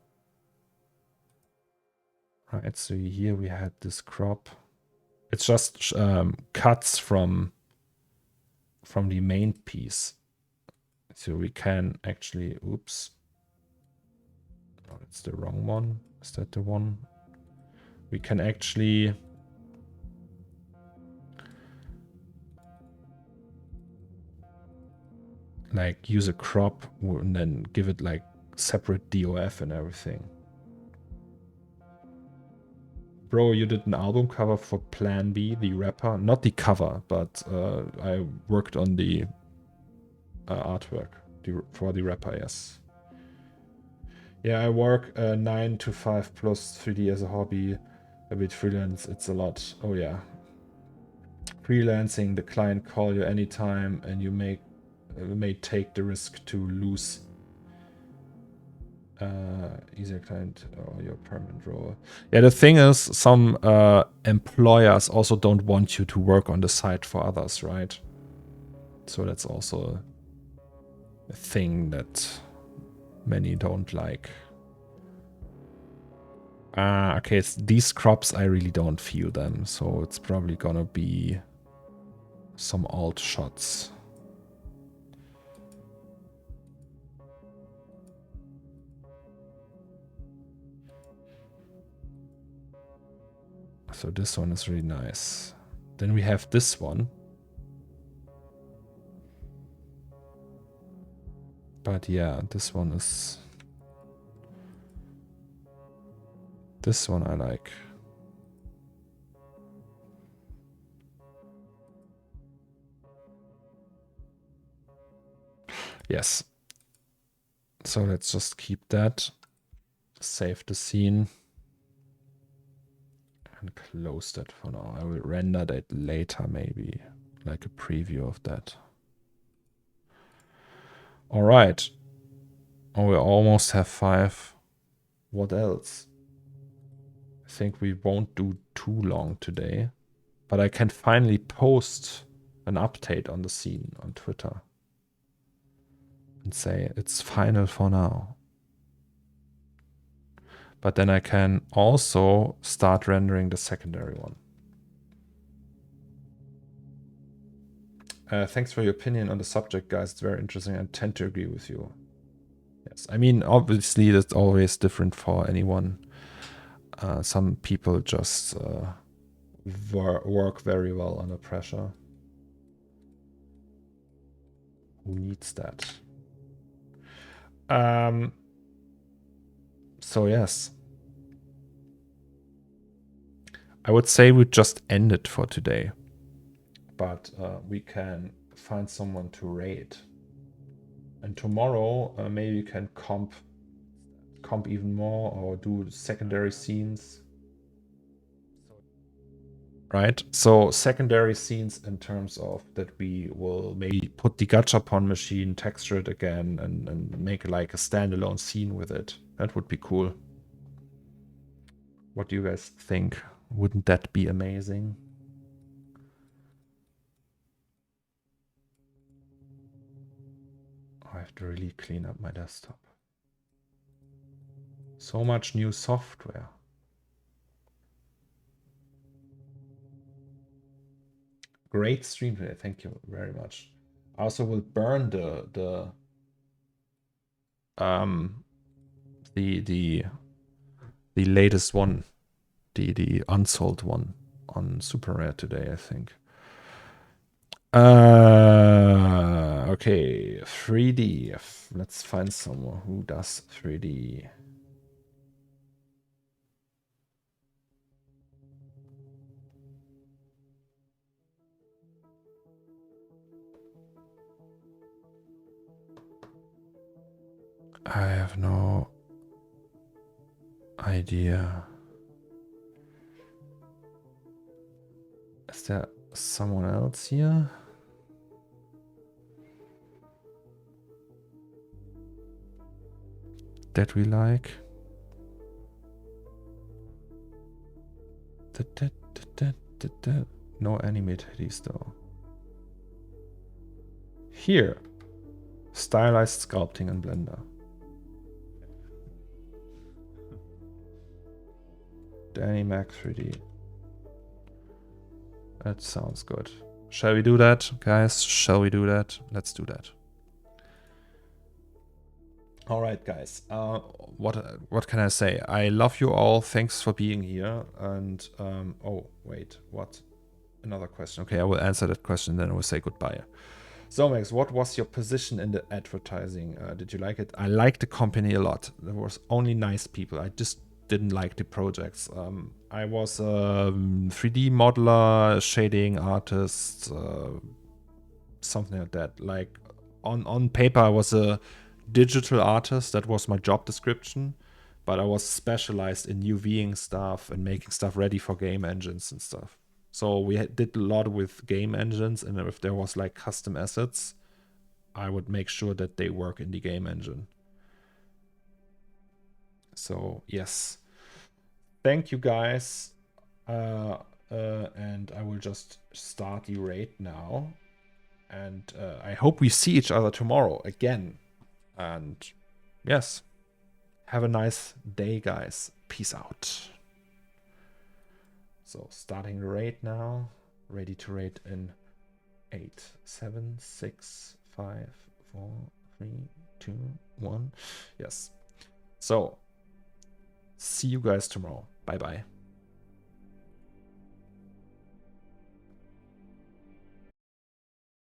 Right, so here we had this crop. It's just cuts from the main piece. So we can actually, oops. Oh, it's the wrong one. Is that the one? We can actually like use a crop and then give it like separate DOF and everything. Bro, you did an album cover for Plan B, the rapper. Not the cover, but I worked on the artwork for the rapper, yes. Yeah, I work 9 to 5 plus 3D as a hobby. A bit freelance, it's a lot. Oh yeah. Freelancing, the client call you anytime and you may take the risk to lose easier client or your permanent role. Yeah, the thing is, some employers also don't want you to work on the site for others, right? So that's also a thing that many don't like. Okay, these crops, I really don't feel them, so it's probably gonna be some alt shots. So this one is really nice. Then we have this one. But yeah, this one is... This one I like. Yes. So let's just keep that. Save the scene. And close that for now. I will render that later maybe. Like a preview of that. Alright. Oh, we almost have 5. What else? I think we won't do too long today. But I can finally post an update on the scene on Twitter. And say it's final for now. But then I can also start rendering the secondary one. Thanks for your opinion on the subject, guys. It's very interesting. I tend to agree with you. Yes, I mean, obviously, that's always different for anyone. Some people just work very well under pressure. Who needs that? So yes. I would say we just end it for today. But we can find someone to raid. And tomorrow, maybe you can comp even more or do secondary scenes. Right? So secondary scenes in terms of that we will maybe put the gachapon machine, texture it again, and make like a standalone scene with it. That would be cool. What do you guys think? Wouldn't that be amazing? I have to really clean up my desktop. So much new software. Great stream today. Thank you very much. I also will burn the latest one, the unsold one on Super Rare today, I think. Okay, 3D. Let's find someone who does 3D. I have no idea. Is there someone else here? That we like? No anime titties though. Here. Stylized sculpting in Blender. Danny Mac 3D. That sounds good. Shall we do that, guys? Shall we do that? Let's do that. All right, guys. What can I say? I love you all. Thanks for being here. And oh wait, what? Another question. Okay, I will answer that question. Then I will say goodbye. Zomax, what was your position in the advertising? Did you like it? I liked the company a lot. There was only nice people. I just didn't like the projects. I was a 3D modeler, shading artist, something like that. Like on paper, I was a digital artist. That was my job description. But I was specialized in UVing stuff and making stuff ready for game engines and stuff. So we did a lot with game engines, and if there was like custom assets, I would make sure that they work in the game engine. So yes, thank you guys, and I will just start the raid now, and I hope we see each other tomorrow again. And yes, have a nice day, guys. Peace out. So starting the raid now, ready to raid in 8, 7, 6, 5, 4, 3, 2, 1. Yes. So see you guys tomorrow. Bye bye.